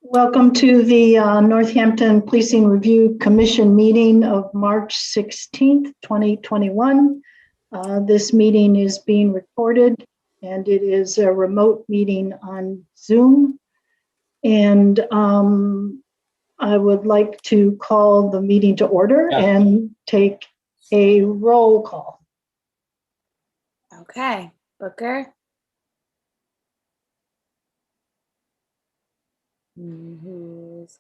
Welcome to the Northampton Policing Review Commission meeting of March 16th, 2021. This meeting is being recorded and it is a remote meeting on Zoom. And I would like to call the meeting to order and take a roll call. Okay, Booker. Who's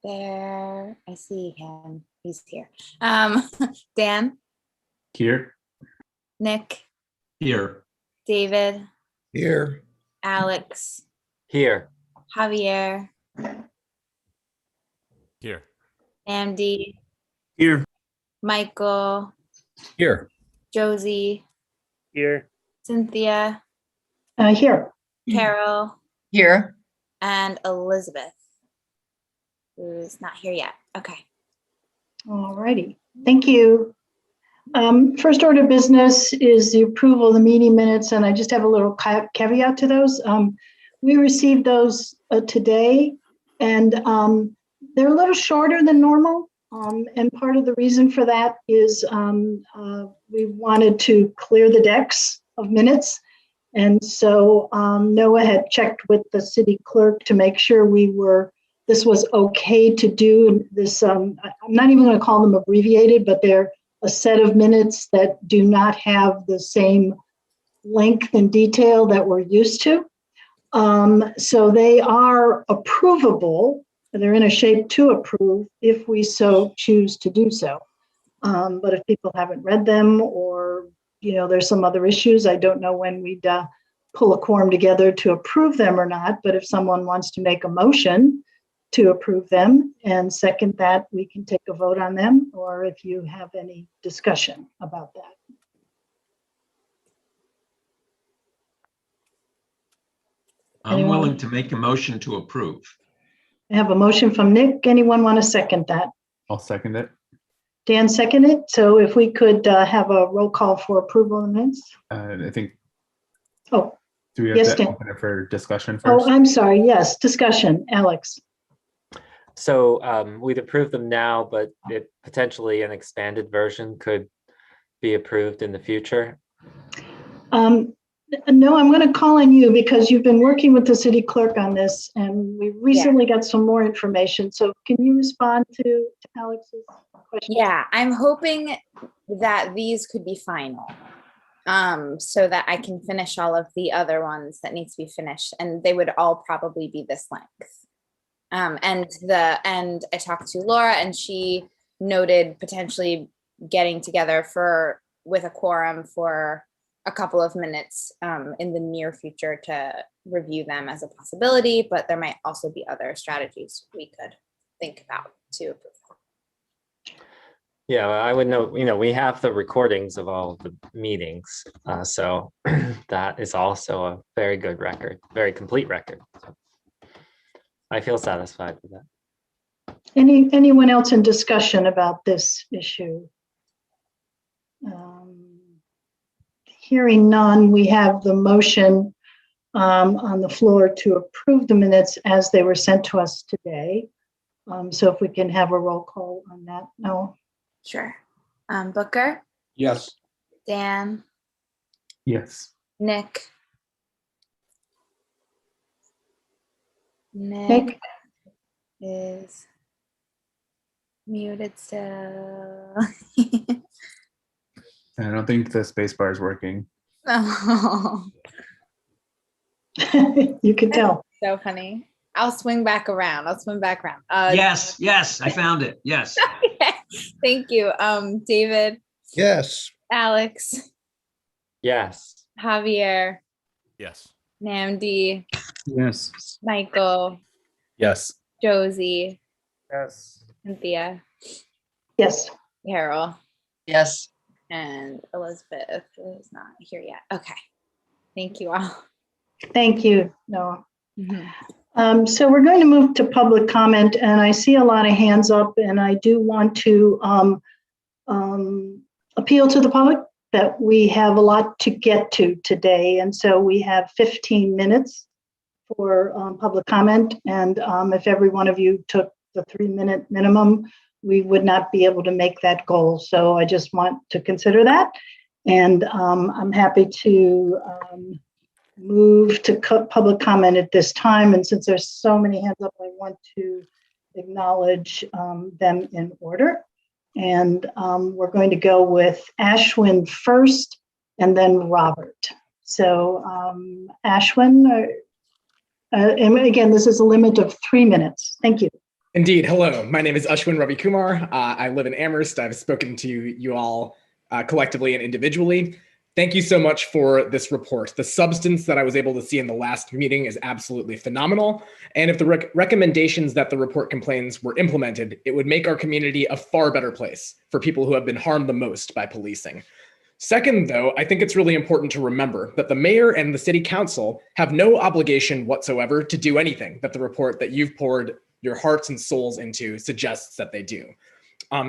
there? I see him. He's here. Dan. Here. Nick. Here. David. Here. Alex. Here. Javier. Here. Andy. Here. Michael. Here. Josie. Here. Cynthia. Here. Carol. Here. And Elizabeth, who's not here yet. Okay. All righty. Thank you. First order of business is the approval of the meeting minutes, and I just have a little caveat to those. We received those today, and they're a little shorter than normal. And part of the reason for that is we wanted to clear the decks of minutes. And so Noah had checked with the city clerk to make sure this was okay to do this. I'm not even going to call them abbreviated, but they're a set of minutes that do not have the same length and detail that we're used to. So they are approvable. They're in a shape to approve if we so choose to do so. But if people haven't read them or there's some other issues, I don't know when we'd pull a quorum together to approve them or not, but if someone wants to make a motion to approve them and second that, we can take a vote on them, or if you have any discussion about that. I'm willing to make a motion to approve. I have a motion from Nick. Anyone want to second that? I'll second it. Dan seconded. So if we could have a roll call for approval of the minutes. I think. Oh, do we have yes, to Dan. open it for discussion first? Oh, I'm sorry. Yes, discussion. Alex. So we'd approve them now, but potentially an expanded version could be approved in the future. No, I'm going to call on you because you've been working with the city clerk on this, and we recently got some more information. So can you respond to Alex's question? Yeah, I'm hoping that these could be final, so that I can finish all of the other ones that need to be finished, and they would all probably be this length. And I talked to Laura, and she noted potentially getting together with a quorum for a couple of minutes in the near future to review them as a possibility, but there might also be other strategies we could think about to approve them. Yeah, I would know, we have the recordings of all the meetings. So that is also a very good record, very complete record. So I feel satisfied with that. Anyone else in discussion about this issue? Hearing none, we have the motion on the floor to approve the minutes as they were sent to us today. So if we can have a roll call on that. No. Sure. Booker? Yes. Dan? Yes. Nick? Nick? Is muted still. I don't think the space bar is working. Oh, You could tell. so funny. I'll swing back around. Yes, I found it. Yes. Okay. Thank you. David, Yes. Alex, Yes. Javier, Yes. Namdi, Yes. Michael, Yes. Josie, Yes. Cynthia, Yes. Carol, Yes. and Elizabeth is not here yet. Okay. Thank you all. Thank you, Noah. So we're going to move to public comment, and I see a lot of hands up, and I do want to appeal to the public that we have a lot to get to today. And so we have 15 minutes for public comment. And if every one of you took the 3-minute minimum, we would not be able to make that goal. So I just want to consider that. And I'm happy to move to public comment at this time. And since there's so many hands up, I want to acknowledge them in order. And we're going to go with Ashwin first and then Robert. So Ashwin, and again, this is a limit of 3 minutes. Thank you. Indeed. Hello, my name is Ashwin Ravi Kumar. I live in Amherst. I've spoken to you all collectively and individually. Thank you so much for this report. The substance that I was able to see in the last meeting is absolutely phenomenal. And if the recommendations that the report complains were implemented, it would make our community a far better place for people who have been harmed the most by policing. Second, though, I think it's really important to remember that the mayor and the city council have no obligation whatsoever to do anything that the report that you've poured your hearts and souls into suggests that they do.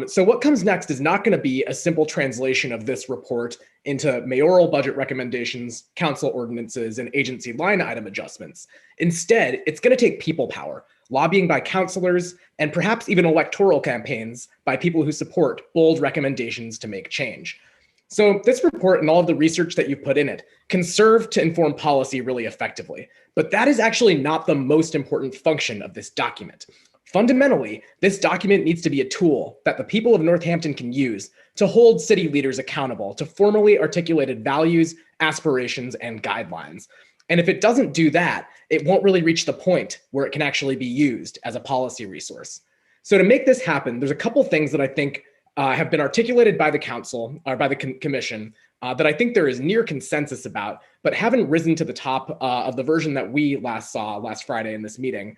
So what comes next is not going to be a simple translation of this report into mayoral budget recommendations, council ordinances, and agency line item adjustments. Instead, it's going to take people power, lobbying by councilors, and perhaps even electoral campaigns by people who support bold recommendations to make change. So this report and all of the research that you've put in it can serve to inform policy really effectively, but that is actually not the most important function of this document. Fundamentally, this document needs to be a tool that the people of Northampton can use to hold city leaders accountable to formally articulated values, aspirations, and guidelines. And if it doesn't do that, it won't really reach the point where it can actually be used as a policy resource. So to make this happen, there's a couple things that I think have been articulated by the council or by the commission that I think there is near consensus about, but haven't risen to the top of the version that we last saw last Friday in this meeting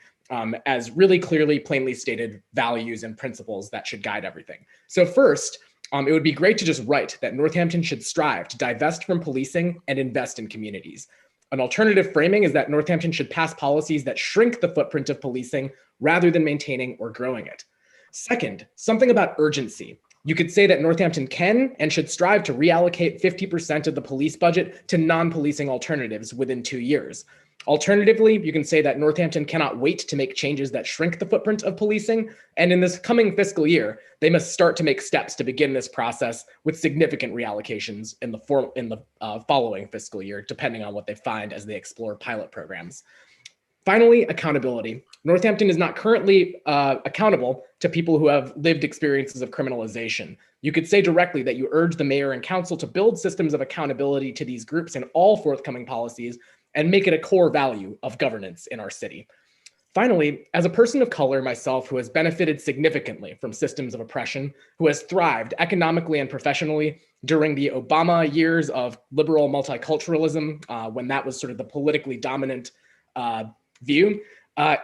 as really clearly, plainly stated values and principles that should guide everything. So first, it would be great to just write that Northampton should strive to divest from policing and invest in communities. An alternative framing is that Northampton should pass policies that shrink the footprint of policing rather than maintaining or growing it. Second, something about urgency. You could say that Northampton can and should strive to reallocate 50% of the police budget to non-policing alternatives within 2 years. Alternatively, you can say that Northampton cannot wait to make changes that shrink the footprint of policing, and in this coming fiscal year, they must start to make steps to begin this process with significant reallocations in the following fiscal year, depending on what they find as they explore pilot programs. Finally, accountability. Northampton is not currently accountable to people who have lived experiences of criminalization. You could say directly that you urge the mayor and council to build systems of accountability to these groups in all forthcoming policies and make it a core value of governance in our city. Finally, as a person of color myself who has benefited significantly from systems of oppression, who has thrived economically and professionally during the Obama years of liberal multiculturalism, when that was sort of the politically dominant view,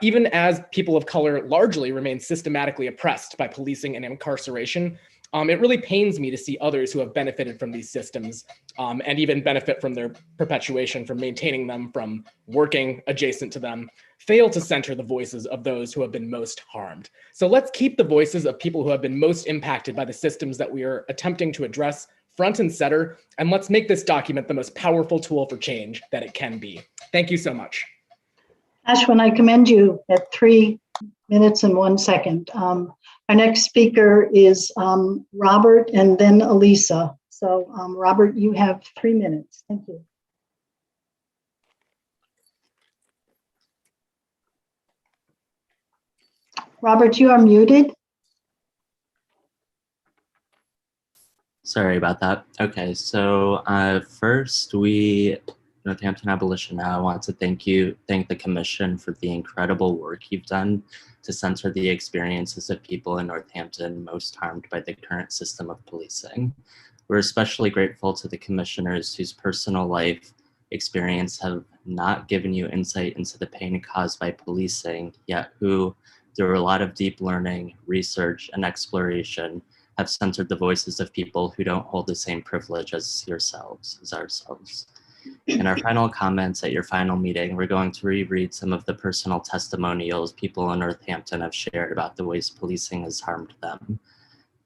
even as people of color largely remain systematically oppressed by policing and incarceration, it really pains me to see others who have benefited from these systems and even benefit from their perpetuation, from maintaining them, from working adjacent to them, fail to center the voices of those who have been most harmed. So let's keep the voices of people who have been most impacted by the systems that we are attempting to address front and center, and let's make this document the most powerful tool for change that it can be. Thank you so much. Ashwin, I commend you at 3 minutes and 1 second. Our next speaker is Robert and then Elisa. So Robert, you have 3 minutes. Thank you. Robert, you are muted. Sorry about that. Okay, so first Northampton Abolition Now wants to thank the commission for the incredible work you've done to center the experiences of people in Northampton most harmed by the current system of policing. We're especially grateful to the commissioners whose personal life experience have not given you insight into the pain caused by policing, yet who, through a lot of deep learning, research, and exploration, have centered the voices of people who don't hold the same privilege as ourselves. In our final comments at your final meeting, we're going to reread some of the personal testimonials people in Northampton have shared about the ways policing has harmed them.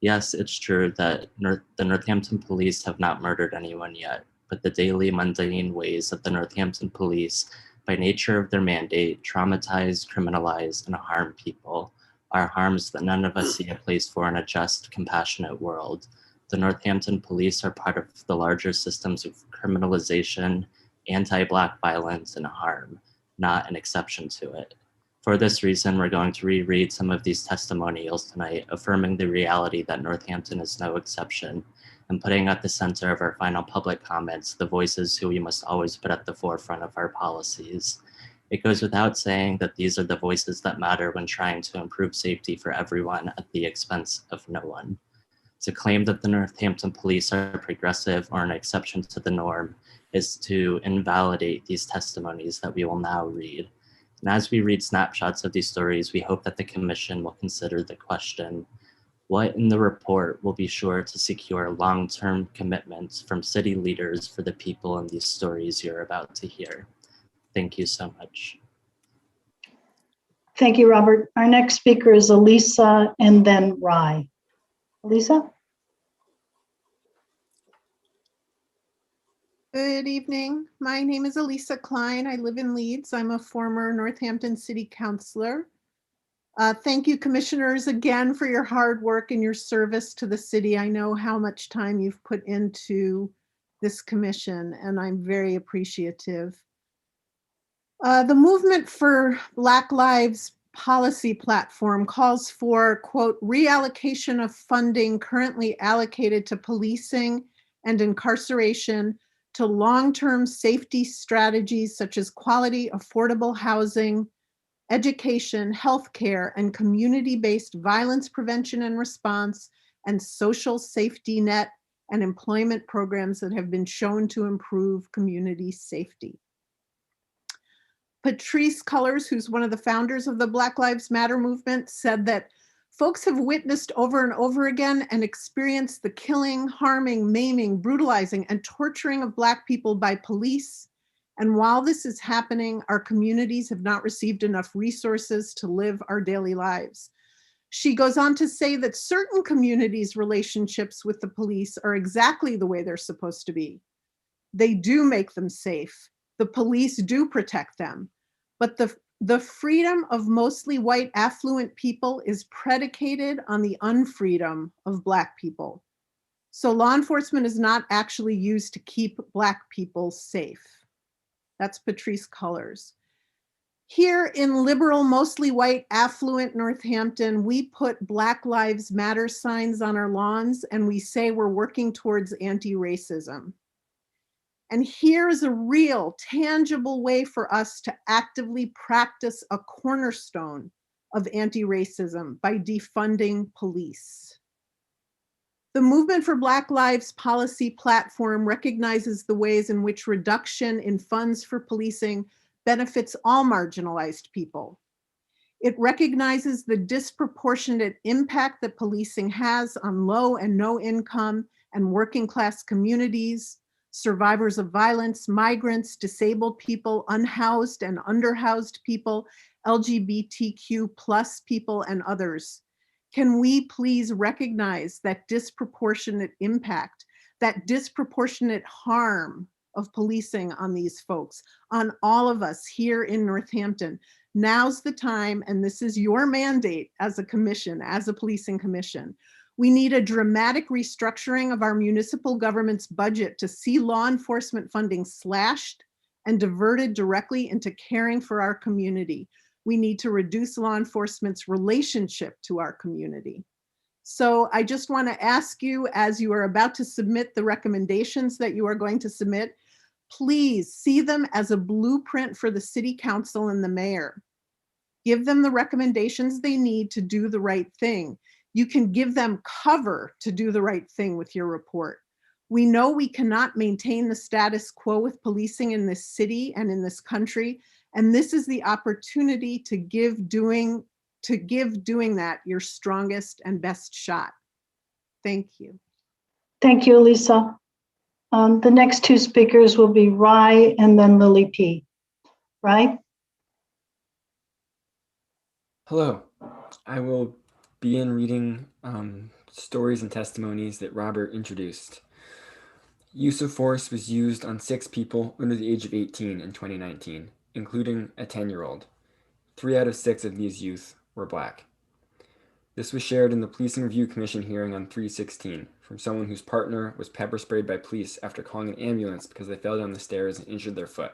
Yes, it's true that the Northampton police have not murdered anyone yet, but the daily mundane ways of the Northampton police by nature of their mandate, traumatize, criminalize, and harm people, are harms that none of us see a place for in a just, compassionate world. The Northampton Police are part of the larger systems of criminalization, anti-Black violence, and harm, not an exception to it. For this reason, we're going to reread some of these testimonials tonight, affirming the reality that Northampton is no exception, and putting at the center of our final public comments the voices who we must always put at the forefront of our policies. It goes without saying that these are the voices that matter when trying to improve safety for everyone at the expense of no one. To claim that the Northampton Police are progressive or an exception to the norm is to invalidate these testimonies that we will now read. And as we read snapshots of these stories, we hope that the Commission will consider the question, what in the report will be sure to secure long-term commitments from city leaders for the people in these stories you're about to hear? Thank you so much. Thank you, Robert. Our next speaker is Elisa and then Rye. Elisa? Good evening. My name is Elisa Klein. I live in Leeds. I'm a former Northampton City Councilor. Thank you, commissioners, again for your hard work and your service to the city. I know how much time you've put into this commission, and I'm very appreciative. The Movement for Black Lives policy platform calls for, quote, reallocation of funding currently allocated to policing and incarceration to long-term safety strategies such as quality, affordable housing, education, healthcare, and community-based violence prevention and response, and social safety net and employment programs that have been shown to improve community safety. Patrisse Cullors, who's one of the founders of the Black Lives Matter movement, said that folks have witnessed over and over again and experienced the killing, harming, maiming, brutalizing, and torturing of Black people by police. And while this is happening, our communities have not received enough resources to live our daily lives. She goes on to say that certain communities' relationships with the police are exactly the way they're supposed to be. They do make them safe. The police do protect them. But the freedom of mostly white affluent people is predicated on the unfreedom of Black people. So law enforcement is not actually used to keep Black people safe. That's Patrisse Cullors. Here in liberal, mostly white, affluent Northampton, we put Black Lives Matter signs on our lawns and we say we're working towards anti-racism. And here's a real, tangible way for us to actively practice a cornerstone of anti-racism by defunding police. The Movement for Black Lives policy platform recognizes the ways in which reduction in funds for policing benefits all marginalized people. It recognizes the disproportionate impact that policing has on low and no income and working class communities, survivors of violence, migrants, disabled people, unhoused and underhoused people, LGBTQ plus people, and others. Can we please recognize that disproportionate impact, that disproportionate harm of policing on these folks, on all of us here in Northampton? Now's the time, and this is your mandate as a commission, as a policing commission. We need a dramatic restructuring of our municipal government's budget to see law enforcement funding slashed and diverted directly into caring for our community. We need to reduce law enforcement's relationship to our community. So I just want to ask you, as you are about to submit the recommendations that you are going to submit, please see them as a blueprint for the city council and the mayor. Give them the recommendations they need to do the right thing. You can give them cover to do the right thing with your report. We know we cannot maintain the status quo with policing in this city and in this country, and this is the opportunity to give doing that your strongest and best shot. Thank you. Thank you, Elisa. The next two speakers will be Rye and then Lily P. Rye? Hello, I will begin reading stories and testimonies that Robert introduced. Use of force was used on 6 people under the age of 18 in 2019. including a 10-year-old. 3 out of 6 of these youth were Black. This was shared in the Policing Review Commission hearing on 3/16 from someone whose partner was pepper sprayed by police after calling an ambulance because they fell down the stairs and injured their foot.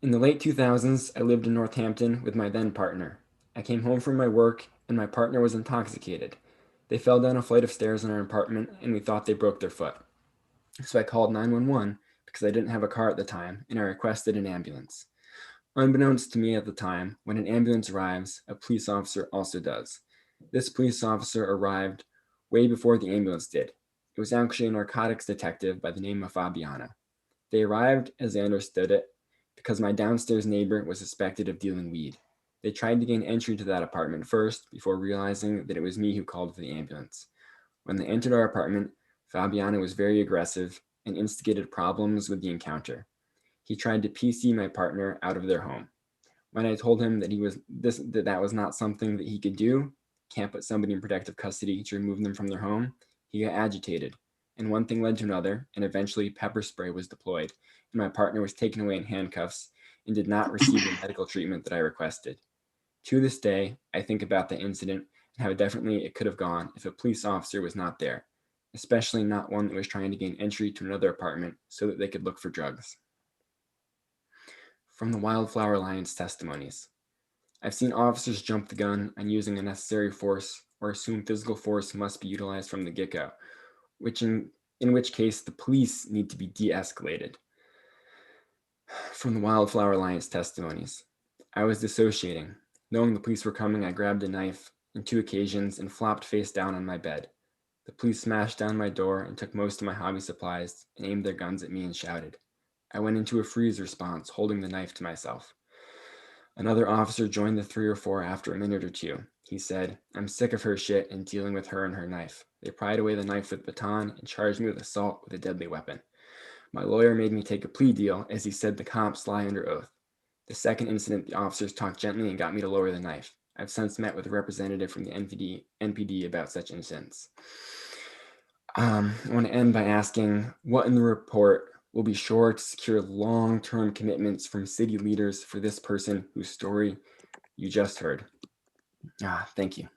In the late 2000s, I lived in Northampton with my then partner. I came home from my work and my partner was intoxicated. They fell down a flight of stairs in our apartment and we thought they broke their foot. So I called 911 because I didn't have a car at the time and I requested an ambulance. Unbeknownst to me at the time, when an ambulance arrives, a police officer also does. This police officer arrived way before the ambulance did. It was actually a narcotics detective by the name of Fabiana. They arrived, as I understood it, because my downstairs neighbor was suspected of dealing weed. They tried to gain entry to that apartment first before realizing that it was me who called for the ambulance. When they entered our apartment, Fabiana was very aggressive and instigated problems with the encounter. He tried to PC my partner out of their home. When I told him that that was not something that he could do, can't put somebody in protective custody to remove them from their home, he got agitated. And one thing led to another, and eventually pepper spray was deployed, and my partner was taken away in handcuffs and did not receive the medical treatment that I requested. To this day, I think about the incident and how differently it could have gone if a police officer was not there, especially not one that was trying to gain entry to another apartment so that they could look for drugs. From the Wildflower Alliance testimonies. I've seen officers jump the gun on using unnecessary force or assume physical force must be utilized from the get-go, in which case the police need to be de-escalated. From the Wildflower Alliance testimonies. I was dissociating. Knowing the police were coming, I grabbed a knife on 2 occasions and flopped face down on my bed. The police smashed down my door and took most of my hobby supplies and aimed their guns at me and shouted. I went into a freeze response, holding the knife to myself. Another officer joined the 3 or 4 after a minute or 2. He said, I'm sick of her shit and dealing with her and her knife. They pried away the knife with baton and charged me with assault with a deadly weapon. My lawyer made me take a plea deal as he said the cops lie under oath. The second incident, the officers talked gently and got me to lower the knife. I've since met with a representative from the NPD about such incidents. I want to end by asking, what in the report will be sure to secure long-term commitments from city leaders for this person whose story you just heard? Thank you.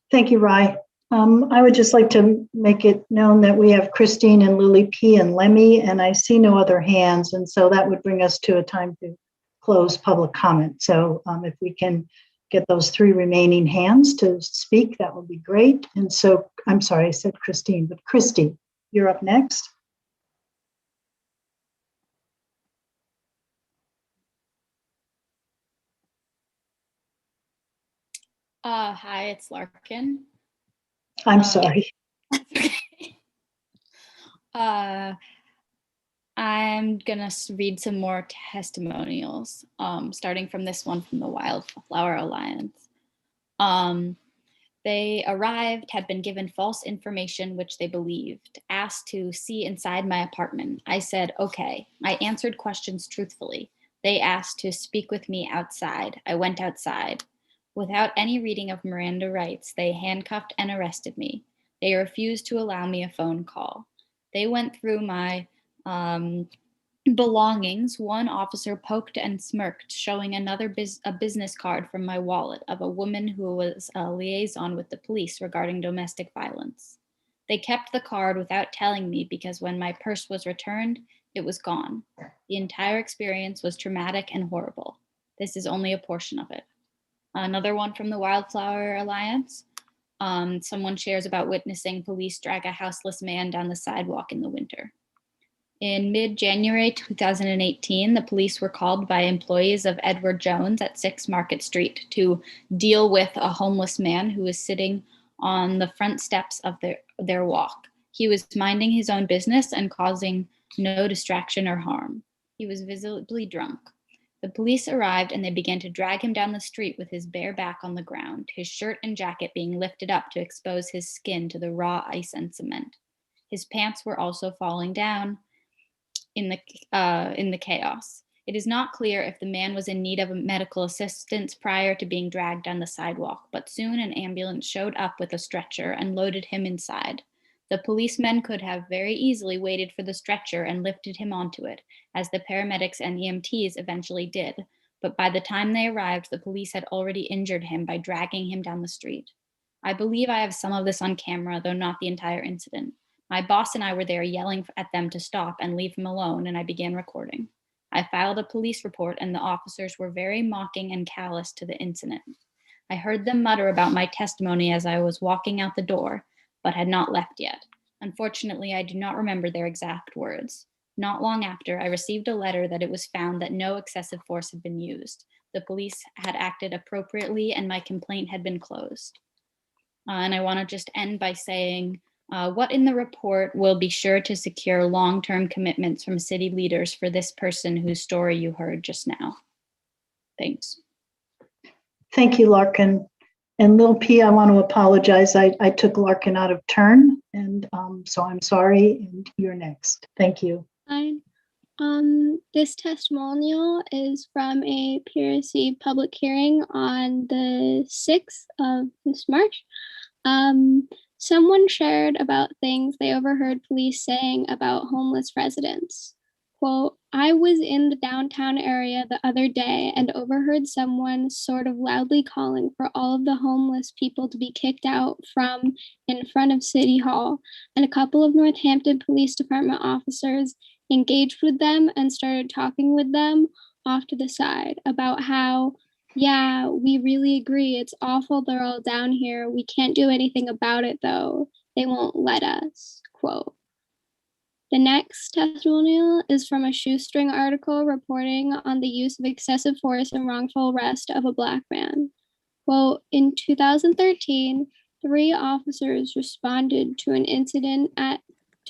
Thank you, Rye. I would just like to make it known that we have Christine and Lily P. and Lemmy, and I see no other hands. And so that would bring us to a time to close public comment. So if we can get those 3 remaining hands to speak, that would be great. And so, I'm sorry, I said Christine, but Christy, you're up next. Hi, it's Larkin. I'm sorry. I'm gonna read some more testimonials, starting from this one from the Wildflower Alliance. They arrived, had been given false information which they believed, asked to see inside my apartment. I said, okay. I answered questions truthfully. They asked to speak with me outside. I went outside. Without any reading of Miranda rights, they handcuffed and arrested me. They refused to allow me a phone call. They went through my belongings. One officer poked and smirked, showing a business card from my wallet of a woman who was a liaison with the police regarding domestic violence. They kept the card without telling me because when my purse was returned, it was gone. The entire experience was traumatic and horrible. This is only a portion of it. Another one from the Wildflower Alliance. Someone shares about witnessing police drag a houseless man down the sidewalk in the winter. In mid-January 2018, the police were called by employees of Edward Jones at 6 Market Street to deal with a homeless man who was sitting on the front steps of their walk. He was minding his own business and causing no distraction or harm. He was visibly drunk. The police arrived and they began to drag him down the street with his bare back on the ground, his shirt and jacket being lifted up to expose his skin to the raw ice and cement. His pants were also falling down in the chaos. It is not clear if the man was in need of medical assistance prior to being dragged down the sidewalk, but soon an ambulance showed up with a stretcher and loaded him inside. The policemen could have very easily waited for the stretcher and lifted him onto it, as the paramedics and EMTs eventually did, but by the time they arrived, the police had already injured him by dragging him down the street. I believe I have some of this on camera, though not the entire incident. My boss and I were there yelling at them to stop and leave him alone, and I began recording. I filed a police report, and the officers were very mocking and callous to the incident. I heard them mutter about my testimony as I was walking out the door, but had not left yet. Unfortunately, I do not remember their exact words. Not long after, I received a letter that it was found that no excessive force had been used. The police had acted appropriately, and my complaint had been closed. And I want to just end by saying, what in the report will be sure to secure long-term commitments from city leaders for this person whose story you heard just now? Thanks. Thank you, Larkin. And Lil P, I want to apologize. I took Larkin out of turn, and so I'm sorry, and you're next. Thank you. Fine. This testimonial is from a PRC public hearing on the 6th of this March. Someone shared about things they overheard police saying about homeless residents. Quote, I was in the downtown area the other day and overheard someone sort of loudly calling for all of the homeless people to be kicked out from in front of City Hall, and a couple of Northampton Police Department officers engaged with them and started talking with them off to the side about how, yeah, we really agree. It's awful they're all down here. We can't do anything about it, though. They won't let us, quote. The next testimonial is from a Shoestring article reporting on the use of excessive force and wrongful arrest of a Black man. Quote, in 2013, 3 officers responded to an incident at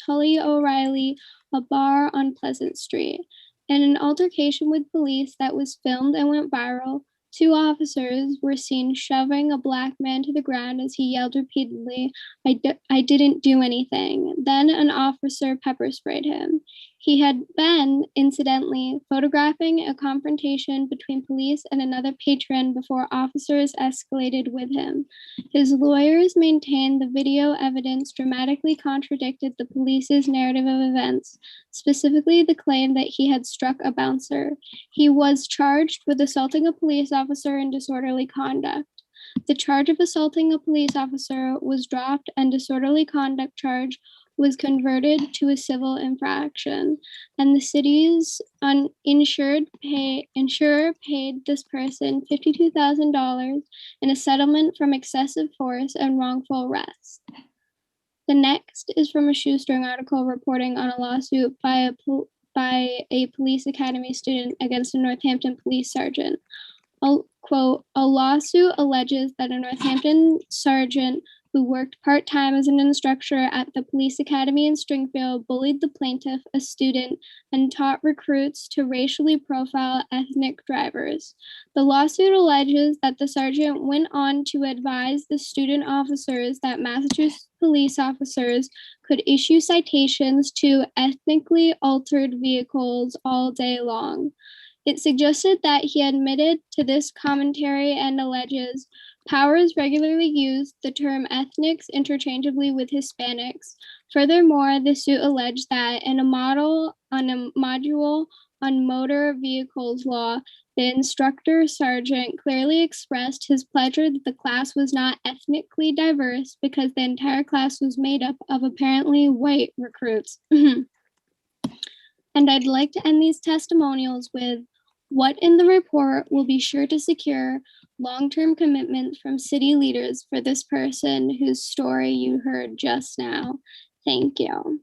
Tully O'Reilly, a bar on Pleasant Street. In an altercation with police that was filmed and went viral, 2 officers were seen shoving a Black man to the ground as he yelled repeatedly, I didn't do anything. Then an officer pepper sprayed him. He had been, incidentally, photographing a confrontation between police and another patron before officers escalated with him. His lawyers maintained the video evidence dramatically contradicted the police's narrative of events, specifically the claim that he had struck a bouncer. He was charged with assaulting a police officer in disorderly conduct. The charge of assaulting a police officer was dropped, and disorderly conduct charge was converted to a civil infraction, and the city's insurer paid this person $52,000 in a settlement from excessive force and wrongful arrest. The next is from a Shoestring article reporting on a lawsuit by a police academy student against a Northampton police sergeant. Quote, a lawsuit alleges that a Northampton sergeant who worked part-time as an instructor at the police academy in Springfield bullied the plaintiff, a student, and taught recruits to racially profile ethnic drivers. The lawsuit alleges that the sergeant went on to advise the student officers that Massachusetts police officers could issue citations to ethnically altered vehicles all day long. It suggested that he admitted to this commentary and alleges Powers regularly used the term ethnics interchangeably with Hispanics. Furthermore, the suit alleged that in a module on motor vehicles law, the instructor sergeant clearly expressed his pleasure that the class was not ethnically diverse because the entire class was made up of apparently white recruits. And I'd like to end these testimonials with what in the report will be sure to secure long-term commitments from city leaders for this person whose story you heard just now. Thank you.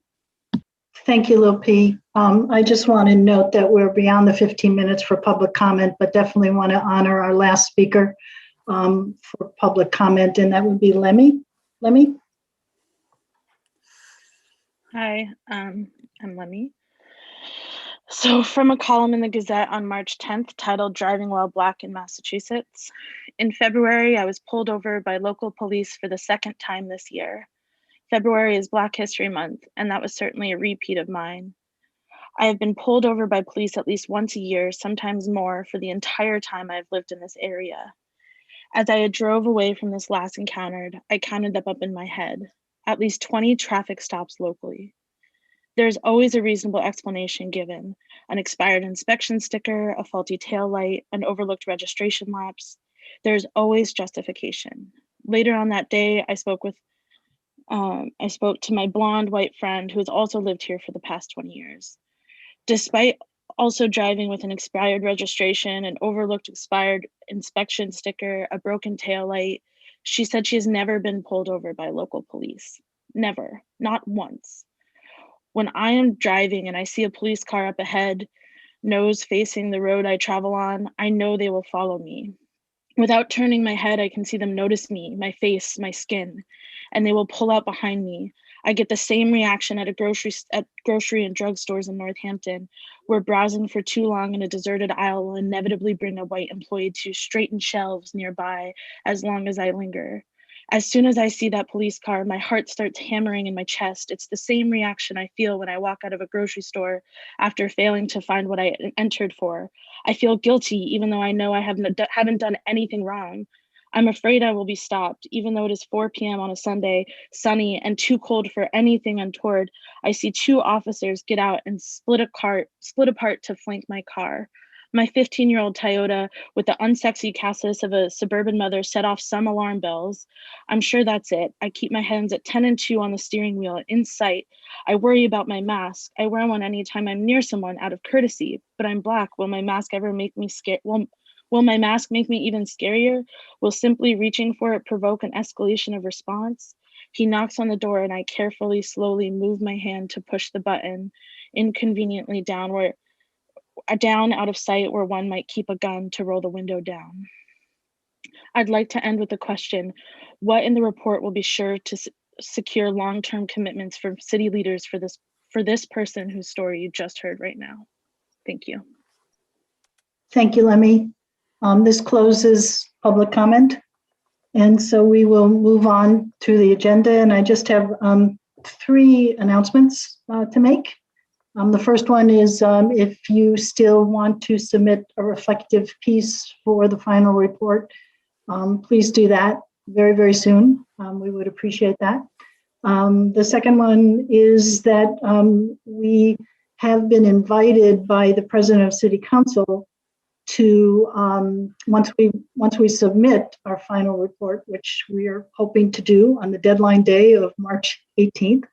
Thank you, Lil P. I just want to note that we're beyond the 15 minutes for public comment, but definitely want to honor our last speaker for public comment, and that would be Lemmy. Lemmy? Hi, I'm Lemmy. So from a column in the Gazette on March 10th titled Driving While Black in Massachusetts. In February, I was pulled over by local police for the second time this year. February is Black History Month, and that was certainly a repeat of mine. I have been pulled over by police at least once a year, sometimes more, for the entire time I've lived in this area. As I drove away from this last encounter, I counted them up in my head. at least 20 traffic stops locally. There's always a reasonable explanation given: an expired inspection sticker, a faulty tail light, an overlooked registration lapse. There's always justification. Later on that day, I spoke to my blonde white friend who has also lived here for the past 20 years. Despite also driving with an expired registration, an overlooked expired inspection sticker, a broken tail light, she said she has never been pulled over by local police. Never, not once. When I am driving and I see a police car up ahead, nose facing the road I travel on, I know they will follow me. Without turning my head, I can see them notice me, my face, my skin, and they will pull up behind me. I get the same reaction at grocery and drug stores in Northampton, where browsing for too long in a deserted aisle will inevitably bring a white employee to straighten shelves nearby as long as I linger. As soon as I see that police car, my heart starts hammering in my chest. It's the same reaction I feel when I walk out of a grocery store after failing to find what I entered for. I feel guilty, even though I know I haven't done anything wrong. I'm afraid I will be stopped, even though it is 4 p.m. on a Sunday, sunny and too cold for anything untoward. I see two officers get out and split apart to flank my car. My 15-year-old Toyota with the unsexy chassis of a suburban mother set off some alarm bells. I'm sure that's it. I keep my hands at 10 and 2 on the steering wheel, in sight. I worry about my mask. I wear one anytime I'm near someone out of courtesy, but I'm Black. Will my mask ever make me scared? Will my mask make me even scarier? Will simply reaching for it provoke an escalation of response? He knocks on the door and I carefully, slowly move my hand to push the button, inconveniently down out of sight where one might keep a gun to roll the window down. I'd like to end with a question. What in the report will be sure to secure long-term commitments from city leaders for this person whose story you just heard right now? Thank you. Thank you, Lemmy. This closes public comment. And so we will move on to the agenda. And I just have 3 announcements to make. The first one is if you still want to submit a reflective piece for the final report, please do that very, very soon. We would appreciate that. The second one is that we have been invited by the President of City Council to, once we submit our final report, which we are hoping to do on the deadline day of March 18th,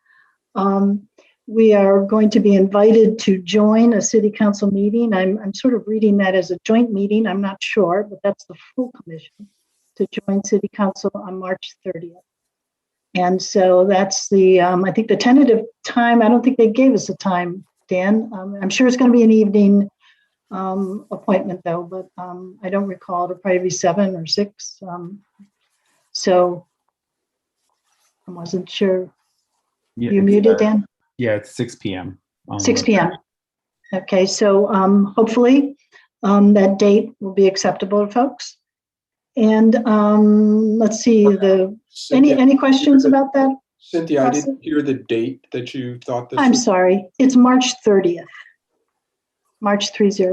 we are going to be invited to join a city council meeting. I'm sort of reading that as a joint meeting. I'm not sure, but that's the full commission to join city council on March 30th. And so that's the, I think the tentative time, I don't think they gave us a time, Dan. I'm sure it's going to be an evening appointment though, but I don't recall. It'll probably be 7 or 6. So I wasn't sure. Yeah, You muted, Dan? Yeah, it's 6 p.m. 6 p.m. Okay, so hopefully that date will be acceptable to folks. And let's see, any questions about that? Cynthia, I didn't hear the date that you thought this I'm was. sorry, it's March 30th. March 30.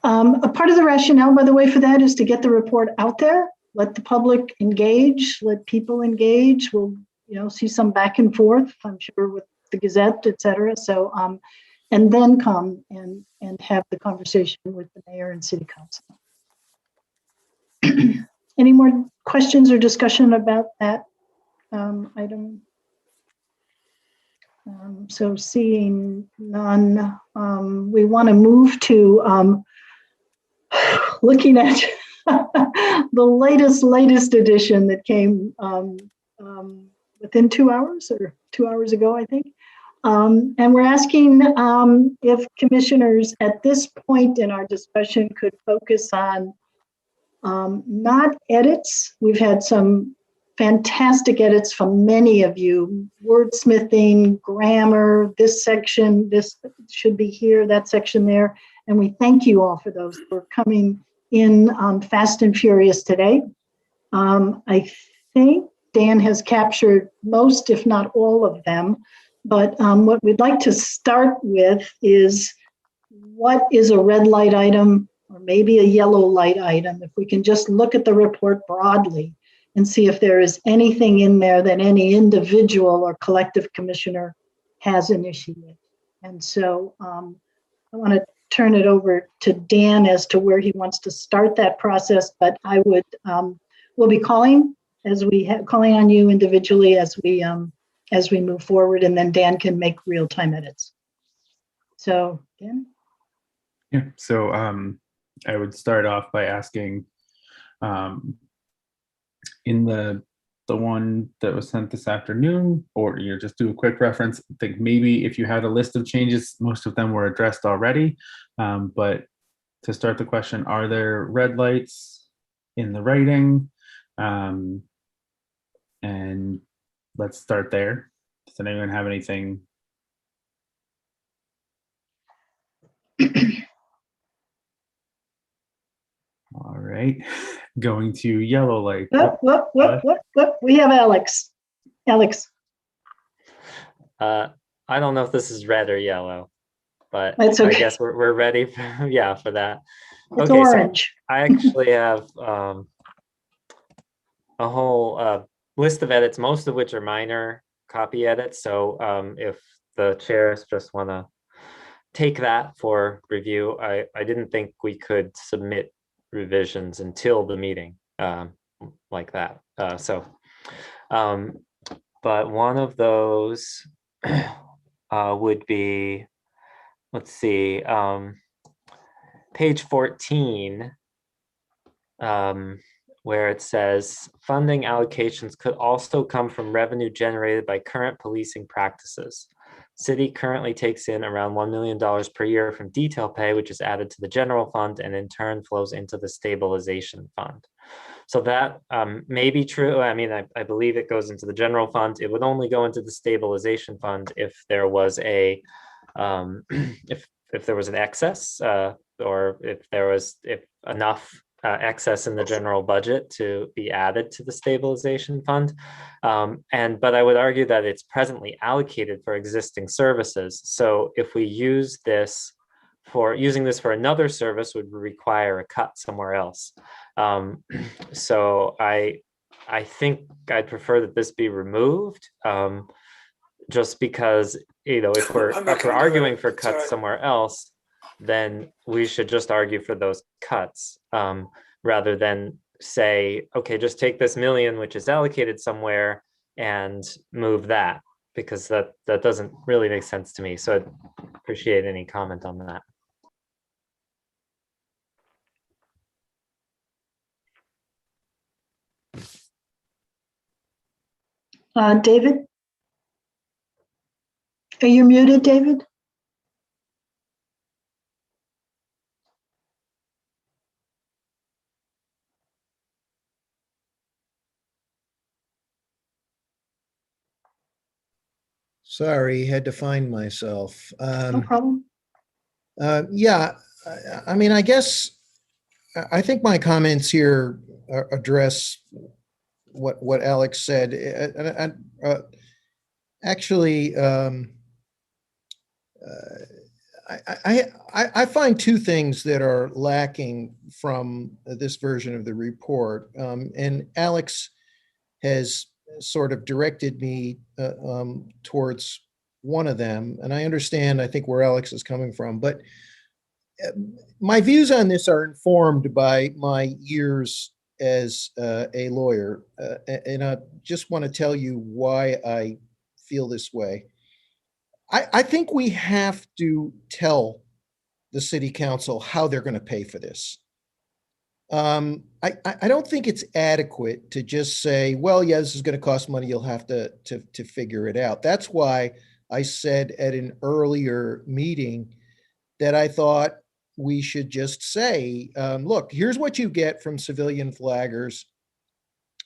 A part of the rationale, by the way, for that is to get the report out there, let the public engage, let people engage. We'll see some back and forth, I'm sure, with the Gazette, et cetera. So, and then come and have the conversation with the mayor and city council. Any more questions or discussion about that item? So seeing none, we want to move to looking at the latest edition that came within 2 hours or 2 hours ago, I think. And we're asking if commissioners at this point in our discussion could focus on not edits. We've had some fantastic edits from many of you, wordsmithing, grammar, this section, this should be here, that section there. And we thank you all for those who are coming in fast and furious today. I think Dan has captured most, if not all of them. But what we'd like to start with is what is a red light item or maybe a yellow light item? If we can just look at the report broadly and see if there is anything in there that any individual or collective commissioner has initiated. And so I want to turn it over to Dan as to where he wants to start that process, but I would, we'll be calling calling on you individually as we move forward, and then Dan can make real-time edits. So, Dan? Yeah, so I would start off by asking, in the one that was sent this afternoon, or you just do a quick reference, I think maybe if you had a list of changes, most of them were addressed already. But to start the question, are there red lights in the writing? And let's start there. Does anyone have anything? All right, going to yellow light. Whoop. We have Alex. Alex. I don't know if this is red or yellow, but That's okay. I guess we're ready for, yeah, for that. It's okay, orange. So I actually have a whole list of edits, most of which are minor copy edits. So if the chairs just want to take that for review, I didn't think we could submit revisions until the meeting like that. But one of those would be, let's see, page 14, where it says funding allocations could also come from revenue generated by current policing practices. City currently takes in around $1 million per year from detail pay, which is added to the general fund and in turn flows into the stabilization fund. So that may be true. I mean, I believe it goes into the general fund. It would only go into the stabilization fund if there was a, if there was an excess or if enough excess in the general budget to be added to the stabilization fund. But I would argue that it's presently allocated for existing services. So if we use this for another service would require a cut somewhere else. So I think I'd prefer that this be removed, just because, if we're arguing for cuts somewhere else, then we should just argue for those cuts rather than say, okay, just take this million, which is allocated somewhere, and move that, because that doesn't really make sense to me. So I'd appreciate any comment on that. David? Are you muted, David? Sorry, had to find myself. No problem. Yeah, I mean, I think my comments here address what Alex said. Actually, I find two things that are lacking from this version of the report, and Alex has sort of directed me towards one of them, and I understand, I think, where Alex is coming from, but my views on this are informed by my years as a lawyer, and I just want to tell you why I feel this way. I think we have to tell the city council how they're going to pay for this. I don't think it's adequate to just say, well, yeah, this is going to cost money. You'll have to figure it out. That's why I said at an earlier meeting that I thought we should just say, look, here's what you get from civilian flaggers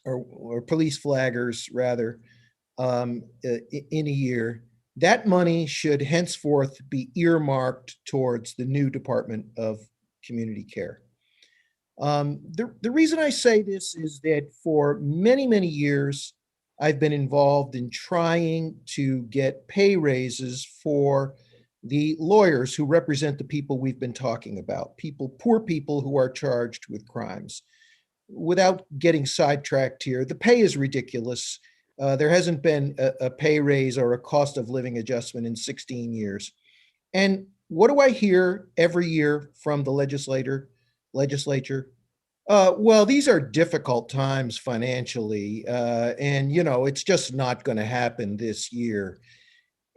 or police flaggers, rather, in a year. That money should henceforth be earmarked towards the new Department of Community Care. The reason I say this is that for many, many years, I've been involved in trying to get pay raises for the lawyers who represent the people we've been talking about, poor people who are charged with crimes. without getting sidetracked here, the pay is ridiculous. There hasn't been a pay raise or a cost of living adjustment in 16 years. And what do I hear every year from the legislature? Well, these are difficult times financially, and it's just not going to happen this year.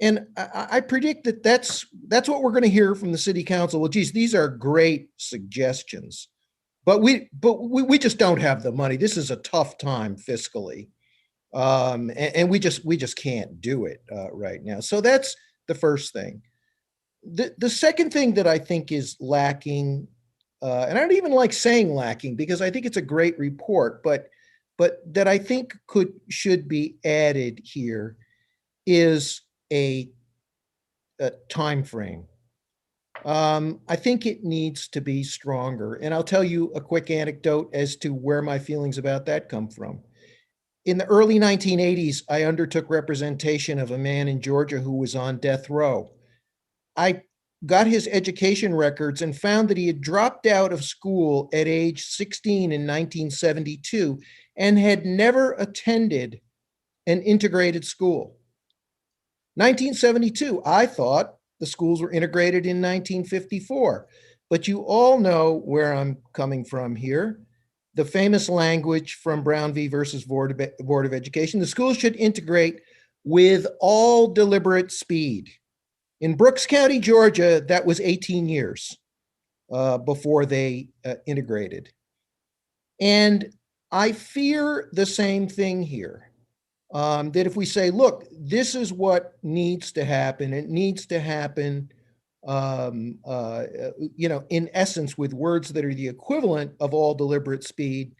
And I predict that that's what we're going to hear from the city council. Well, geez, these are great suggestions, but we just don't have the money. This is a tough time fiscally, and we just can't do it right now. So that's the first thing. The second thing that I think is lacking, and I don't even like saying lacking because I think it's a great report, but that I think should be added here is a time frame. I think it needs to be stronger, and I'll tell you a quick anecdote as to where my feelings about that come from. In the early 1980s, I undertook representation of a man in Georgia who was on death row. I got his education records and found that he had dropped out of school at age 16 in 1972 and had never attended an integrated school. 1972, I thought the schools were integrated in 1954, but you all know where I'm coming from here. The famous language from Brown v. versus Board of Education, the schools should integrate with all deliberate speed. In Brooks County, Georgia, that was 18 years before they integrated. And I fear the same thing here, that if we say, look, this is what needs to happen, it needs to happen, in essence, with words that are the equivalent of all deliberate speed,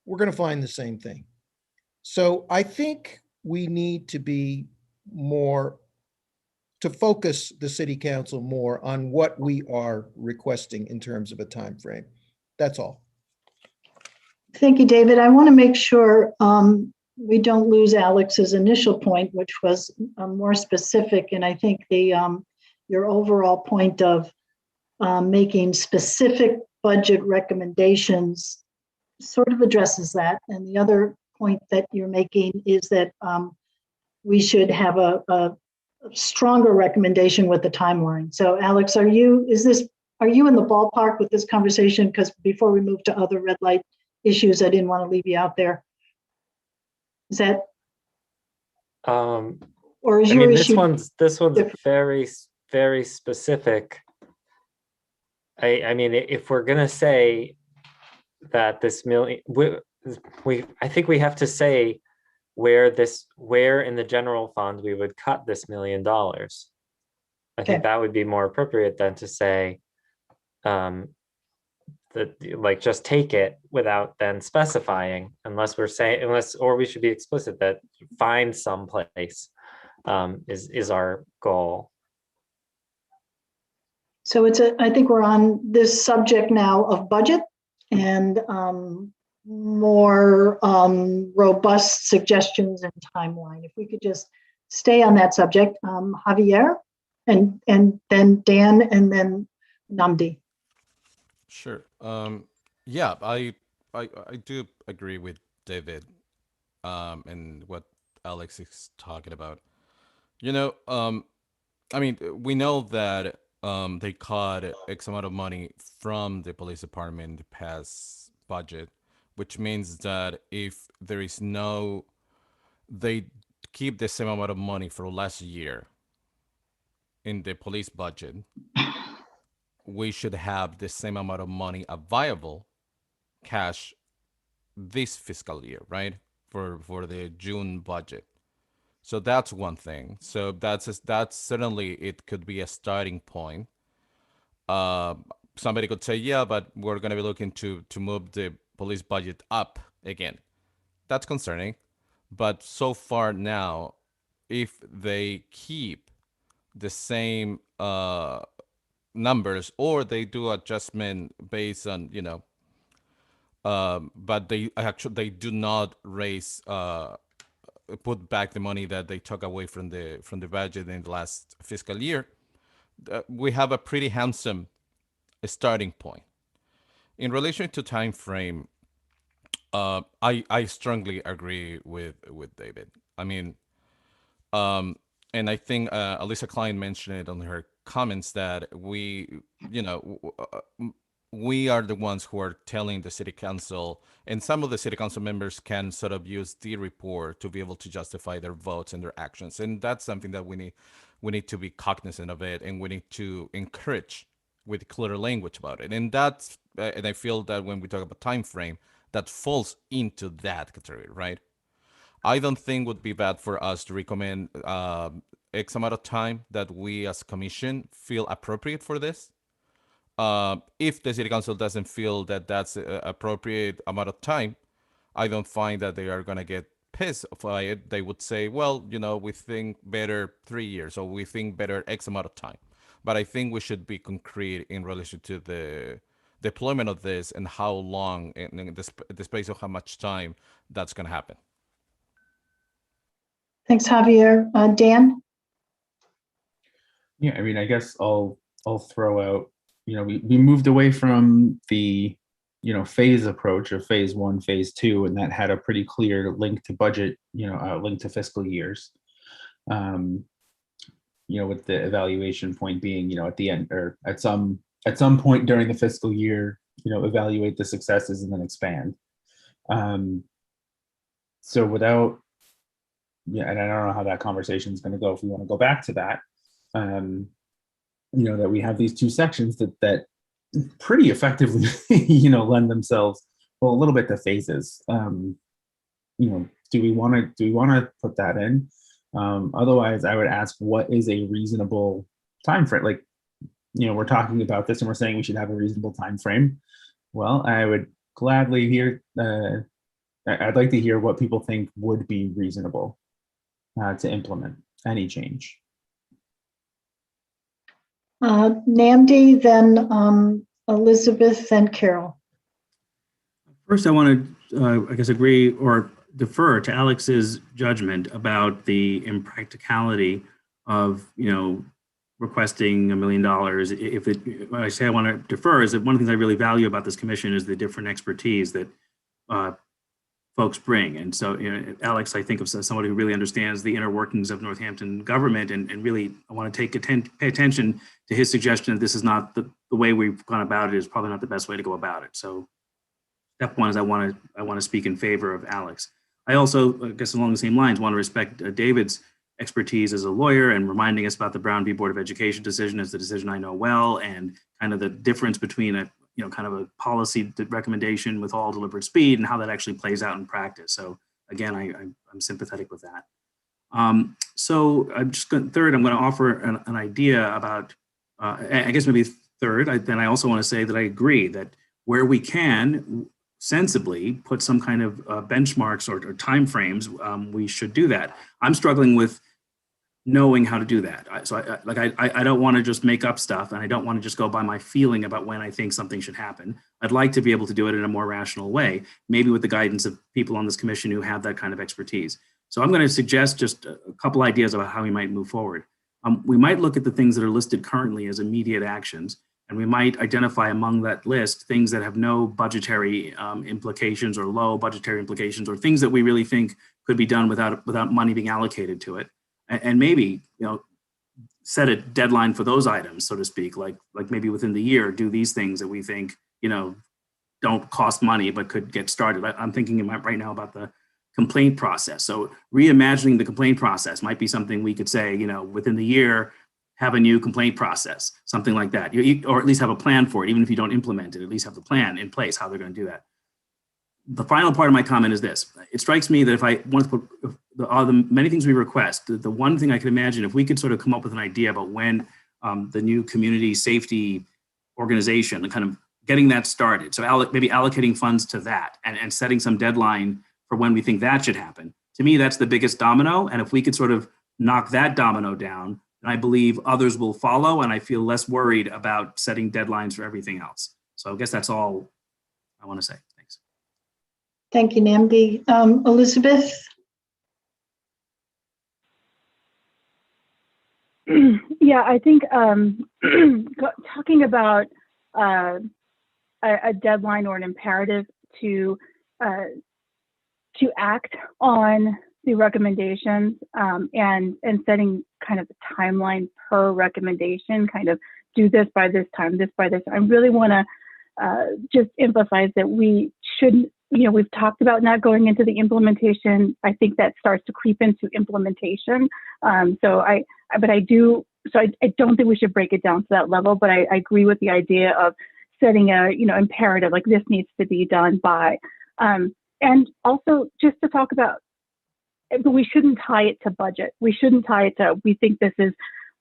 we're going to find the same thing. So I think we need to be to focus the city council more on what we are requesting in terms of a time frame. That's all. Thank you, David. I want to make sure we don't lose Alex's initial point, which was more specific. And I think your overall point of making specific budget recommendations sort of addresses that. And the other point that you're making is that we should have a stronger recommendation with the timeline. So Alex, are you in the ballpark with this conversation? Because before we move to other red light issues, I didn't want to leave you out there. Is that? Or is your issue? This one's very, very specific. I mean, if we're gonna say that this million, I think we have to say where in the general fund we would cut this $1 million. I think that would be more appropriate than to say that, like, just take it without then specifying, or we should be explicit that find some place is our goal. So I think we're on this subject now of budget and more robust suggestions and timeline. If we could just stay on that subject, Javier, and then Dan, and then Nnamdi. Sure. Yeah, I do agree with David and what Alex is talking about. I mean, we know that they cut X amount of money from the police department in the past budget, which means that if there is they keep the same amount of money for last year in the police budget, we should have the same amount of money available cash this fiscal year, right? For the June budget. So that's one thing. So that's certainly, it could be a starting point. Somebody could say, yeah, but we're going to be looking to move the police budget up again. That's concerning. But so far now, if they keep the same numbers, or they do adjustment based on, but they do not raise, put back the money that they took away from the budget in the last fiscal year, we have a pretty handsome starting point. In relation to time frame, I strongly agree with David. I mean, and I think Alyssa Klein mentioned it on her comments that we are the ones who are telling the city council, and some of the city council members can sort of use the report to be able to justify their votes and their actions, and that's something that we need to be cognizant of it, and we need to encourage with clear language about it. And that's and I feel that when we talk about time frame, that falls into that category, right? I don't think would be bad for us to recommend X amount of time that we as commission feel appropriate for this. If the city council doesn't feel that that's a appropriate amount of time, I don't find that they are gonna get pissed by it. They would say, well, we think better 3 years, or we think better X amount of time. But I think we should be concrete in relation to the deployment of this and how long, and in the space of how much time that's gonna happen. Thanks, Javier. Dan? Yeah, I mean, I guess I'll throw out, we moved away from the, phase approach of phase 1, phase 2, and that had a pretty clear link to budget, link to fiscal years. With the evaluation point being, at the end, or at some point during the fiscal year, evaluate the successes and then expand. So without, and I don't know how that conversation is going to go if we want to go back to that. That we have these two sections that pretty effectively, lend themselves, well, a little bit to phases. Do we want to put that in? Otherwise, I would ask, what is a reasonable time frame? Like, we're talking about this and we're saying we should have a reasonable time frame. Well, I would gladly hear. I'd like to hear what people think would be reasonable to implement any change. Namdi, then Elizabeth, then Carol. First, I want to, I guess, agree or defer to Alex's judgment about the impracticality of, requesting $1 million. When I say I want to defer, is that one of the things I really value about this commission is the different expertise that folks bring. And so, Alex, I think of somebody who really understands the inner workings of Northampton government, and really I want to pay attention to his suggestion that this is not the way we've gone about it is probably not the best way to go about it. So step one is I want to speak in favor of Alex. I also, I guess along the same lines, want to respect David's expertise as a lawyer and reminding us about the Brown v. Board of Education decision as the decision I know well, and kind of the difference between a kind of a policy recommendation with all deliberate speed and how that actually plays out in practice. So again, I'm sympathetic with that. So I'm just going to offer an idea about, I guess maybe third, then I also want to say that I agree that where we can sensibly put some kind of benchmarks or timeframes, we should do that. I'm struggling with knowing how to do that. I don't want to just make up stuff, and I don't want to just go by my feeling about when I think something should happen. I'd like to be able to do it in a more rational way, maybe with the guidance of people on this commission who have that kind of expertise. So I'm going to suggest just a couple ideas about how we might move forward. We might look at the things that are listed currently as immediate actions, and we might identify among that list things that have no budgetary implications or low budgetary implications, or things that we really think could be done without money being allocated to it. And maybe, set a deadline for those items, so to speak, like maybe within the year, do these things that we think, don't cost money, but could get started. I'm thinking right now about the complaint process. So reimagining the complaint process might be something we could say, within the year, have a new complaint process, something like that, or at least have a plan for it. Even if you don't implement it, at least have the plan in place, how they're going to do that. The final part of my comment is this. It strikes me that if I want to put the many things we request, the one thing I can imagine, if we could sort of come up with an idea about when the new community safety organization, and kind of getting that started. So maybe allocating funds to that and setting some deadline for when we think that should happen. To me, that's the biggest domino. And if we could sort of knock that domino down, then I believe others will follow, and I feel less worried about setting deadlines for everything else. So I guess that's all I want to say. Thanks. Thank you, Namdi. Elizabeth? Yeah, I think talking about a deadline or an imperative to to act on the recommendations and setting kind of a timeline per recommendation, kind of do this by this time, this by this. I really want to just emphasize that we shouldn't, we've talked about not going into the implementation. I think that starts to creep into implementation. I don't think we should break it down to that level, but I agree with the idea of setting a, imperative, like this needs to be done by. And also just to talk about, but we shouldn't tie it to budget. We shouldn't tie it to, we think this is,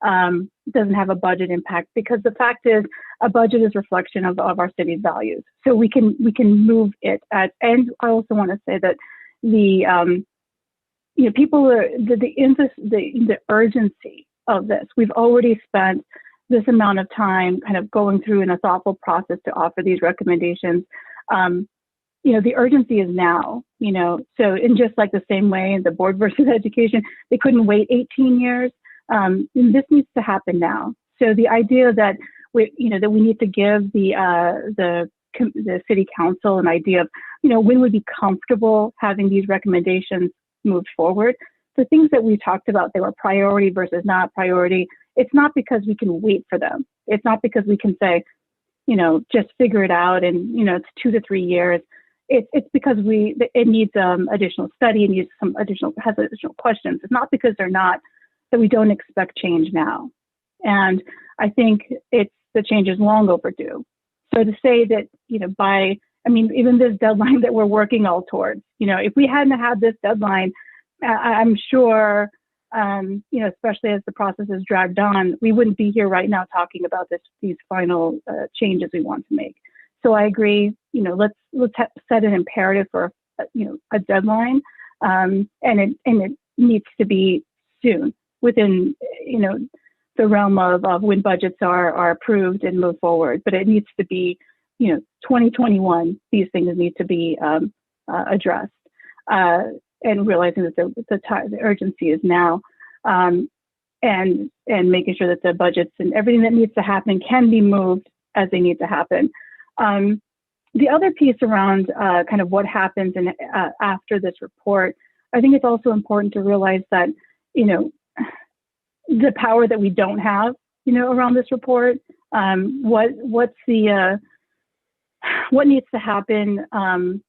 doesn't have a budget impact, because the fact is a budget is reflection of our city's values. So we can move it at, and I also want to say that the, people are, the urgency of this, we've already spent this amount of time kind of going through in a thoughtful process to offer these recommendations. The urgency is now, so in just like the same way in the board versus education, they couldn't wait 18 years. This needs to happen now. So the idea that we need to give the city council an idea of, when we'd be comfortable having these recommendations moved forward. The things that we talked about, they were priority versus not priority. It's not because we can wait for them. It's not because we can say, just figure it out and, it's 2 to 3 years. It's because it needs additional study, it needs has additional questions. It's not because that we don't expect change now. And I think the change is long overdue. So to say that, even this deadline that we're working all towards, if we hadn't had this deadline, I'm sure, especially as the process is dragged on, we wouldn't be here right now talking about these final changes we want to make. So I agree, let's set an imperative for, a deadline, and it needs to be soon, within, the realm of when budgets are approved and move forward. But it needs to be, 2021, these things need to be addressed, and realizing that the urgency is now, and making sure that the budgets and everything that needs to happen can be moved as they need to happen. The other piece around kind of what happens after this report, I think it's also important to realize that, the power that we don't have, around this report, what needs to happen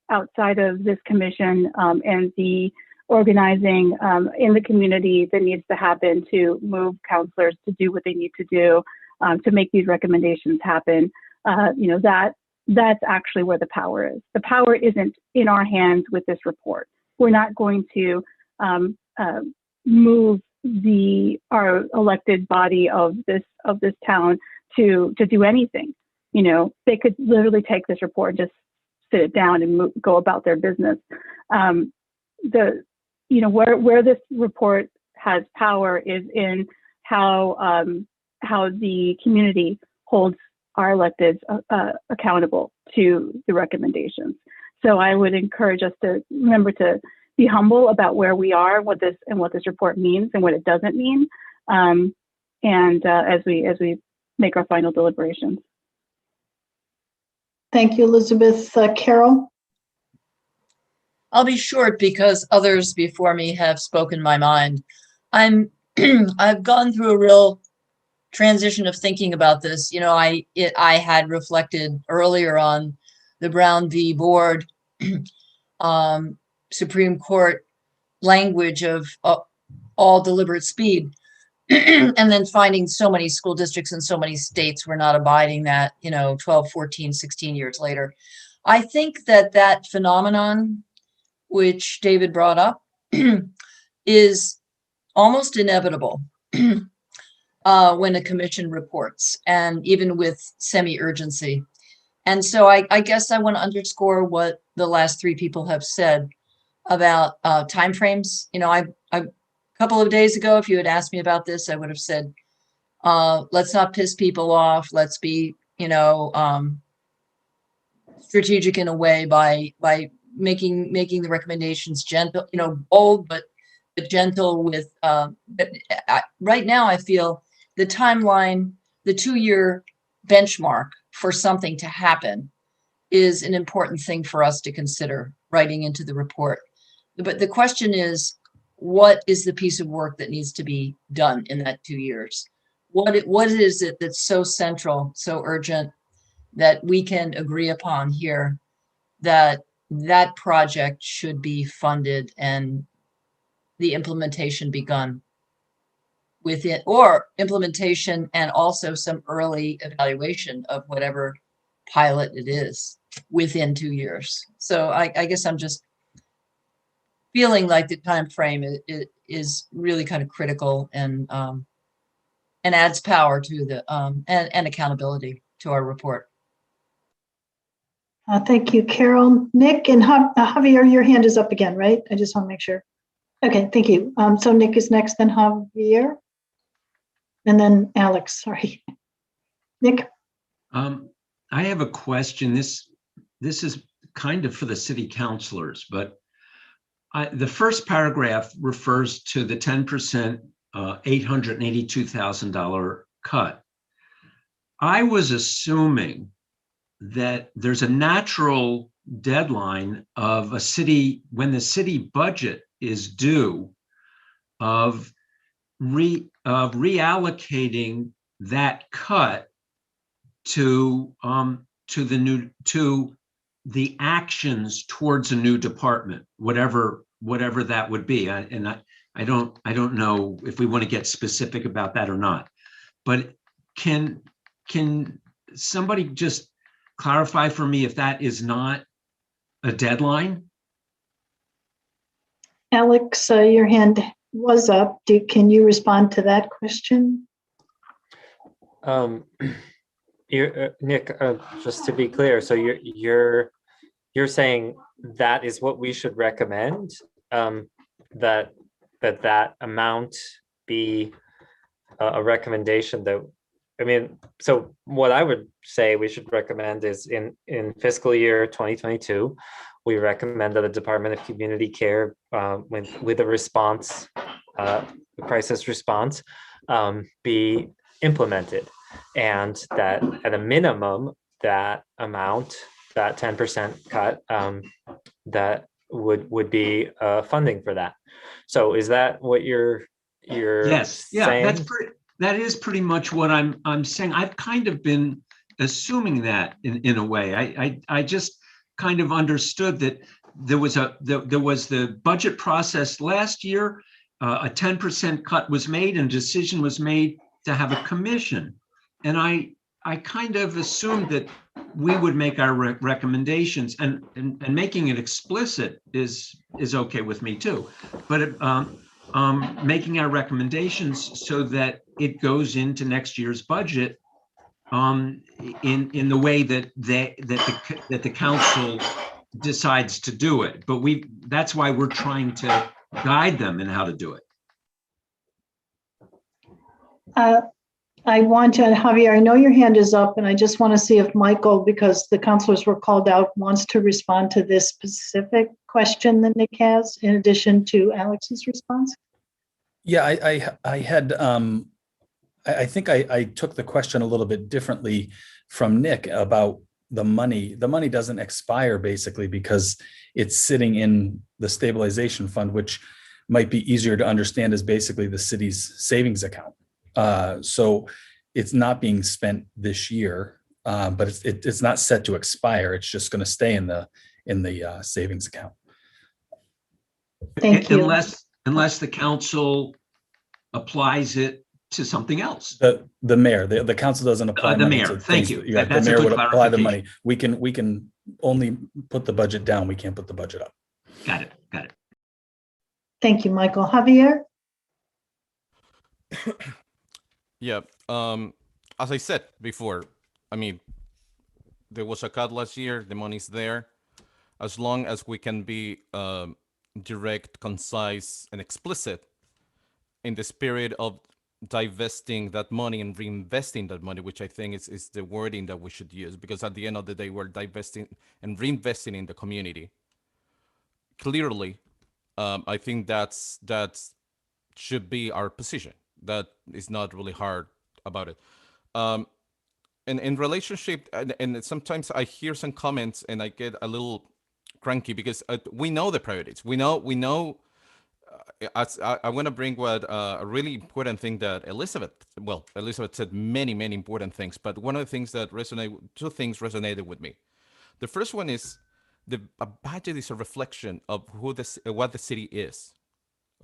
outside of this commission and the organizing in the community that needs to happen to move counselors to do what they need to do to make these recommendations happen. That's actually where the power is. The power isn't in our hands with this report. We're not going to move our elected body of this town to do anything. They could literally take this report and just sit it down and go about their business. Where this report has power is in how the community holds our electeds accountable to the recommendations. So I would encourage us to remember to be humble about where we are, what this report means and what it doesn't mean, as we make our final deliberations. Thank you, Elizabeth. Carol? I'll be short because others before me have spoken my mind. I've gone through a real transition of thinking about this. I had reflected earlier on the Brown v. Board Supreme Court language of all deliberate speed, and then finding so many school districts in so many states were not abiding that, 12, 14, 16 years later. I think that phenomenon, which David brought up, is almost inevitable when a commission reports, and even with semi-urgency. And so I guess I want to underscore what the last three people have said about timeframes. A couple of days ago, if you had asked me about this, I would have said, let's not piss people off. Let's be, strategic in a way by making the recommendations gentle, bold, but gentle with, right now I feel the timeline, the 2-year benchmark for something to happen is an important thing for us to consider. writing into the report. But the question is, what is the piece of work that needs to be done in that 2 years? What is it that's so central, so urgent, that we can agree upon here that that project should be funded and the implementation begun with it, or implementation and also some early evaluation of whatever pilot it is within 2 years. So I guess I'm just feeling like the time frame is really kind of critical and adds power to the and accountability to our report. Thank you, Carol. Nick and Javier, your hand is up again, right? I just want to make sure. Okay, thank you. So Nick is next, then Javier, and then Alex, sorry. Nick? I have a question. This is kind of for the city councilors, but the first paragraph refers to the 10% $882,000 cut. I was assuming that there's a natural deadline of a city, when the city budget is due, of reallocating that cut to the actions towards a new department, whatever that would be. I don't know if we want to get specific about that or not, but can somebody just clarify for me if that is not a deadline? Alex, your hand was up. Can you respond to that question? Nick, just to be clear, so you're saying that is what we should recommend, that amount be a recommendation that, I mean, so what I would say we should recommend is in fiscal year 2022, we recommend that the Department of Community Care with a response, crisis response, be implemented, and that at a minimum, that amount, that 10% cut, that would be funding for that. So is that what you're Yes, yeah, saying? that is pretty much what I'm saying. I've kind of been assuming that in a way. I just kind of understood that there was the budget process last year. A 10% cut was made and decision was made to have a commission, and I kind of assumed that we would make our recommendations, and making it explicit is okay with me too, but making our recommendations so that it goes into next year's budget in the way that the council decides to do it. But that's why we're trying to guide them in how to do it. I want to, Javier, I know your hand is up, and I just want to see if Michael, because the counselors were called out, wants to respond to this specific question that Nick has, in addition to Alex's response. Yeah, I had, I think I took the question a little bit differently from Nick about the money. The money doesn't expire basically because it's sitting in the stabilization fund, which might be easier to understand as basically the city's savings account. So it's not being spent this year, but it's not set to expire. It's just going to stay in the savings account. Thank you. Unless the council applies it to something else. The mayor, the council doesn't apply the money mayor. to Thank things. you. Yeah, That's the a mayor good would apply the money. clarification. We can only put the budget down. We can't put the budget up. Got it. Thank you, Michael. Javier? Yeah, as I said before, I mean, there was a cut last year, the money's there. As long as we can be direct, concise, and explicit in the spirit of divesting that money and reinvesting that money, which I think is the wording that we should use, because at the end of the day, we're divesting and reinvesting in the community. Clearly, I think that should be our position. That is not really hard about it. And in relationship, and sometimes I hear some comments and I get a little cranky because we know the priorities. We know. I want to bring what a really important thing that Elizabeth said many important things, but one of the things that two things resonated with me. The first one is a budget is a reflection of what the city is,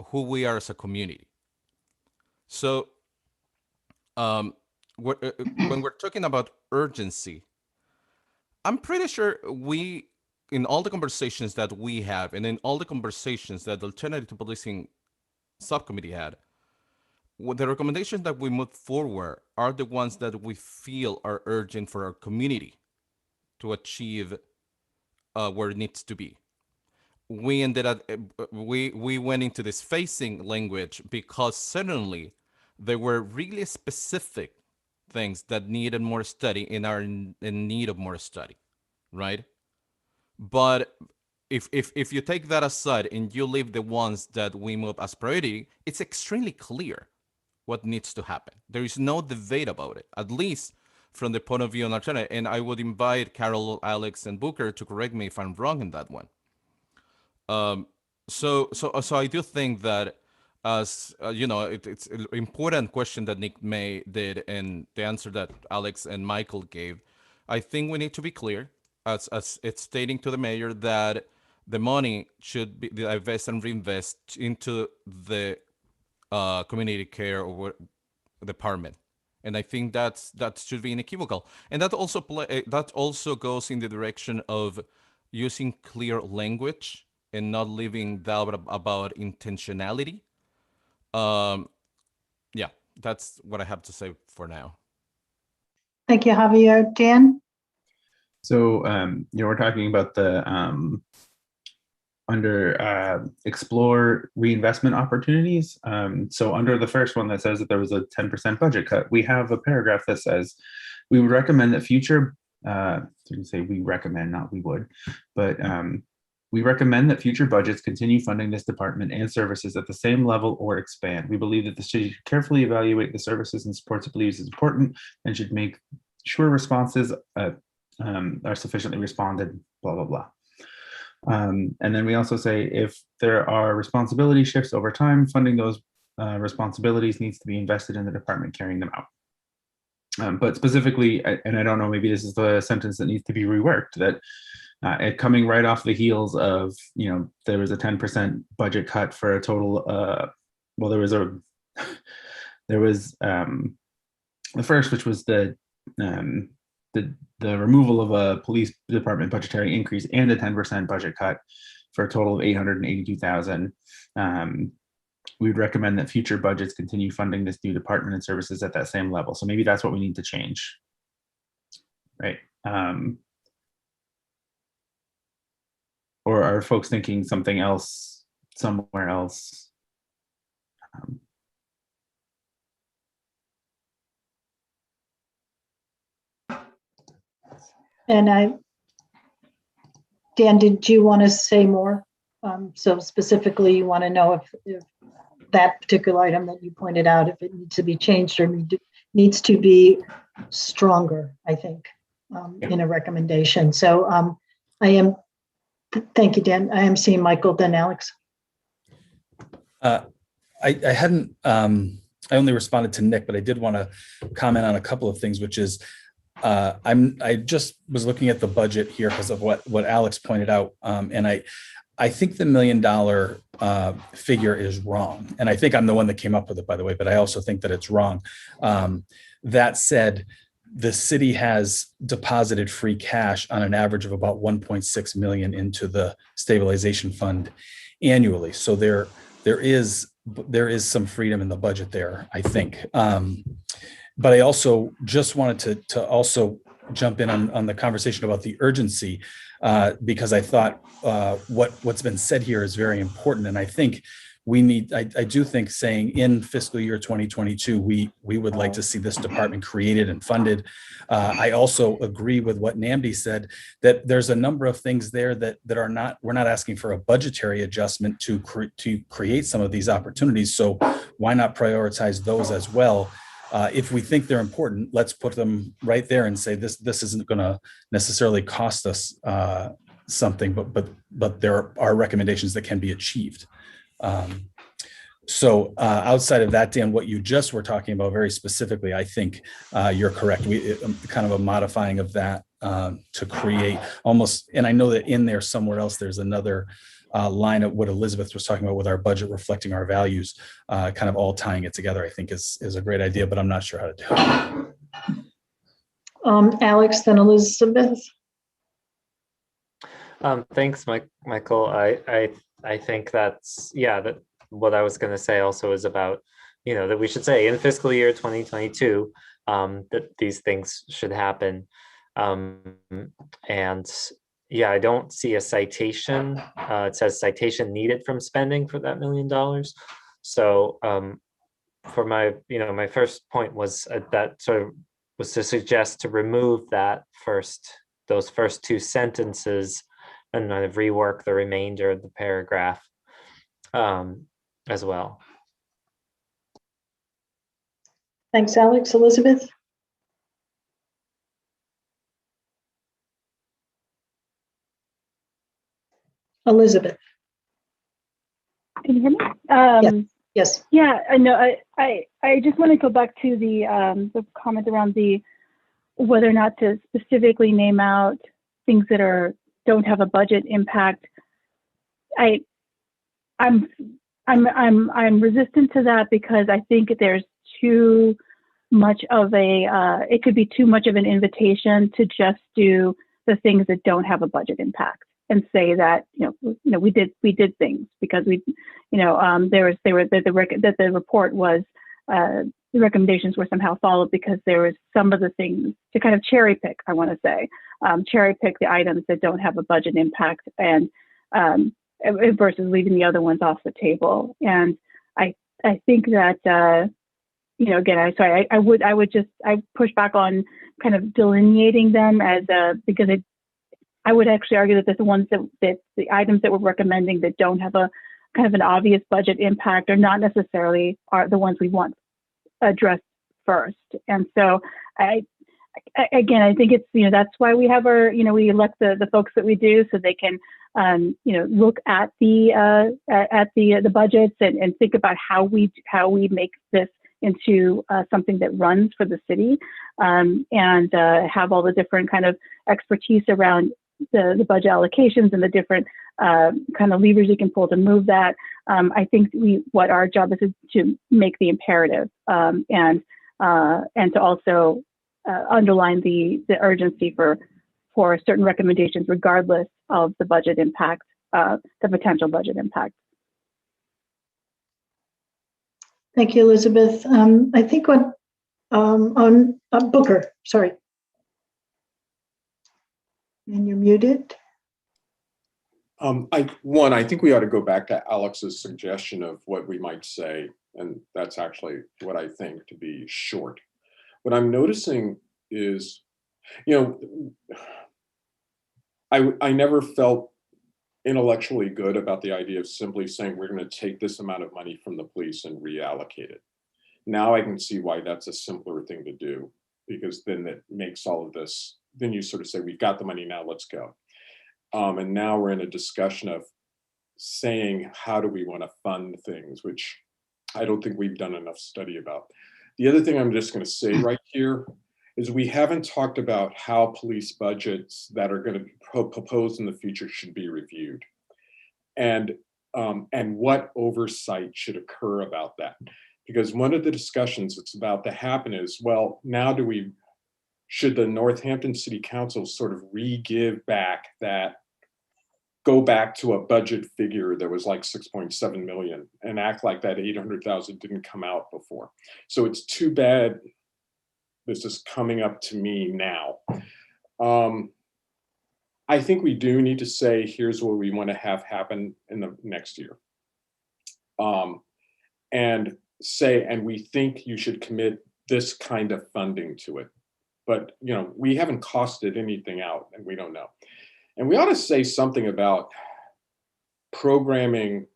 who we are as a community. So when we're talking about urgency, I'm pretty sure in all the conversations that we have and in all the conversations that the Alternative to Policing subcommittee had, the recommendations that we move forward are the ones that we feel are urgent for our community to achieve where it needs to be. We ended up, we went into this phasing language because suddenly there were really specific things that needed more study and are in need of more study, right? But if you take that aside and you leave the ones that we move as priority, it's extremely clear what needs to happen. There is no debate about it, at least from the point of view of Alternative. And I would invite Carol, Alex, and Booker to correct me if I'm wrong in that one. So I do think that as it's an important question that Nick May did, and the answer that Alex and Michael gave. I think we need to be clear, as it's stating to the mayor, that the money should be divest and reinvest into the community care or department, and I think that should be unequivocal. And that also goes in the direction of using clear language and not leaving doubt about intentionality. Yeah, that's what I have to say for now. Thank you, Javier. Dan? So, we're talking about the under explore reinvestment opportunities. So under the first one that says that there was a 10% budget cut, we have a paragraph that says, we would recommend that future, so you can say we recommend, not we would, but we recommend that future budgets continue funding this department and services at the same level or expand. We believe that the city should carefully evaluate the services and supports it believes is important and should make sure responses are sufficiently responded, blah, blah, blah. And then we also say if there are responsibility shifts over time, funding those responsibilities needs to be invested in the department carrying them out. But specifically, and I don't know, maybe this is the sentence that needs to be reworked, that coming right off the heels of, there was a 10% budget cut for a total, well, there was the first, which was the removal of a police department budgetary increase and a 10% budget cut for a total of $882,000. We would recommend that future budgets continue funding this new department and services at that same level. So maybe that's what we need to change, right? Or are folks thinking something else somewhere else? And Dan, did you want to say more? So specifically, you want to know if that particular item that you pointed out, if it needs to be changed or needs to be stronger, I think, in a recommendation. So thank you, Dan. I am seeing Michael, then Alex. I hadn't, I only responded to Nick, but I did want to comment on a couple of things, which is, I just was looking at the budget here because of what Alex pointed out. And I think the $1 million figure is wrong. And I think I'm the one that came up with it, by the way, but I also think that it's wrong. That said, the city has deposited free cash on an average of about 1.6 million into the stabilization fund annually. So there is some freedom in the budget there, I think. But I also just wanted to also jump in on the conversation about the urgency, because I thought what's been said here is very important. And I think we need, I do think saying in fiscal year 2022, we would like to see this department created and funded. I also agree with what Nnamdi said, that there's a number of things there that are not, we're not asking for a budgetary adjustment to create some of these opportunities. So why not prioritize those as well? If we think they're important, let's put them right there and say this isn't going to necessarily cost us something, but there are recommendations that can be achieved. So outside of that, Dan, what you just were talking about very specifically, I think you're correct. Kind of a modifying of that to create almost, and I know that in there somewhere else, there's another line of what Elizabeth was talking about with our budget reflecting our values, kind of all tying it together, I think is a great idea, but I'm not sure how to do it. Alex, then Elizabeth. Thanks, Michael. I think that's, that what I was going to say also is about, that we should say in fiscal year 2022, that these things should happen. And I don't see a citation. It says citation needed from spending for that $1 million. So for my, my first point was that sort of was to suggest to remove those first two sentences and kind of rework the remainder of the paragraph as well. Thanks, Alex. Elizabeth? Elizabeth. Can you hear me? Yes. Yeah, I know. I just want to go back to the comment around whether or not to specifically name out things that don't have a budget impact. I'm resistant to that because I think there's too much of it could be too much of an invitation to just do the things that don't have a budget impact and say that we did things because the report was the recommendations were somehow followed because there was some of the things to kind of cherry pick. I want to say cherry pick the items that don't have a budget impact and versus leaving the other ones off the table. And I think that again, I push back on kind of delineating them as because I would actually argue that the ones that the items that we're recommending that don't have a kind of an obvious budget impact are not necessarily are the ones we want addressed first. And so I think it's, that's why we have our, we elect the folks that we do so they can, look at the budgets and think about how we make this into something that runs for the city and have all the different kind of expertise around the budget allocations and the different kind of levers you can pull to move that. I think what our job is to make the imperative and to also underline the urgency for certain recommendations, regardless of the budget impact, the potential budget impact. Thank you, Elizabeth. I think on Booker, sorry. And you're muted. I think we ought to go back to Alex's suggestion of what we might say, and that's actually what I think to be short. What I'm noticing is, I never felt intellectually good about the idea of simply saying we're going to take this amount of money from the police and reallocate it. Now I can see why that's a simpler thing to do, because then it makes all of this, then you sort of say, we've got the money, now let's go. And now we're in a discussion of saying, how do we want to fund things, which I don't think we've done enough study about. The other thing I'm just going to say right here is we haven't talked about how police budgets that are going to be proposed in the future should be reviewed, and what oversight should occur about that. Because one of the discussions that's about to happen is, well, now should the Northampton City Council sort of re-give back that, go back to a budget figure that was like 6.7 million and act like that 800,000 didn't come out before. So it's too bad this is coming up to me now. I think we do need to say, here's what we want to have happen in the next year. And we think you should commit this kind of funding to it. But, we haven't costed anything out and we don't know. And we ought to say something about programming,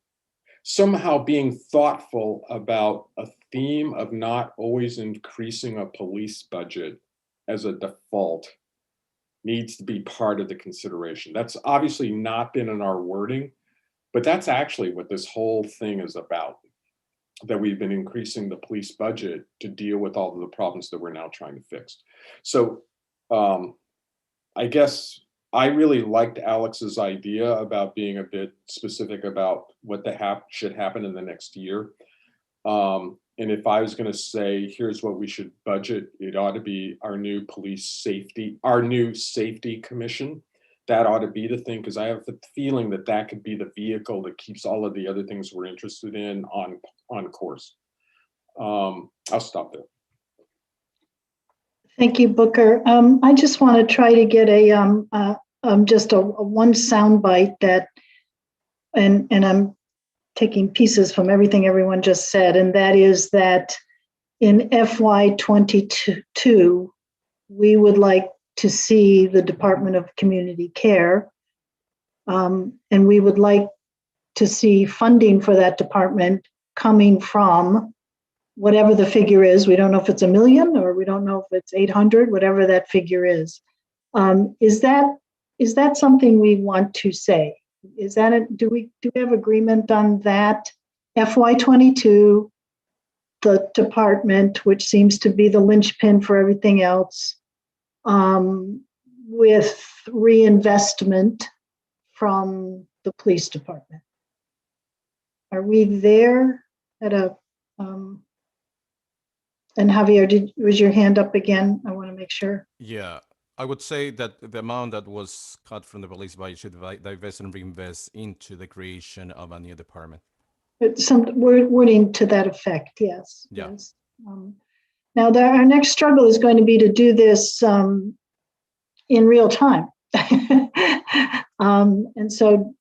somehow being thoughtful about a theme of not always increasing a police budget as a default needs to be part of the consideration. That's obviously not been in our wording, but that's actually what this whole thing is about, that we've been increasing the police budget to deal with all of the problems that we're now trying to fix. So I guess I really liked Alex's idea about being a bit specific about what should happen in the next year. And if I was going to say, here's what we should budget, it ought to be our new safety commission. That ought to be the thing, because I have the feeling that that could be the vehicle that keeps all of the other things we're interested in on course. I'll stop there. Thank you, Booker. I just want to try to get just a one sound bite that, and I'm taking pieces from everything everyone just said, and that is that in FY22, we would like to see the Department of Community Care, and we would like to see funding for that department coming from whatever the figure is. We don't know if it's $1 million or we don't know if it's 800, whatever that figure is. Is that something we want to say? Is that do we have agreement on that? FY22, the department, which seems to be the linchpin for everything else, with reinvestment from the police department. Are we there at a, and Javier, was your hand up again? I want to make sure. Yeah, I would say that the amount that was cut from the police budget should divest and reinvest into the creation of a new department. Some wording to that effect, yes. Yeah. Yes. Now, our next struggle is going to be to do this in real time. And so,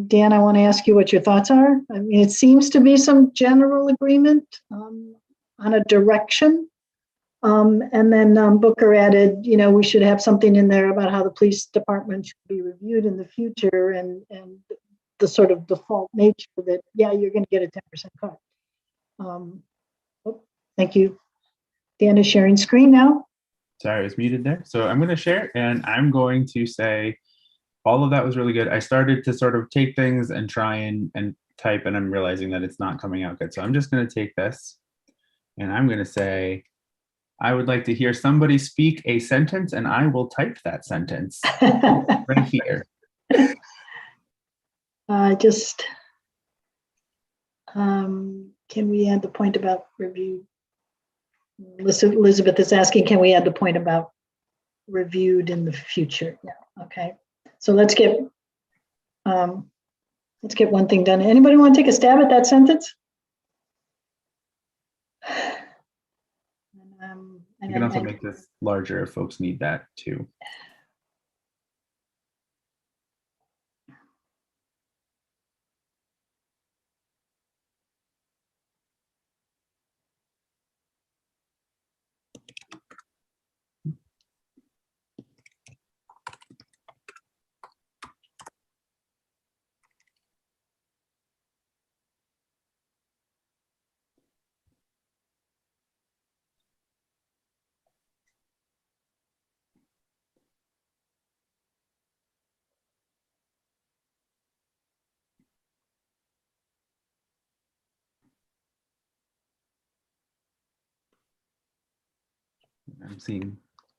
Dan, I want to ask you what your thoughts are. I mean, it seems to be some general agreement on a direction. And then Booker added, we should have something in there about how the police department should be reviewed in the future, and the sort of default nature that, yeah, you're going to get a 10% cut. Thank you. Dan is sharing screen now. Sorry, I was muted there. So I'm going to share, and I'm going to say all of that was really good. I started to sort of take things and try and type, and I'm realizing that it's not coming out good. So I'm just going to take this, and I'm going to say, I would like to hear somebody speak a sentence, and I will type that sentence right here. Can we add the point about review? Elizabeth is asking, can we add the point about reviewed in the future? Yeah, okay. So let's get one thing done. Anybody want to take a stab at that sentence? You can also make this larger if folks need that too.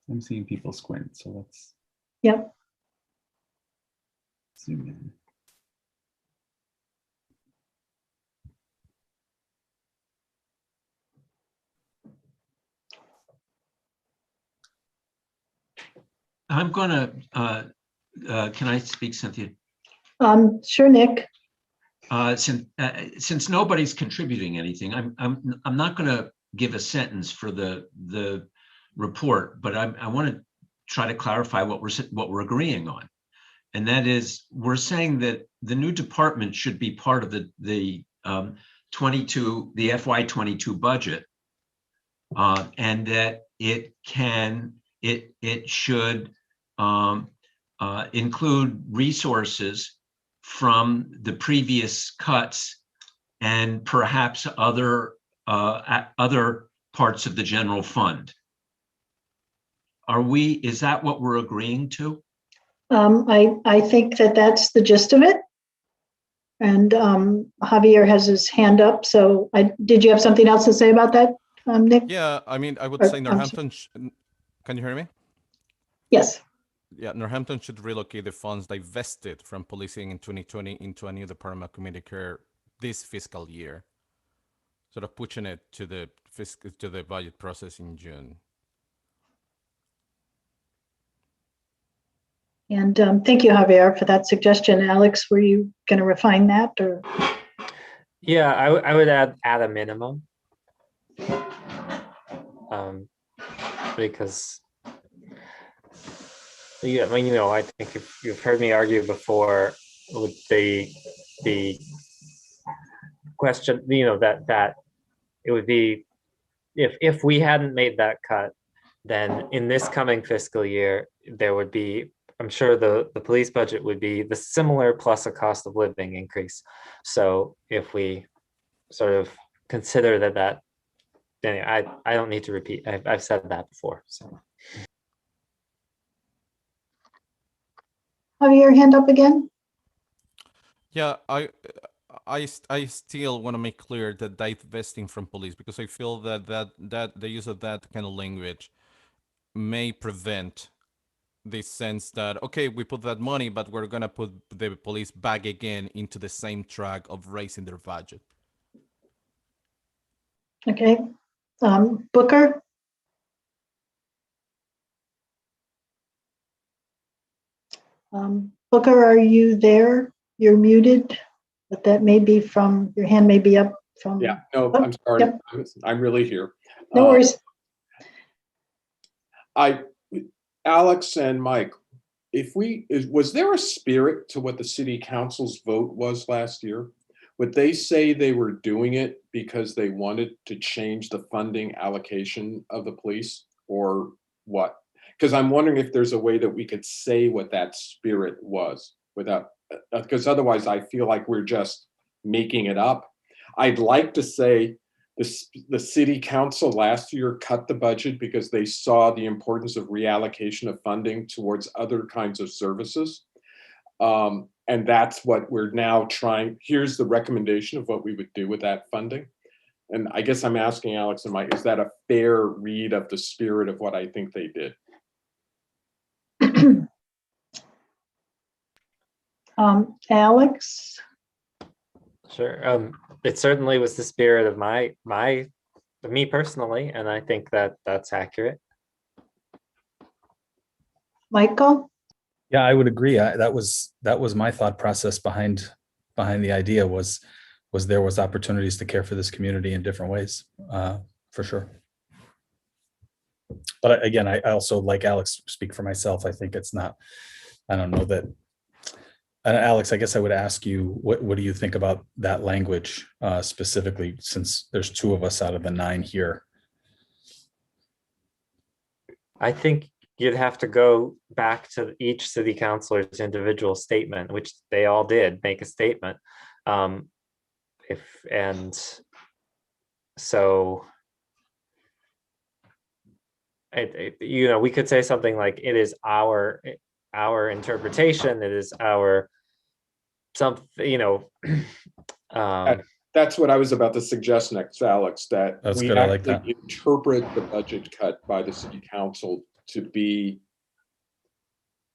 I'm seeing people squint, so let's zoom in. I'm gonna, can I speak, Cynthia? Sure, Nick. Since nobody's contributing anything, I'm not gonna give a sentence for the report, but I want to try to clarify what we're agreeing on, and that is we're saying that the new department should be part of the FY22 budget, and that it should include resources from the previous cuts and perhaps other parts of the general fund. Is that what we're agreeing to? I think that that's the gist of it. And Javier has his hand up. So did you have something else to say about that, Nick? Yeah, I mean, I would Or, say Northampton, can you hear me? Yes. Yeah, Northampton should relocate the funds divested from policing in 2020 into a new Department of Community Care this fiscal year, sort of pushing it to the budget process in June. And thank you, Javier, for that suggestion. Alex, were you going to refine that, or? Yeah, I would add at a minimum, because yeah, I mean, I think if you've heard me argue before with the question, that it would be if we hadn't made that cut, then in this coming fiscal year there would be, I'm sure the police budget would be the similar plus a cost of living increase. So if we sort of consider that anyway, I don't need to repeat. I've said that before. So. Javier, hand up again. Yeah, I still want to make clear that divesting from police, because I feel that the use of that kind of language may prevent the sense that, okay, we put that money, but we're gonna put the police back again into the same track of raising their budget. Okay, Booker. Booker, are you there? You're muted, but that may be from, your hand may be up from. Yeah, no, I'm sorry. Yep. I'm really here. No worries. Alex and Mike, was there a spirit to what the city council's vote was last year? Would they say they were doing it because they wanted to change the funding allocation of the police, or what? Because I'm wondering if there's a way that we could say what that spirit was without, because otherwise I feel like we're just making it up. I'd like to say the city council last year cut the budget because they saw the importance of reallocation of funding towards other kinds of services. And that's what we're now trying. Here's the recommendation of what we would do with that funding. And I guess I'm asking Alex and Mike, is that a fair read of the spirit of what I think they did? Alex? Sure. It certainly was the spirit of me personally, and I think that that's accurate. Michael? Yeah, I would agree. That was my thought process behind the idea was there was opportunities to care for this community in different ways, for sure. But again, I also, like Alex, speak for myself. I think it's not, I don't know that. Alex, I guess I would ask you, what do you think about that language specifically, since there's 2 of us out of the 9 here? I think you'd have to go back to each city councilor's individual statement, which they all did make a statement. So we could say something like, it is our interpretation, it is our something, that's what I was about to suggest next, Alex, that That's we good. I like actually that. interpret the budget cut by the city council to be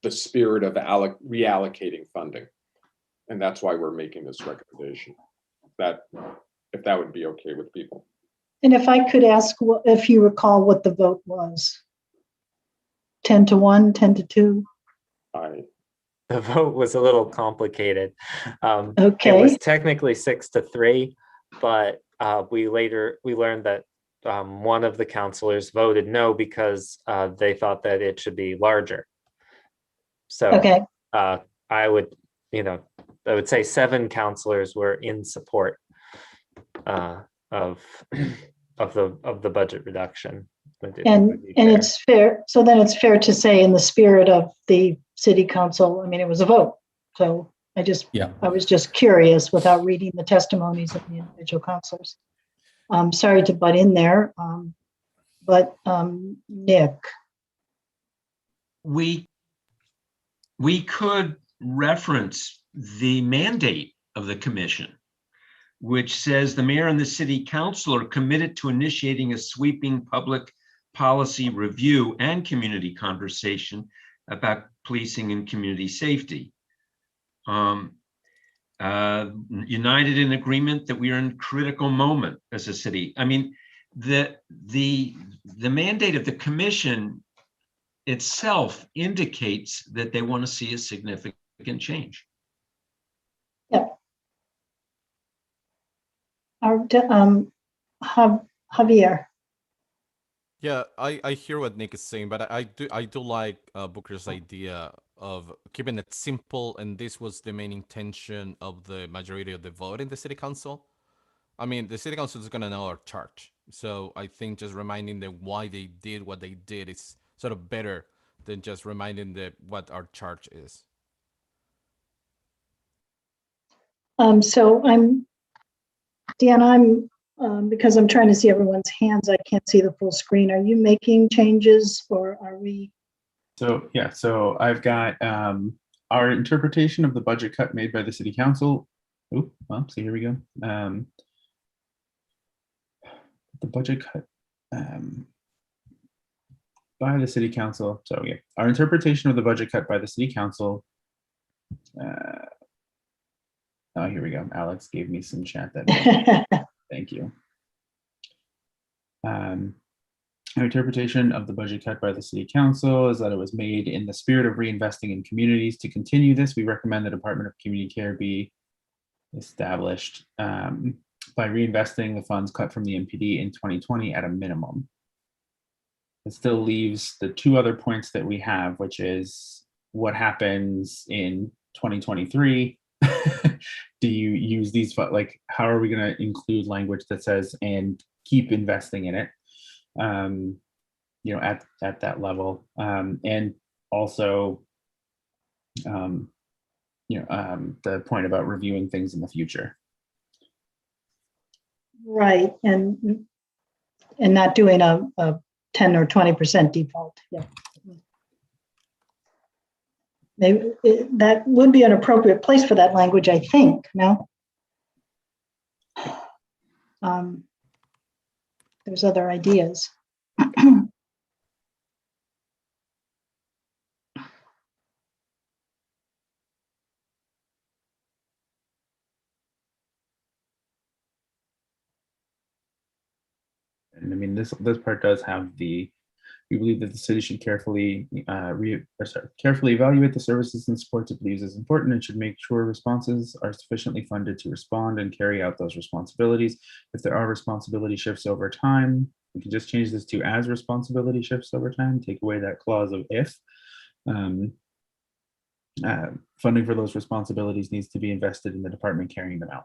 the spirit of reallocating funding. And that's why we're making this recommendation. If that would be okay with people. And if I could ask, if you recall what the vote was? 10-1, 10-2? The vote was a little complicated. Okay. It was technically 6-3, but we learned that one of the councilors voted no because they thought that it should be larger. So okay. I would say 7 councilors were in support of the budget reduction. And it's fair. So then it's fair to say, in the spirit of the city council, I mean, it was a vote. So I was just curious without reading the testimonies of the individual councilors. I'm sorry to butt in there, but Nick. we could reference the mandate of the commission, which says the mayor and the city council are committed to initiating a sweeping public policy review and community conversation about policing and community safety. United in agreement that we are in a critical moment as a city. I mean, the mandate of the commission itself indicates that they want to see a significant change. Yep. Javier. Yeah, I hear what Nick is saying, but I do like Booker's idea of keeping it simple, and this was the main intention of the majority of the vote in the city council. I mean, the city council is gonna know our charge, so I think just reminding them why they did what they did is sort of better than just reminding them what our charge is. So Dan, because I'm trying to see everyone's hands, I can't see the full screen. Are you making changes or are we? So yeah, so I've got our interpretation of the budget cut made by the city council. Oh, well, so here we go. The budget cut by the city council. So yeah, our interpretation of the budget cut by the city council. Oh, here we go. Alex gave me some chat that. Thank you. Our interpretation of the budget cut by the city council is that it was made in the spirit of reinvesting in communities. To continue this, we recommend the Department of Community Care be established by reinvesting the funds cut from the MPD in 2020 at a minimum. It still leaves the two other points that we have, which is what happens in 2023. Do you use these, like, how are we going to include language that says and keep investing in it, you know, at that level, and also, you know, the point about reviewing things in the future. Right, and not doing a 10 or 20% default. Yeah. Maybe that would be an appropriate place for that language, I think. No. There's other ideas. And I mean, this part does have the. We believe that the city should carefully carefully evaluate the services and supports it believes is important and should make sure responses are sufficiently funded to respond and carry out those responsibilities. If there are responsibility shifts over time, we can just change this to as responsibility shifts over time, take away that clause of if. Funding for those responsibilities needs to be invested in the department carrying them out.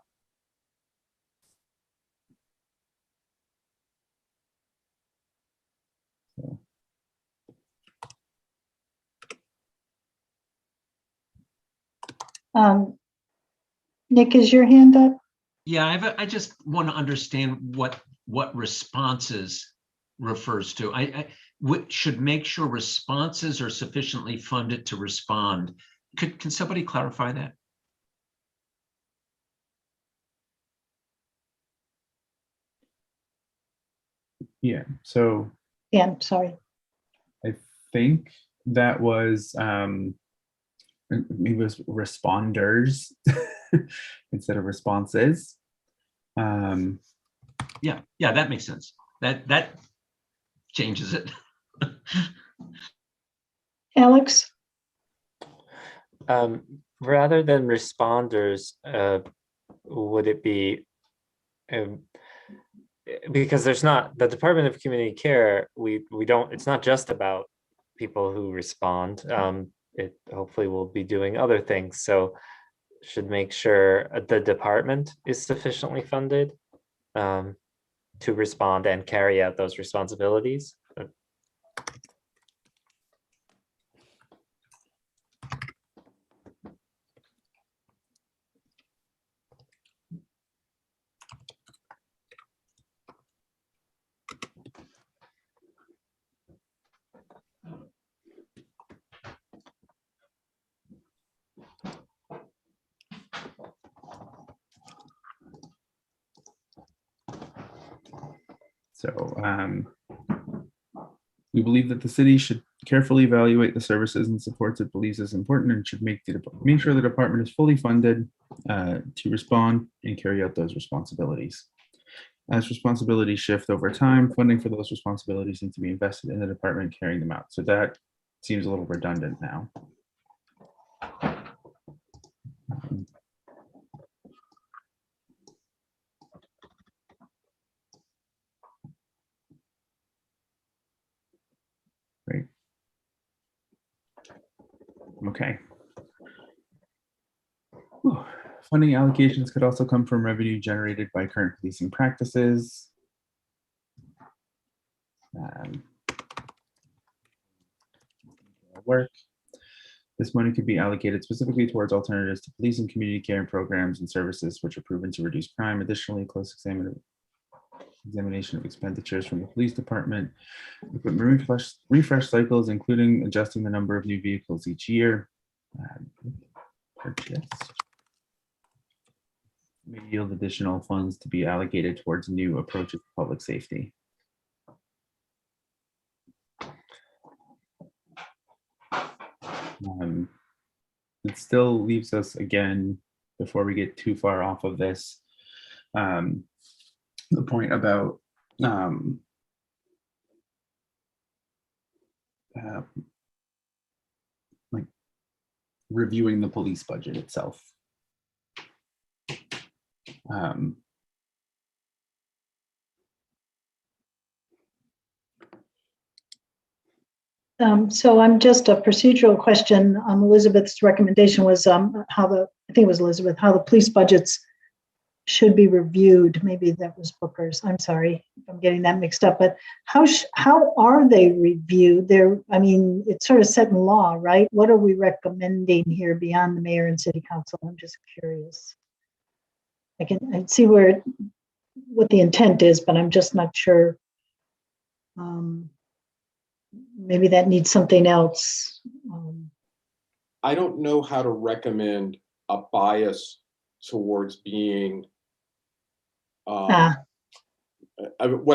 Nick, is your hand up? Yeah, I just want to understand what responses refers to. I should make sure responses are sufficiently funded to respond. Can somebody clarify that? Yeah, so. Yeah, sorry. I think that was it was responders instead of responses. Yeah, that makes sense. That changes it. Alex? Rather than responders, would it be, because there's not, the Department of Community Care, we don't, it's not just about people who respond. It hopefully will be doing other things. So should make sure the department is sufficiently funded to respond and carry out those responsibilities. So we believe that the city should carefully evaluate the services and supports it believes is important and should make sure the department is fully funded to respond and carry out those responsibilities. As responsibilities shift over time, funding for those responsibilities need to be invested in the department carrying them out. So that seems a little redundant now. Great. Okay. Whew. Funding allocations could also come from revenue generated by current policing practices. Work. This money could be allocated specifically towards alternatives to police and community care programs and services which are proven to reduce crime. Additionally, close examination of expenditures from the police department, equipment refresh cycles, including adjusting the number of new vehicles each year. Purchase may yield additional funds to be allocated towards new approaches to public safety. It still leaves us, again, before we get too far off of this, the point about like reviewing the police budget itself. So I'm just a procedural question. Elizabeth's recommendation was I think it was Elizabeth, how the police budgets should be reviewed. Maybe that was Booker's. I'm sorry if I'm getting that mixed up, but how are they reviewed? I mean, it's sort of set in law, right? What are we recommending here beyond the mayor and city council? I'm just curious. I can see what the intent is, but I'm just not sure. Maybe that needs something else. I don't know how to recommend a bias towards being what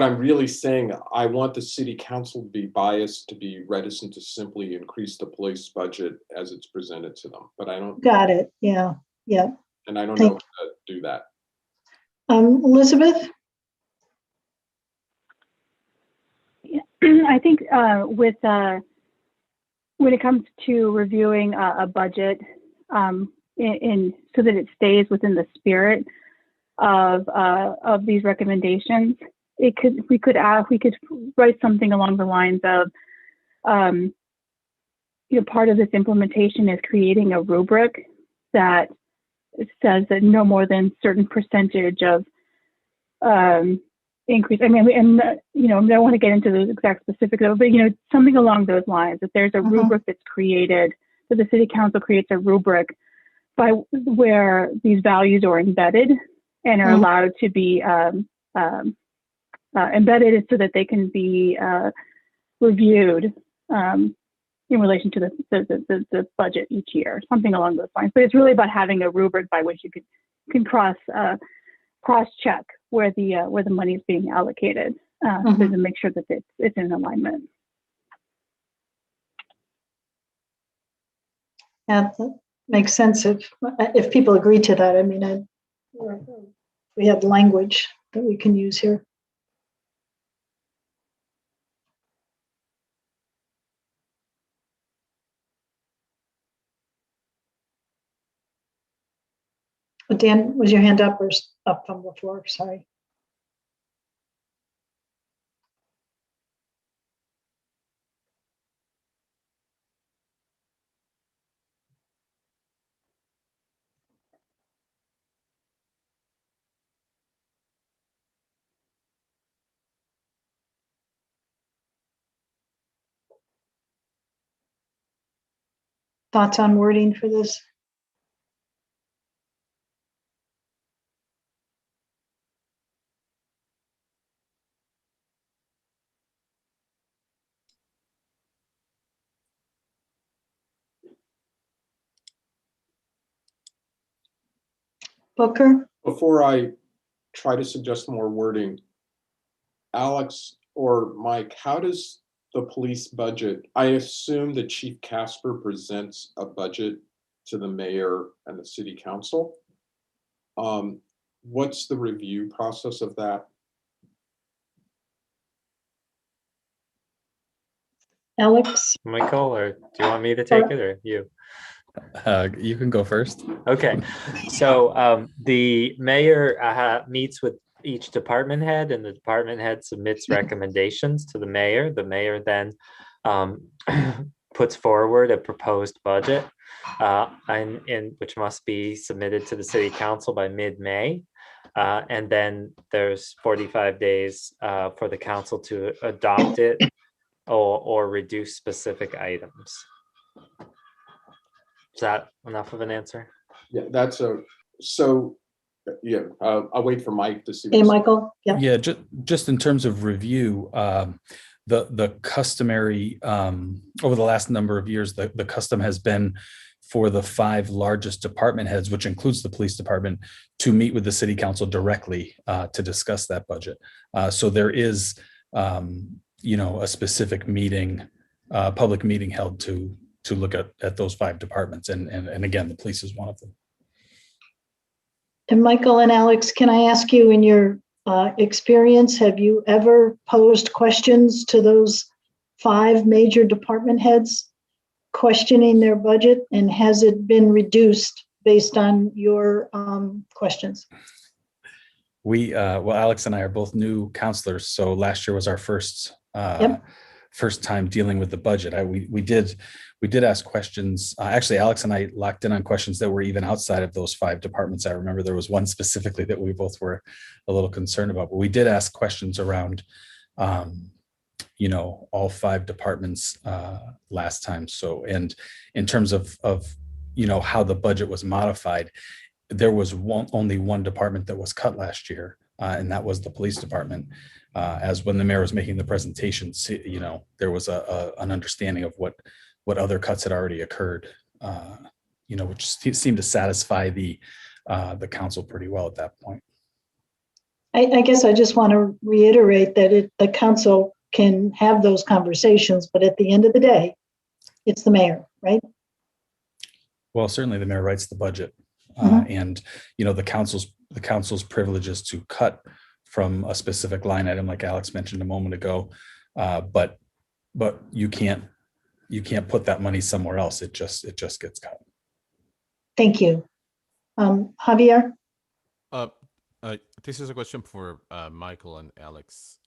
I'm really saying, I want the city council to be biased, to be reticent to simply increase the police budget as it's presented to them. But I don't. Got it. Yeah. Yeah. And I don't know how to do that. Elizabeth? I think when it comes to reviewing a budget so that it stays within the spirit of these recommendations, we could write something along the lines of part of this implementation is creating a rubric that says that no more than certain percentage of increase. I mean, and I don't want to get into the exact specifics of it, but something along those lines. That there's a rubric that's created, that the city council creates a rubric by where these values are embedded and are allowed to be embedded so that they can be reviewed in relation to the budget each year, something along those lines. But it's really about having a rubric by which you can cross check where the money is being allocated so to make sure that it's in alignment. Yeah, that makes sense if people agree to that. I mean, we have language that we can use here. Dan, was your hand up or up from the floor? Sorry. Thoughts on wording for this? Booker? Before I try to suggest more wording, Alex or Mike, how does the police budget, I assume that Chief Casper presents a budget to the mayor and the city council. What's the review process of that? Alex? Michael, or do you want me to take it or you? You can go first. Okay, so the mayor meets with each department head, and the department head submits recommendations to the mayor. The mayor then puts forward a proposed budget, and which must be submitted to the city council by mid-May. And then there's 45 days for the council to adopt it or reduce specific items. Is that enough of an answer? Yeah, that's yeah, I'll wait for Mike to see. Hey, Michael. Yeah, just in terms of review, the customary over the last number of years, the custom has been for the 5 largest department heads, which includes the police department, to meet with the city council directly to discuss that budget. So there is, a specific meeting, public meeting held to look at those 5 departments, and again, the police is one of them. And Michael and Alex, can I ask you, in your experience, have you ever posed questions to those 5 major department heads questioning their budget, and has it been reduced based on your questions? Well, Alex and I are both new counselors, so last year was our first time dealing with the budget. We did ask questions. Actually, Alex and I locked in on questions that were even outside of those 5 departments. I remember there was one specifically that we both were a little concerned about, but we did ask questions around, all 5 departments last time. So, and in terms of how the budget was modified, there was only one department that was cut last year, and that was the police department. As when the mayor was making the presentations, there was an understanding of what other cuts had already occurred, which seemed to satisfy the council pretty well at that point. I guess I just want to reiterate that the council can have those conversations, but at the end of the day, it's the mayor, right? Well, certainly the mayor writes the budget, and the council's privilege is to cut from a specific line item, like Alex mentioned a moment ago, but you can't put that money somewhere else. It just gets cut. Thank you. Javier? This is a question for Michael and Alex.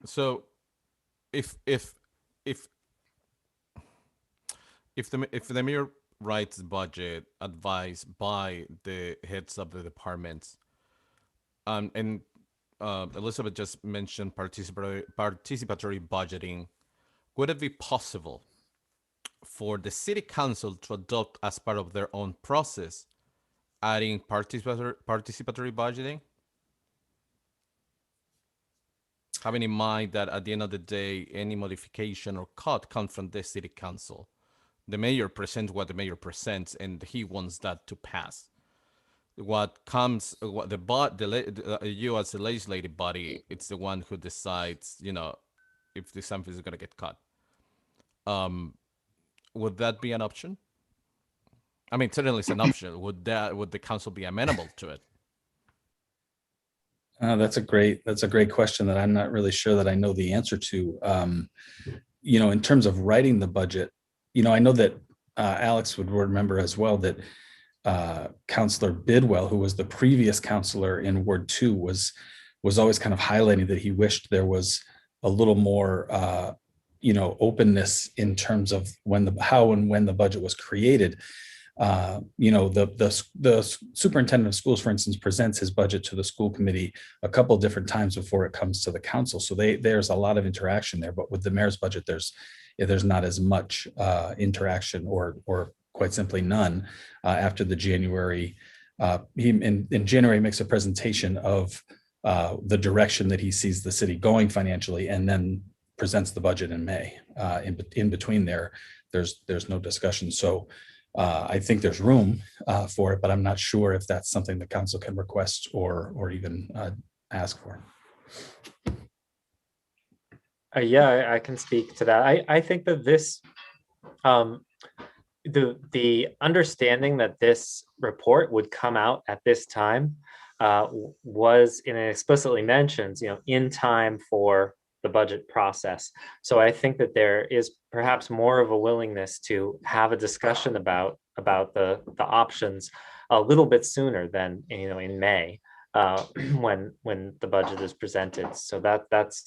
So if the mayor writes budget advised by the heads of the departments, and Elizabeth just mentioned participatory budgeting, would it be possible for the city council to adopt as part of their own process, adding participatory budgeting? Having in mind that at the end of the day, any modification or cut comes from the city council. The mayor presents what the mayor presents, and he wants that to pass. You as the legislative body, it's the one who decides, if this something is going to get cut. Would that be an option? I mean, certainly it's an option. Would the council be amenable to it? That's a great question that I'm not really sure that I know the answer to. In terms of writing the budget, I know that Alex would remember as well that Councillor Bidwell, who was the previous councillor in Ward 2, was always kind of highlighting that he wished there was a little more openness in terms of how and when the budget was created. The superintendent of schools, for instance, presents his budget to the school committee a couple different times before it comes to the council. So there's a lot of interaction there, but with the mayor's budget, there's not as much interaction, or quite simply none. After the January, he in January makes a presentation of the direction that he sees the city going financially, and then presents the budget in May. In between there's no discussion. So I think there's room for it, but I'm not sure if that's something the council can request or even ask for. Yeah, I can speak to that. I think that this, the understanding that this report would come out at this time was, and it explicitly mentions, in time for the budget process. So I think that there is perhaps more of a willingness to have a discussion about the options a little bit sooner than in May when the budget is presented. So that's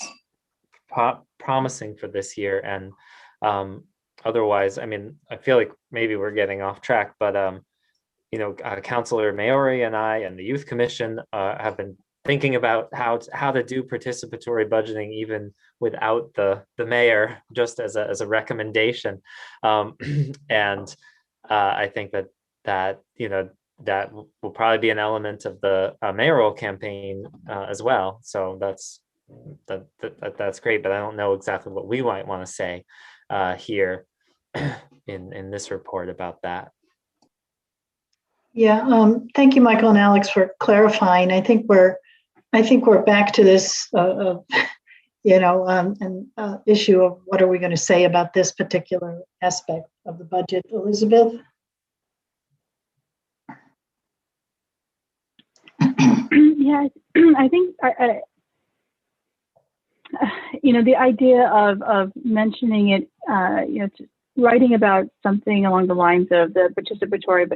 promising for this year. And otherwise, I mean, I feel like maybe we're getting off track, but Councilor Maori and I and the Youth Commission have been thinking about how to do participatory budgeting even without the mayor, just as a recommendation. And I think that will probably be an element of the mayoral campaign as well. So that's great, but I don't know exactly what we might want to say here in this report about that. Yeah, thank you, Michael and Alex, for clarifying. I think we're back to this, issue of what are we going to say about this particular aspect of the budget. Elizabeth? Yeah, I think the idea of mentioning it, writing about something along the lines of the participatory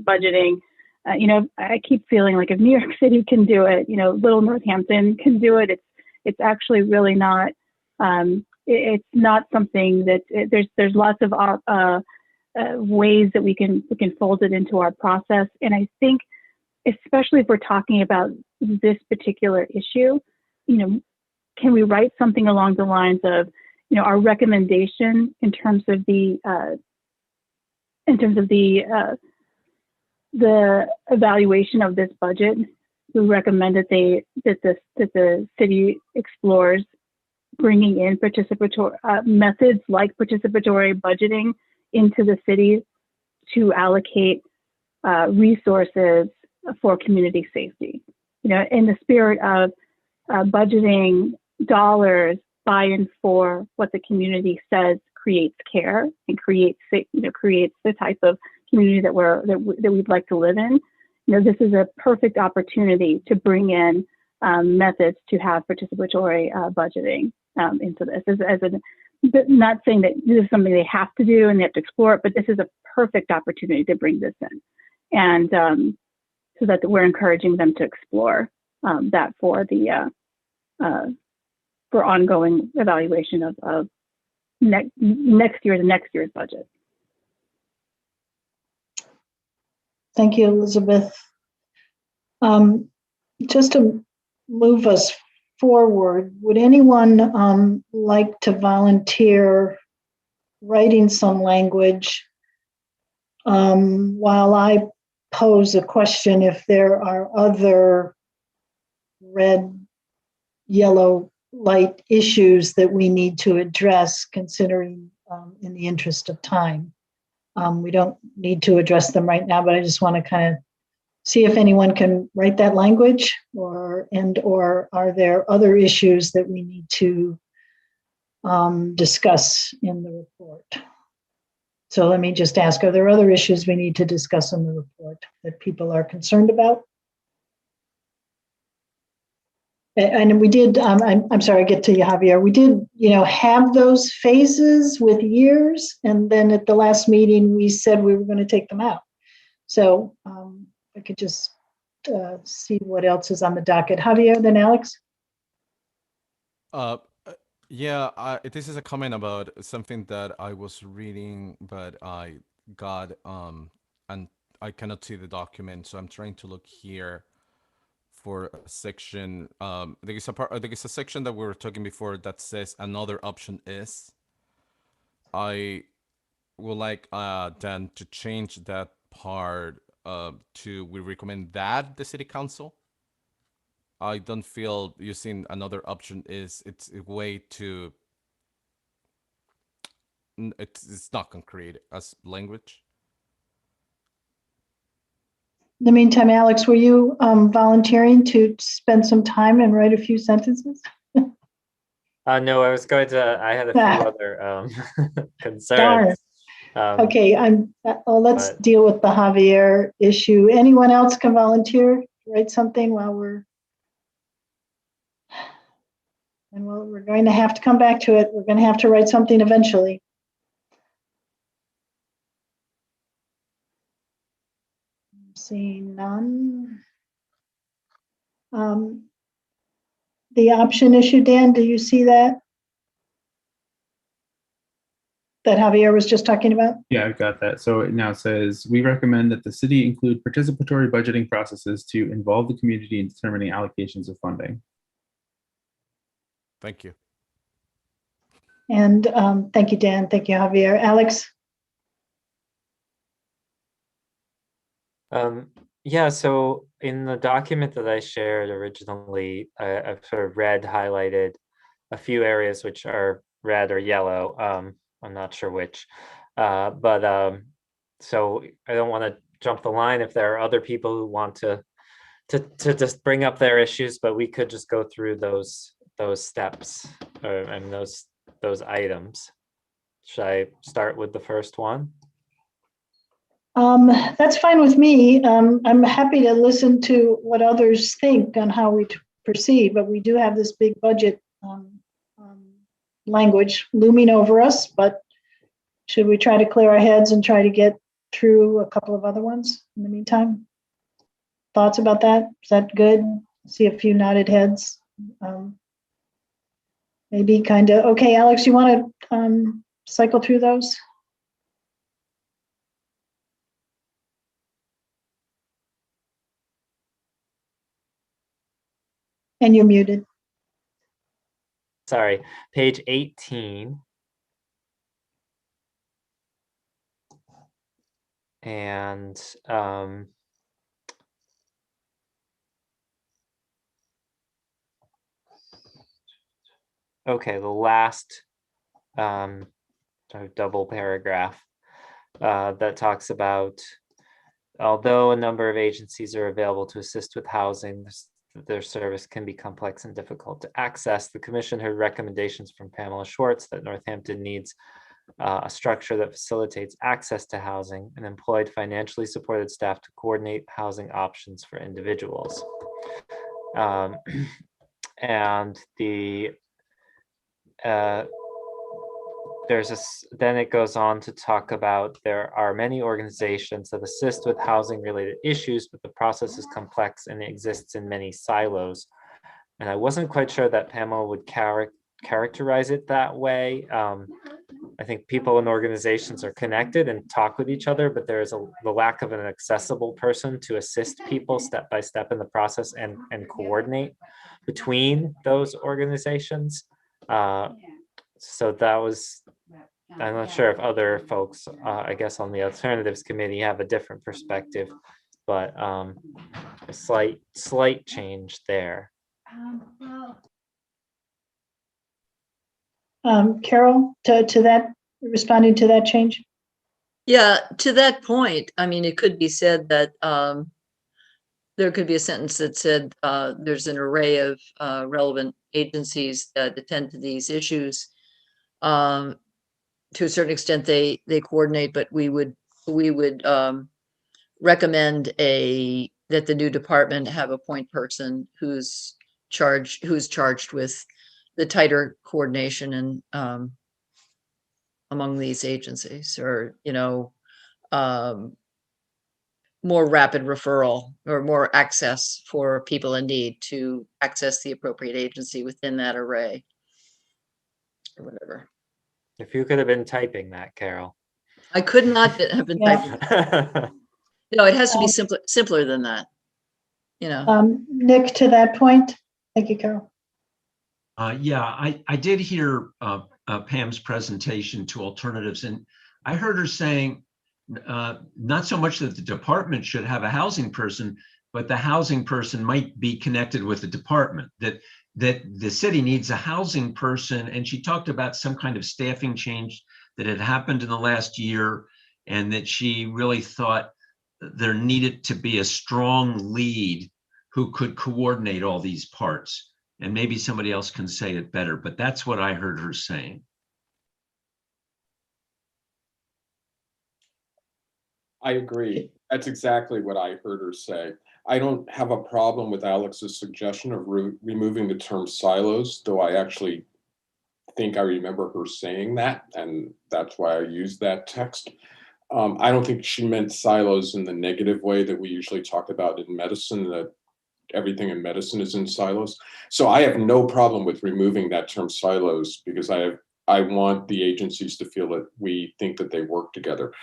budgeting. I keep feeling like if New York City can do it, Little Northampton can do it. It's actually really not. It's not something that there's lots of ways that we can fold it into our process. And I think, especially if we're talking about this particular issue, can we write something along the lines of, our recommendation in terms of the evaluation of this budget? We recommend that the city explores bringing in participatory methods like participatory budgeting into the city to allocate resources for community safety. In the spirit of budgeting dollars, buy-in for what the community says creates care and creates the type of community that we'd like to live in. This is a perfect opportunity to bring in methods to have participatory budgeting into this. Not saying that this is something they have to do and they have to explore it, but this is a perfect opportunity to bring this in, and so that we're encouraging them to explore that for the for ongoing evaluation of next year's budget. Thank you, Elizabeth. Just to move us forward, would anyone like to volunteer writing some language while I pose a question if there are other red, yellow light issues that we need to address, considering in the interest of time? We don't need to address them right now, but I just want to kind of see if anyone can write that language, or are there other issues that we need to discuss in the report? So let me just ask, are there other issues we need to discuss in the report that people are concerned about? And we did, I'm sorry, I get to you, Javier. We did, have those phases with years. And then at the last meeting, we said we were going to take them out. So I could just see what else is on the docket. Javier, then Alex? Yeah, this is a comment about something that I was reading, but I got, and I cannot see the document. So I'm trying to look here for a section. There is a section that we were talking before that says another option is. I would like Dan to change that part to we recommend that the city council. I don't feel using another option it's a way to, it's not concrete as language. In the meantime, Alex, were you volunteering to spend some time and write a few sentences? No, I was going to, I had a few other Darn. concerns. Okay, let's but- deal with the Javier issue. Anyone else can volunteer, write something while we're going to have to come back to it. We're going to have to write something eventually. Seeing none. The option issue, Dan, do you see that? That Javier was just talking about? Yeah, I've got that. So it now says, we recommend that the city include participatory budgeting processes to involve the community in determining allocations of funding. Thank you. And thank you, Dan. Thank you, Javier. Alex? Yeah, so in the document that I shared originally, I've sort of highlighted a few areas which are red or yellow. I'm not sure which, but so I don't want to jump the line if there are other people who want to just bring up their issues, but we could just go through those steps and those items. Should I start with the first one? That's fine with me. I'm happy to listen to what others think on how we proceed, but we do have this big budget language looming over us, but should we try to clear our heads and try to get through a couple of other ones in the meantime? Thoughts about that? Is that good? See a few nodded heads. Maybe kind of, okay, Alex, you want to cycle through those? And you're muted. Sorry, page 18. And okay, the last double paragraph that talks about, although a number of agencies are available to assist with housing, their service can be complex and difficult to access. The commission heard recommendations from Pamela Schwartz that Northampton needs a structure that facilitates access to housing and employed financially supported staff to coordinate housing options for individuals. And the then it goes on to talk about there are many organizations that assist with housing related issues, but the process is complex and exists in many silos. And I wasn't quite sure that Pamela would characterize it that way. I think people and organizations are connected and talk with each other, but there is the lack of an accessible person to assist people step by step in the process and coordinate between those organizations. So that was, I'm not sure if other folks, I guess on the alternatives committee have a different perspective, but a slight change there. Carol, to that, responding to that change? Yeah, to that point, I mean, it could be said that there could be a sentence that said there's an array of relevant agencies that attend to these issues. To a certain extent, they coordinate, but we would recommend that the new department have a point person who's charged with the tighter coordination and among these agencies, or more rapid referral or more access for people in need to access the appropriate agency within that array or whatever. If you could have been typing that, Carol. I could not have been typing. No, it has to be simpler than that. Nick, to that point. Thank you, Carol. Yeah, I did hear Pam's presentation to alternatives, and I heard her saying not so much that the department should have a housing person, but the housing person might be connected with the department, that the city needs a housing person. And she talked about some kind of staffing change that had happened in the last year, and that she really thought there needed to be a strong lead who could coordinate all these parts. And maybe somebody else can say it better, but that's what I heard her saying. I agree. That's exactly what I heard her say. I don't have a problem with Alex's suggestion of removing the term silos, though I actually think I remember her saying that, and that's why I used that text. I don't think she meant silos in the negative way that we usually talk about in medicine, that everything in medicine is in silos. So I have no problem with removing that term silos, because I want the agencies to feel that we think that they work together.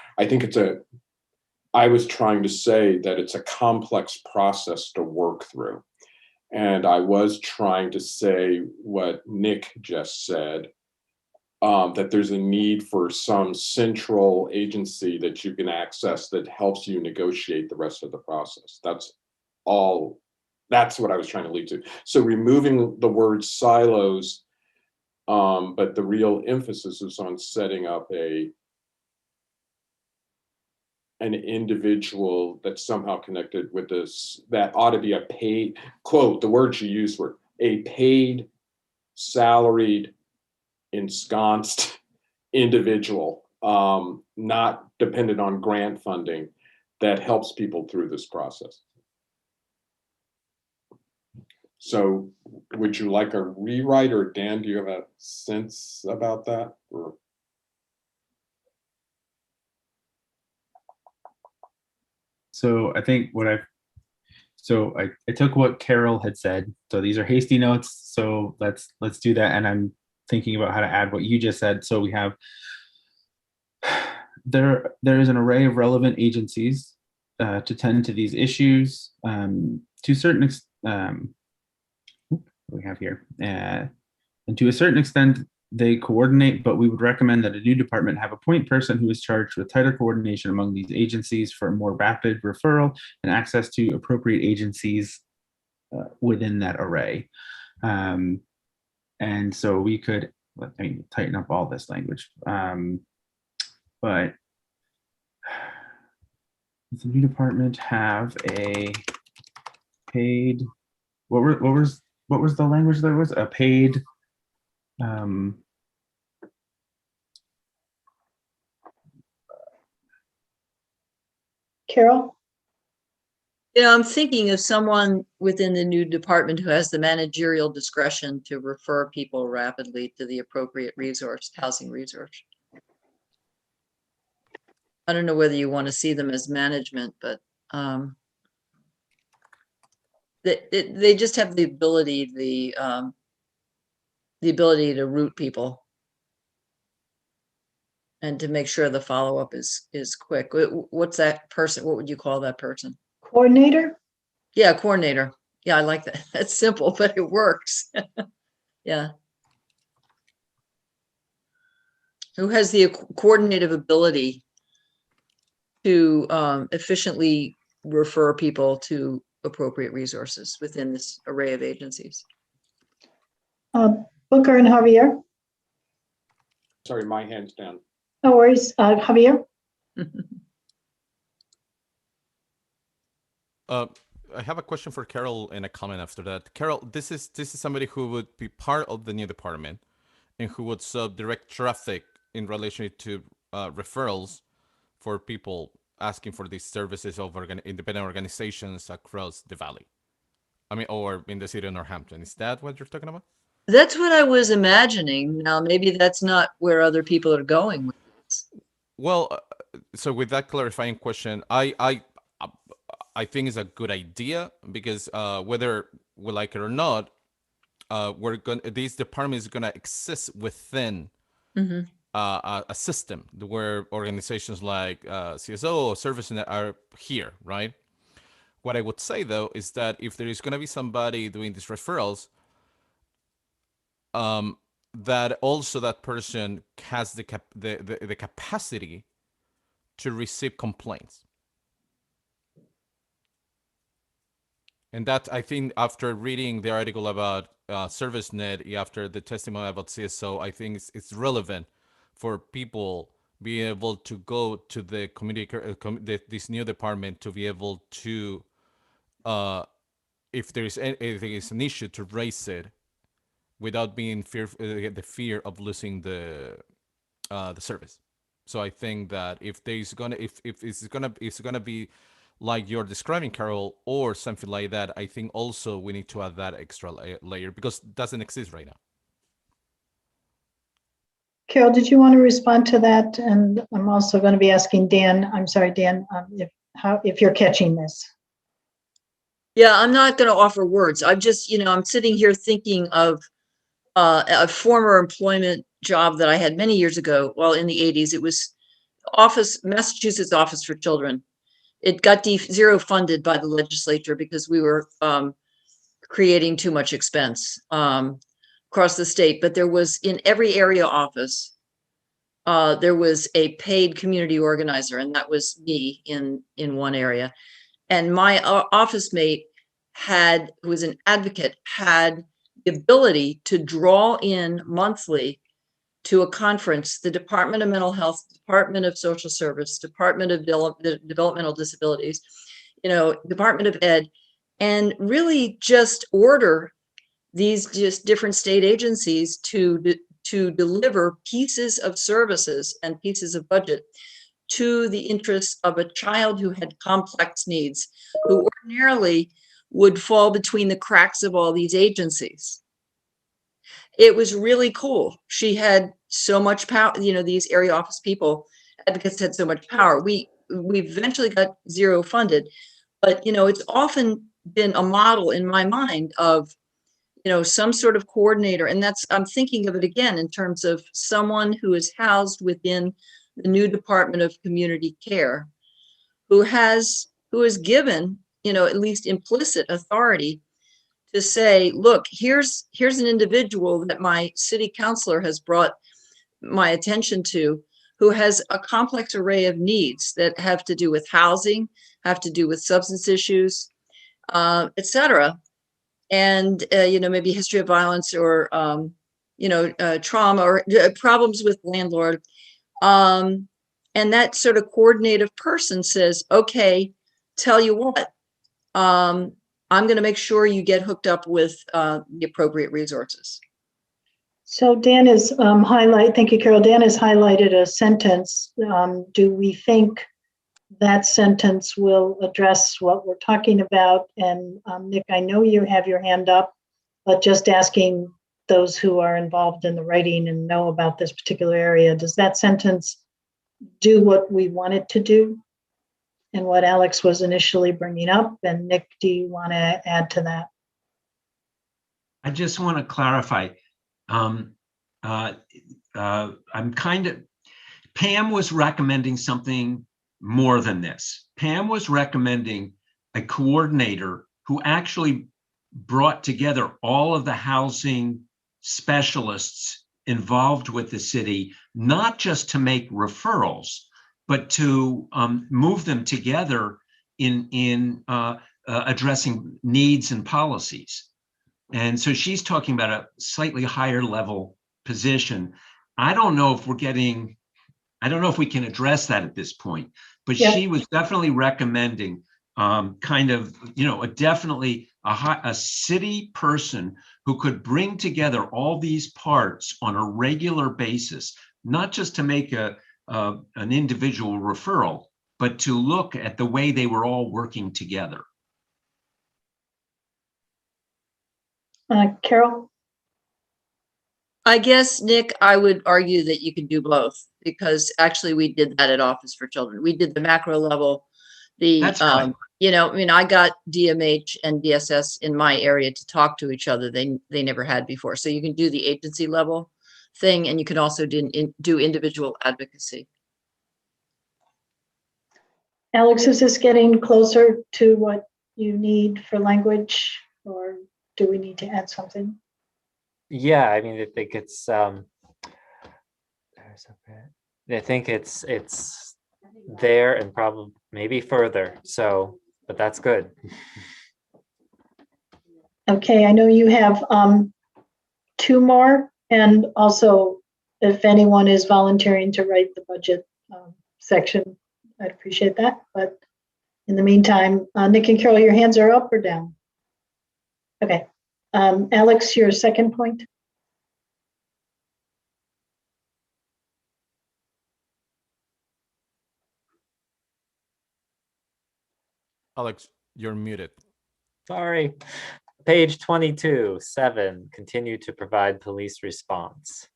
I was trying to say that it's a complex process to work through. And I was trying to say what Nick just said, that there's a need for some central agency that you can access that helps you negotiate the rest of the process. That's what I was trying to lead to. So removing the word silos, but the real emphasis is on setting up an individual that's somehow connected with this, that ought to be a paid, quote, the words you used were a paid, salaried, ensconced individual, not dependent on grant funding, that helps people through this process. So would you like a rewrite, or Dan, do you have a sense about that? Or? So I think I took what Carol had said. So these are hasty notes. So let's do that. And I'm thinking about how to add what you just said. So we have, there is an array of relevant agencies to tend to these issues. To a certain extent, we have here, and to a certain extent, they coordinate, but we would recommend that a new department have a point person who is charged with tighter coordination among these agencies for a more rapid referral and access to appropriate agencies within that array. And so we could, let me tighten up all this language. But does the new department have a paid, what was the language there was? A paid, Carol? Yeah, I'm thinking of someone within the new department who has the managerial discretion to refer people rapidly to the appropriate housing resource. I don't know whether you want to see them as management, but they just have the ability to route people and to make sure the follow-up is quick. What's that person? What would you call that person? Coordinator? Yeah, coordinator. Yeah, I like that. That's simple, but it works. Yeah. Who has the coordinative ability to efficiently refer people to appropriate resources within this array of agencies? Booker and Javier? Sorry, my hand's down. No worries. Javier? I have a question for Carol and a comment after that. Carol, this is somebody who would be part of the new department and who would direct traffic in relation to referrals for people asking for these services of independent organizations across the valley. I mean, or in the city of Northampton. Is that what you're talking about? That's what I was imagining. Now, maybe that's not where other people are going with this. Well, so with that clarifying question, I think it's a good idea because whether we like it or not, this department is gonna exist within a system where organizations like CSO or ServiceNet are here, right? What I would say though is that if there is gonna be somebody doing these referrals, that also that person has the capacity to receive complaints. And that, I think, after reading the article about ServiceNet, after the testimony about CSO, I think it's relevant for people being able to go to the community, this new department, to be able to, if there is anything is an issue, to raise it without being the fear of losing the service. So I think that if it's gonna be like you're describing, Carol, or something like that, I think also we need to add that extra layer because it doesn't exist right now. Carol, did you want to respond to that? And I'm also going to be asking Dan, I'm sorry, Dan, if you're catching this. Yeah, I'm not going to offer words. I'm just, I'm sitting here thinking of a former employment job that I had many years ago. Well, in the 80s, it was Massachusetts Office for Children. It got zero funded by the legislature because we were creating too much expense across the state. But there was, in every area office, there was a paid community organizer, and that was me in one area. And my office mate who was an advocate, had the ability to draw in monthly to a conference, the Department of Mental Health, Department of Social Service, Department of Developmental Disabilities, Department of Ed, and really just order these just different state agencies to deliver pieces of services and pieces of budget to the interests of a child who had complex needs, who ordinarily would fall between the cracks of all these agencies. It was really cool. She had so much power, these area office people, advocates had so much power. We eventually got zero funded, but it's often been a model in my mind of some sort of coordinator. And I'm thinking of it again in terms of someone who is housed within the new Department of Community Care, who is given, at least implicit authority to say, look, here's an individual that my city councilor has brought my attention to, who has a complex array of needs that have to do with housing, have to do with substance issues, et cetera. And, maybe history of violence or, trauma or problems with landlord. And that sort of coordinative person says, okay, tell you what, I'm going to make sure you get hooked up with the appropriate resources. So Dan is thank you, Carol. Dan has highlighted a sentence. Do we think that sentence will address what we're talking about? And Nick, I know you have your hand up, but just asking those who are involved in the writing and know about this particular area, does that sentence do what we want it to do and what Alex was initially bringing up? And Nick, do you want to add to that? I just want to clarify. Pam was recommending something more than this. Pam was recommending a coordinator who actually brought together all of the housing specialists involved with the city, not just to make referrals, but to move them together in addressing needs and policies. And so she's talking about a slightly higher level position. I don't know if we can address that at this point, but yeah. She was definitely recommending definitely a city person who could bring together all these parts on a regular basis, not just to make an individual referral, but to look at the way they were all working together. Carol? I guess, Nick, I would argue that you can do both, because actually we did that at Office for Children. We did the macro level, That's right. I got DMH and DSS in my area to talk to each other. They never had before. So you can do the agency level thing, and you can also do individual advocacy. Alex, is this getting closer to what you need for language, or do we need to add something? Yeah, I mean, I think it's there and probably maybe further. So, but that's good. Okay, I know you have two more, and also if anyone is volunteering to write the budget section, I'd appreciate that. But in the meantime, Nick and Carol, your hands are up or down? Okay. Alex, your second point? Alex, you're muted. Sorry. Page 22, 7, continue to provide police response.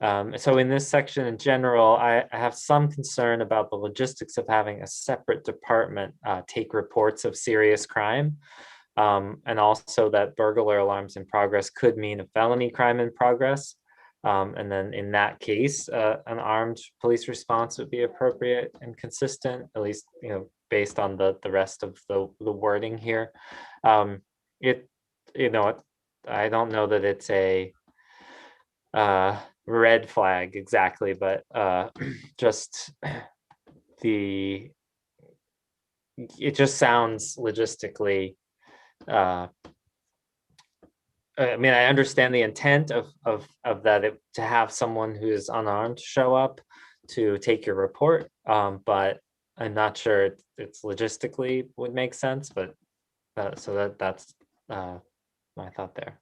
So in this section in general, I have some concern about the logistics of having a separate department take reports of serious crime. And also that burglar alarms in progress could mean a felony crime in progress. And then in that case, an armed police response would be appropriate and consistent, at least, based on the rest of the wording here. I don't know that it's a red flag exactly, but just it just sounds logistically. I mean, I understand the intent of that, to have someone who is unarmed show up to take your report, but I'm not sure it's logistically would make sense. But that's my thought there.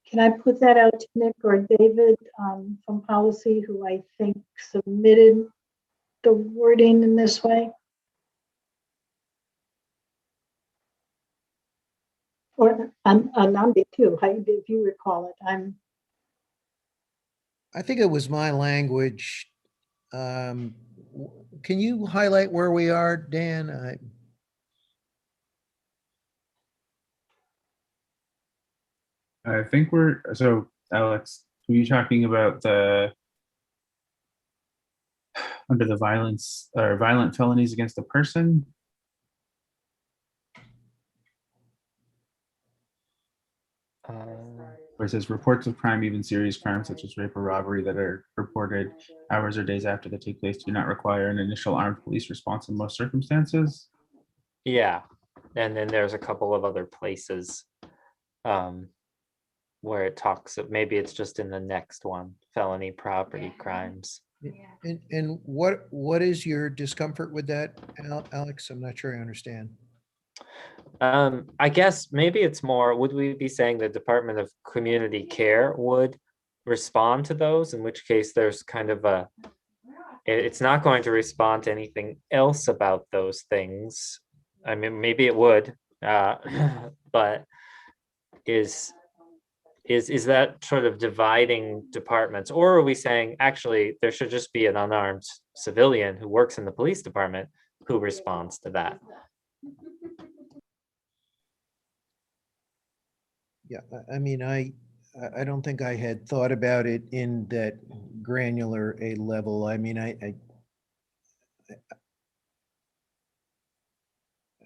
Can I put that out to Nick or David from policy, who I think submitted the wording in this way? Or Nambi too, if you recall it. I think it was my language. Can you highlight where we are, Dan? I think so Alex, were you talking about under the violence or violent felonies against a person? Where it says reports of crime, even serious crimes such as rape or robbery that are reported hours or days after they take place do not require an initial armed police response in most circumstances. Yeah, and then there's a couple of other places where it talks of, maybe it's just in the next one, felony property crimes. And what is your discomfort with that, Alex? I'm not sure I understand. I guess maybe it's more, would we be saying the Department of Community Care would respond to those, in which case there's kind of it's not going to respond to anything else about those things. I mean, maybe it would, but is that sort of dividing departments? Or are we saying, actually, there should just be an unarmed civilian who works in the police department who responds to that? Yeah, I mean, I don't think I had thought about it in that granular a level. I mean,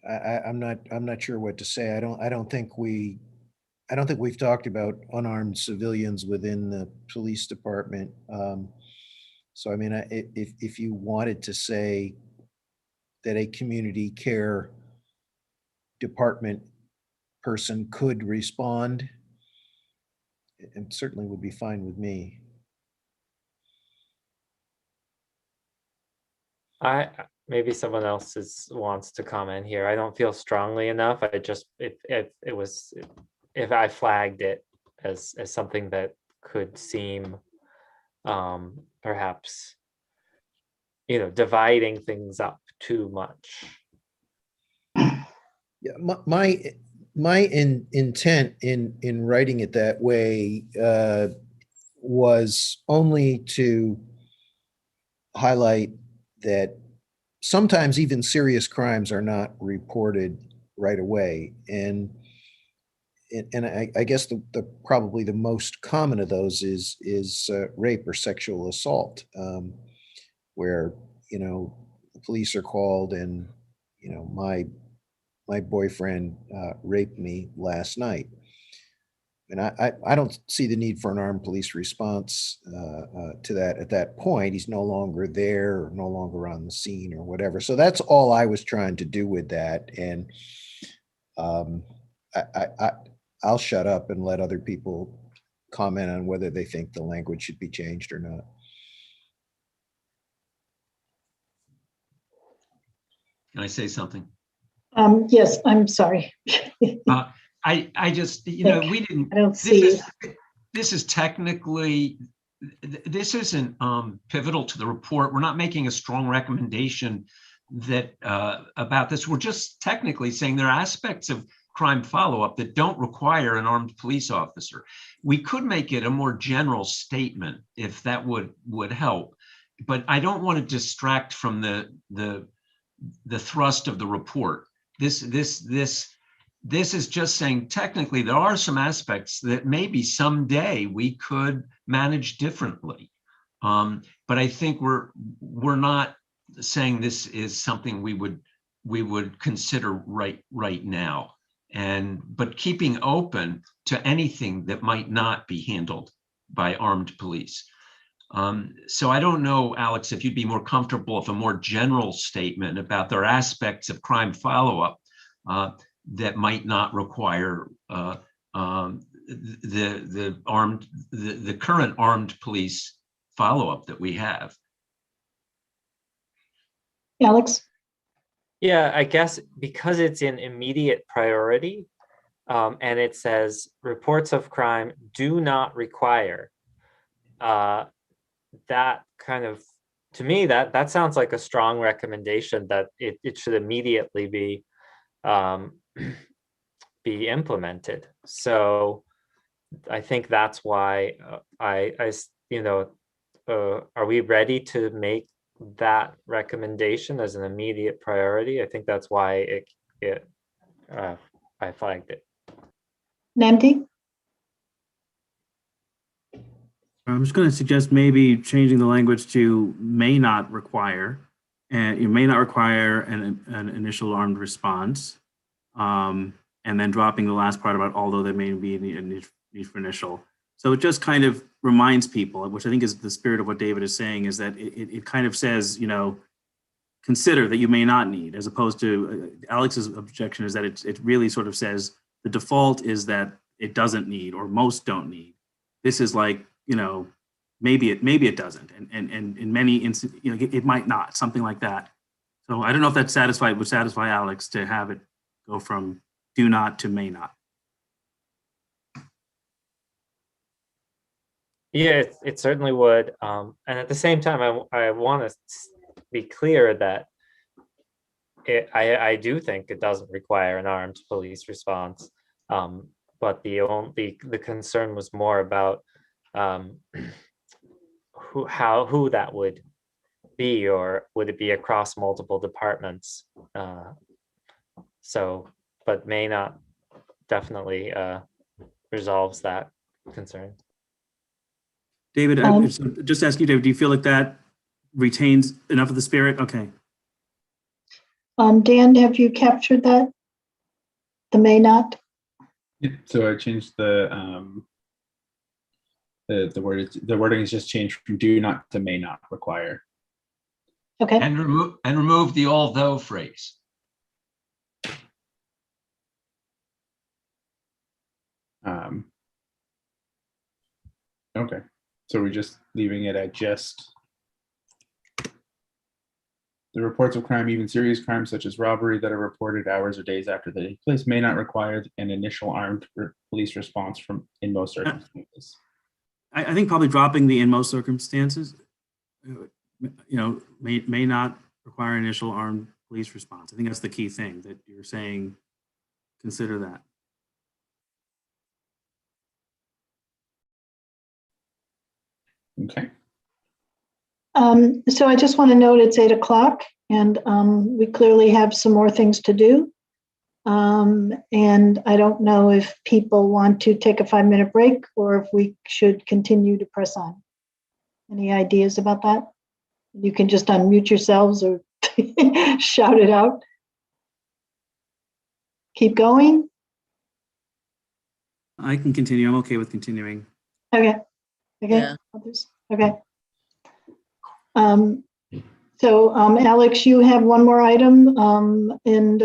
I'm not sure what to say. I don't think we've talked about unarmed civilians within the police department. So I mean, if you wanted to say that a community care department person could respond, it certainly would be fine with me. Maybe someone else wants to comment here. I don't feel strongly enough. I just, if I flagged it as something that could seem perhaps, dividing things up too much. Yeah, my intent in writing it that way was only to highlight that sometimes even serious crimes are not reported right away, and I guess the probably the most common of those is rape or sexual assault, where the police are called and my boyfriend raped me last night. And I don't see the need for an armed police response to that at that point. He's no longer there or no longer on the scene or whatever. So that's all I was trying to do with that. And I'll shut up and let other people comment on whether they think the language should be changed or not. Can I say something? Yes, I'm sorry. I just, we didn't. I don't see this is technically, this isn't pivotal to the report. We're not making a strong recommendation about this. We're just technically saying there are aspects of crime follow-up that don't require an armed police officer. We could make it a more general statement if that would help, but I don't want to distract from the thrust of the report. This is just saying technically there are some aspects that maybe someday we could manage differently. But I think we're not saying this is something we would consider right now, but keeping open to anything that might not be handled by armed police. So I don't know, Alex, if you'd be more comfortable with a more general statement about there are aspects of crime follow-up that might not require the current armed police follow-up that we have. Alex? Yeah, I guess because it's an immediate priority, and it says reports of crime do not require, that kind of, to me, that sounds like a strong recommendation that it should immediately be implemented. So I think that's why are we ready to make that recommendation as an immediate priority? I think that's why I flagged it. Namdi? I'm just going to suggest maybe changing the language to may not require, and you may not require an initial armed response, and then dropping the last part about although there may be a need for initial. So it just kind of reminds people, which I think is the spirit of what David is saying, is that it kind of says, consider that you may not need, as opposed to Alex's objection is that it really sort of says the default is that it doesn't need, or most don't need. This is like, maybe it doesn't, and in many instances, it might not, something like that. So I don't know if that would satisfy Alex to have it go from do not to may not. Yeah, it certainly would. And at the same time, I want to be clear that I do think it doesn't require an armed police response. But the concern was more about who that would be, or would it be across multiple departments? But may not definitely resolves that concern. David, just ask you, David, do you feel like that retains enough of the spirit? Okay. Dan, have you captured that? The may not? So I changed the word. The wording is just changed from do not to may not require. Okay. And remove the although phrase. Okay. So we're just leaving it at just the reports of crime, even serious crimes such as robbery that are reported hours or days after they take place, may not require an initial armed police response in most circumstances. I think probably dropping the in most circumstances, may not require initial armed police response. I think that's the key thing that you're saying. Consider that. Okay. So I just want to note it's 8 o'clock, and we clearly have some more things to do. And I don't know if people want to take a 5-minute break or if we should continue to press on. Any ideas about that? You can just unmute yourselves or shout it out. Keep going? I can continue. I'm okay with continuing. Okay. Okay. Yeah. Others? Okay. So Alex, you have one more item, and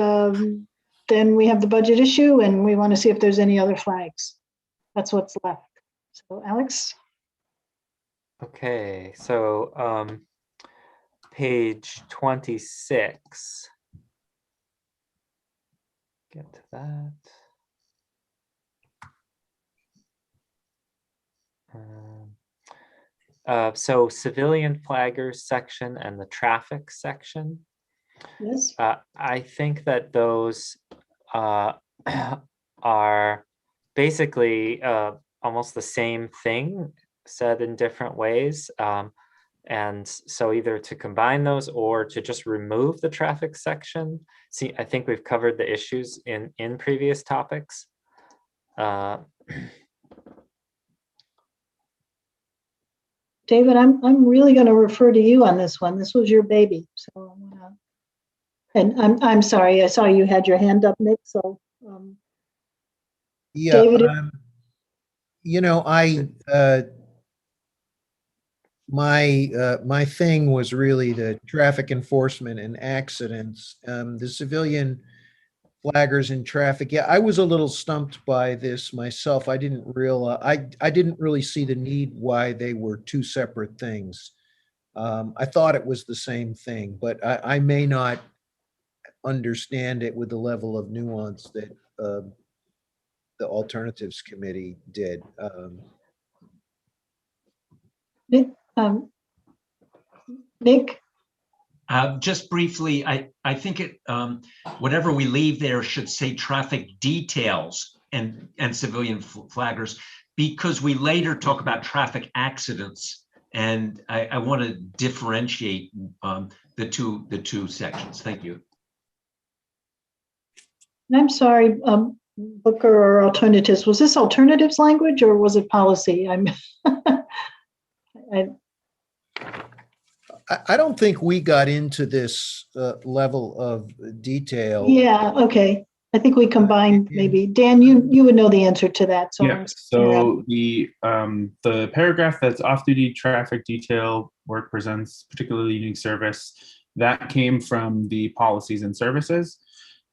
then we have the budget issue, and we want to see if there's any other flags. That's what's left. So Alex? Okay, so page 26. Get to that. So civilian flaggers section and the traffic section. Yes. I think that those are basically almost the same thing said in different ways. And so either to combine those or to just remove the traffic section. See, I think we've covered the issues in previous topics. David, I'm really going to refer to you on this one. This was your baby, so I'm gonna. And I'm sorry, I saw you had your hand up, Nick. So, Yeah, David, you know, my thing was really the traffic enforcement and accidents. The civilian flaggers in traffic. Yeah, I was a little stumped by this myself. I didn't really see the need why they were two separate things. I thought it was the same thing, but I may not understand it with the level of nuance that the alternatives committee did. Nick? Just briefly, I think it whatever we leave there should say traffic details and civilian flaggers, because we later talk about traffic accidents, and I want to differentiate the two sections. Thank you. I'm sorry, Booker or alternatives. Was this alternatives language or was it policy? I don't think we got into this level of detail. Yeah, okay. I think we combined maybe. Dan, you would know the answer to that. So Yeah, so the paragraph that's off-duty traffic detail work presents particularly unique service, that came from the policies and services.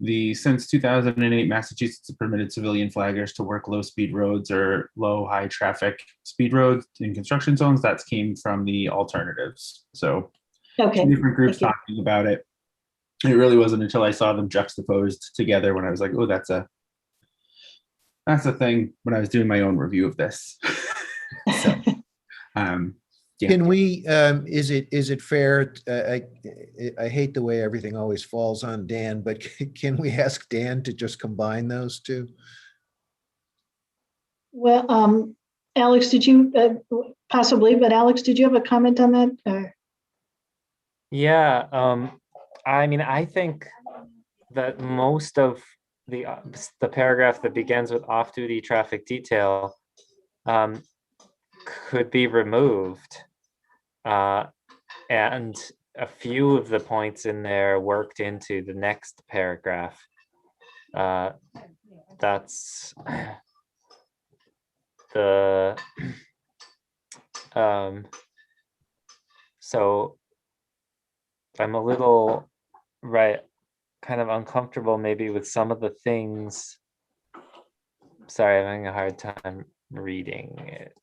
Since 2008, Massachusetts has permitted civilian flaggers to work low-speed roads or low-high traffic speed roads in construction zones. That came from the alternatives. So okay. Two different groups talking about it. It really wasn't until I saw them juxtaposed together when I was like, oh, that's a thing, when I was doing my own review of this. So, yeah. Can we, is it fair, I hate the way everything always falls on Dan, but can we ask Dan to just combine those two? Well, Alex, did you, possibly, but Alex, did you have a comment on that? Yeah, I mean, I think that most of the paragraph that begins with off-duty traffic detail could be removed. And a few of the points in there worked into the next paragraph. That's the so I'm a little kind of uncomfortable maybe with some of the things. Sorry, I'm having a hard time reading it.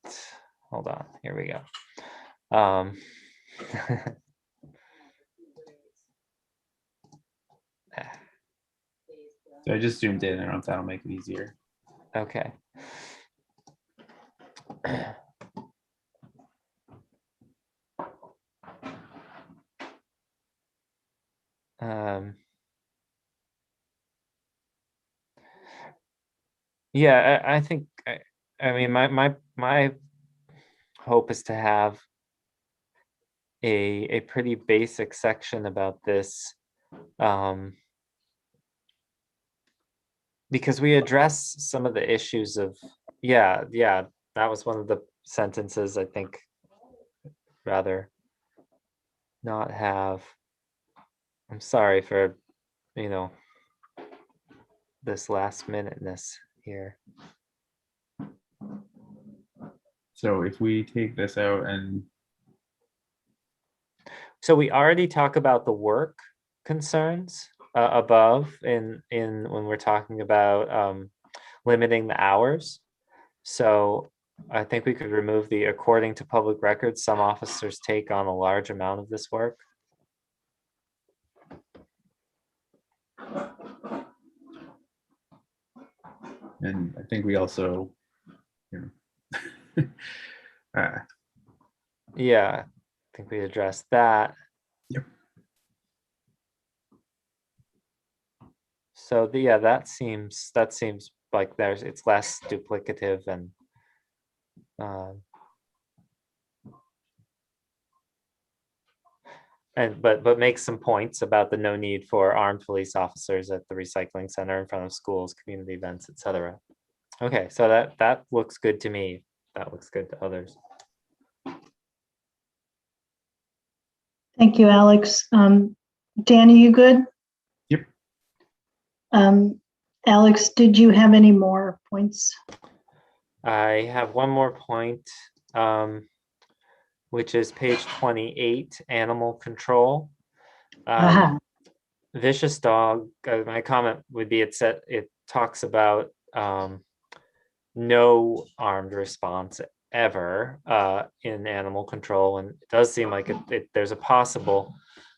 Hold on, here we go. So I just zoomed in. I don't know if that'll make it easier. Okay. Yeah, I think, I mean, my hope is to have a pretty basic section about this, because we address some of the issues of, yeah, that was one of the sentences I think rather not have. I'm sorry for, this last minuteness here. So if we take this out and. So we already talk about the work concerns above in when we're talking about limiting the hours. So I think we could remove the according to public records, some officers take on a large amount of this work. And I think we also, yeah, I think we addressed that. Yep. So yeah, that seems like it's less duplicative and but makes some points about the no need for armed police officers at the recycling center, in front of schools, community events, etc. Okay, so that looks good to me. That looks good to others. Thank you, Alex. Danny, you good? Yep. Alex, did you have any more points? I have one more point, which is page 28, animal control. Vicious dog, my comment would be it talks about no armed response ever in animal control, and it does seem like there's a possible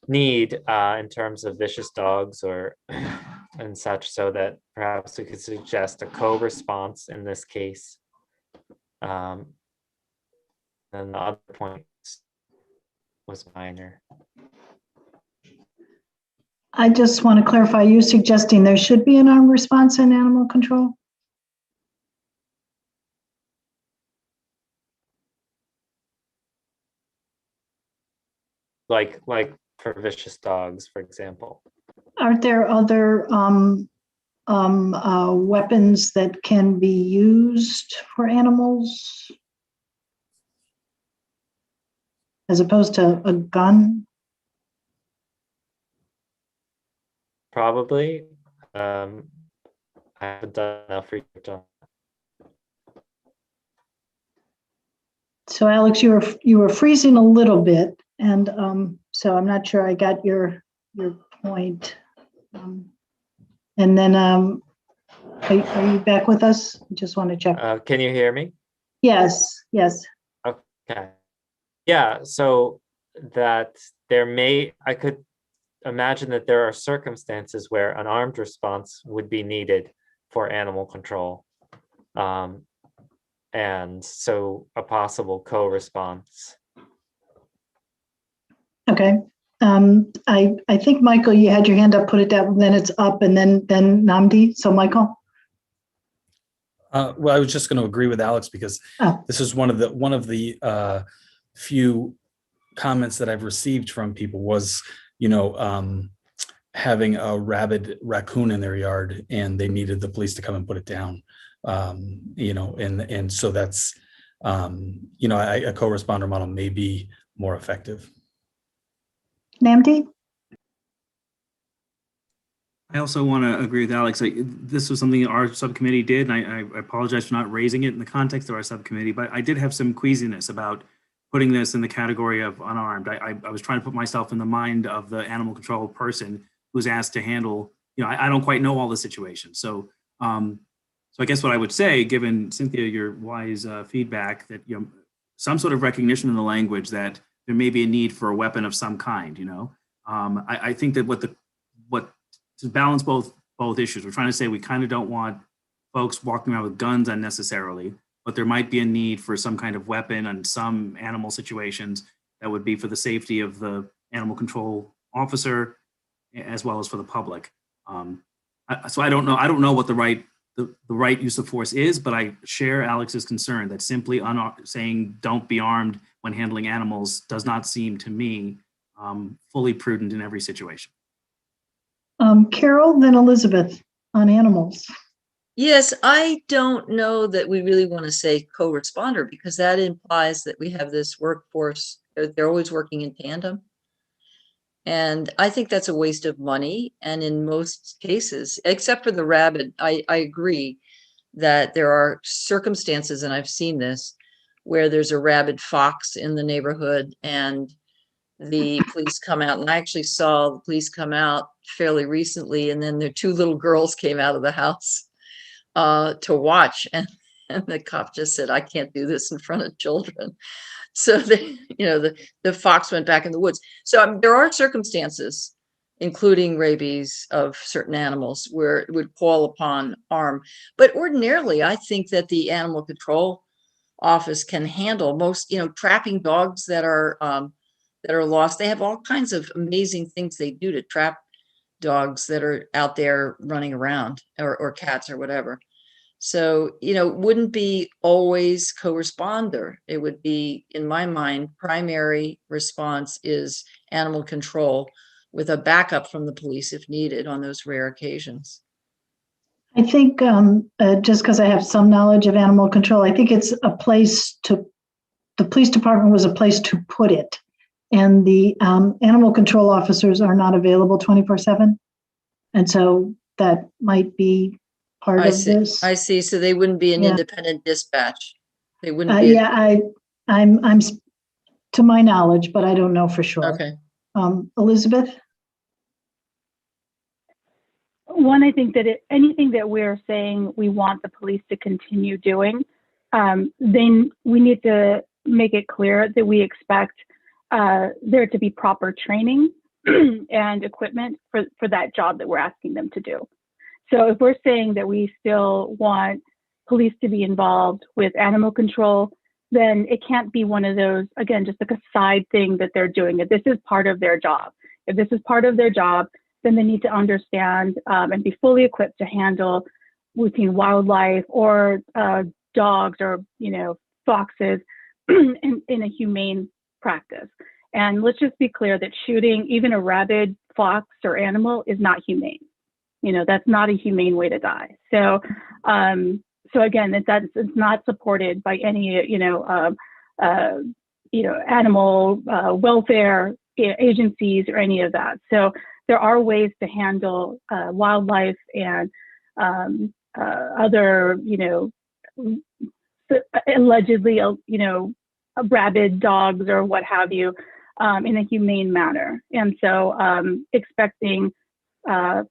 need in terms of vicious dogs or and such, so that perhaps we could suggest a co-response in this case. And the other point was minor. I just want to clarify, you're suggesting there should be an armed response in animal control? Like for vicious dogs, for example. Aren't there other weapons that can be used for animals as opposed to a gun? Probably. I haven't done enough research on. So Alex, you were freezing a little bit, and so I'm not sure I got your point. And then, are you back with us? I just want to check. Can you hear me? Yes. Okay. Yeah. So that I could imagine that there are circumstances where an armed response would be needed for animal control. And so a possible co-response. Okay. I think, Michael, you had your hand up, put it down, then it's up, and then Namdi. So Michael? Well, I was just going to agree with Alex because this is one of the few comments that I've received from people was, having a rabid raccoon in their yard and they needed the police to come and put it down. And so that's, a co-responder model may be more effective. Namdi? I also want to agree with Alex. This was something our subcommittee did, and I apologize for not raising it in the context of our subcommittee, but I did have some queasiness about putting this in the category of unarmed. I was trying to put myself in the mind of the animal control person who's asked to handle, I don't quite know all the situations. So I guess what I would say, given Cynthia, your wise feedback, that some sort of recognition in the language that there may be a need for a weapon of some kind. I think that what to balance both issues, we're trying to say we kind of don't want folks walking around with guns unnecessarily, but there might be a need for some kind of weapon in some animal situations that would be for the safety of the animal control officer as well as for the public. So I don't know what the right use of force is, but I share Alex's concern that simply saying don't be armed when handling animals does not seem to me fully prudent in every situation. Carol, then Elizabeth on animals. Yes, I don't know that we really want to say co-responder because that implies that we have this workforce, they're always working in tandem. And I think that's a waste of money. And in most cases, except for the rabid, I agree that there are circumstances, and I've seen this, where there's a rabid fox in the neighborhood and the police come out. And I actually saw the police come out fairly recently, and then their two little girls came out of the house to watch. And the cop just said, I can't do this in front of children. So the fox went back in the woods. So there are circumstances, including rabies of certain animals, where it would call upon arm. But ordinarily, I think that the animal control office can handle most, trapping dogs that are lost. They have all kinds of amazing things they do to trap dogs that are out there running around, or cats or whatever. So, it wouldn't be always co-responder. It would be, in my mind, primary response is animal control with a backup from the police if needed on those rare occasions. I think just because I have some knowledge of animal control, I think it's a place the police department was a place to put it. And the animal control officers are not available 24/7. And so that might be part of this. I see. So they wouldn't be an Yeah. independent dispatch. They wouldn't be. Yeah, I'm to my knowledge, but I don't know for sure. Okay. Elizabeth? One, I think that anything that we're saying we want the police to continue doing, then we need to make it clear that we expect there to be proper training and equipment for that job that we're asking them to do. So if we're saying that we still want police to be involved with animal control, then it can't be one of those, again, just like a side thing that they're doing. If this is part of their job, then they need to understand and be fully equipped to handle routine wildlife or dogs or, foxes in a humane practice. And let's just be clear that shooting even a rabid fox or animal is not humane. That's not a humane way to die. So, again, it's not supported by any, animal welfare agencies or any of that. So there are ways to handle wildlife and other, allegedly, rabid dogs or what have you, in a humane manner. And so expecting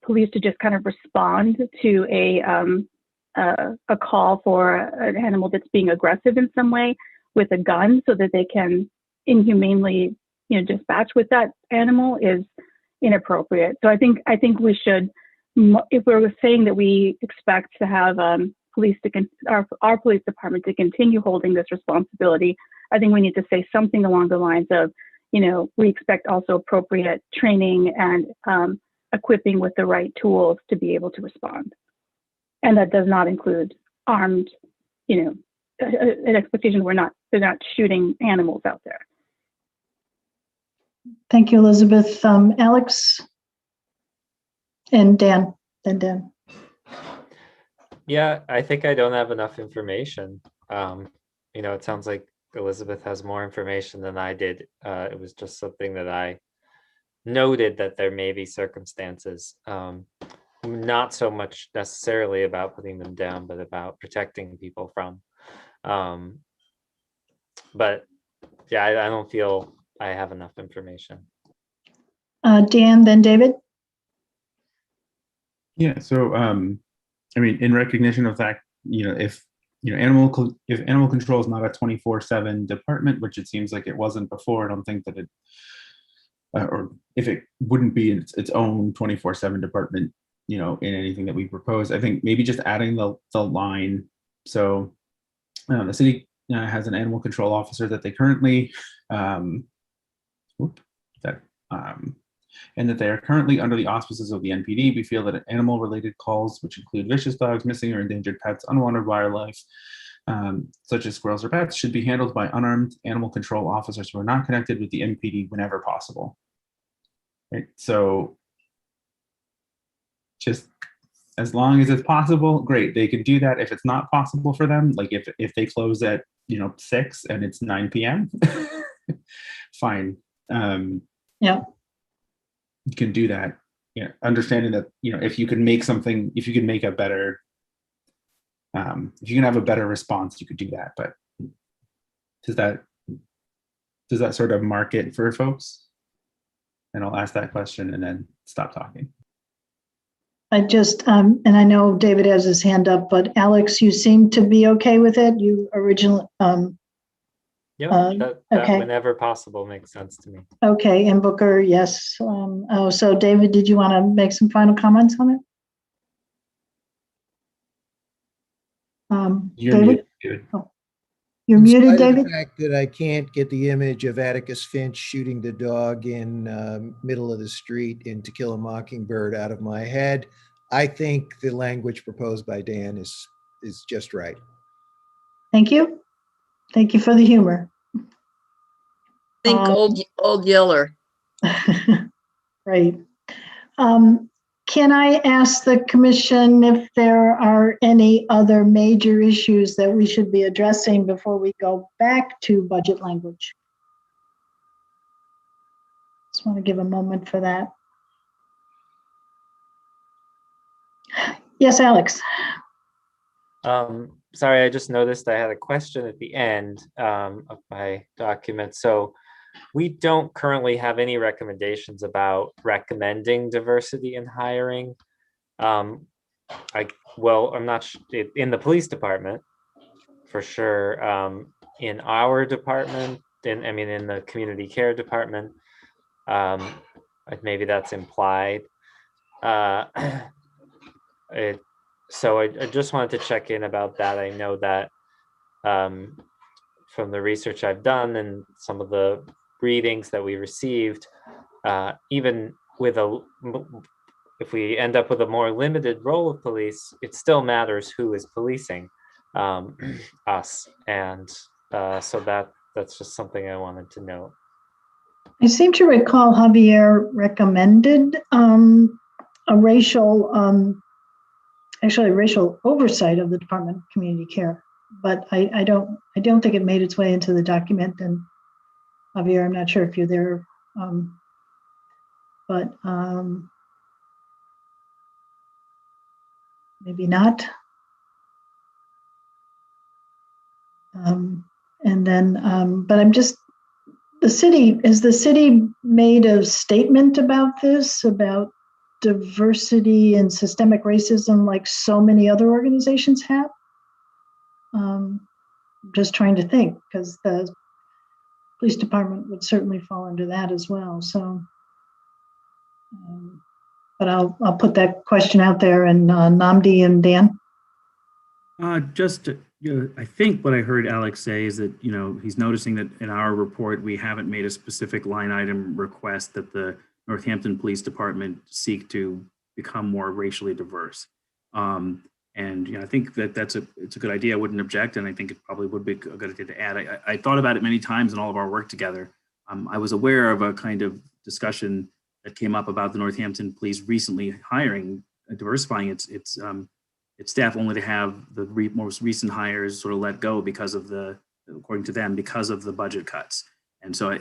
police to just kind of respond to a call for an animal that's being aggressive in some way with a gun so that they can inhumanely, dispatch with that animal is inappropriate. So I think we should, if we're saying that we expect to have our police department to continue holding this responsibility, I think we need to say something along the lines of, we expect also appropriate training and equipping with the right tools to be able to respond. And that does not include armed, an expectation they're not shooting animals out there. Thank you, Elizabeth. Alex and Dan, then Dan. Yeah, I think I don't have enough information. It sounds like Elizabeth has more information than I did. It was just something that I noted that there may be circumstances, not so much necessarily about putting them down, but about protecting people from. But yeah, I don't feel I have enough information. Dan, then David. Yeah. So, in recognition of that, if animal control is not a 24/7 department, which it seems like it wasn't before, I don't think that it, or if it wouldn't be its own 24/7 department, in anything that we propose, I think maybe just adding the line. So the city has an animal control officer that they currently, and that they are currently under the auspices of the NPD. We feel that animal-related calls, which include vicious dogs, missing or endangered pets, unwanted wildlife, such as squirrels or bats, should be handled by unarmed animal control officers who are not connected with the NPD whenever possible. Right? So just as long as it's possible, great, they can do that. If it's not possible for them, like if they close at 6 and it's 9 p.m., fine. Yeah. You can do that, understanding that, if you can make something, if you can make a better, if you can have a better response, you could do that. But does that sort of mark it for folks? And I'll ask that question and then stop talking. I just, and I know David has his hand up, but Alex, you seem to be okay with it. You originally, that okay. Whenever possible makes sense to me. Okay, and Booker, yes. So David, did you want to make some final comments on it? David? David. Oh. You're In muted, spite of David. the fact that I can't get the image of Atticus Finch shooting the dog in middle of the street in To Kill a Mockingbird out of my head, I think the language proposed by Dan is just right. Thank you. Thank you for the humor. Think old Yeller. Right. Can I ask the commission if there are any other major issues that we should be addressing before we go back to budget language? Just want to give a moment for that. Yes, Alex. Sorry, I just noticed I had a question at the end of my document. So we don't currently have any recommendations about recommending diversity in hiring. I'm not in the police department for sure. In our department, in the community care department, maybe that's implied. So I just wanted to check in about that. I know that from the research I've done and some of the readings that we received, even with if we end up with a more limited role of police, it still matters who is policing us. And so that's just something I wanted to note. I seem to recall Javier recommended a racial oversight of the Department of Community Care, but I don't think it made its way into the document. And Javier, I'm not sure if you're there, but maybe not. And then, but I'm just, has the city made a statement about this, about diversity and systemic racism like so many other organizations have? Just trying to think, because the police department would certainly fall under that as well. So, but I'll put that question out there. And Nnamdi and Dan. I think what I heard Alex say is that, he's noticing that in our report, we haven't made a specific line item request that the Northampton Police Department seek to become more racially diverse. And I think that it's a good idea. I wouldn't object, and I think it probably would be a good idea to add. I thought about it many times in all of our work together. I was aware of a kind of discussion that came up about the Northampton Police recently hiring, diversifying its staff, only to have the most recent hires sort of let go because of according to them, because of the budget cuts. And so,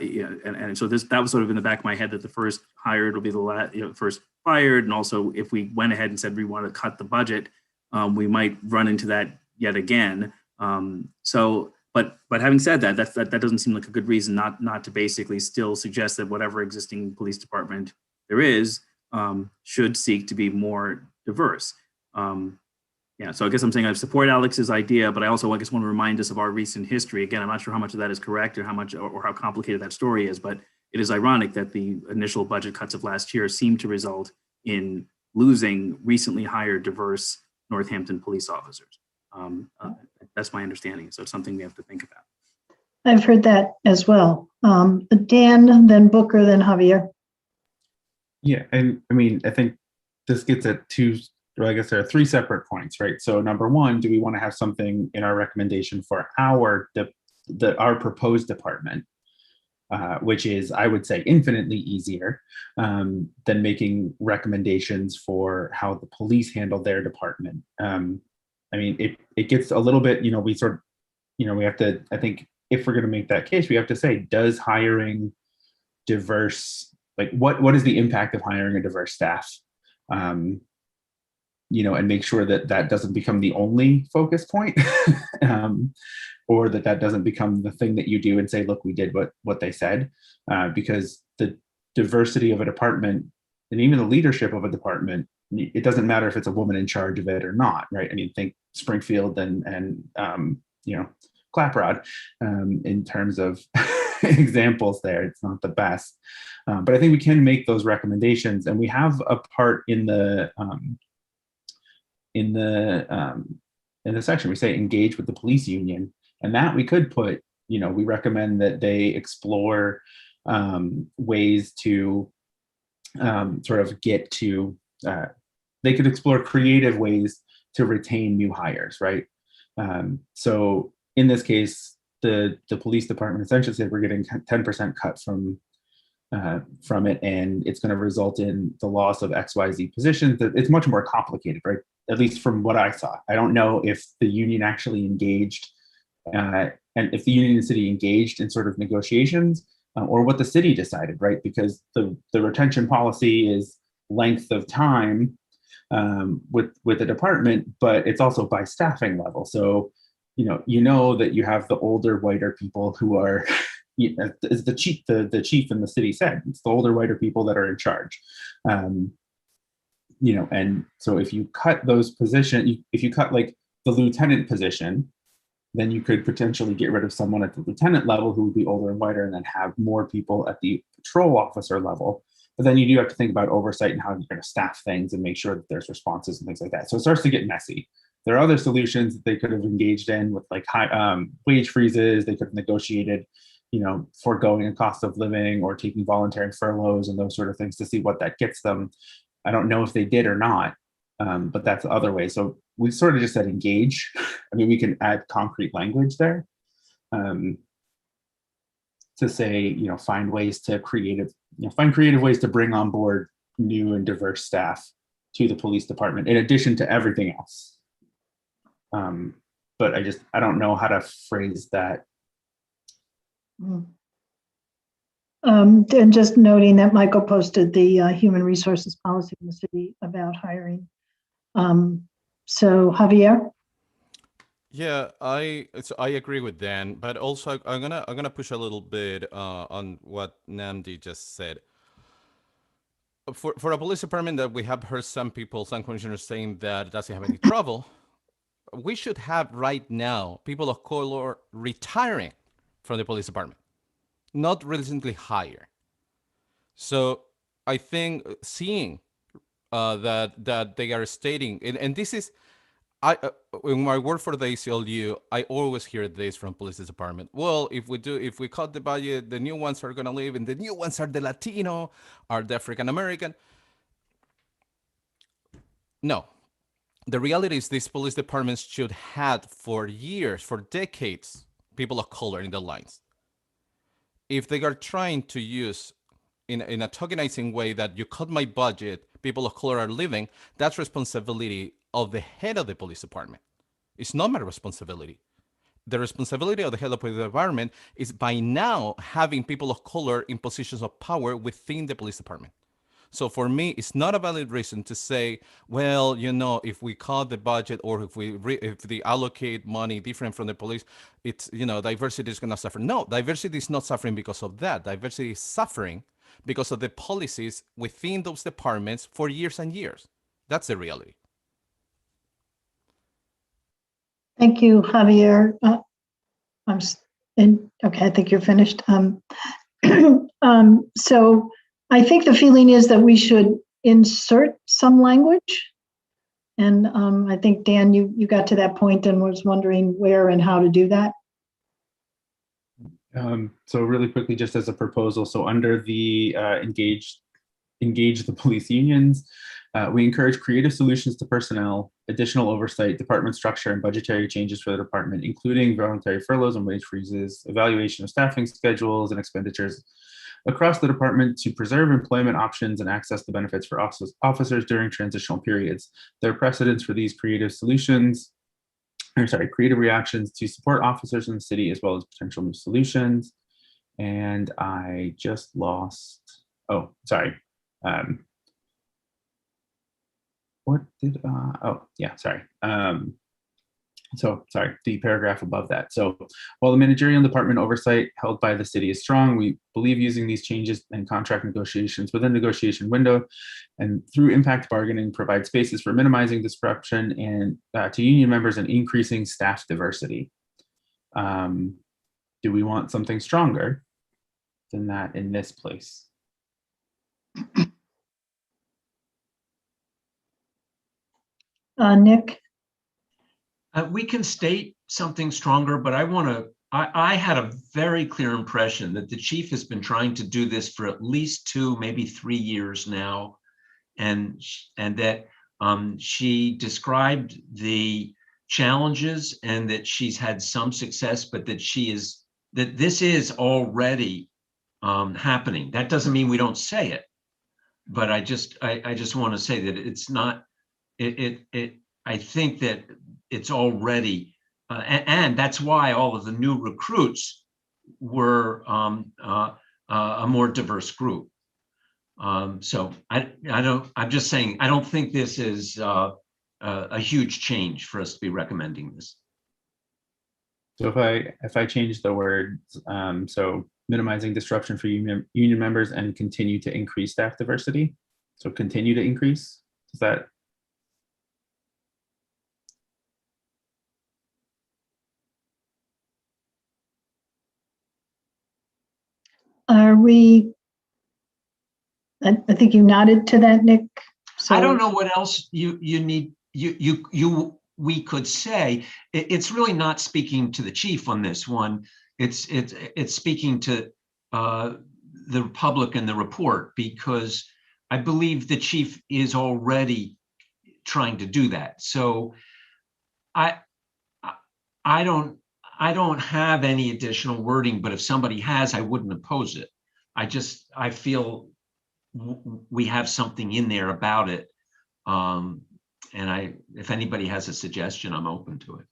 so that was sort of in the back of my head, that the first hired will be the first fired. And also, if we went ahead and said we want to cut the budget, we might run into that yet again. But having said that, that doesn't seem like a good reason not to basically still suggest that whatever existing police department there is should seek to be more diverse. So I guess I'm saying I support Alex's idea, but I also, I guess, want to remind us of our recent history. Again, I'm not sure how much of that is correct or how complicated that story is, but it is ironic that the initial budget cuts of last year seemed to result in losing recently hired diverse Northampton police officers. That's my understanding. So it's something we have to think about. I've heard that as well. Dan, then Booker, then Javier. Yeah, and I think this gets at I guess there are three separate points, right? So number one, do we want to have something in our recommendation for our proposed department, which is, I would say, infinitely easier than making recommendations for how the police handle their department. It gets a little bit, we have to, I think if we're going to make that case, we have to say, does hiring diverse, what is the impact of hiring a diverse staff? And make sure that doesn't become the only focus point, or that doesn't become the thing that you do and say, look, we did what they said, because the diversity of a department and even the leadership of a department, it doesn't matter if it's a woman in charge of it or not, right? Think Springfield and Claprod in terms of examples there. It's not the best, but I think we can make those recommendations, and we have a part in the section. We say engage with the police union And that we could put, we recommend that they explore ways to sort of get to, they could explore creative ways to retain new hires, right? So in this case, the police department essentially said we're getting 10% cut from it, and it's going to result in the loss of XYZ positions. It's much more complicated, right? At least from what I saw. I don't know if the union actually engaged, and if the union and city engaged in sort of negotiations, or what the city decided, right? Because the retention policy is length of time with the department, but it's also by staffing level. So, that you have the older, whiter people who are, as the chief in the city said, it's the older, whiter people that are in charge. And so if you cut those positions, if you cut like the lieutenant position, then you could potentially get rid of someone at the lieutenant level who would be older and whiter, and then have more people at the patrol officer level. But then you do have to think about oversight and how you're going to staff things and make sure that there's responses and things like that. So it starts to get messy. There are other solutions that they could have engaged in with like high wage freezes. They could have negotiated, foregoing a cost of living or taking voluntary furloughs and those sort of things to see what that gets them. I don't know if they did or not, but that's the other way. So we sort of just said engage. I mean, we can add concrete language there to say, find ways to find creative ways to bring on board new and diverse staff to the police department in addition to everything else. But I don't know how to phrase that. And just noting that Michael posted the human resources policy in the city about hiring. So Javier? Yeah, I agree with Dan, but also I'm gonna push a little bit on what Namdi just said. For a police department that we have heard some commissioners saying that doesn't have any trouble, we should have right now people of color retiring from the police department, not recently hired. So I think seeing that they are stating, and this is, when I work for the ACLU, I always hear this from police department. Well, if we cut the budget, the new ones are gonna leave, and the new ones are the Latino, are the African American. No, the reality is these police departments should have for years, for decades, people of color in the lines. If they are trying to use in a tokenizing way that you cut my budget, people of color are leaving, that's responsibility of the head of the police department. It's not my responsibility. The responsibility of the head of the police department is by now having people of color in positions of power within the police department. So for me, it's not a valid reason to say, well, if we cut the budget or if they allocate money different from the police, it's, diversity is going to suffer. No, diversity is not suffering because of that. Diversity is suffering because of the policies within those departments for years and years. That's the reality. Thank you, Javier. Okay, I think you're finished. So I think the feeling is that we should insert some language. And I think, Dan, you got to that point and was wondering where and how to do that. So really quickly, just as a proposal, so under the engage the police unions, we encourage creative solutions to personnel, additional oversight, department structure, and budgetary changes for the department, including voluntary furloughs and wage freezes, evaluation of staffing schedules and expenditures across the department to preserve employment options and access to benefits for officers during transitional periods. There are precedents for these creative reactions to support officers in the city as well as potential new solutions. And I just lost, the paragraph above that. So while the managerial department oversight held by the city is strong, we believe using these changes and contract negotiations within negotiation window and through impact bargaining provide spaces for minimizing disruption and to union members and increasing staff diversity. Do we want something stronger than that in this place? Nick? We can state something stronger, but I had a very clear impression that the chief has been trying to do this for at least 2, maybe 3 years now. And that she described the challenges and that she's had some success, but that this is already happening. That doesn't mean we don't say it, but I just want to say that it's not, I think that it's already, and that's why all of the new recruits were a more diverse group. So I'm just saying, I don't think this is a huge change for us to be recommending this. So if I change the words, so minimizing disruption for union members and continue to increase staff diversity. So continue to increase, is that? Are we, I think you nodded to that, Nick. So I don't know what else you need, we could say. It's really not speaking to the chief on this one. It's speaking to the public and the report, because I believe the chief is already trying to do that. So I don't have any additional wording, but if somebody has, I wouldn't oppose it. I feel we have something in there about it. And if anybody has a suggestion, I'm open to it.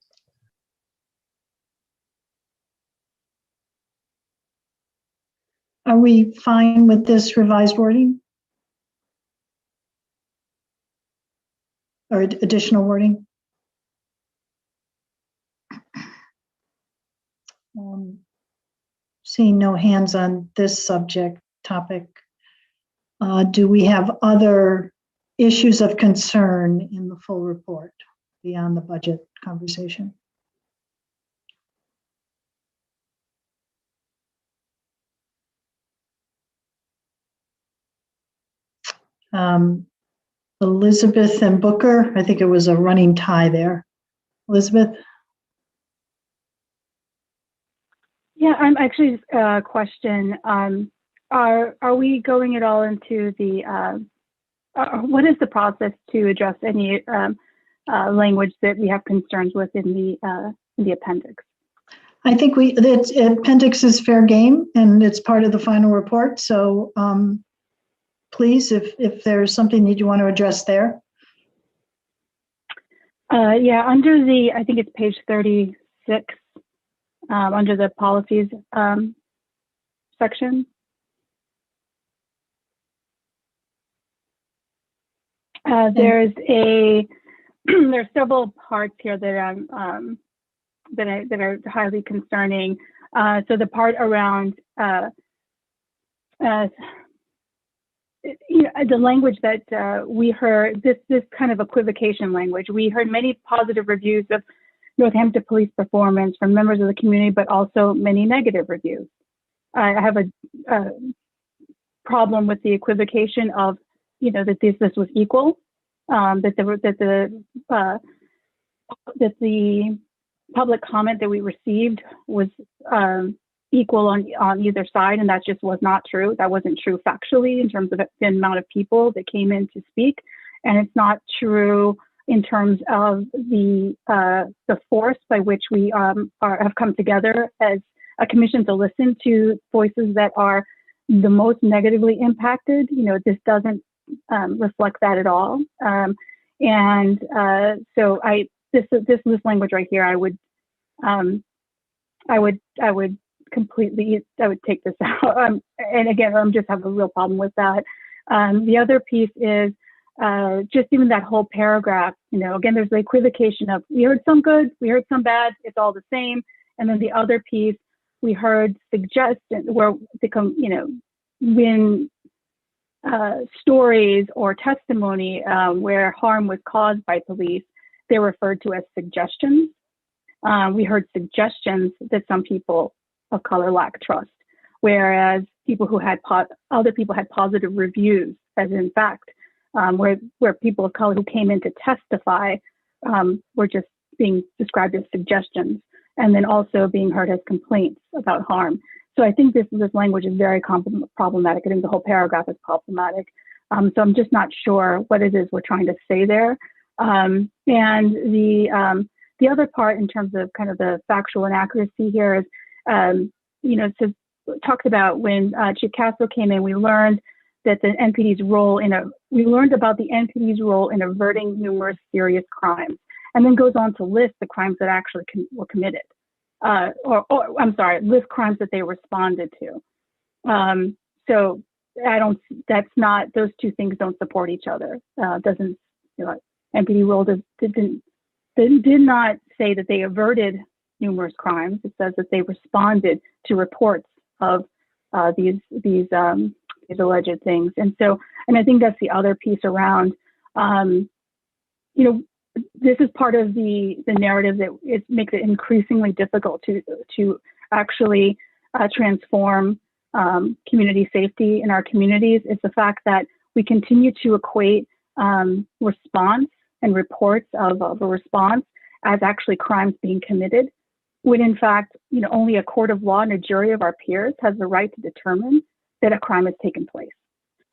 are we fine with this revised wording? Or additional wording? Seeing no hands on this topic. Do we have other issues of concern in the full report beyond the budget conversation? Elizabeth and Booker, I think it was a running tie there. Elizabeth? Yeah, I'm actually a question. Are we going at all into the, what is the process to address any language that we have concerns with in the appendix? I think the appendix is fair game and it's part of the final report. So please, if there's something that you want to address there. Yeah, under the, I think it's page 36, under the policies section. There's several parts here that that are highly concerning. So the part around the language that we heard, this kind of equivocation language. We heard many positive reviews of Northampton police performance from members of the community, but also many negative reviews. I have a problem with the equivocation of, that this was equal, that the public comment that we received was equal on either side, and that just was not true. That wasn't true factually in terms of the amount of people that came in to speak, and it's not true in terms of the force by which we have come together as a commission to listen to voices that are the most negatively impacted. This doesn't reflect that at all. So this language right here, I would completely, I would take this out. And again, I just have a real problem with that. The other piece is just even that whole paragraph, again, there's the equivocation of, we heard some good, we heard some bad, it's all the same. And then the other piece, we heard suggestions where they come, when stories or testimony where harm was caused by police, they're referred to as suggestions. We heard suggestions that some people of color lack trust, whereas people who had other people had positive reviews, as in fact, where people of color who came in to testify were just being described as suggestions, and then also being heard as complaints about harm. So I think this language is very problematic. I think the whole paragraph is problematic. So I'm just not sure what it is we're trying to say there. And the other part in terms of kind of the factual inaccuracy here is, so talked about when Chief Castro came in, we learned that the NPD's role about the NPD's role in averting numerous serious crimes, and then goes on to list the crimes that actually were committed, list crimes that they responded to. So those two things don't support each other. NPD role did not say that they averted numerous crimes. It says that they responded to reports of these alleged things. And I think that's the other piece around, this is part of the narrative that it makes it increasingly difficult to actually transform community safety in our communities. It's the fact that we continue to equate response and reports of a response as actually crimes being committed, when in fact, only a court of law and a jury of our peers has the right to determine that a crime has taken place.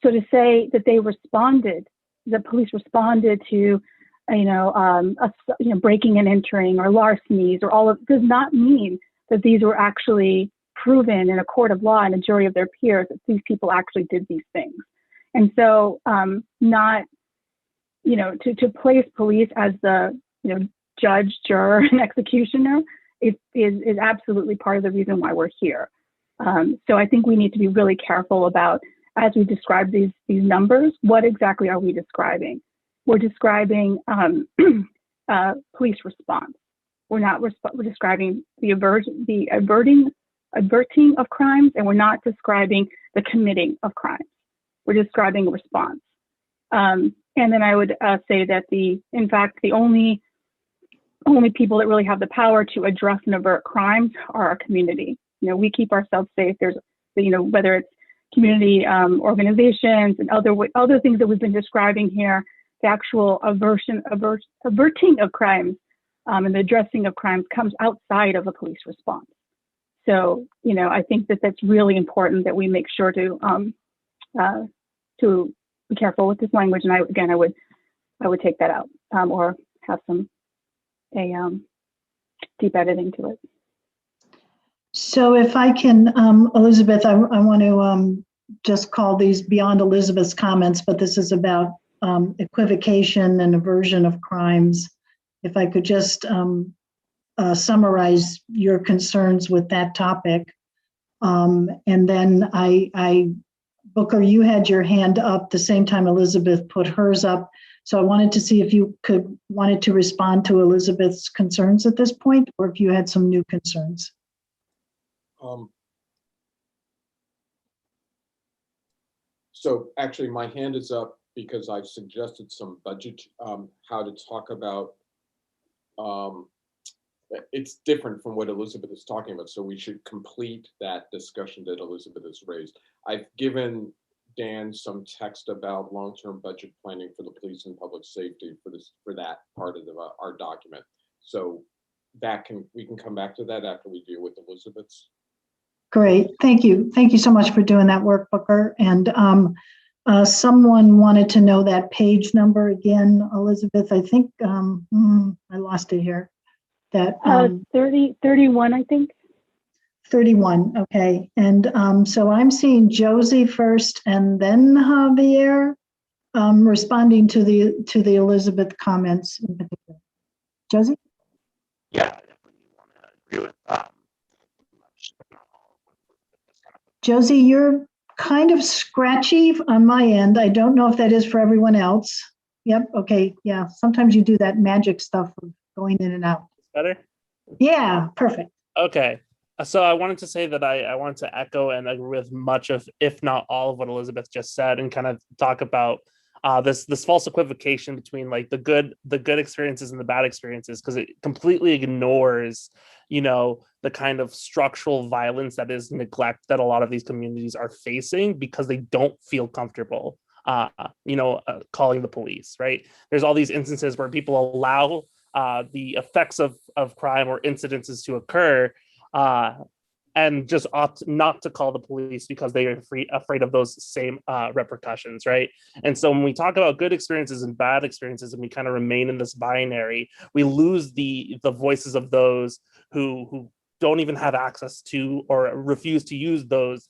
So to say that the police responded to, breaking and entering or larcenies or does not mean that these were actually proven in a court of law and a jury of their peers that these people actually did these things. And so to place police as the, judge, juror, and executioner is absolutely part of the reason why we're here. So I think we need to be really careful about, as we describe these numbers, what exactly are we describing? We're describing police response. We're describing the averting of crimes, and we're not describing the committing of crimes. We're describing a response. And then I would say that in fact, the only people that really have the power to address and avert crimes are our community. We keep ourselves safe. There's, whether it's community organizations and other things that we've been describing here, the actual averting of crimes and the addressing of crimes comes outside of a police response. So, I think that that's really important that we make sure to be careful with this language. And I would take that out or have deep editing to it. So if I can, Elizabeth, I want to just call these beyond Elizabeth's comments, but this is about equivocation and aversion of crimes. If I could just summarize your concerns with that topic. And then Booker, you had your hand up the same time Elizabeth put hers up. So I wanted to see if you wanted to respond to Elizabeth's concerns at this point, or if you had some new concerns. So actually my hand is up because I've suggested some budget, how to talk about, it's different from what Elizabeth is talking about. So we should complete that discussion that Elizabeth has raised. I've given Dan some text about long-term budget planning for the police and public safety for that part of our document. So we can come back to that after we deal with Elizabeth's. Great, thank you. Thank you so much for doing that work, Booker. And someone wanted to know that page number again, Elizabeth. I think I lost it here. That 31, I think. 31, okay. And so I'm seeing Josie first and then Javier responding to the Elizabeth comments in particular. Josie? Yeah, I definitely want to agree with Josie, you're kind of scratchy on my end. I don't know if that is for everyone else. Yep, okay, yeah. Sometimes you do that magic stuff of going in and out. Better? Yeah, perfect. Okay. So I wanted to say that I wanted to echo and agree with much of, if not all of what Elizabeth just said, and kind of talk about this false equivocation between like the good experiences and the bad experiences, because it completely ignores, the kind of structural violence that is neglect that a lot of these communities are facing because they don't feel comfortable, calling the police, right? There's all these instances where people allow the effects of crime or incidences to occur, and just opt not to call the police because they are afraid of those same repercussions, right? And so when we talk about good experiences and bad experiences, and we kind of remain in this binary, we lose the voices of those who don't even have access to or refuse to use those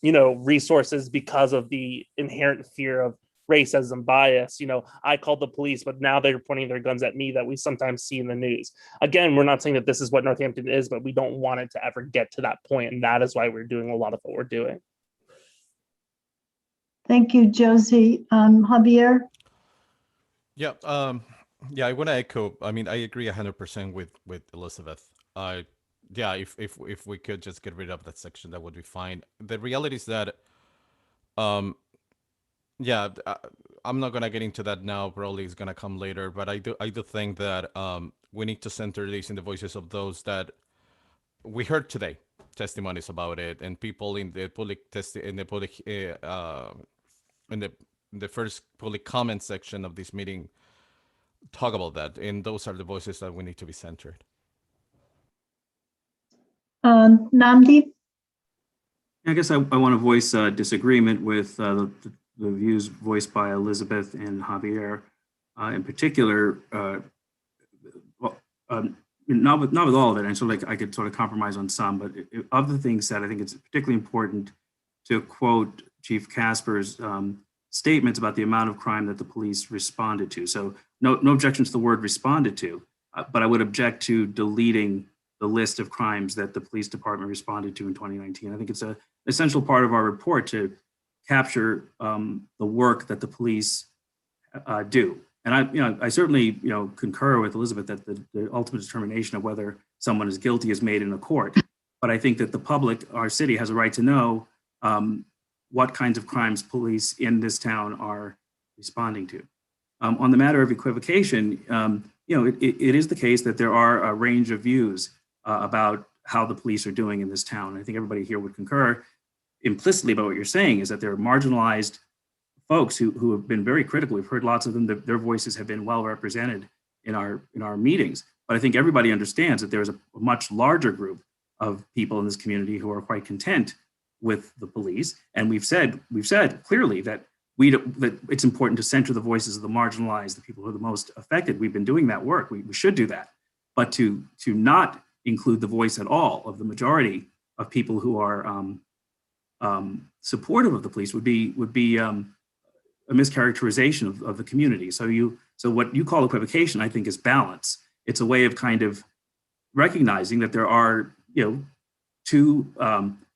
resources because of the inherent fear of racism, bias. I called the police, but now they're pointing their guns at me that we sometimes see in the news. Again, we're not saying that this is what Northampton is, but we don't want it to ever get to that point, and that is why we're doing a lot of what we're doing. Thank you, Josie. Javier? Yeah, I want to echo. I mean, I agree 100% with Elizabeth. Yeah, if we could just get rid of that section, that would be fine. The reality is that, yeah, I'm not gonna get into that now. Probably it's gonna come later. But I do think that we need to center this in the voices of those that we heard today, testimonies about it, and people in the public in the first public comment section of this meeting talk about that, and those are the voices that we need to be centered. Namdi? I guess I want to voice disagreement with the views voiced by Elizabeth and Javier, in particular. Not with all of it, and so I could sort of compromise on some, but of the things that I think it's particularly important to quote Chief Casper's statements about the amount of crime that the police responded to. So no objection to the word responded to, but I would object to deleting the list of crimes that the police department responded to in 2019. I think it's an essential part of our report to capture the work that the police do. And I certainly concur with Elizabeth that the ultimate determination of whether someone is guilty is made in a court. But I think that the public, our city, has a right to know what kinds of crimes police in this town are responding to. On the matter of equivocation, it is the case that there are a range of views about how the police are doing in this town. I think everybody here would concur implicitly about what you're saying, is that there are marginalized folks who have been very critical. We've heard lots of them. Their voices have been well represented in our meetings. But I think everybody understands that there's a much larger group of people in this community who are quite content with the police. And we've said clearly that that it's important to center the voices of the marginalized, the people who are the most affected. We've been doing that work. We should do that. But to not include the voice at all of the majority of people who are supportive of the police would be a mischaracterization of the community. So what you call equivocation, I think, is balance. It's a way of kind of recognizing that there are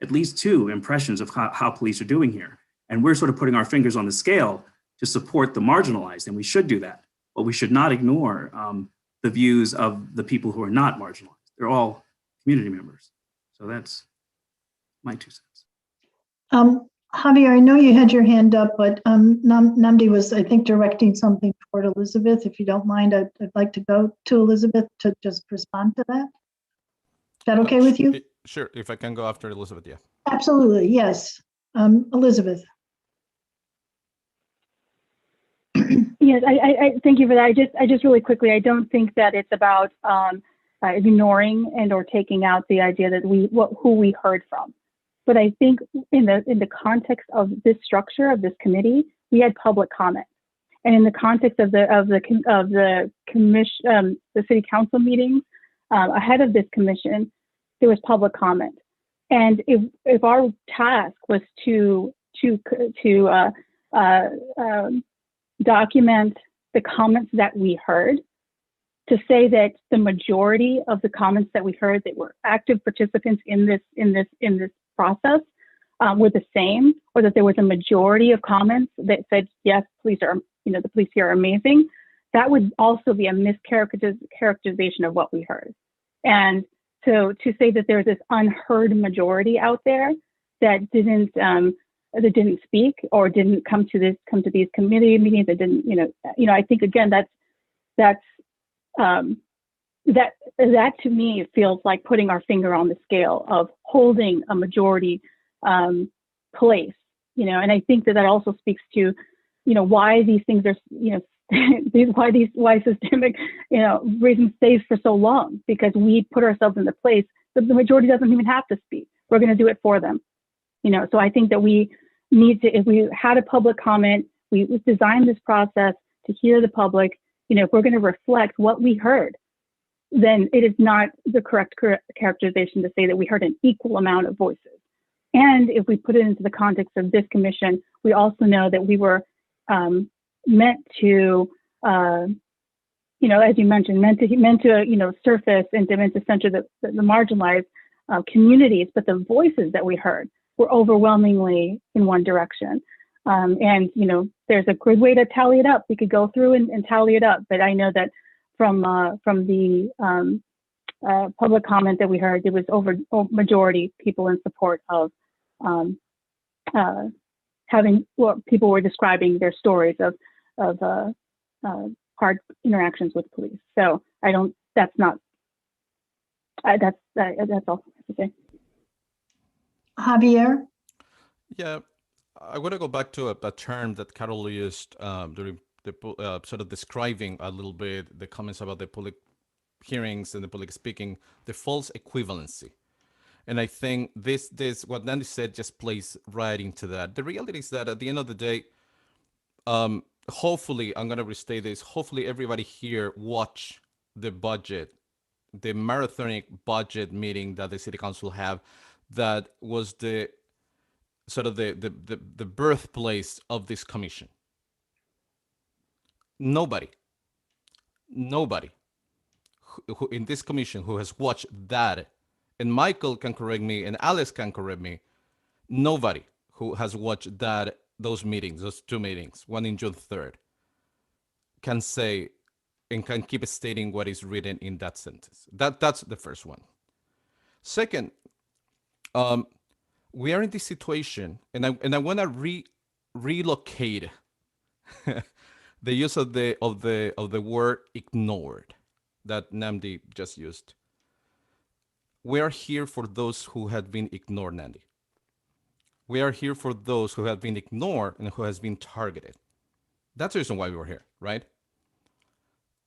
at least two impressions of how police are doing here. And we're sort of putting our fingers on the scale to support the marginalized, and we should do that. But we should not ignore the views of the people who are not marginalized. They're all community members. So that's my 2 cents. Javier, I know you had your hand up, but Namdi was, I think, directing something toward Elizabeth. If you don't mind, I'd like to go to Elizabeth to just respond to that. Is that okay with you? Sure, if I can go after Elizabeth, yeah. Absolutely, yes. Elizabeth. Yes, I thank you for that. I just really quickly, I don't think that it's about ignoring and or taking out the idea that who we heard from. But I think in the context of this structure of this committee, we had public comment, and in the context of the commission, the city council meetings ahead of this commission, there was public comment. And if our task was to document the comments that we heard, to say that the majority of the comments that we heard that were active participants in this process were the same, or that there was a majority of comments that said, yes, police are, the police here are amazing, that would also be a mischaracterization of what we heard. And so to say that there's this unheard majority out there that didn't speak or didn't come to these committee meetings, that didn't, I think again that to me feels like putting our finger on the scale of holding a majority place, and I think that also speaks to, why these things are, why systemic, reasons stays for so long, because we put ourselves in the place that the majority doesn't even have to speak. We're going to do it for them. So I think that we need to, if we had a public comment, we designed this process to hear the public. If we're going to reflect what we heard, then it is not the correct characterization to say that we heard an equal amount of voices. And if we put it into the context of this commission, we also know that we were meant to, as you mentioned, meant to surface and meant to center the marginalized communities, but the voices that we heard were overwhelmingly in one direction. And there's a good way to tally it up. We could go through and tally it up, but I know that from the public comment that we heard, it was majority people in support of people were describing their stories of hard interactions with police. So that's all I have to say. Javier? Yeah, I want to go back to a term that Carol used during the sort of describing a little bit the comments about the public hearings and the public speaking, the false equivalency. And I think this what Nandy said just plays right into that. The reality is that at the end of the day, hopefully, I'm going to restate this, hopefully everybody here watch the budget, the marathonic budget meeting that the city council have, that was the sort of the birthplace of this commission. Nobody who in this commission who has watched that, and Michael can correct me and Alex can correct me, nobody who has watched those meetings, those two meetings, one in June 3rd, can say and can keep stating what is written in that sentence. That's the first one. Second, we are in this situation, and I want to relocate the use of the word ignored that Nnamdi just used. We are here for those who have been ignored, Nnamdi. We are here for those who have been ignored and who has been targeted. That's the reason why we were here, right?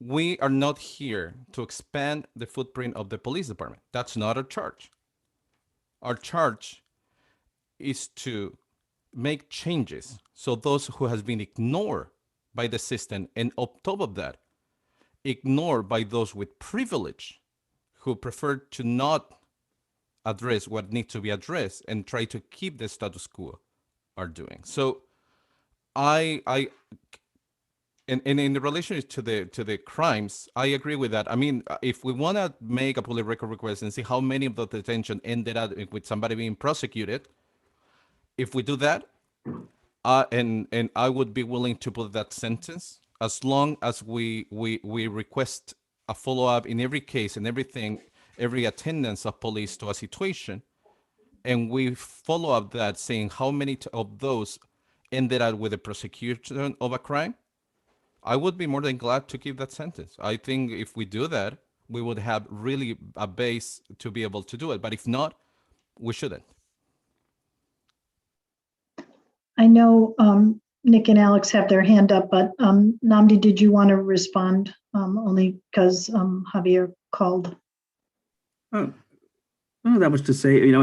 We are not here to expand the footprint of the police department. That's not our charge. Our charge is to make changes so those who have been ignored by the system, and on top of that, ignored by those with privilege who prefer to not address what needs to be addressed and try to keep the status quo, are doing. So and in the relation to the crimes, I agree with that. I mean, if we want to make a public record request and see how many of the detention ended up with somebody being prosecuted, if we do that, and I would be willing to put that sentence, as long as we request a follow-up in every case and everything, every attendance of police to a situation, and we follow up that, saying how many of those ended up with the prosecution of a crime, I would be more than glad to keep that sentence. I think if we do that, we would have really a base to be able to do it. But if not, we shouldn't. I know Nick and Alex have their hand up, but Nnamdi, did you want to respond only because Javier called? I don't know that much to say.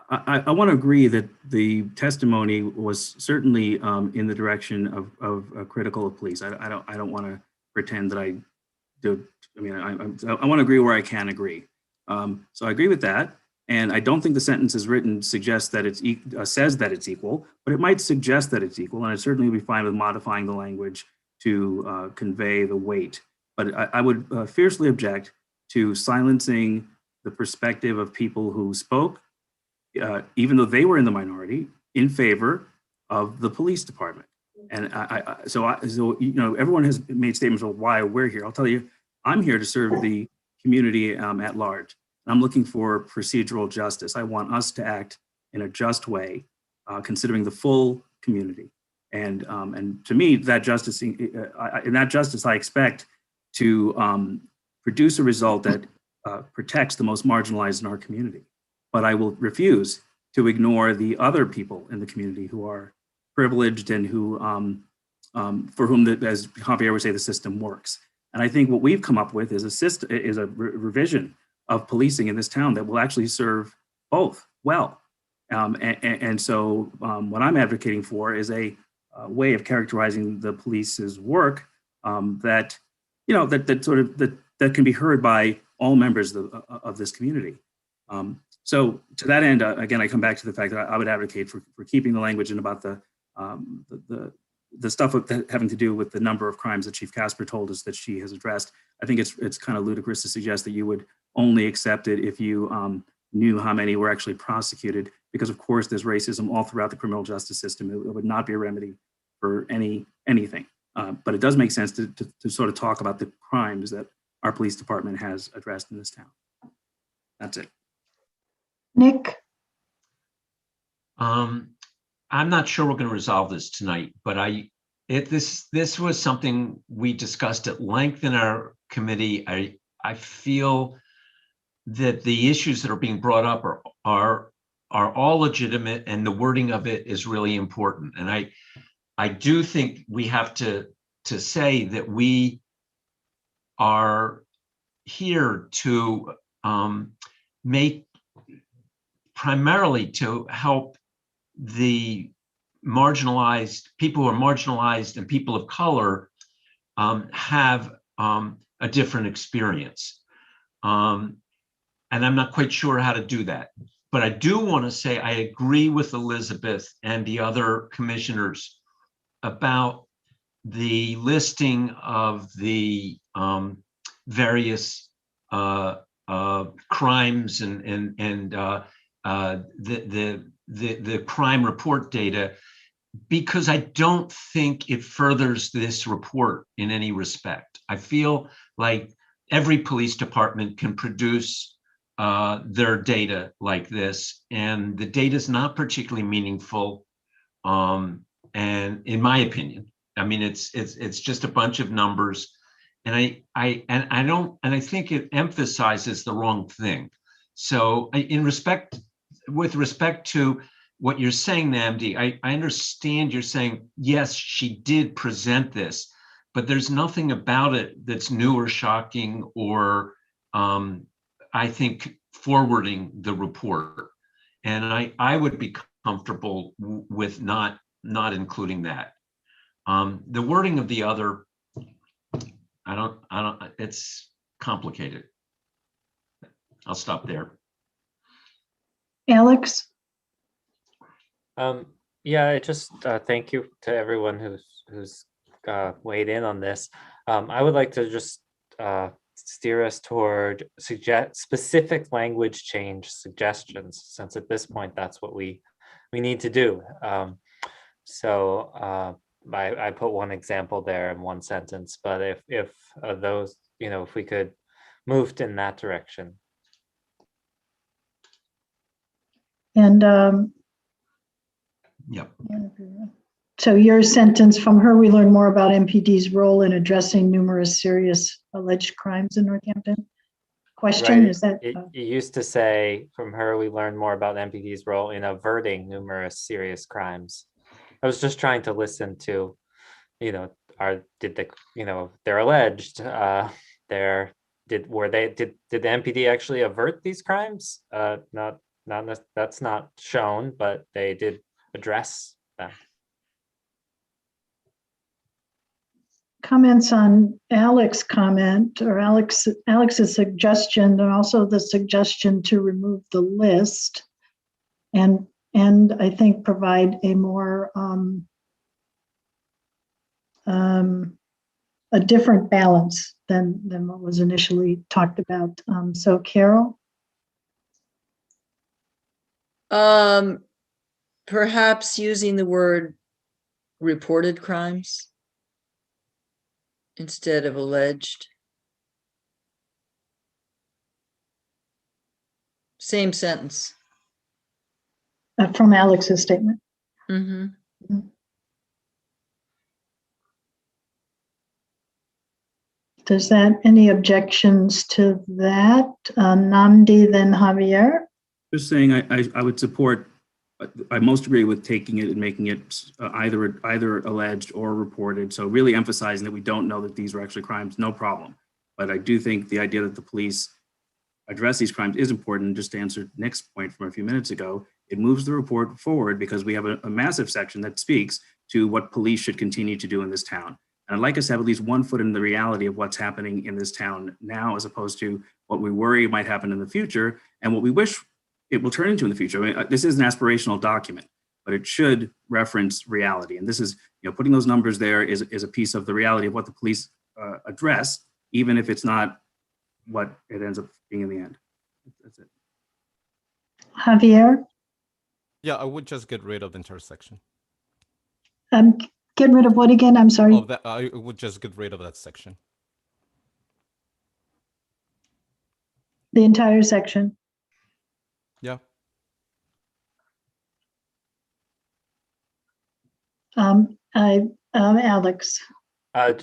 I want to agree that the testimony was certainly in the direction of critical of police. I don't want to pretend that I do. I mean, I want to agree where I can agree. So I agree with that, and I don't think the sentence is written suggests that says that it's equal, but it might suggest that it's equal, and I'd certainly be fine with modifying the language to convey the weight. But I would fiercely object to silencing the perspective of people who spoke, even though they were in the minority, in favor of the police department. And so everyone has made statements of why we're here. I'll tell you, I'm here to serve the community at large. I'm looking for procedural justice. I want us to act in a just way, considering the full community. And to me, that justice, I expect to produce a result that protects the most marginalized in our community. But I will refuse to ignore the other people in the community who are privileged and who for whom, as Javier would say, the system works. And I think what we've come up with is a revision of policing in this town that will actually serve both well. So what I'm advocating for is a way of characterizing the police's work that can be heard by all members of this community. So to that end, again, I come back to the fact that I would advocate for keeping the language in about the stuff having to do with the number of crimes that Chief Casper told us that she has addressed. I think it's kind of ludicrous to suggest that you would only accept it if you knew how many were actually prosecuted, because of course there's racism all throughout the criminal justice system. It would not be a remedy for anything. But it does make sense to sort of talk about the crimes that our police department has addressed in this town. That's it. Nick? I'm not sure we're going to resolve this tonight, but this was something we discussed at length in our committee. I feel that the issues that are being brought up are all legitimate, and the wording of it is really important. And I do think we have to say that we are here to make primarily to help the marginalized people who are marginalized and people of color have a different experience. And I'm not quite sure how to do that. But I do want to say I agree with Elizabeth and the other commissioners about the listing of the various crimes and the crime report data, because I don't think it furthers this report in any respect. I feel like every police department can produce their data like this, and the data is not particularly meaningful. And in my opinion, I mean, it's just a bunch of numbers, and I think it emphasizes the wrong thing. So with respect to what you're saying, Nnamdi, I understand you're saying, yes, she did present this, but there's nothing about it that's new or shocking or I think forwarding the report. And I would be comfortable with not including that. The wording of the other, I don't, it's complicated. I'll stop there. Alex? Yeah, I just thank you to everyone who's weighed in on this. I would like to just steer us toward specific language change suggestions, since at this point that's what we need to do. I put one example there in one sentence, but if those, if we could move in that direction. And yep. So your sentence, from her, we learn more about MPD's role in addressing numerous serious alleged crimes in Northampton. Question, right. Is that? It used to say, from her, we learned more about MPD's role in averting numerous serious crimes. I was just trying to listen to, they're alleged, did the MPD actually avert these crimes? That's not shown, but they did address them. Comments on Alex's comment, or Alex's suggestion, and also the suggestion to remove the list, and I think provide a more a different balance than what was initially talked about. So Carol? Perhaps using the word reported crimes instead of alleged. Same sentence. From Alex's statement. Mm-hmm. Does that, any objections to that? Nnamdi, then Javier? Just saying, I would support I most agree with taking it and making it either alleged or reported. So really emphasizing that we don't know that these are actually crimes, no problem. But I do think the idea that the police address these crimes is important. Just to answer Nick's point from a few minutes ago, it moves the report forward because we have a massive section that speaks to what police should continue to do in this town. And I'd like us to have at least one foot in the reality of what's happening in this town now, as opposed to what we worry might happen in the future and what we wish it will turn into in the future. I mean, this is an aspirational document, but it should reference reality. And this is, putting those numbers there is a piece of the reality of what the police address, even if it's not what it ends up being in the end. That's it. Javier, Yeah, I would just get rid of the entire section. get rid of what again? I'm sorry. Of that, I would just get rid of that section. The entire section. Yeah. Alex.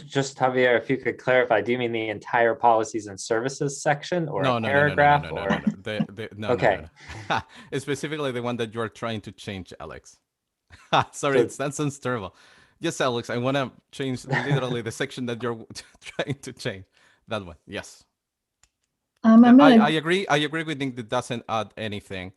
Just Javier, if you could clarify, do you mean the entire policies and services section or No, a no, paragraph? no, no, no, or... no, no, no. No, Okay. no, no, no. It's specifically the one that you're trying to change, Alex. Sorry, that sounds terrible. Yes, Alex, I want to change literally the section that you're trying to change. That one, yes. I agree. I agree with Nick that it doesn't add anything.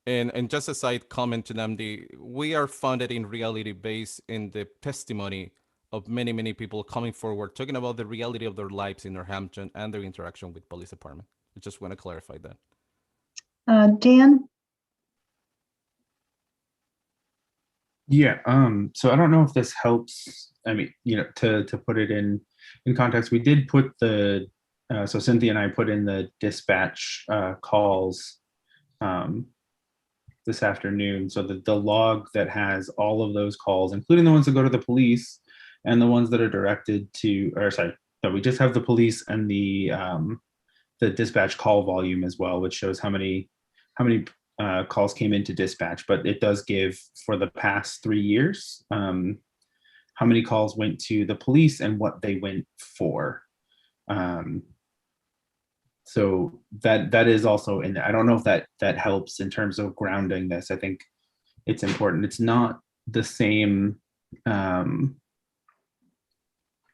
And just a side comment to Namdi, we are founded in reality based in the testimony of many, many people coming forward, talking about the reality of their lives in Northampton and their interaction with police department. I just want to clarify that. Dan? Yeah, so I don't know if this helps. I mean, to put it in context, we did put the, so Cynthia and I put in the dispatch calls this afternoon. So the log that has all of those calls, including the ones that go to the police and the ones that are directed to, or sorry, no, we just have the police and the dispatch call volume as well, which shows how many calls came into dispatch, but it does give for the past 3 years how many calls went to the police and what they went for. So that is also in there. I don't know if that helps in terms of grounding this. I think it's important. It's not the same.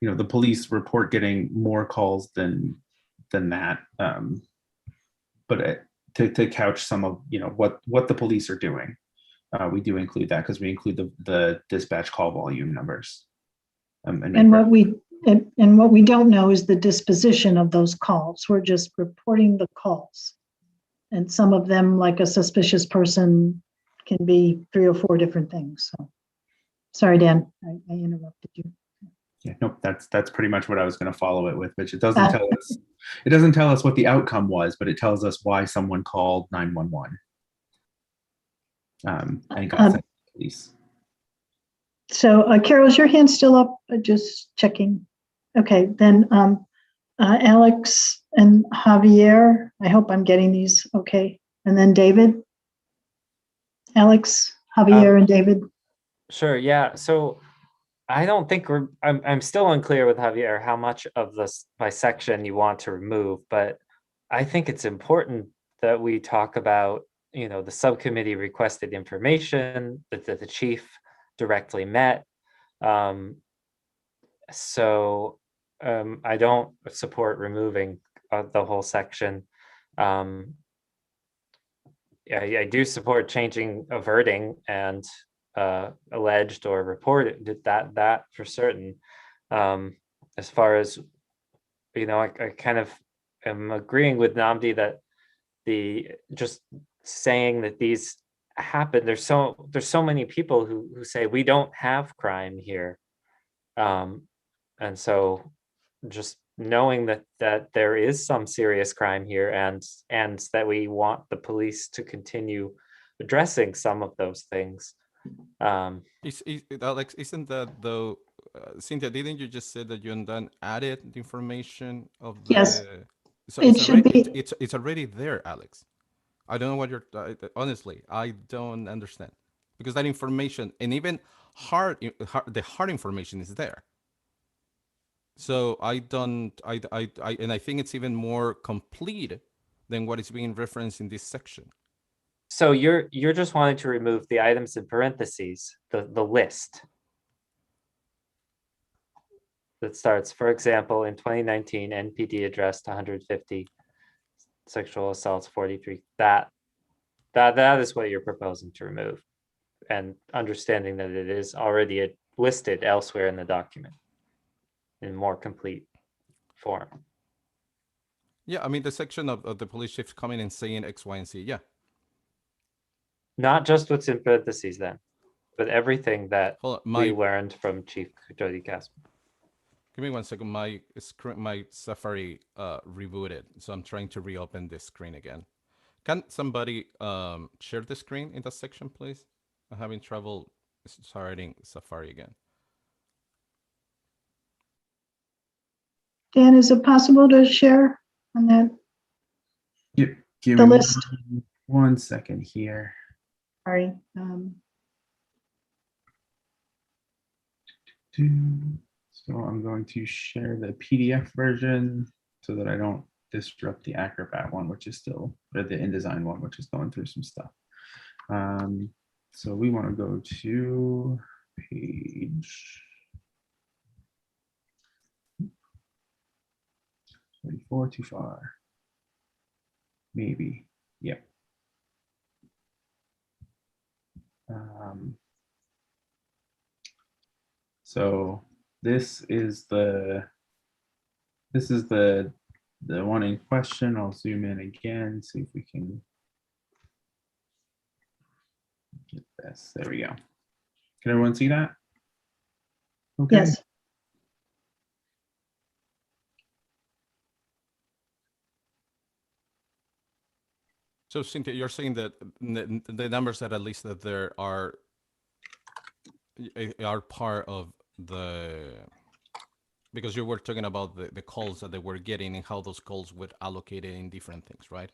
The police report getting more calls than that, but to couch some of what the police are doing, we do include that because we include the dispatch call volume numbers. And what we don't know is the disposition of those calls. We're just reporting the calls, and some of them, like a suspicious person, can be 3 or 4 different things. So, sorry, Dan, I interrupted you. Yeah, nope. That's pretty much what I was going to follow it with, which it doesn't tell us. It doesn't tell us what the outcome was, but it tells us why someone called 911 and got sent to the police. So, Carol, is your hand still up? Just checking. Okay, then Alex and Javier. I hope I'm getting these okay. And then David. Alex, Javier, and David. Sure. Yeah. So I don't think I'm still unclear with Javier how much of this by section you want to remove, but I think it's important that we talk about, the subcommittee requested information that the chief directly met. So I don't support removing the whole section. I do support changing averting and alleged or reported, that for certain. As far as I kind of am agreeing with Namdi that just saying that these happen, there's so many people who say we don't have crime here, and so just knowing that there is some serious crime here and that we want the police to continue addressing some of those things. Alex, isn't that though, Cynthia, didn't you just say that you then added the information of the... Yes, so it should be. It's already there, Alex. I don't know what you're, honestly, I don't understand. Because that information, and even the hard information is there. So and I think it's even more complete than what is being referenced in this section. So you're just wanting to remove the items in parentheses, the list that starts, for example, in 2019, NPD addressed 150 sexual assaults, 43. That is what you're proposing to remove, and understanding that it is already listed elsewhere in the document in more complete form. Yeah, I mean, the section of the police chief coming and saying X, Y, and Z. Yeah. Not just what's in parentheses then, but everything that we learned from Chief Jody Casper. Give me 1 second. My screen, my Safari rebooted, so I'm trying to reopen this screen again. Can somebody share the screen in that section, please? I'm having trouble starting Safari again. Dan, is it possible to share on that? Yep. Give The me list. 1 second here. Sorry. So I'm going to share the PDF version so that I don't disrupt the Acrobat one, which is still, or the InDesign one, which is going through some stuff. So we want to go to page 34, too far. Maybe, yep. So this is the one in question. I'll zoom in again, see if we can get this. There we go. Can everyone see that? Okay. Yes. So Cynthia, you're saying that the numbers that at least that there are part of the, because you were talking about the calls that they were getting and how those calls would allocate it in different things, right?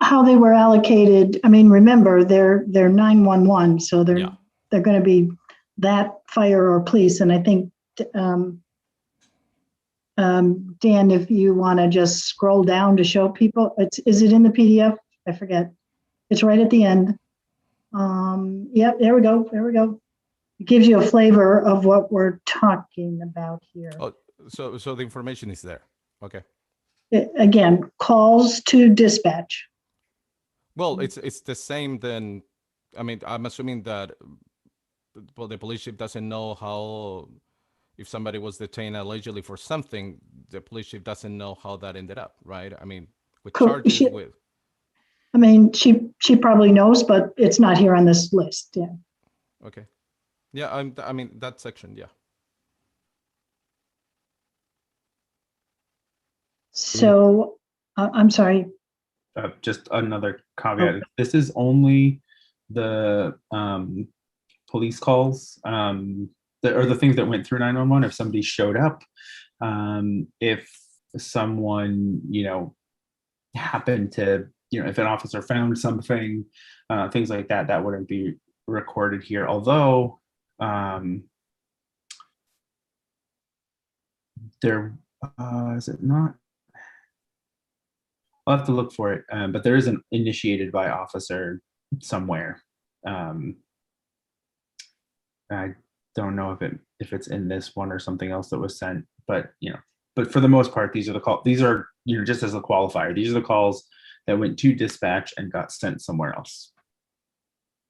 How they were allocated. I mean, remember, they're 911, so they're going to be that fire or police. And I think, Dan, if you want to just scroll down to show people, is it in the PDF? I forget. It's right at the end. Yep, there we go. There we go. It gives you a flavor of what we're talking about here. Oh, so the information is there. Okay. Again, calls to dispatch. Well, it's the same then. I mean, I'm assuming that, well, the police chief doesn't know how, if somebody was detained allegedly for something, the police chief doesn't know how that ended up, right? I mean, with charges with. I mean, she probably knows, but it's not here on this list. Yeah. Okay. Yeah, I mean, that section, yeah. So, I'm sorry. Just another caveat. This is only the police calls, or the things that went through 911. If somebody showed up, if someone, happened to, if an officer found something, things like that, that wouldn't be recorded here. Although there is it not? I'll have to look for it, but there is an initiated by officer somewhere. I don't know if it's in this one or something else that was sent, but but for the most part, these are the calls. These are just as a qualifier. These are the calls that went to dispatch and got sent somewhere else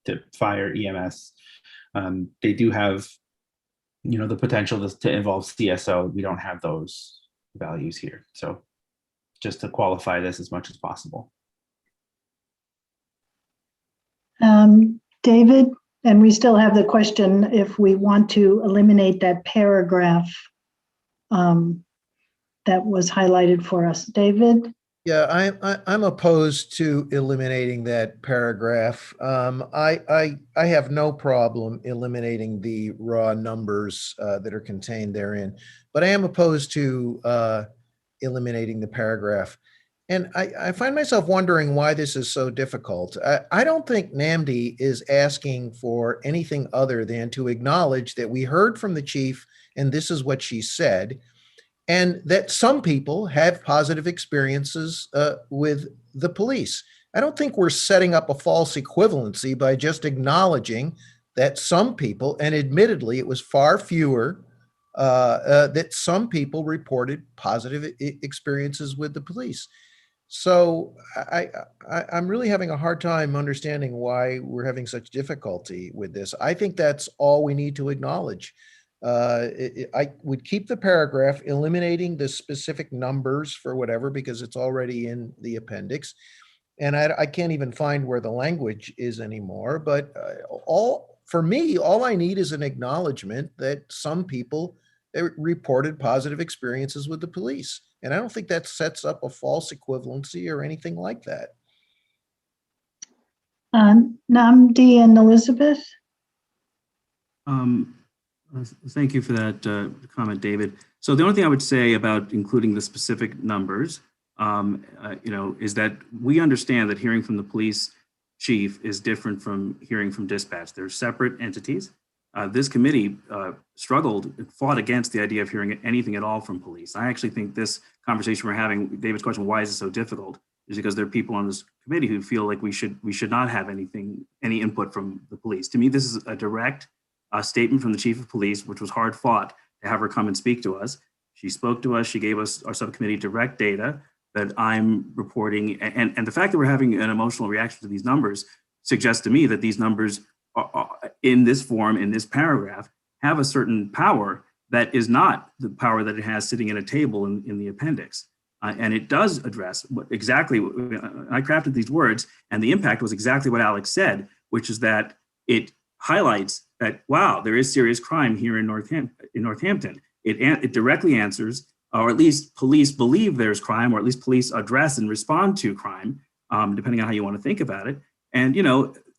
to fire, EMS. They do have the potential to involve CSO. We don't have those values here, so just to qualify this as much as possible. David, and we still have the question if we want to eliminate that paragraph that was highlighted for us. David? Yeah, I'm opposed to eliminating that paragraph. I have no problem eliminating the raw numbers that are contained therein, but I am opposed to eliminating the paragraph. And I find myself wondering why this is so difficult. I don't think NAMD is asking for anything other than to acknowledge that we heard from the chief and this is what she said, and that some people have positive experiences with the police. I don't think we're setting up a false equivalency by just acknowledging that some people, and admittedly it was far fewer, that some people reported positive experiences with the police. So I'm really having a hard time understanding why we're having such difficulty with this. I think that's all we need to acknowledge. I would keep the paragraph, eliminating the specific numbers for whatever, because it's already in the appendix. And I can't even find where the language is anymore. But for me, all I need is an acknowledgement that some people reported positive experiences with the police. And I don't think that sets up a false equivalency or anything like that. Namdi and Elizabeth? Thank you for that comment, David. So the only thing I would say about including the specific numbers, is that we understand that hearing from the police chief is different from hearing from dispatch. They're separate entities. This committee struggled and fought against the idea of hearing anything at all from police. I actually think this conversation we're having, David's question, why is it so difficult, is because there are people on this committee who feel like we should not have any input from the police. To me, this is a direct statement from the chief of police, which was hard fought to have her come and speak to us. She spoke to us. She gave us, our subcommittee, direct data that I'm reporting. And the fact that we're having an emotional reaction to these numbers suggests to me that these numbers are in this form, in this paragraph, have a certain power that is not the power that it has sitting at a table in the appendix. And it does address exactly, I crafted these words, and the impact was exactly what Alex said, which is that it highlights that, wow, there is serious crime here in Northampton. It directly answers, or at least police believe there's crime, or at least police address and respond to crime, depending on how you want to think about it. And,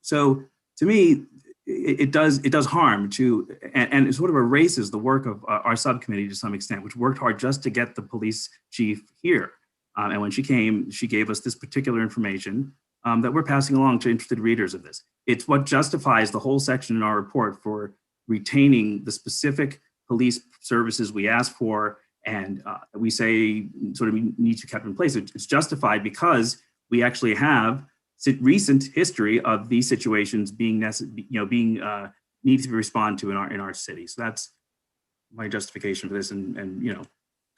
so to me, it does harm to, and it sort of erases the work of our subcommittee to some extent, which worked hard just to get the police chief here. And when she came, she gave us this particular information that we're passing along to interested readers of this. It's what justifies the whole section in our report for retaining the specific police services we asked for, and we say sort of needs to be kept in place. It's justified because we actually have recent history of these situations being needs to be responded to in our city. So that's my justification for this, and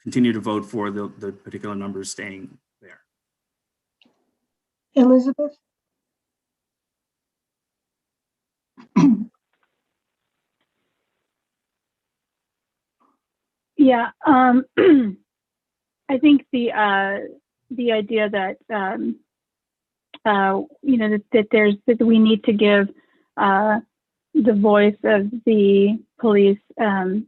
continue to vote for the particular numbers staying there. Elizabeth? Yeah, I think the idea that that we need to give the voice of the police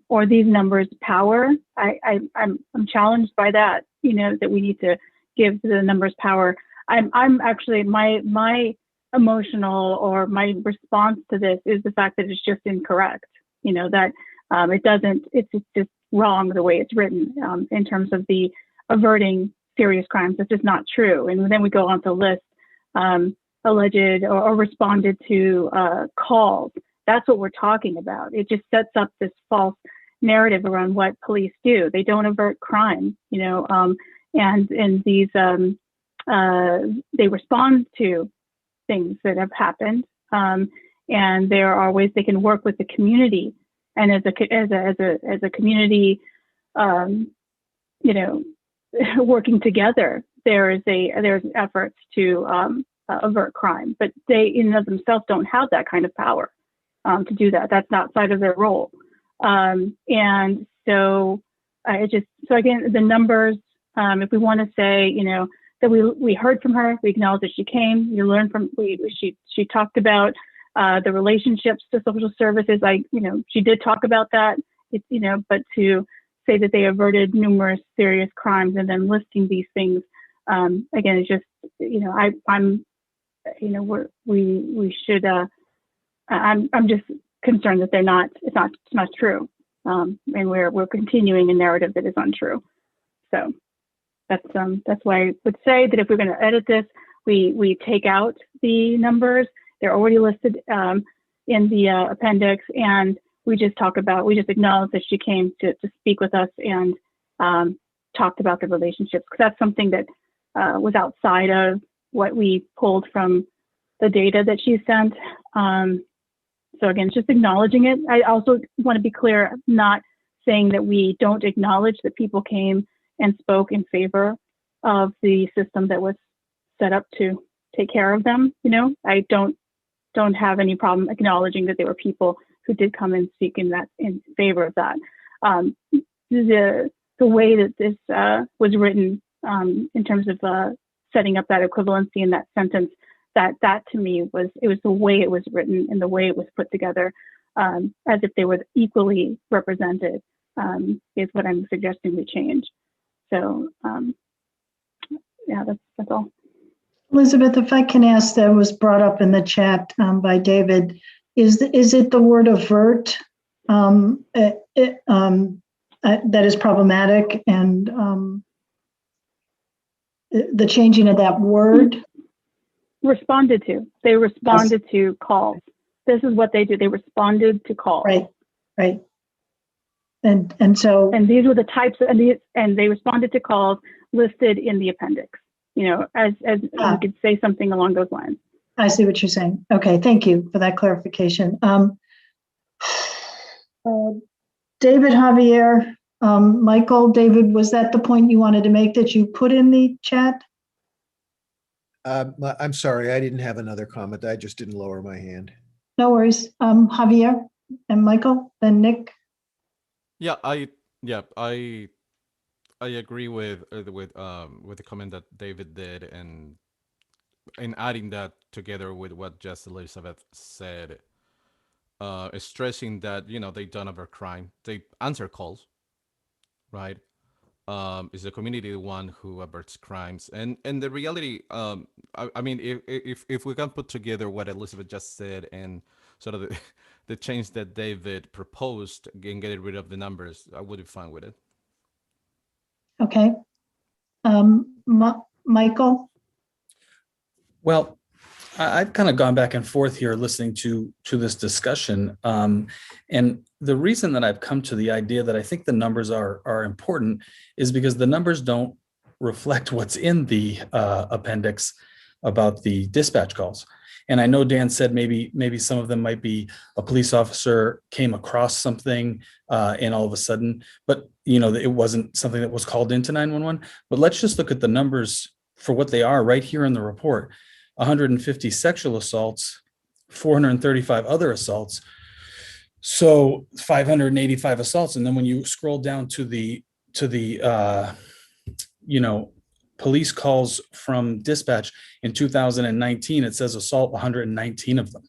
or these numbers power. I'm challenged by that. That we need to give the numbers power. I'm actually my emotional, or my response to this is the fact that it's just incorrect. That it doesn't. It's just wrong the way it's written in terms of the averting serious crimes. It's just not true. And then we go on to list alleged or responded to calls. That's what we're talking about. It just sets up this false narrative around what police do. They don't avert crime, and these they respond to things that have happened, and there are ways they can work with the community. And as a community, working together, there's efforts to avert crime, but they in and of themselves don't have that kind of power to do that. That's outside of their role. And so again, the numbers, if we want to say, that we heard from her, we acknowledge that she came, you learned from, she talked about the relationships to social services. She did talk about that, but to say that they averted numerous serious crimes and then listing these things, again, it's just, we should, I'm just concerned that it's not true. And we're continuing a narrative that is untrue. So that's why I would say that if we're going to edit this, we take out the numbers. They're already listed in the appendix, and we just acknowledge that she came to speak with us and talked about the relationships, because that's something that was outside of what we pulled from the data that she sent. So again, just acknowledging it. I also want to be clear, not saying that we don't acknowledge that people came and spoke in favor of the system that was set up to take care of them. You know, I don't have any problem acknowledging that there were people who did come and speak in favor of that. The way that this was written in terms of setting up that equivalency in that sentence, that to me was the way it was written and the way it was put together, as if they were equally represented, is what I'm suggesting we change. So yeah, that's all. Elizabeth, if I can ask, that was brought up in the chat by David, is it the word avert that is problematic, and the changing of that word? Responded to. They responded to calls. This is what they did. They responded to calls. Right. And so. And these were the types, and they responded to calls listed in the appendix. You know, as you could say something along those lines. I see what you're saying. Okay, thank you for that clarification. David, Javier, Michael, David, was that the point you wanted to make that you put in the chat? I'm sorry, I didn't have another comment. I just didn't lower my hand. No worries. Javier and Michael, then Nick. Yeah, I agree with the comment that David did, and in adding that together with what just Elizabeth said, stressing that, you know, they don't have a crime, they answer calls, right? Is the community the one who averts crimes? And the reality, I mean, if we can put together what Elizabeth just said and sort of the change that David proposed and getting rid of the numbers, I would be fine with it. Okay. Michael? Well, I've kind of gone back and forth here listening to this discussion. And the reason that I've come to the idea that I think the numbers are important is because the numbers don't reflect what's in the appendix about the dispatch calls. And I know Dan said maybe some of them might be a police officer came across something and all of a sudden, but you know, it wasn't something that was called into 911. But let's just look at the numbers for what they are right here in the report. 150 sexual assaults, 435 other assaults. So 585 assaults. And then when you scroll down to the police calls from dispatch in 2019, it says assault 119 of them.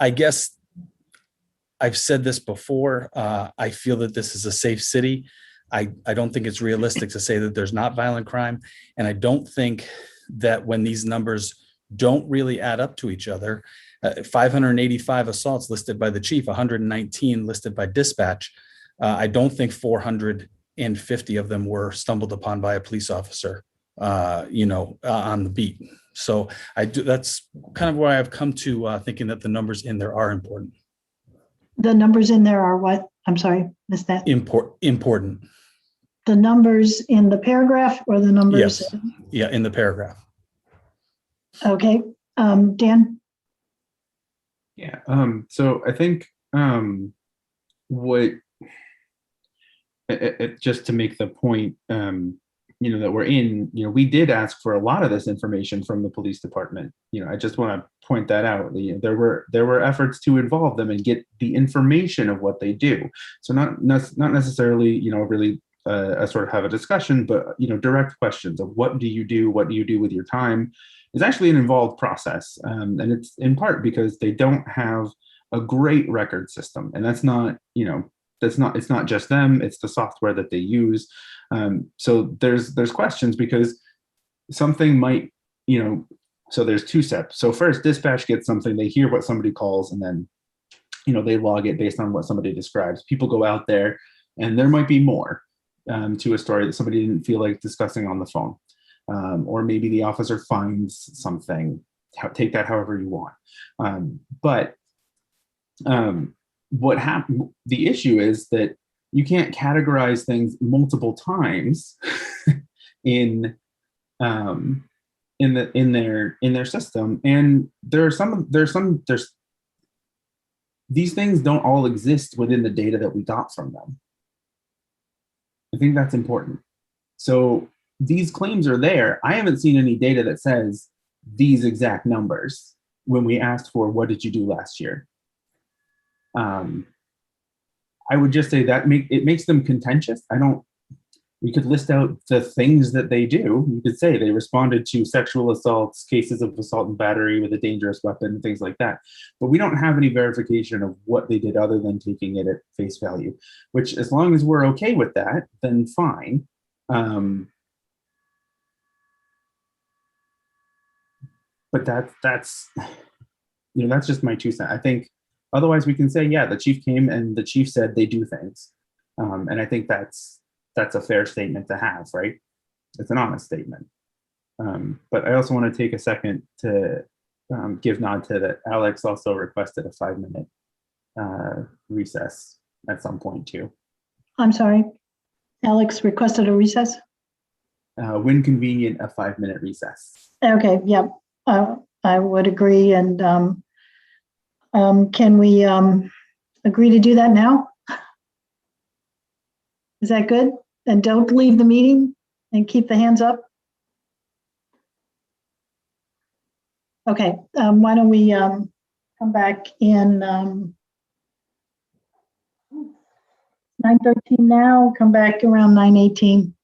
I guess I've said this before. I feel that this is a safe city. I don't think it's realistic to say that there's not violent crime. And I don't think that when these numbers don't really add up to each other, 585 assaults listed by the chief, 119 listed by dispatch. I don't think 450 of them were stumbled upon by a police officer, on the beat. So that's kind of why I've come to thinking that the numbers in there are important. The numbers in there are what? I'm sorry, missed that. Important. The numbers in the paragraph or the numbers? Yes. Yeah, in the paragraph. Okay. Dan? Yeah. So I think just to make the point, that we're in, we did ask for a lot of this information from the police department. I just want to point that out. There were efforts to involve them and get the information of what they do. So not necessarily, really a sort of have a discussion, but, direct questions of what do you do with your time is actually an involved process. And it's in part because they don't have a great record system. And that's not, it's not just them, it's the software that they use. So there's questions because something might, so there's two steps. So first, dispatch gets something, they hear what somebody calls, and then, they log it based on what somebody describes. People go out there and there might be more to a story that somebody didn't feel like discussing on the phone. Or maybe the officer finds something, take that however you want. But what happened, the issue is that you can't categorize things multiple times in in their system. And there's these things don't all exist within the data that we got from them. I think that's important. So these claims are there. I haven't seen any data that says these exact numbers when we asked for what did you do last year. I would just say that it makes them contentious. We could list out the things that they do. You could say they responded to sexual assaults, cases of assault and battery with a dangerous weapon, things like that. But we don't have any verification of what they did other than taking it at face value, which as long as we're okay with that, then fine. But that's just my 2 cents. I think otherwise we can say, yeah, the chief came and the chief said they do things. And I think that's a fair statement to have, right? It's an honest statement. But I also want to take a second to give nod to that Alex also requested a 5-minute recess at some point too. I'm sorry. Alex requested a recess? When convenient, a 5-minute recess. Okay, yep. I would agree. And can we agree to do that now? Is that good? And don't leave the meeting and keep the hands up? Okay, why don't we come back in 9:13 now, come back around 9:18.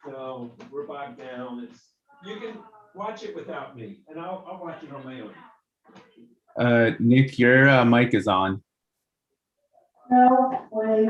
So we're bogged down. You can watch it without me, and I'll watch it on my own. Nick, your mic is on. No, wait.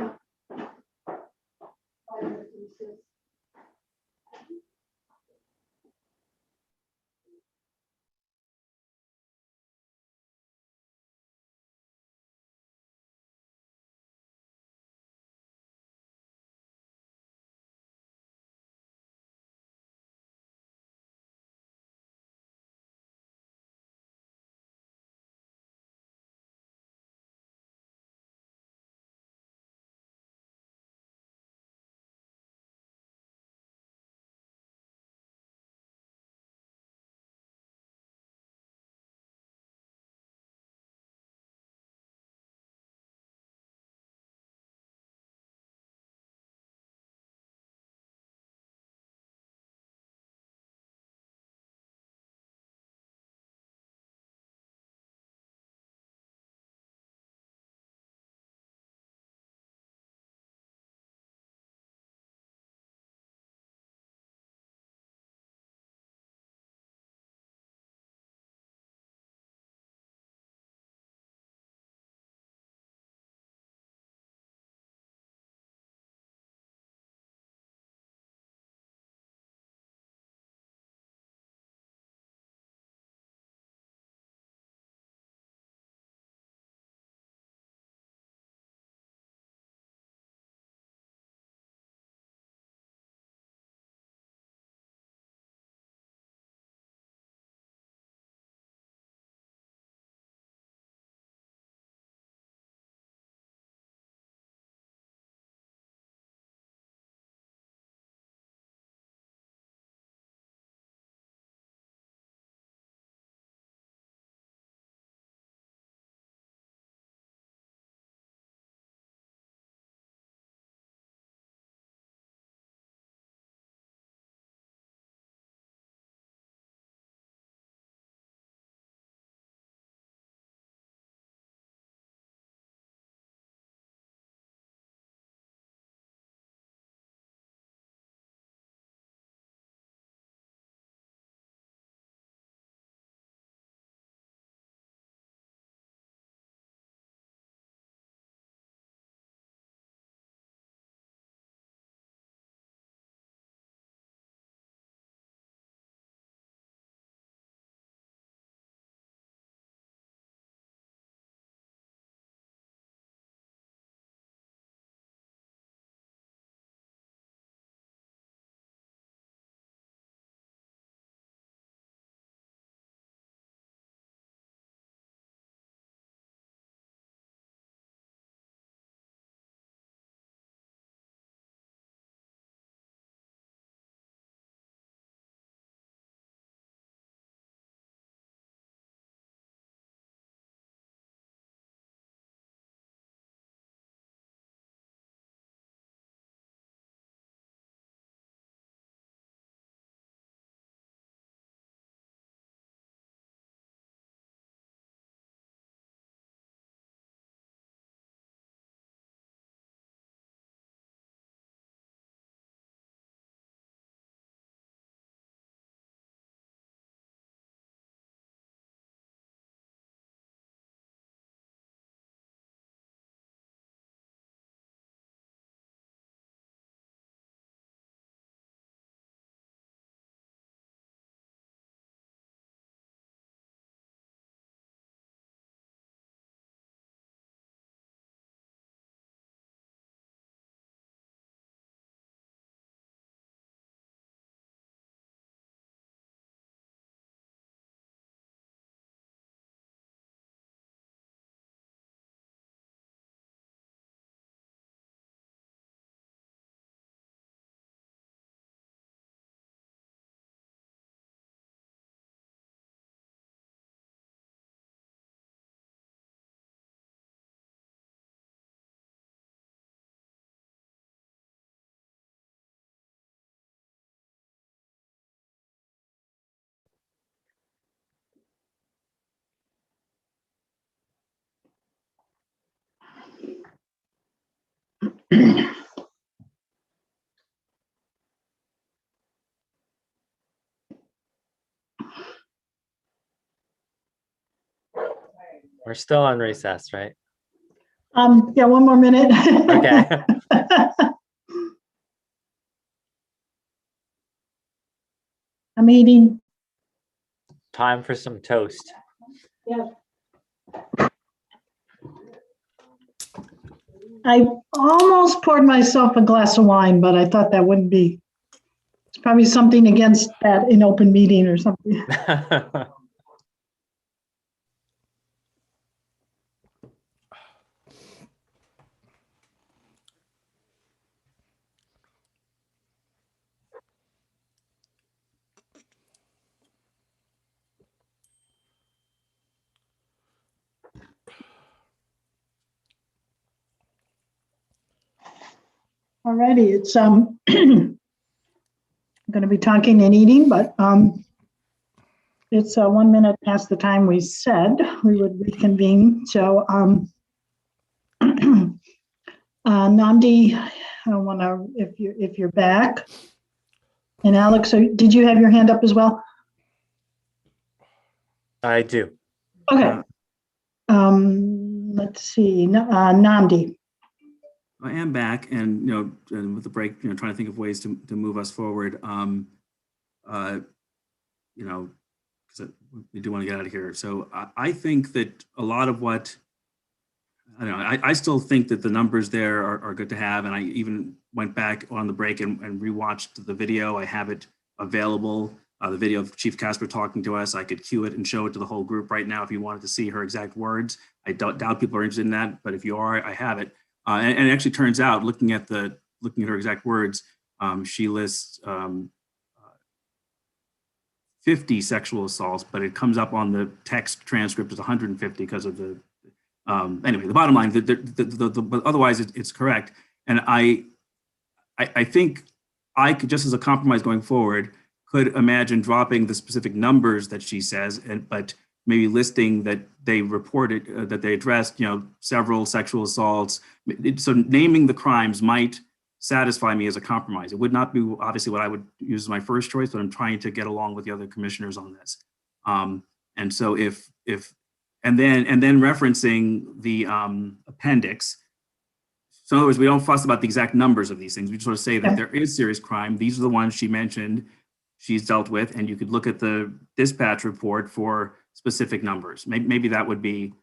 We're still on recess, right? Yeah, one more minute. Okay. I'm eating. Time for some toast. Yeah. I almost poured myself a glass of wine, but I thought that wouldn't be. It's probably something against that in open meeting or something. Alrighty, it's I'm going to be talking and eating, but it's 1 minute past the time we said we would reconvene. So Namdi, I want to if you're back, and Alex, did you have your hand up as well? I do. Okay. Let's see, Namdi. I am back, and and with the break, trying to think of ways to move us forward. Because we do want to get out of here. So I think that a lot of what I don't know, I still think that the numbers there are good to have, and I even went back on the break and rewatched the video. I have it available. The video of Chief Casper talking to us. I could cue it and show it to the whole group right now if you wanted to see her exact words. I doubt people are interested in that, but if you are, I have it. And it actually turns out, looking at her exact words, she lists 50 sexual assaults, but it comes up on the text transcript as 150 because of the. Anyway, the bottom line, but otherwise it's correct. And I think I could, just as a compromise going forward, could imagine dropping the specific numbers that she says, but maybe listing that they reported, that they addressed, several sexual assaults. So naming the crimes might satisfy me as a compromise. It would not be obviously what I would use as my first choice, but I'm trying to get along with the other commissioners on this. And so and then referencing the appendix. So in other words, we don't fuss about the exact numbers of these things. We just sort of say that there is serious crime. These are the ones she mentioned she's dealt with, and you could look at the dispatch report for specific numbers. Maybe that would be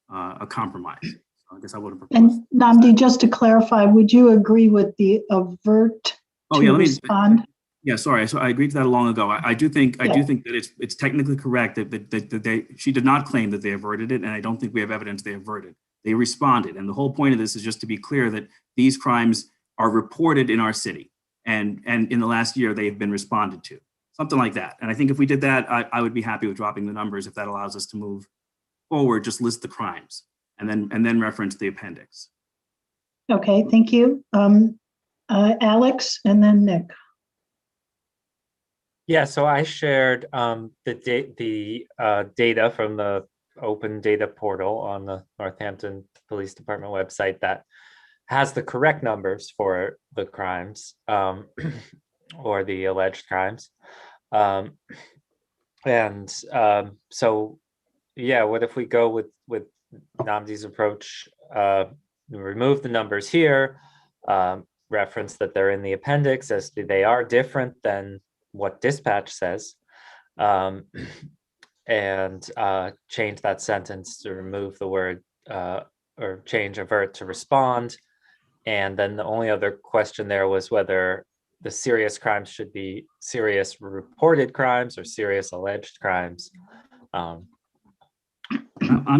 a compromise. So I guess I would have proposed. And Namdi, just to clarify, would you agree with the avert to respond? Yeah, sorry. So I agreed to that long ago. I do think that it's technically correct that she did not claim that they averted it, and I don't think we have evidence they averted. They responded, and the whole point of this is just to be clear that these crimes are reported in our city, and in the last year they have been responded to, something like that. And I think if we did that, I would be happy with dropping the numbers if that allows us to move forward. Just list the crimes and then reference the appendix. Okay, thank you, Alex, and then Nick. Yeah, so I shared the data from the open data portal on the Northampton Police Department website that has the correct numbers for the crimes or the alleged crimes. So yeah, what if we go with Namdi's approach, remove the numbers here, reference that they're in the appendix as they are different than what dispatch says, and change that sentence to remove the word or change avert to respond. And then the only other question there was whether the serious crimes should be serious reported crimes or serious alleged crimes. I'm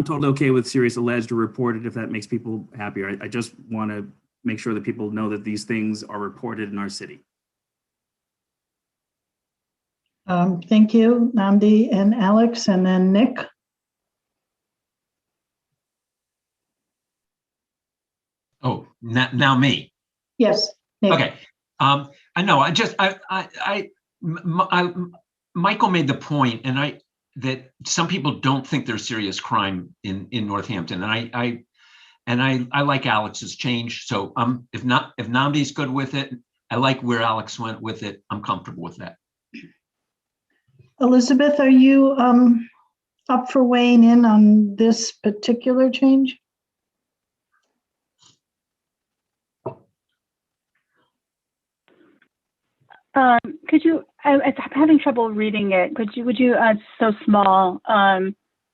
totally okay with serious alleged or reported if that makes people happier. I just want to make sure that people know that these things are reported in our city. Thank you, Namdi and Alex, and then Nick. Oh, now me. Yes, Nick. Okay. I know. Michael made the point, and that some people don't think there's serious crime in Northampton, and And I like Alex's change. So if Namdi's good with it, I like where Alex went with it. I'm comfortable with that. Elizabeth, are you up for weighing in on this particular change? Could you, I'm having trouble reading it. Would you, it's so small.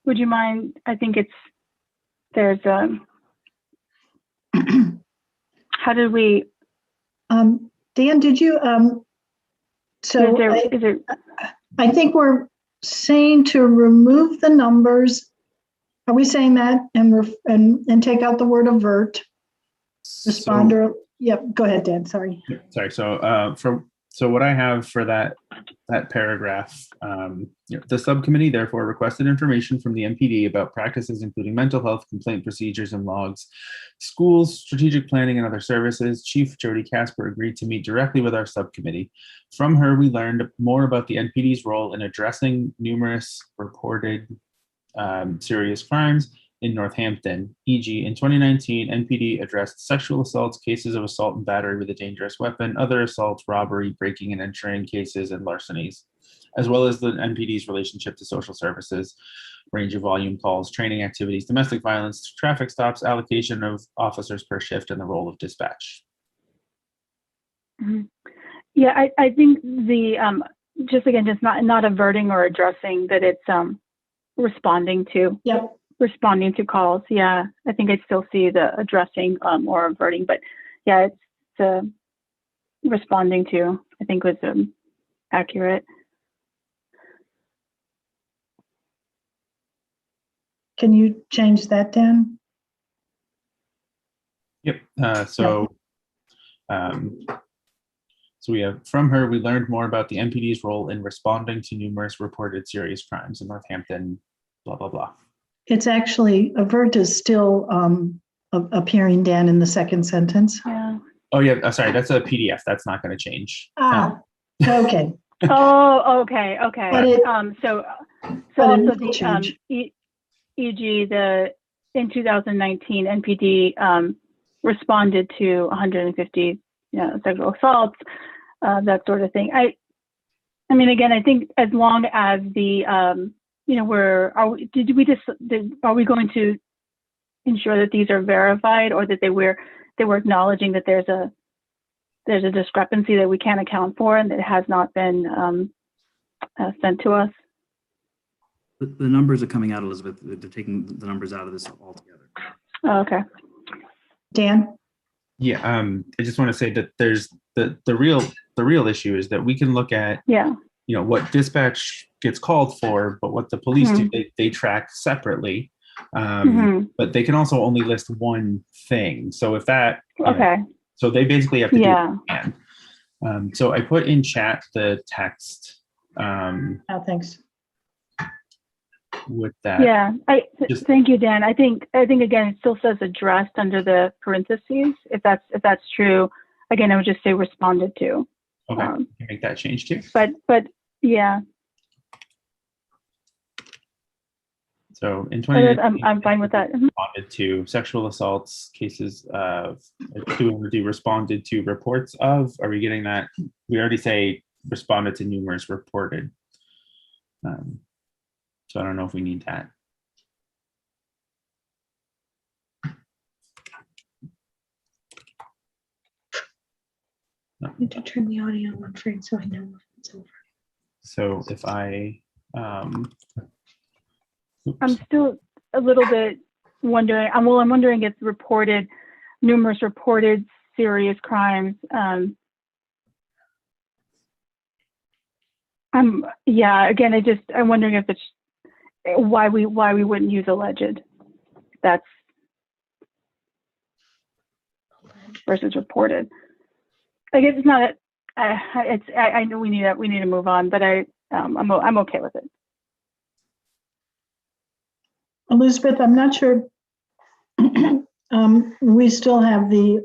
Would you mind, I think there's how did we? Dan, did you, so I think we're saying to remove the numbers. Are we saying that and take out the word avert? Responder, yep, go ahead, Dan, sorry. Sorry, so what I have for that paragraph, the subcommittee therefore requested information from the MPD about practices including mental health, complaint procedures and logs, schools, strategic planning and other services. Chief Jody Casper agreed to meet directly with our subcommittee. From her, we learned more about the NPD's role in addressing numerous reported serious crimes in Northampton. E.g., in 2019, NPD addressed sexual assaults, cases of assault and battery with a dangerous weapon, other assaults, robbery, breaking and entering cases, and larcenies, as well as the NPD's relationship to social services, range of volume calls, training activities, domestic violence, traffic stops, allocation of officers per shift, and the role of dispatch. Mm-hmm. Yeah, I think the just again, just not averting or addressing, that it's responding to. Yep. Responding to calls. Yeah, I think I still see the addressing or averting, but yeah, it's responding to, I think was accurate. Can you change that, Dan? Yep. So we have, from her, we learned more about the MPD's role in responding to numerous reported serious crimes in Northampton, blah, blah, blah. It's actually, avert is still appearing, Dan, in the second sentence. Yeah. Oh yeah, sorry, that's a PDF. That's not going to change. Okay. Oh, okay. But it- So but it also will change. e.g. in 2019 NPD responded to 150 sexual assaults, that sort of thing. I mean, again, I think as long as the are we going to ensure that these are verified, or that they were acknowledging that there's a discrepancy that we can't account for and that has not been sent to us? The numbers are coming out, Elizabeth. They're taking the numbers out of this altogether. Oh, okay. Dan? Yeah, I just want to say that there's the real issue is that we can look at what dispatch gets called for, but what the police do, they track separately. But they can also only list one thing. So if that so they basically have to do it again. So I put in chat the text. Thanks. With that. Yeah, thank you, Dan. I think again, it still says addressed under the parentheses. If that's true, again, I would just say responded to. Okay, you can make that change too. But yeah. So in 2019, I'm fine with that. Responded to sexual assaults cases of. Responded to reports of. Are we getting that? We already say responded to numerous reported. So I don't know if we need that. I need to turn the audio on, Frank, so I know if it's over. So if I, I'm still a little bit wondering. I'm wondering if numerous reported serious crimes. Again, I'm wondering if it's why we wouldn't use alleged. That's versus reported. I guess it's not. I know we need to move on, but I'm okay with it. Elizabeth, I'm not sure. We still have the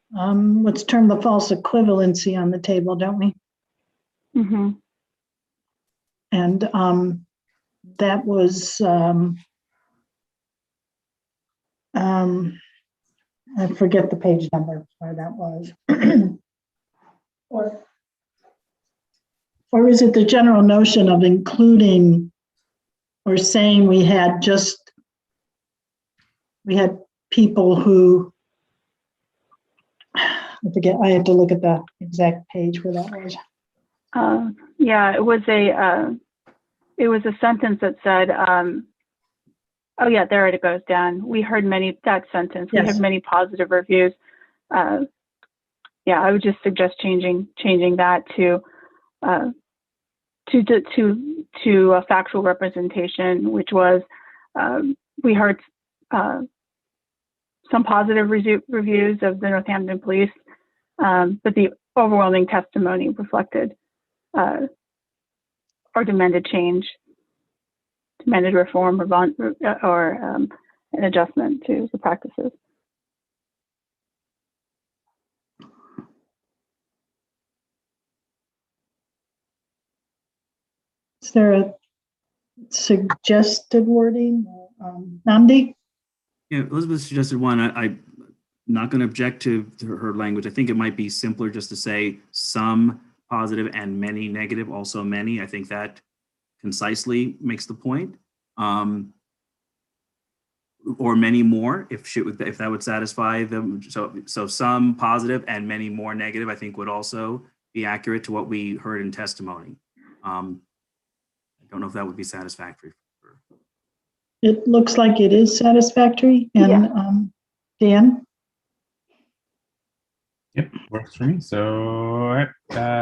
what's termed the false equivalency on the table, don't we? Mm-hmm. And that was, I forget the page number where that was. Or is it the general notion of including or saying we had people who, I forget, I have to look at the exact page where that was. Yeah, it was a sentence that said, oh yeah, there it goes down. We heard that sentence. We Yes. heard many positive reviews. Yeah, I would just suggest changing that to a factual representation, which was we heard some positive reviews of the Northampton police, but the overwhelming testimony reflected or demanded change, demanded reform or an adjustment to the practices. Is there a suggested wording? Namdi? Yeah, Elizabeth suggested one. I'm not going to object to her language. I think it might be simpler just to say some positive and many negative, also many. I think that concisely makes the point. Or many more, if that would satisfy them. So some positive and many more negative, I think would also be accurate to what we heard in testimony. I don't know if that would be satisfactory. It looks like it is satisfactory. And yeah. Dan? Yep, works for me. So,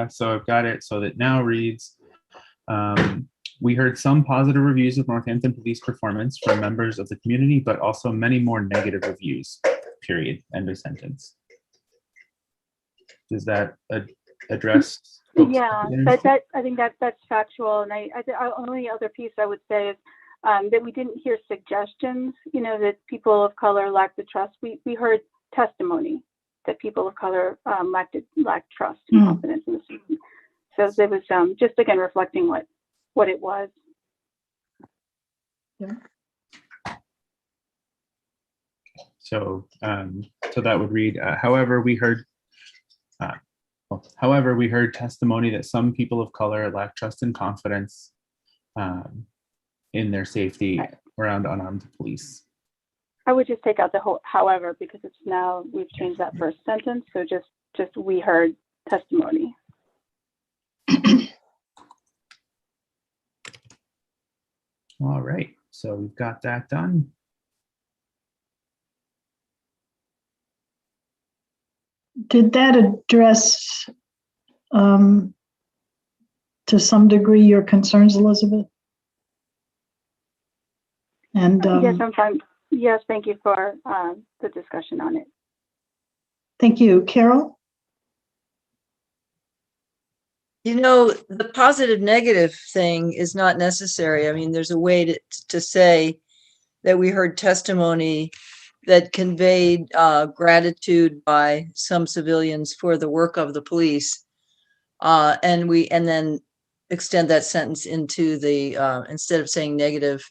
so I've got it. So that now reads, we heard some positive reviews of Northampton police performance from members of the community, but also many more negative reviews, period, end of sentence. Does that address? Yeah, that I think that's factual. And I only other piece I would say is that we didn't hear suggestions, that people of color lack the trust. We heard testimony that people of color lacked trust and confidence in the system. So there was just again reflecting what it was. Yeah. So that would read, however, we heard testimony that some people of color lack trust and confidence in their safety around unarmed police. I would just take out the whole however, because it's now we've changed that first sentence. So just we heard testimony. All right, so we've got that done. Did that address to some degree your concerns, Elizabeth? And yes, I'm fine. Yes, thank you for the discussion on it. Thank you. Carol? The positive negative thing is not necessary. I mean, there's a way to say that we heard testimony that conveyed gratitude by some civilians for the work of the police. And then extend that sentence into the, instead of saying negative,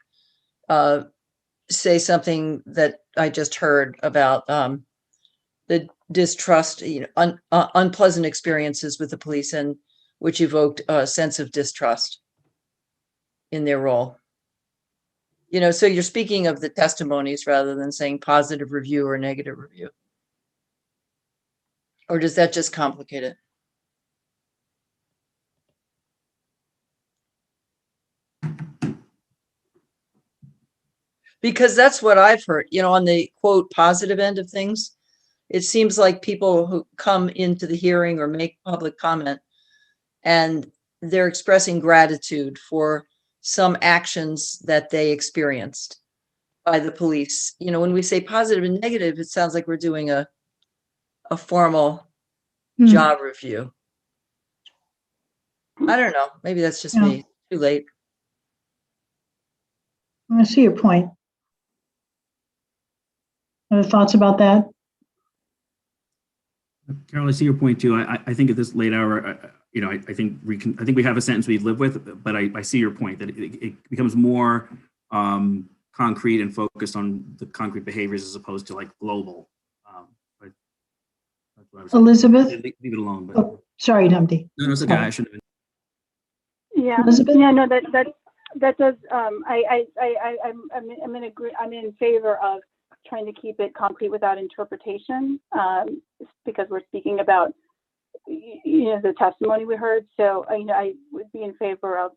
say something that I just heard about the distrust, unpleasant experiences with the police, and which evoked a sense of distrust in their role. So you're speaking of the testimonies rather than saying positive review or negative review. Or does that just complicate it? Because that's what I've heard, on the quote positive end of things. It seems like people who come into the hearing or make public comment and they're expressing gratitude for some actions that they experienced by the police. When we say positive and negative, it sounds like we're doing a formal job review. I don't know. Maybe that's just me. Too late. I see your point. Other thoughts about that? Carol, I see your point too. I think at this late hour, I think we have a sentence we live with, but I see your point that it becomes more concrete and focused on the concrete behaviors as opposed to like global. But that's what I was saying. Elizabeth? Leave it alone. But Oh, sorry, Namdi. no, it's okay. I shouldn't have been. Yeah. Elizabeth? Yeah. No. That does. I'm in favor of trying to keep it concrete without interpretation, because we're speaking about the testimony we heard. So I would be in favor of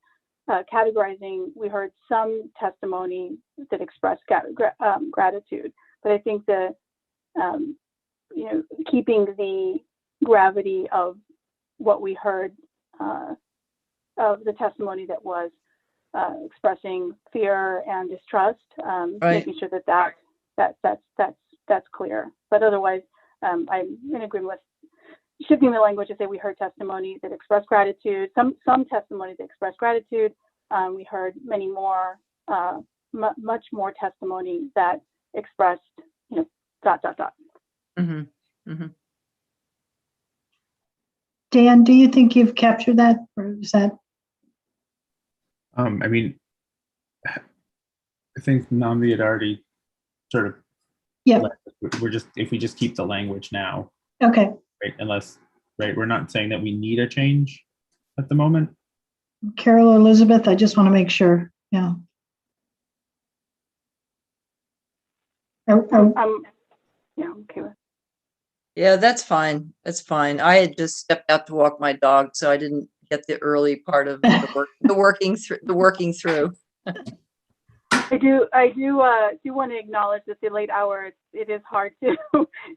categorizing. We heard some testimony that expressed gratitude, but I think the keeping the gravity of what we heard of the testimony that was expressing fear and distrust, making sure that's clear. But otherwise, I'm in agreement with shifting the language to say we heard testimony that expressed gratitude, some testimony that expressed gratitude. We heard many more, much more testimony that expressed, ... Mm-hmm. Mm-hmm. Dan, do you think you've captured that, or is that? I mean, I think Namdi had already sort of. Yeah. We're just, if we just keep the language now. Okay. Right, unless, right, we're not saying that we need a change at the moment. Carol or Elizabeth, I just want to make sure. Yeah. Yeah, okay with. Yeah, that's fine. That's fine. I had just stepped out to walk my dog, so I didn't get the early part of the working through. I do want to acknowledge that the late hour, it is hard to,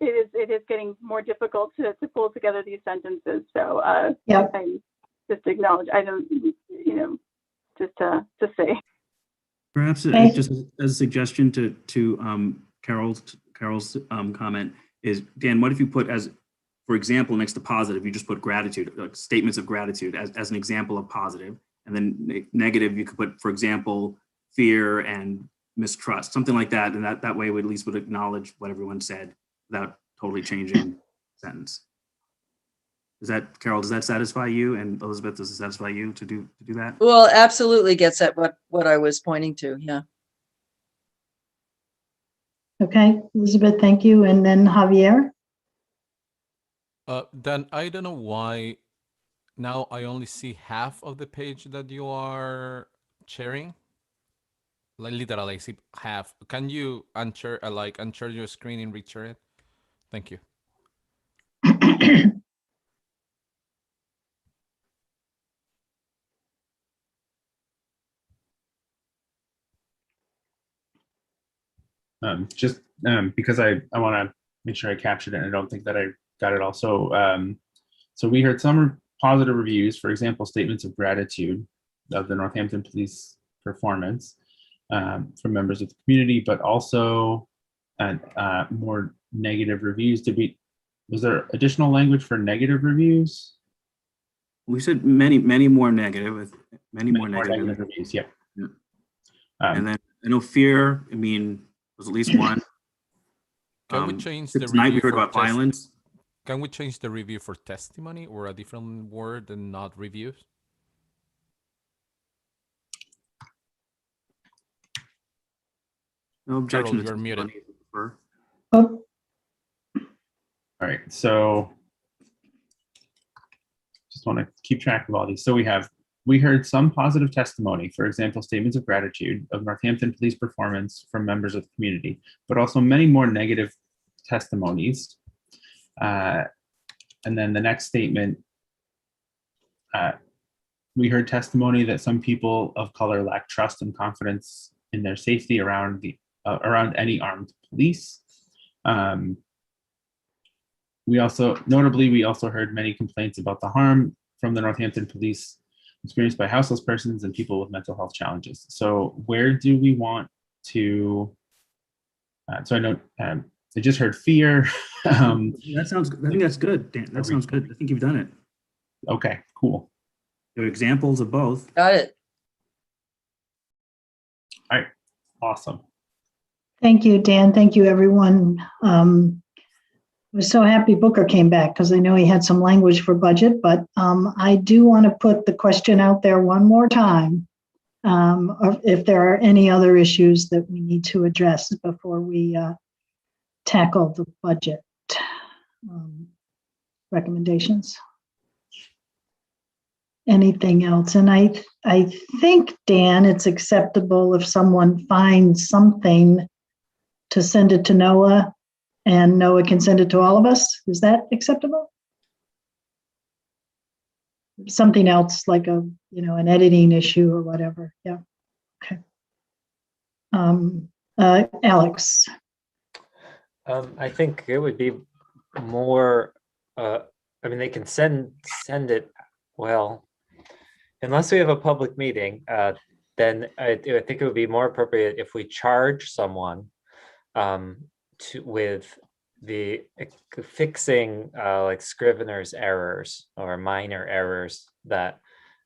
it is getting more difficult to pull together these sentences. So yeah, I'm just acknowledge, I don't, just to say. Perhaps just as a suggestion to Carol's comment is, Dan, what if you put as, for example, next to positive, you just put gratitude, like statements of gratitude as an example of positive, and then negative, you could put, for example, fear and mistrust, something like that. And that way we at least would acknowledge what everyone said without totally changing the sentence. Is that, Carol, does that satisfy you? And Elizabeth, does it satisfy you to do that? Well, absolutely gets at what I was pointing to. Yeah. Okay, Elizabeth, thank you. And then Javier? Dan, I don't know why now I only see half of the page that you are sharing. Like literally I see half. Can you unshare your screen and reshare it? Thank you. Because I want to make sure I captured it, and I don't think that I got it all. So we heard some positive reviews, for example, statements of gratitude of the Northampton Police performance from members of the community, but also more negative reviews. Was there additional language for negative reviews? We said many more negative, many more negative reviews. Yeah. And then I know fear, I mean, was at least one. Can we change the tonight? We review heard for about violence. Can we change the review for testimony or a different word and not reviews? No objection. Carol, you're muted. Oh. All right, so just want to keep track of all these. So we heard some positive testimony, for example, statements of gratitude of Northampton Police performance from members of the community, but also many more negative testimonies. And then the next statement, we heard testimony that some people of color lack trust and confidence in their safety around any armed police. We also heard many complaints about the harm from the Northampton Police experienced by houseless persons and people with mental health challenges. So where do we want to, so I know, I just heard fear. I think that's good, Dan. That sounds good. I think you've done it. Okay, cool. There are examples of both. Got it. All right, awesome. Thank you, Dan. Thank you, everyone. I was so happy Booker came back because I know he had some language for budget, but I do want to put the question out there one more time. or if there are any other issues that we need to address before we tackle the budget recommendations. Anything else? And I think, Dan, it's acceptable if someone finds something to send it to Noah, and Noah can send it to all of us. Is that acceptable? Something else like an editing issue or whatever. Yeah. Okay. Alex. I think it would be more, I mean, they can send it, well, unless we have a public meeting, then I think it would be more appropriate if we charge someone with the fixing like Scrivener's errors or minor errors that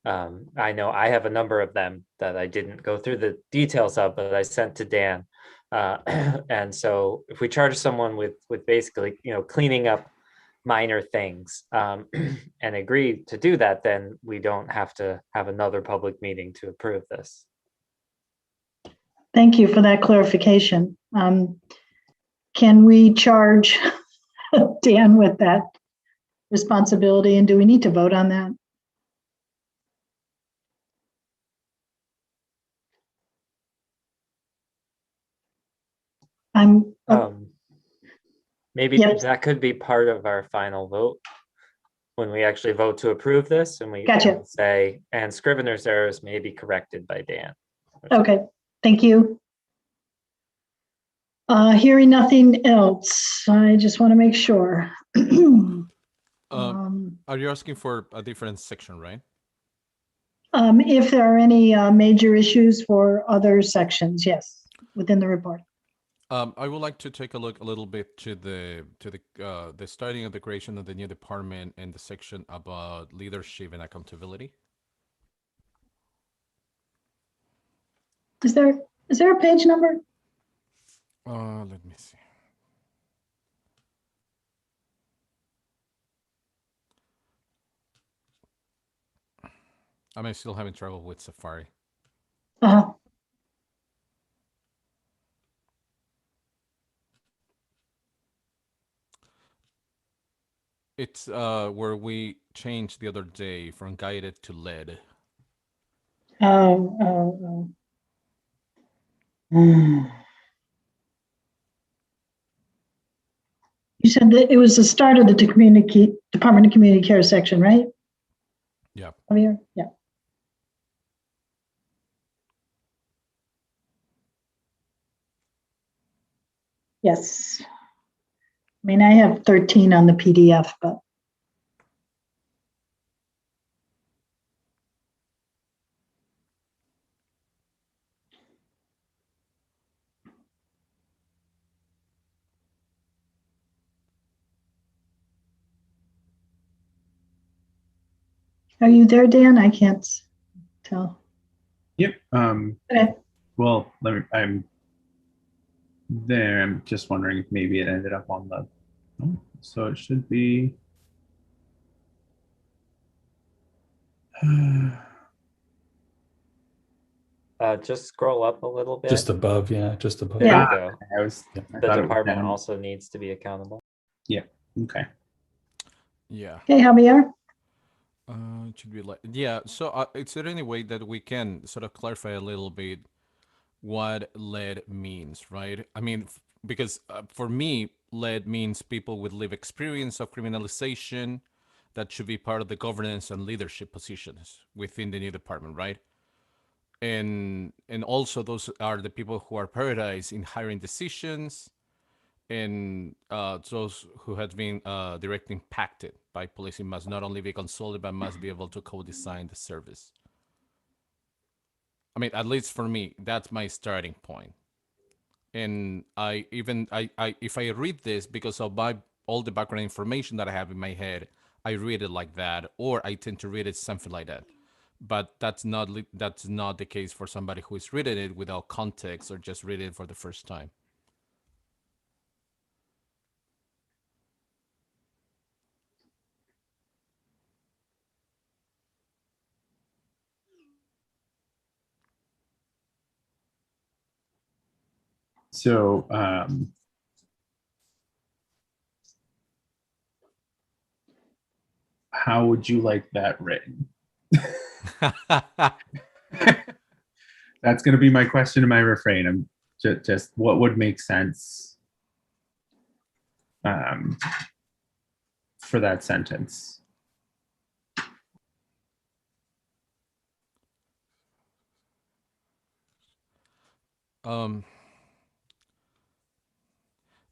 I know I have a number of them that I didn't go through the details of, but I sent to Dan. And so if we charge someone with basically, cleaning up minor things and agree to do that, then we don't have to have another public meeting to approve this. Thank you for that clarification. Can we charge Dan with that responsibility, and do we need to vote on that? Maybe that could be part of our final vote when we actually vote to approve this, and we Gotcha. say, and Scrivener's errors may be corrected by Dan. Okay, thank you. Hearing nothing else, I just want to make sure. Are you asking for a different section, right? If there are any major issues for other sections, yes, within the report. I would like to take a look a little bit to the starting of the creation of the new department and the section about leadership and accountability. Is there a page number? Let me see. I'm still having trouble with Safari. It's where we changed the other day from guided to led. Oh. You said that it was the start of the Department of Community Care section, right? Yeah. Javier? Yeah. Yes. I mean, I have 13 on the PDF, but. Are you there, Dan? I can't tell. Yep. Okay. Well, I'm there. I'm just wondering if maybe it ended up on the. Oh, so it should be. Just scroll up a little bit. Just above, yeah, just above. There Yeah. you go. I The thought it was department down. also needs to be accountable. Yeah. Okay. Yeah. Okay, Javier? It should be like, yeah. So is there any way that we can sort of clarify a little bit what lead means, right? I mean, because for me, lead means people with lived experience of criminalization that should be part of the governance and leadership positions within the new department, right? And also those are the people who are prioritized in hiring decisions, and those who have been directly impacted by policing must not only be consulted, but must be able to co-design the service. I mean, at least for me, that's my starting point. And if I read this because of all the background information that I have in my head, I read it like that, or I tend to read it something like that. But that's not the case for somebody who is reading it without context or just reading it for the first time. So how would you like that written? That's going to be my question and my refrain. I'm just what would make sense for that sentence.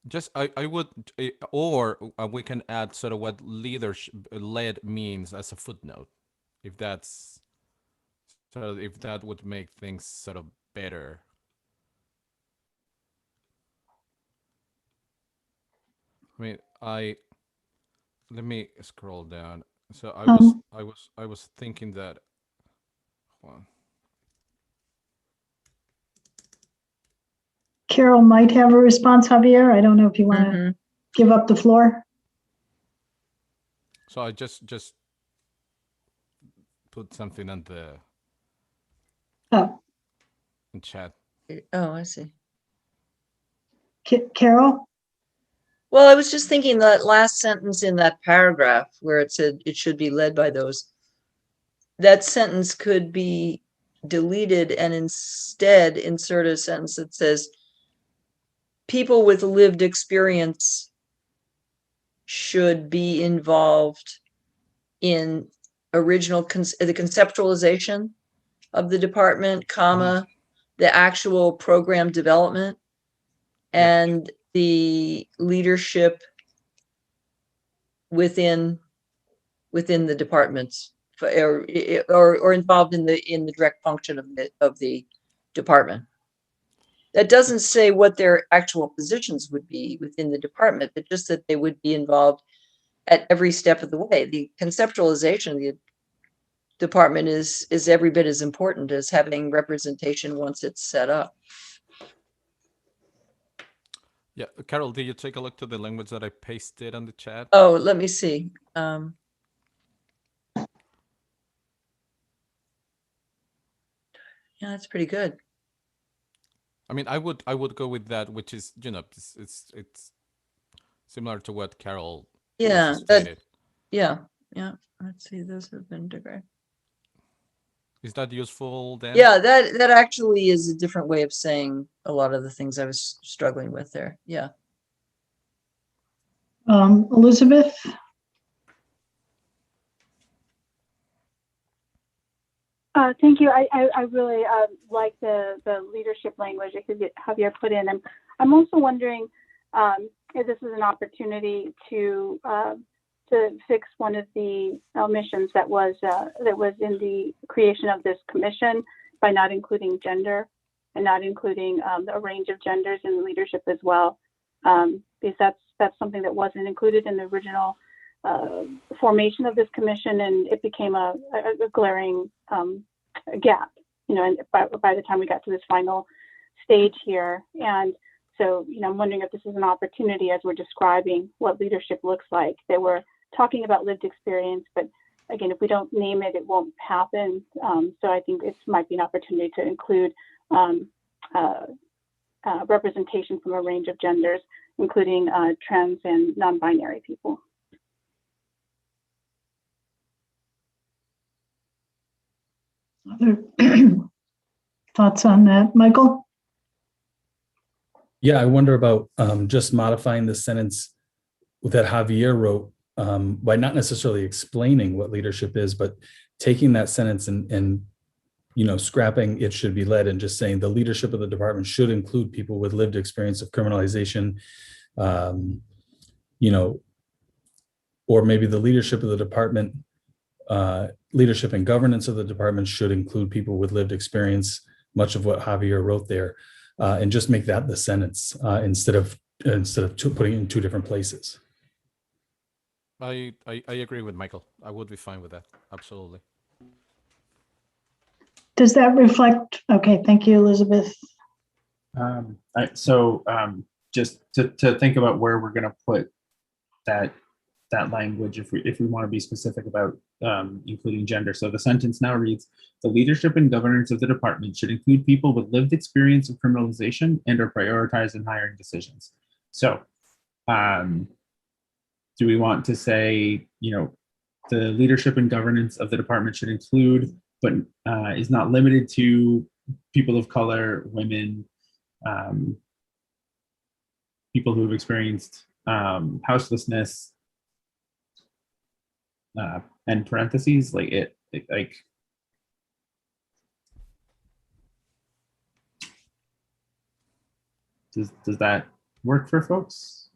Just I would, or we can add sort of what leadership led means as a footnote, if that's sort of, if that would make things sort of better. I mean, let me scroll down. So I was thinking that. Hold on. Carol might have a response, Javier. I don't know if you want to give up the floor. So I just put something on the in chat. Oh, I see. Carol? Well, I was just thinking that last sentence in that paragraph where it said it should be led by those, that sentence could be deleted and instead insert a sentence that says, people with lived experience should be involved in the conceptualization of the department, comma, the actual program development, and the leadership within the departments, or involved in the direct function of the department. That doesn't say what their actual positions would be within the department, but just that they would be involved at every step of the way. The conceptualization of the department is every bit as important as having representation once it's set up. Yeah, Carol, did you take a look to the language that I pasted on the chat? Oh, let me see. Yeah, that's pretty good. I mean, I would go with that, which is, you know, it's similar to what Carol Yeah, stated. yeah. Let's see, those have been integrated. Is that useful then? Yeah, that actually is a different way of saying a lot of the things I was struggling with there. Yeah. Elizabeth? Thank you. I really like the leadership language that Javier put in. And I'm also wondering if this is an opportunity to fix one of the omissions that was in the creation of this commission by not including gender and not including a range of genders in leadership as well, because that's something that wasn't included in the original formation of this commission, and it became a glaring gap, you know, and by the time we got to this final stage here. And so, you know, I'm wondering if this is an opportunity as we're describing what leadership looks like, that we're talking about lived experience, but again, if we don't name it, it won't happen. So I think it might be an opportunity to include representation from a range of genders, including trans and non-binary people. Other thoughts on that, Michael? Yeah, I wonder about just modifying the sentence that Javier wrote by not necessarily explaining what leadership is, but taking that sentence and you know, scrapping it should be led and just saying the leadership of the department should include people with lived experience of criminalization, you know, or maybe the leadership of the department, leadership and governance of the department should include people with lived experience, much of what Javier wrote there, and just make that the sentence instead of putting it in two different places. I agree with Michael. I would be fine with that. Absolutely. Does that reflect? Okay, thank you, Elizabeth. Just to think about where we're going to put that that language if we want to be specific about including gender. So the sentence now reads, the leadership and governance of the department should include people with lived experience of criminalization and are prioritized in hiring decisions. So do we want to say, the leadership and governance of the department should include, but is not limited to, people of color, women, people who have experienced houselessness, and parentheses, like does that work for folks?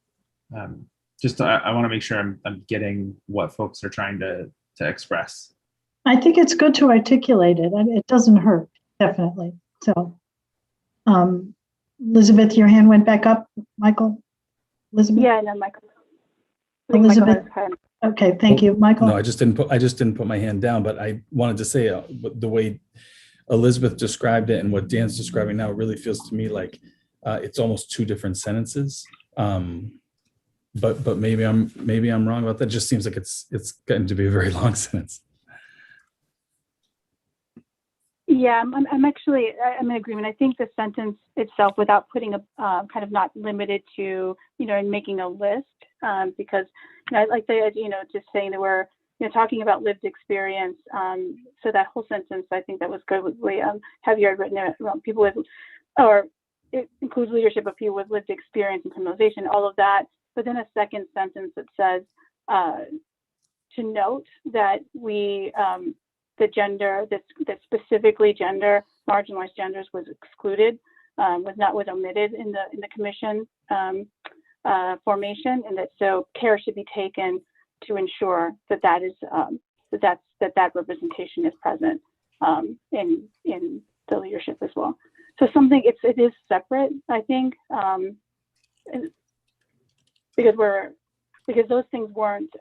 Just I want to make sure I'm getting what folks are trying to express. I think it's good to articulate it. It doesn't hurt, definitely. So, Elizabeth, your hand went back up. Michael? Elizabeth? Yeah, no, Michael. Elizabeth? Okay, thank you. Michael? No, I just didn't put my hand down, but I wanted to say the way Elizabeth described it and what Dan's describing now really feels to me like it's almost two different sentences. But maybe I'm wrong about that. It just seems like it's gotten to be a very long sentence. Yeah, I'm in agreement. I think the sentence itself, without putting a kind of not limited to, and making a list, because I like the idea, just saying that we're, talking about lived experience. So that whole sentence, I think that was good. Javier had written it, people with, or it includes leadership of people with lived experience in criminalization, all of that. But then a second sentence that says to note that we the gender that specifically gender marginalized genders was excluded, was omitted in the commission formation, and that so care should be taken to ensure that that is that representation is present in the leadership as well. So it is separate, I think, because those things weren't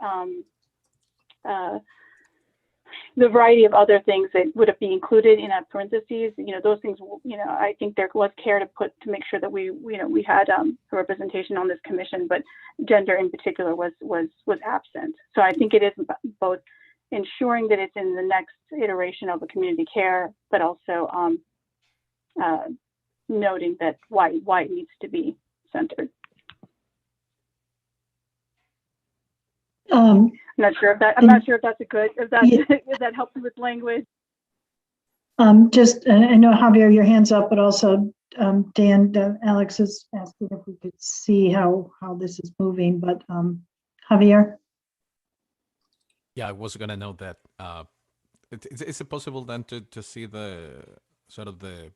the variety of other things that would have been included in that parentheses. Those things. I think there was care to make sure that we had a representation on this commission, but gender in particular was absent. So I think it is both ensuring that it's in the next iteration of a community care, but also noting that why it needs to be centered. I'm not sure if that's if that helps with language. I know Javier, your hand's up, but also Dan, Alex is asking if we could see how this is moving, but Javier? Yeah, I was gonna note that. Is it possible then to see the sort of the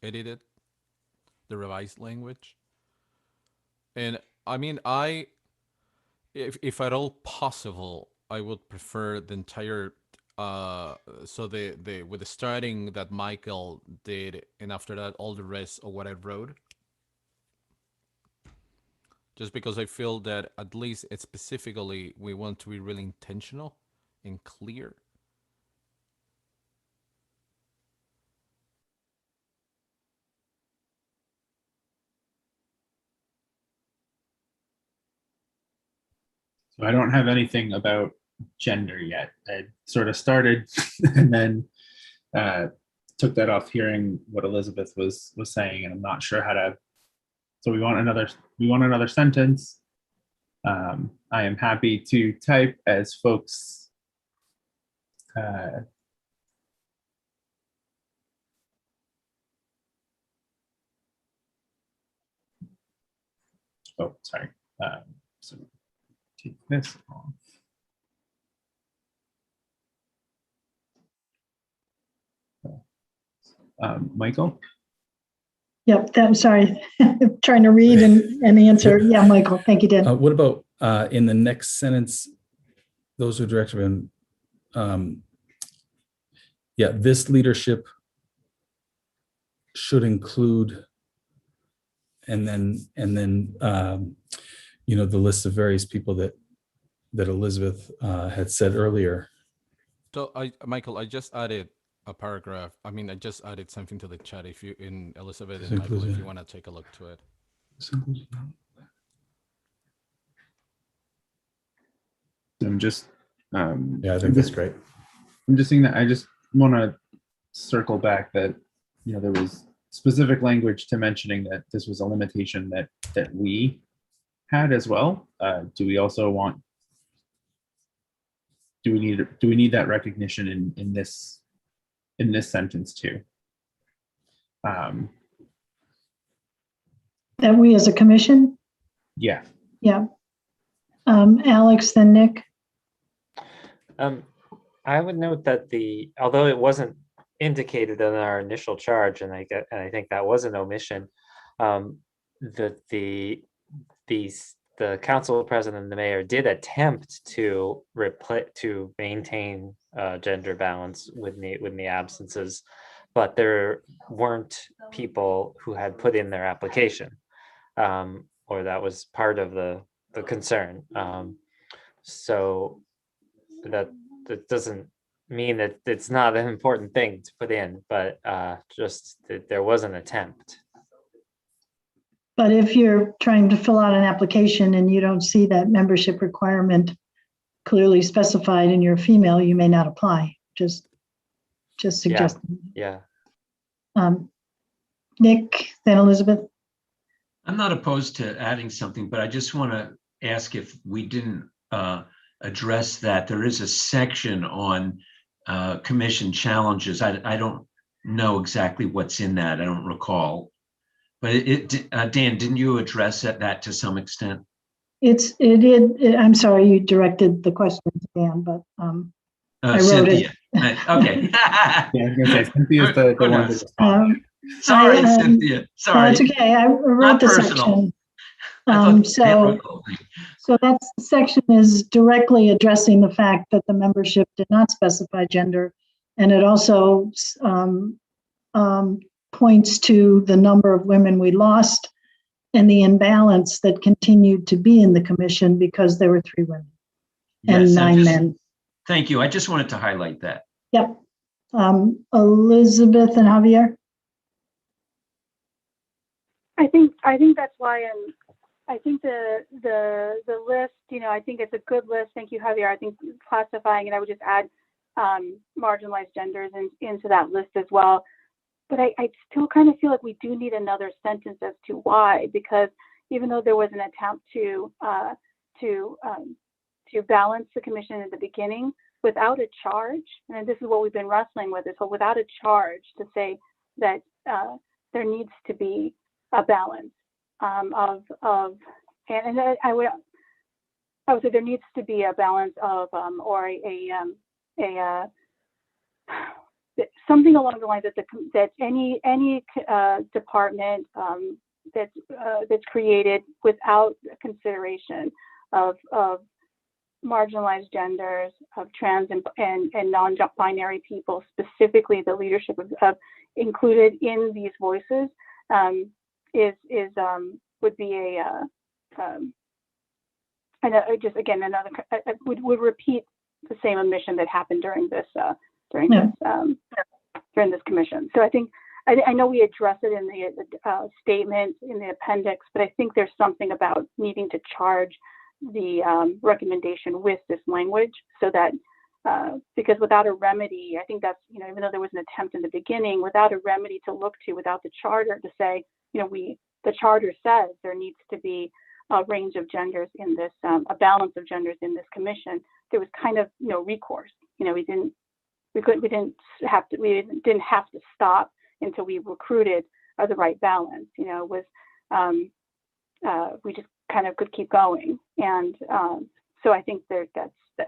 edited, the revised language? And I mean, if at all possible, I would prefer the entire so the with the starting that Michael did, and after that all the rest of what I wrote. Just because I feel that at least specifically we want to be really intentional and clear. So I don't have anything about gender yet. I sort of started and then took that off hearing what Elizabeth was saying, and I'm not sure how to. So we want another sentence. I am happy to type as folks oh, sorry. So take this off. Michael? Yep, I'm sorry. Trying to read and answer. Yeah, Michael, thank you, Dan. What about in the next sentence, those who direct him, this leadership should include, and then the list of various people that Elizabeth had said earlier. So Michael, I just added a paragraph. I mean, I just added something to the chat. If you, in Elizabeth and Michael, if you want to take a look to it. So I'm just, Yeah, I think that's great. I'm just saying that I just want to circle back that, you know, there was specific language to mentioning that this was a limitation that we had as well. Do we also want, do we need that recognition in this sentence too? That we as a commission? Yeah. Yeah. Alex, then Nick. I would note that although it wasn't indicated in our initial charge, and I think that was an omission, that the council president and the mayor did attempt to maintain gender balance with the absences, but there weren't people who had put in their application, or that was part of the concern. So that doesn't mean that it's not an important thing to put in, but just that there was an attempt. But if you're trying to fill out an application and you don't see that membership requirement clearly specified and you're female, you may not apply. Just suggesting. Yeah. Nick, then Elizabeth. I'm not opposed to adding something, but I just want to ask if we didn't address that. There is a section on commission challenges. I don't know exactly what's in that. I don't recall. But Dan, didn't you address that to some extent? I'm sorry you directed the question to Dan, but I wrote Cynthia. it. Okay. Yeah, I was gonna say Cynthia's the one that responded. Sorry, Cynthia. Sorry. That's okay. I wrote Not the personal. section. So that section is directly addressing the fact that the membership did not specify gender, and it also points to the number of women we lost and the imbalance that continued to be in the commission because there were 3 women and Yes, 9 men. Thank you. I just wanted to highlight that. Yep. Elizabeth and Javier. I think that's why, and I think the list, you know, I think it's a good list. Thank you, Javier. I think classifying, and I would just add marginalized genders into that list as well. But I still kind of feel like we do need another sentence as to why, because even though there was an attempt to balance the commission at the beginning without a charge, and this is what we've been wrestling with, is without a charge to say that there needs to be a balance and I would say there needs to be a balance of or something along the lines that any department that's created without consideration of marginalized genders, of trans and non-binary people, specifically the leadership of included in these voices, would be just again another would repeat the same omission that happened during this commission. So I think I know we address it in the statement in the appendix, but I think there's something about needing to charge the recommendation with this language, so that because without a remedy, I think that's, you know, even though there was an attempt in the beginning, without a remedy to look to, without the charter to say, you know, the charter says there needs to be a range of genders in this, a balance of genders in this commission, there was kind of no recourse. You know, we didn't have to stop until we recruited the right balance. You know, it was we just kind of could keep going, and so I think that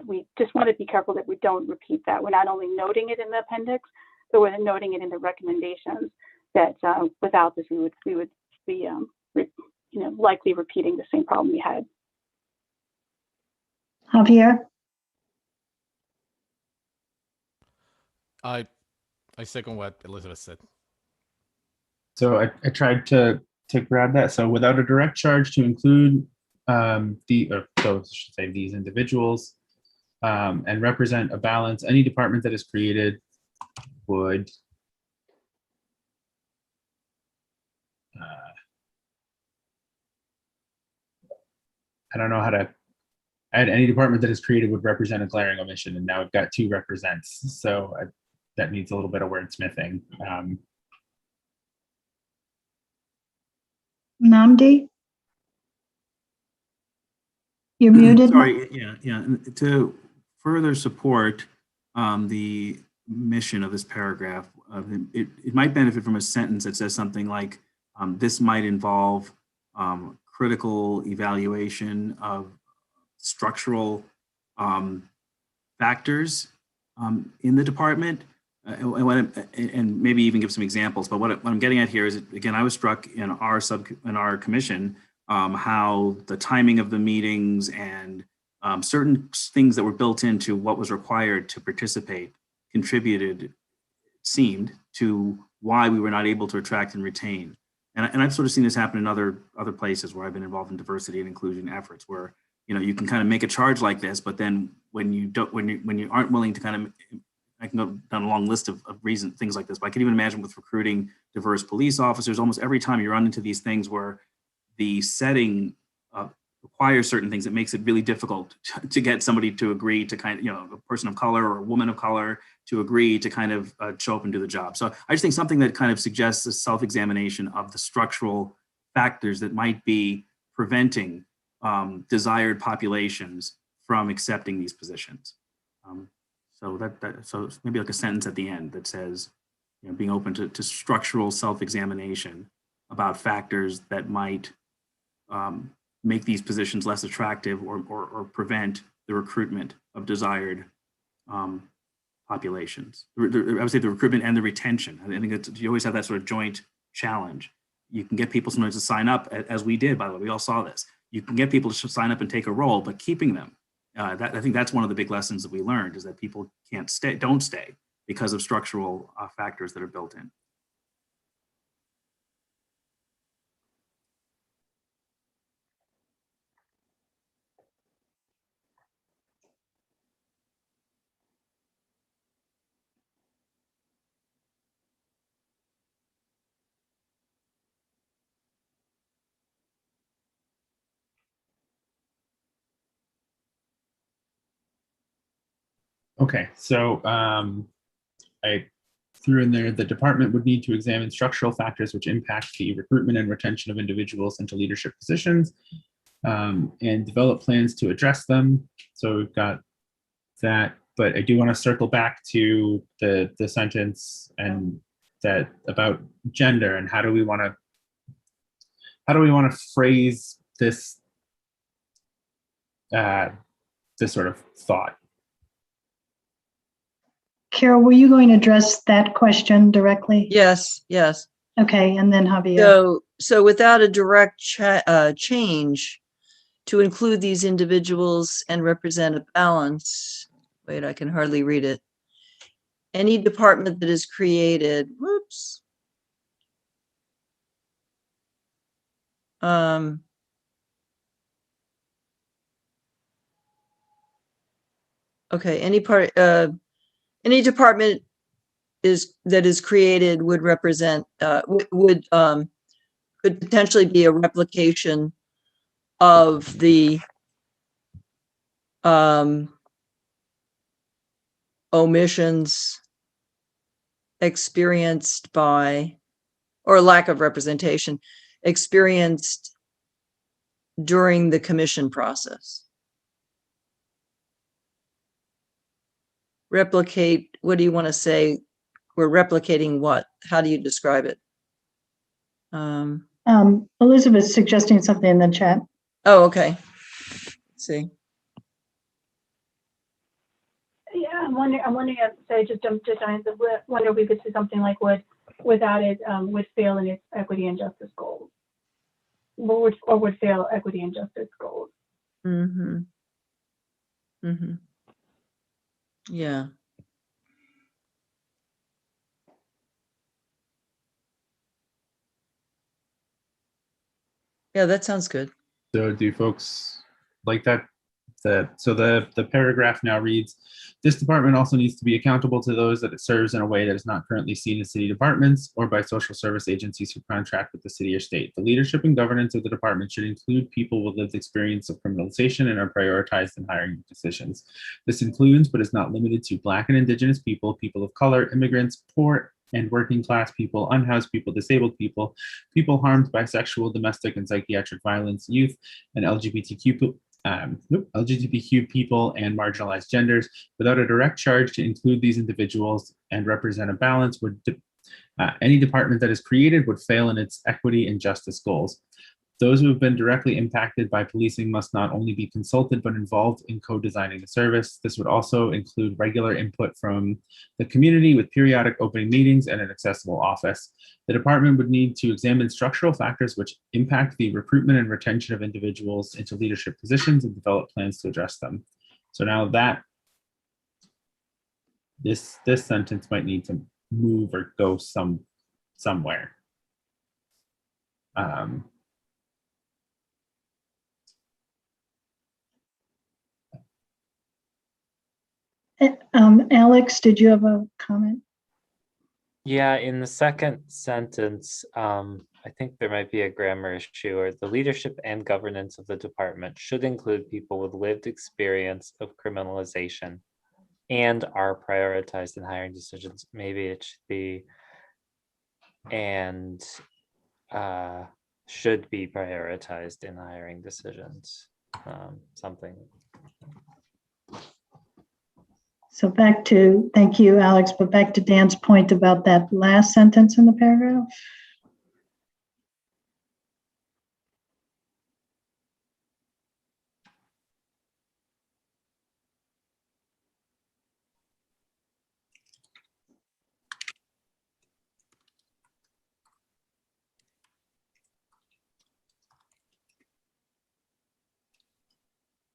we just want to be careful that we don't repeat that. We're not only noting it in the appendix, but we're noting it in the recommendations. That without this, we would be likely repeating the same problem we had. Javier. I second what Elizabeth said. So I tried to grab that. So without a direct charge to include these individuals and represent a balance, any department that is created would I don't know how to add any department that is created would represent a glaring omission, and now we've got 2 represents. So that needs a little bit of wordsmithing. Namdi? You're muted. Sorry, yeah. And to further support the mission of this paragraph, it might benefit from a sentence that says something like, this might involve critical evaluation of structural factors in the department, and maybe even give some examples. But what I'm getting at here is, again, I was struck in our commission how the timing of the meetings and certain things that were built into what was required to participate contributed, seemed, to why we were not able to attract and retain. And I've sort of seen this happen in other places where I've been involved in diversity and inclusion efforts, where you can kind of make a charge like this, but then when you aren't willing to kind of, I can go down a long list of reasons, things like this, but I can even imagine with recruiting diverse police officers, almost every time you run into these things where the setting requires certain things, it makes it really difficult to get somebody to agree to kind of, a person of color or a woman of color to agree to kind of show up and do the job. So I just think something that kind of suggests a self-examination of the structural factors that might be preventing desired populations from accepting these positions. So maybe like a sentence at the end that says, being open to structural self-examination about factors that might make these positions less attractive or prevent the recruitment of desired populations. I would say the recruitment and the retention. I think you always have that sort of joint challenge. You can get people sometimes to sign up, as we did, by the way, we all saw this. You can get people to sign up and take a role, but keeping them, I think that's one of the big lessons that we learned, is that people don't stay because of structural factors that are built in. Okay, so I threw in there, the department would need to examine structural factors which impact the recruitment and retention of individuals into leadership positions, and develop plans to address them. So we've got that, but I do want to circle back to the sentence and that about gender, and how do we want to phrase this this sort of thought. Carol, were you going to address that question directly? Yes. Okay, and then Javier. So without a direct change to include these individuals and represent a balance, wait, I can hardly read it. Any department that is created, whoops. Okay, any department that is created would represent, could potentially be a replication of the omissions experienced by, or lack of representation experienced during the commission process. Replicate, what do you want to say? We're replicating what? How do you describe it? Elizabeth's suggesting something in the chat. Oh, okay. Let's see. Yeah, I'm wondering if, so just on it, wonder if we could say something like would added would fail in its equity and justice goals, or would fail equity and justice goals. Yeah. Yeah, that sounds good. So do folks like that the paragraph now reads, this department also needs to be accountable to those that it serves in a way that is not currently seen as city departments or by social service agencies who contract with the city or state. The leadership and governance of the department should include people with lived experience of criminalization and are prioritized in hiring decisions. This includes, but is not limited to, Black and Indigenous people, people of color, immigrants, poor and working class people, unhoused people, disabled people, people harmed by sexual, domestic, and psychiatric violence, youth, and LGBTQ people and marginalized genders. Without a direct charge to include these individuals and represent a balance, any department that is created would fail in its equity and justice goals. Those who have been directly impacted by policing must not only be consulted, but involved in co-designing the service. This would also include regular input from the community with periodic opening meetings and an accessible office. The department would need to examine structural factors which impact the recruitment and retention of individuals into leadership positions and develop plans to address them. So now that this sentence might need to move or go somewhere. Alex, did you have a comment? Yeah, in the second sentence, I think there might be a grammar issue, or the leadership and governance of the department should include people with lived experience of criminalization and are prioritized in hiring decisions. Maybe it should be and should be prioritized in hiring decisions, something. So back to, thank you, Alex, but back to Dan's point about that last sentence in the paragraph.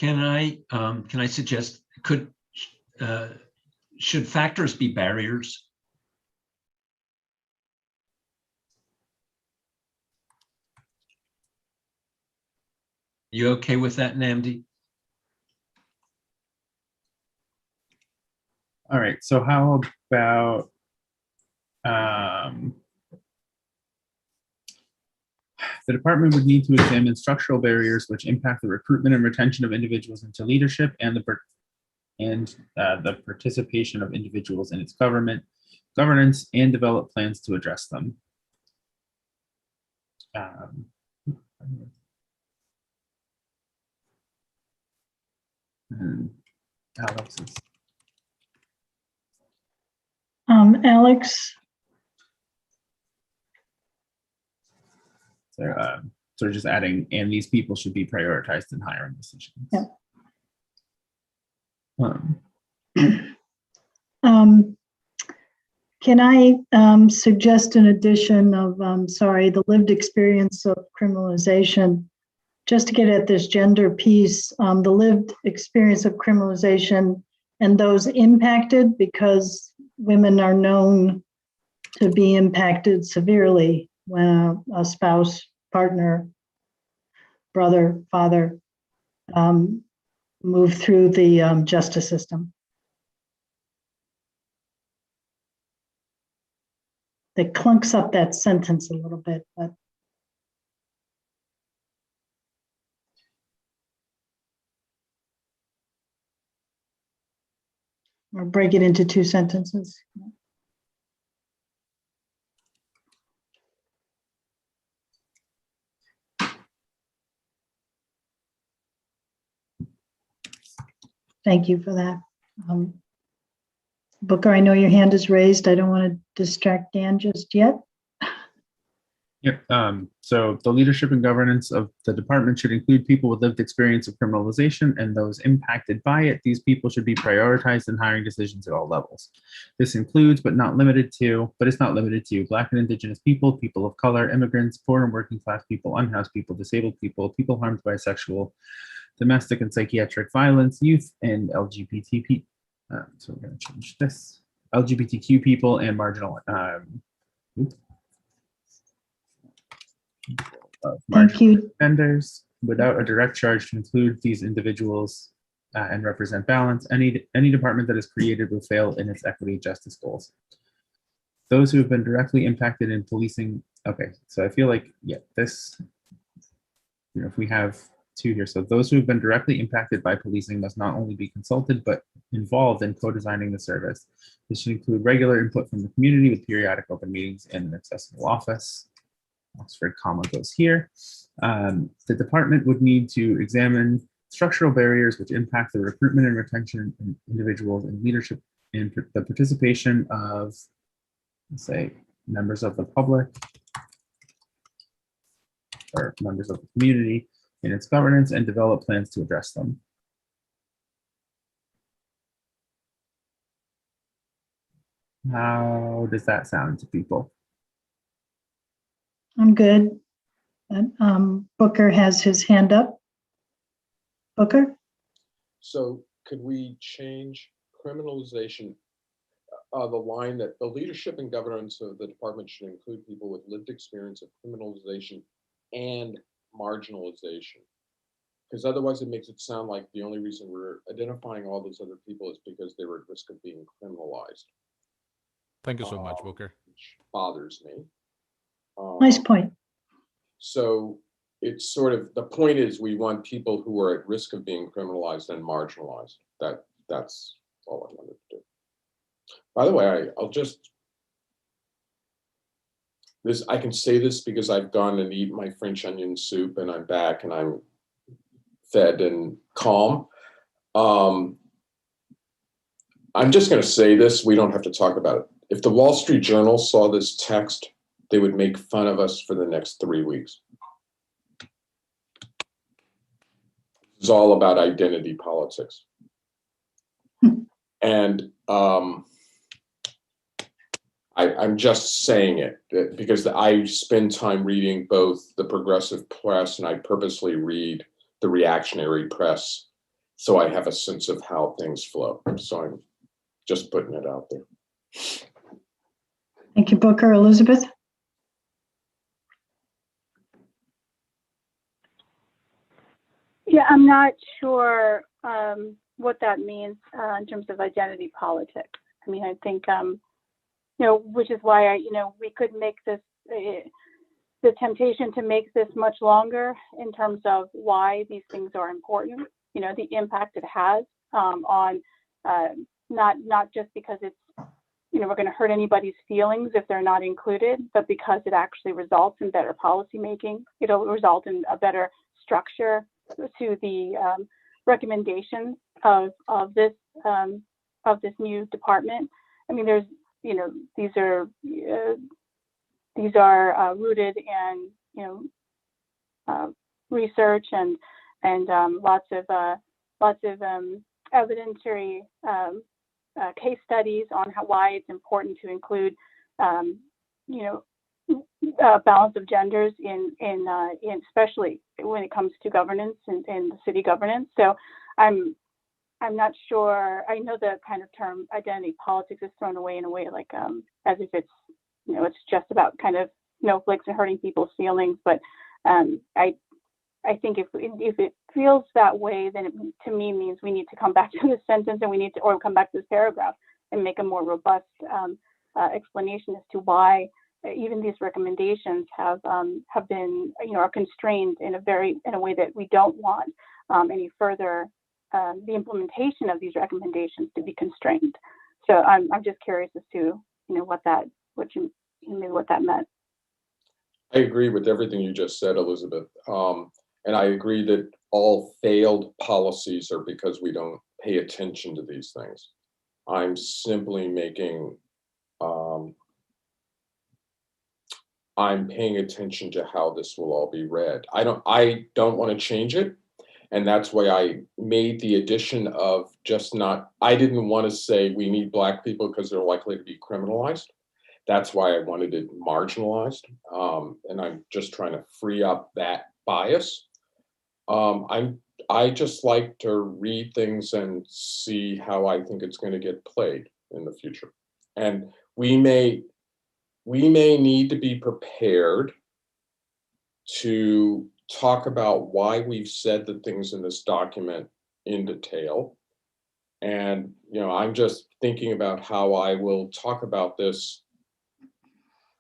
Can I suggest, should factors be barriers? You okay with that, Namdi? All right, so how about the department would need to examine structural barriers which impact the recruitment and retention of individuals into leadership and the participation of individuals in its governance, and develop plans to address them. Alex's. Alex, So just adding, and these people should be prioritized in hiring decisions. Yeah. Can I suggest an addition of, the lived experience of criminalization, just to get at this gender piece, the lived experience of criminalization and those impacted, because women are known to be impacted severely when a spouse, partner, brother, father move through the justice system. That clunks up that sentence a little bit, but or break it into two sentences. Thank you for that. Booker, I know your hand is raised. I don't want to distract Dan just yet. Yep. So the leadership and governance of the department should include people with lived experience of criminalization and those impacted by it. These people should be prioritized in hiring decisions at all levels. This includes, but it's not limited to, Black and Indigenous people, people of color, immigrants, poor and working class people, unhoused people, disabled people, people harmed by sexual, domestic and psychiatric violence, youth, and LGBT people. So we're going to change this. LGBTQ people and marginal Thank you. Offenders without a direct charge to include these individuals and represent balance. Any department that is created will fail in its equity justice goals. Those who have been directly impacted in policing. Okay, so I feel like, yeah, this, if we have two here. So those who have been directly impacted by policing must not only be consulted, but involved in co-designing the service. This should include regular input from the community with periodic open meetings in an accessible office. Oxford comma goes here. The department would need to examine structural barriers which impact the recruitment and retention of individuals and leadership in the participation of, let's say, members of the public or members of the community in its governance and develop plans to address them. How does that sound to people? I'm good. Booker has his hand up. Booker? So could we change criminalization, the line that the leadership and governance of the department should include people with lived experience of criminalization and marginalization? Because otherwise it makes it sound like the only reason we're identifying all those other people is because they were at risk of being criminalized. Thank you so much, Booker. Which bothers me. Nice point. So it's sort of, the point is we want people who are at risk of being criminalized and marginalized. That's all I wanted to do. By the way, I can say this because I've gone and eaten my French onion soup and I'm back and I'm fed and calm. I'm just going to say this. We don't have to talk about it. If the Wall Street Journal saw this text, they would make fun of us for the next 3 weeks. It's all about identity politics. And I'm just saying it because I spend time reading both the progressive press and I purposely read the reactionary press so I have a sense of how things flow. So I'm just putting it out there. Thank you, Booker. Elizabeth? Yeah, I'm not sure what that means in terms of identity politics. I mean, I think, which is why we could make this, the temptation to make this much longer in terms of why these things are important, the impact it has on not just because it's, we're going to hurt anybody's feelings if they're not included, but because it actually results in better policy making. It'll result in a better structure to the recommendations of this new department. I mean, there's these are rooted in research and lots of evidentiary case studies on why it's important to include balance of genders in especially when it comes to governance and the city governance. So I'm not sure. I know the kind of term identity politics is thrown away in a way like as if it's it's just about kind of snowflakes and hurting people's feelings. But I think if it feels that way, then it to me means we need to come back to this sentence and or come back to this paragraph and make a more robust explanation as to why even these recommendations have been are constrained in a way that we don't want any further the implementation of these recommendations to be constrained. So I'm just curious as to what that meant. I agree with everything you just said, Elizabeth. And I agree that all failed policies are because we don't pay attention to these things. I'm simply making, I'm paying attention to how this will all be read. I don't want to change it. And that's why I made the addition of I didn't want to say we need Black people because they're likely to be criminalized. That's why I wanted it marginalized. And I'm just trying to free up that bias. I just like to read things and see how I think it's going to get played in the future. And we may need to be prepared to talk about why we've said the things in this document in detail. And, I'm just thinking about how I will talk about this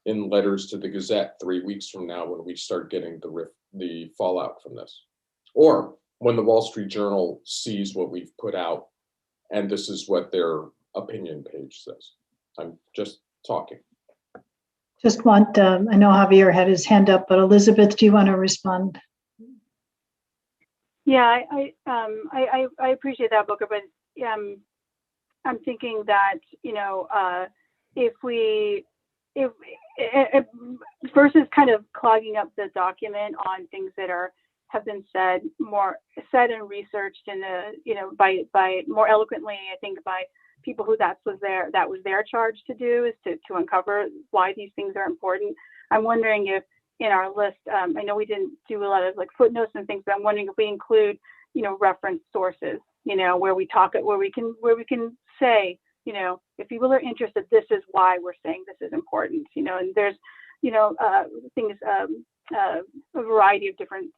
in letters to the Gazette 3 weeks from now when we start getting the fallout from this. Or when the Wall Street Journal sees what we've put out and this is what their opinion page says. I'm just talking. Just want, I know Javier had his hand up, but Elizabeth, do you want to respond? Yeah, I appreciate that, Booker, but I'm thinking that, if versus kind of clogging up the document on things that have been said and researched in by more eloquently, I think by people who that was their charge to do, is to uncover why these things are important. I'm wondering if in our list, I know we didn't do a lot of like footnotes and things, but I'm wondering if we include, reference sources, where we can say, if people are interested, this is why we're saying this is important, and there's, things, a variety of different,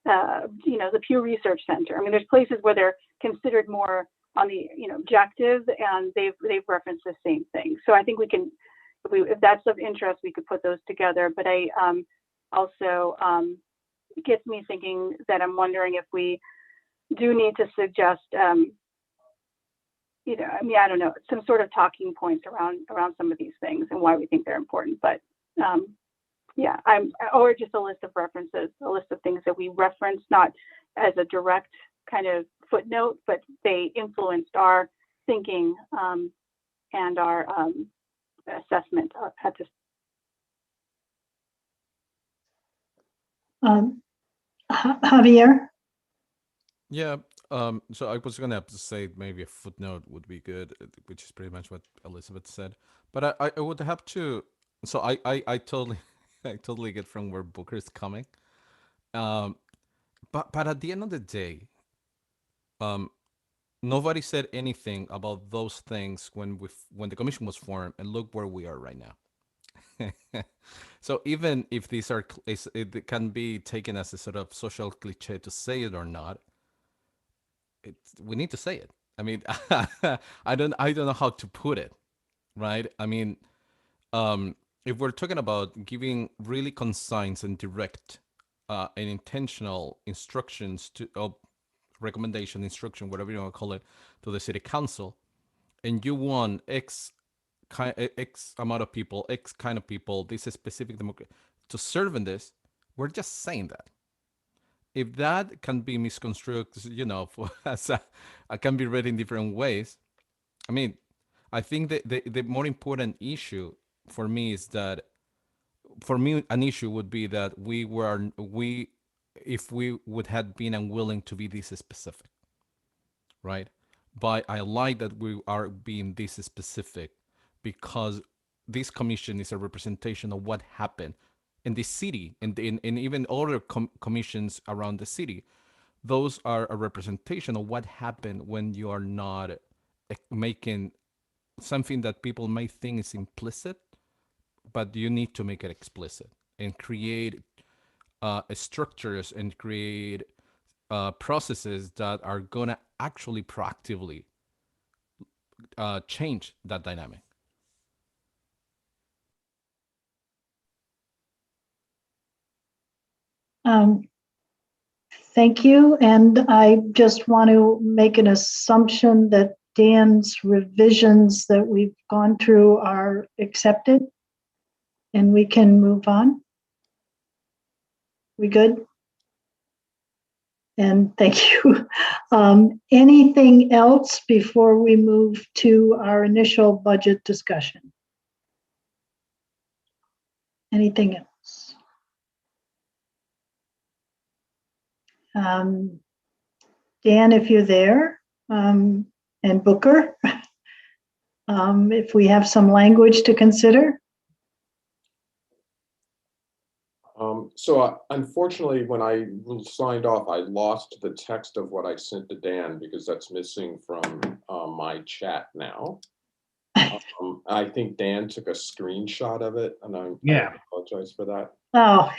the Pew Research Center. I mean, there's places where they're considered more on the, objective, and they've referenced the same thing. So I think we can, if that's of interest, we could put those together. But I also gets me thinking that I'm wondering if we do need to suggest, I don't know, some sort of talking points around some of these things and why we think they're important. But or just a list of references, a list of things that we reference, not as a direct kind of footnote, but they influenced our thinking and our assessment at this. Javier? Yeah, so I was gonna have to say maybe a footnote would be good, which is pretty much what Elizabeth said. But I would have to. So I totally I totally get from where Booker is coming. But at the end of the day, nobody said anything about those things when the commission was formed, and look where we are right now. So even if these are, it can be taken as a sort of social cliche to say it or not, we need to say it. I mean, I don't know how to put it, right? I mean, if we're talking about giving really concise and direct and intentional instructions recommendation, instruction, whatever you want to call it, to the city council, and you want X amount of people, X kind of people, this specific democracy to serve in this, we're just saying that. If that can be misconstrued, can be read in different ways. I mean, I think that the more important issue for me is that, for me, an issue would be that if we would have been unwilling to be this specific, right? But I like that we are being this specific because this commission is a representation of what happened in the city and even other commissions around the city. Those are a representation of what happened when you are not making something that people may think is implicit, but you need to make it explicit and create structures and create processes that are going to actually proactively change that dynamic. Thank you. And I just want to make an assumption that Dan's revisions that we've gone through are accepted and we can move on. We good? And thank you. Anything else before we move to our initial budget discussion? Anything else? Dan, if you're there, and Booker, if we have some language to consider. So unfortunately, when I signed off, I lost the text of what I sent to Dan because that's missing from my chat now. I think Dan took a screenshot of it, and I apologize for that. Oh.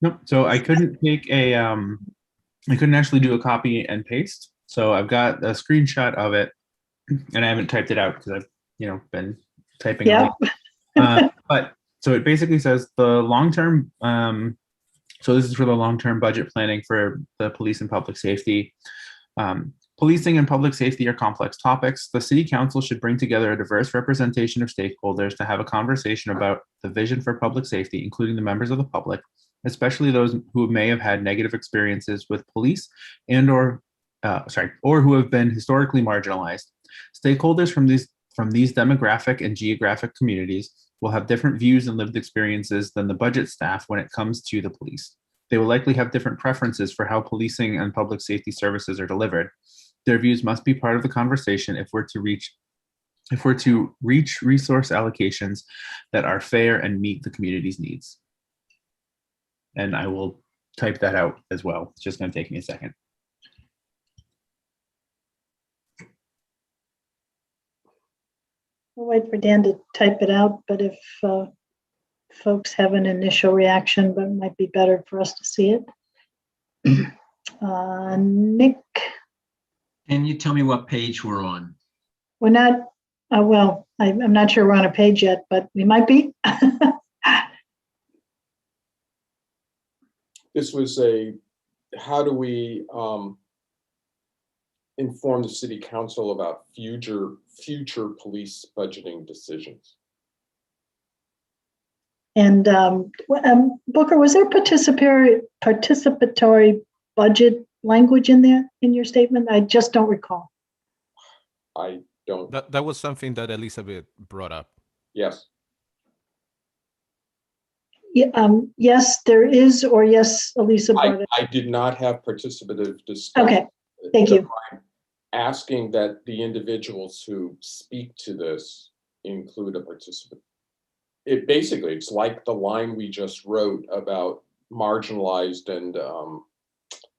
Nope. So I couldn't take a I couldn't actually do a copy and paste. So I've got a screenshot of it, and I haven't typed it out because I've, been typing. Yeah. But so it basically says the long-term, so this is for the long-term budget planning for the police and public safety. Policing and public safety are complex topics. The city council should bring together a diverse representation of stakeholders to have a conversation about the vision for public safety, including the members of the public, especially those who may have had negative experiences with police or who have been historically marginalized. Stakeholders from these demographic and geographic communities will have different views and lived experiences than the budget staff when it comes to the police. They will likely have different preferences for how policing and public safety services are delivered. Their views must be part of the conversation if we're to reach resource allocations that are fair and meet the community's needs. And I will type that out as well. It's just going to take me a second. We'll wait for Dan to type it out, but if folks have an initial reaction, but it might be better for us to see it. Nick? Can you tell me what page we're on? We're not, well, I'm not sure we're on a page yet, but we might be. This was how do we inform the city council about future police budgeting decisions? And Booker, was there participatory budget language in there in your statement? I just don't recall. I don't. That was something that Elizabeth brought up. Yes. Yeah, yes, there is, or yes, Elisa brought it. I did not have participative discussion. Okay, thank you. I'm asking that the individuals who speak to this include a participant. It's like the line we just wrote about marginalized and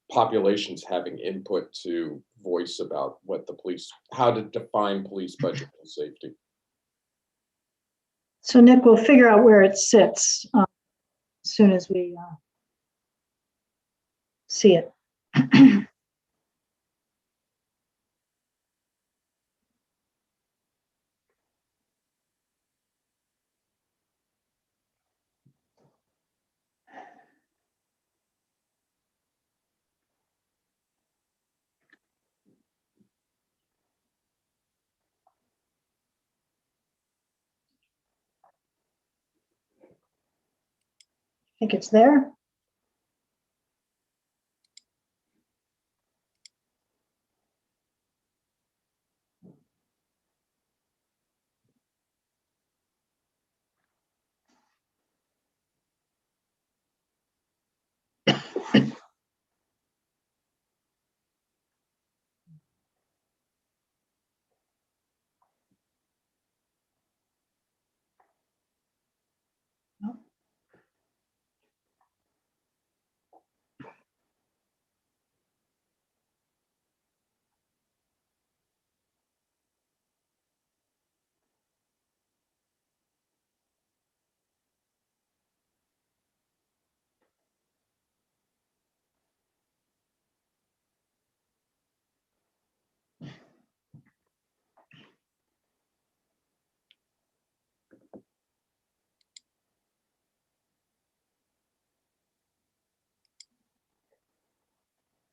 populations having input to voice about what the police, how to define police budget and safety. So Nick, we'll figure out where it sits as soon as we see it. I think it's there.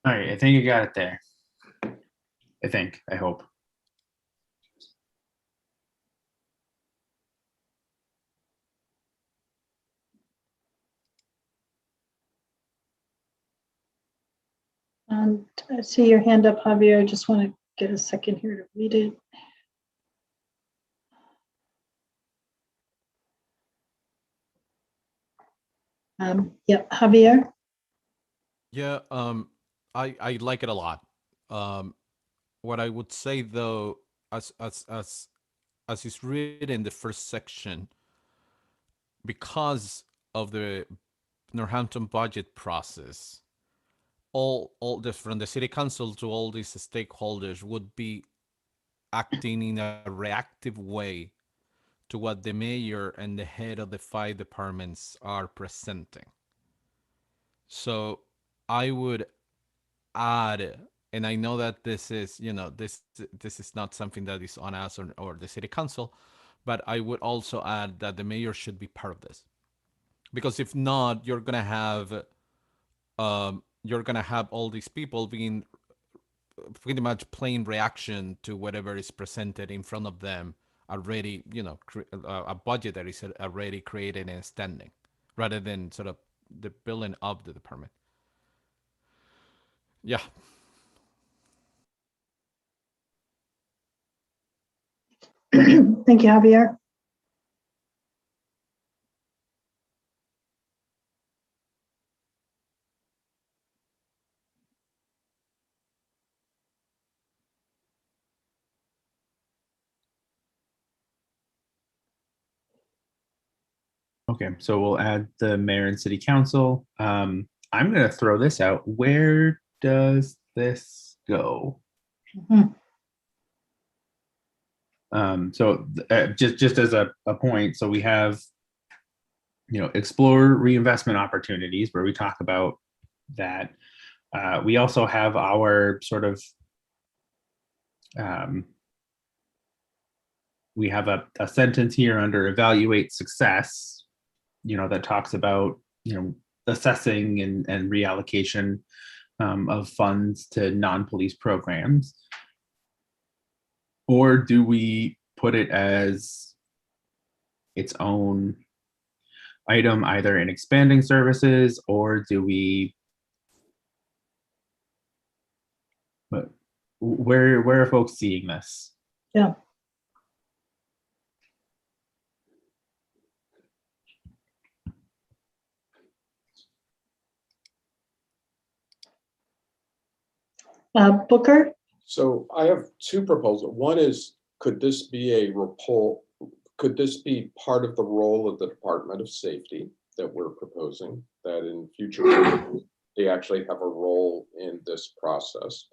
All right, I think you got it there. I hope. And I see your hand up, Javier. I just want to get a second here to read it. Yeah, Javier. Yeah, I like it a lot. What I would say though, as is written in the first section, because of the Northampton budget process, all from the city council to all these stakeholders would be acting in a reactive way to what the mayor and the head of the 5 departments are presenting. So I would add, and I know that this is, this is not something that is on us or the city council, but I would also add that the mayor should be part of this, because if not, you're gonna have all these people being pretty much plain reaction to whatever is presented in front of them already, a budget that is already created and standing, rather than sort of the building of the department. Yeah. Thank you, Javier. Okay, so we'll add the mayor and city council. I'm going to throw this out. Where does this go? Just as a point, so we have, explore reinvestment opportunities where we talk about that. We also have our sort of, we have a sentence here under evaluate success, that talks about, assessing and reallocation of funds to non-police programs. Or do we put it as its own item, either in expanding services, or do we, but where are folks seeing this? Yeah. Booker? So I have two proposals. One is, could this be part of the role of the Department of Safety that we're proposing, that in future they actually have a role in this process?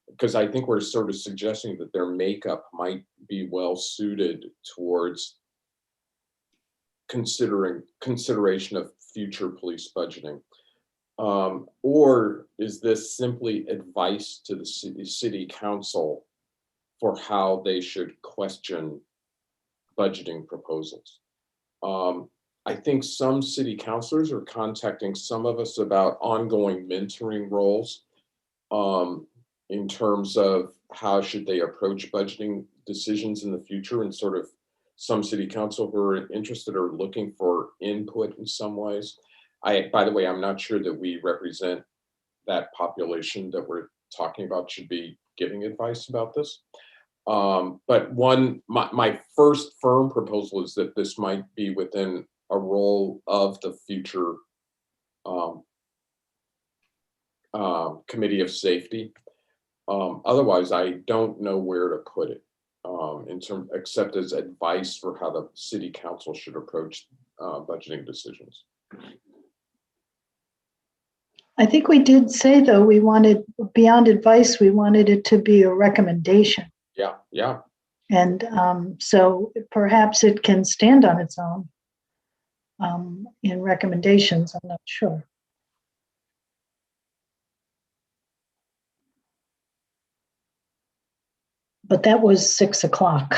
Because I think we're sort of suggesting that their makeup might be well suited towards consideration of future police budgeting. Or is this simply advice to the city council for how they should question budgeting proposals? I think some city councilors are contacting some of us about ongoing mentoring roles in terms of how should they approach budgeting decisions in the future, and sort of some city council who are interested or looking for input in some ways. By the way, I'm not sure that we represent that population that we're talking about should be giving advice about this. But my first firm proposal is that this might be within a role of the future Committee of Safety. Otherwise, I don't know where to put it except as advice for how the city council should approach budgeting decisions. I think we did say, though, we wanted, beyond advice, we wanted it to be a recommendation. Yeah. And so perhaps it can stand on its own in recommendations. I'm not sure. But that was 6 o'clock.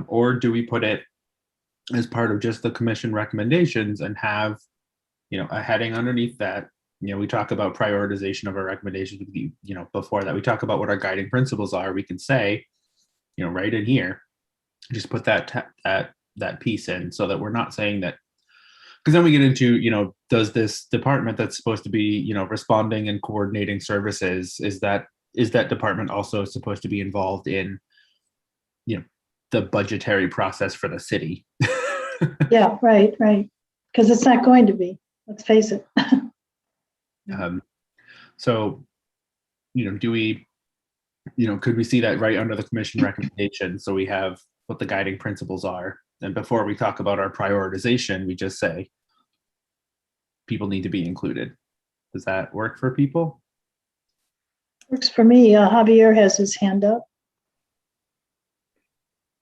Or do we put it as part of just the commission recommendations and have, a heading underneath that? We talk about prioritization of our recommendations. Before that, we talk about what our guiding principles are. We can say, right in here, just put that piece in, so that we're not saying that, because then we get into, does this department that's supposed to be, responding and coordinating services, is that department also supposed to be involved in, the budgetary process for the city? Yeah, right. Because it's not going to be, let's face it. So, do we, could we see that right under the commission recommendation? So we have what the guiding principles are. And before we talk about our prioritization, we just say people need to be included. Does that work for people? Works for me. Javier has his hand up.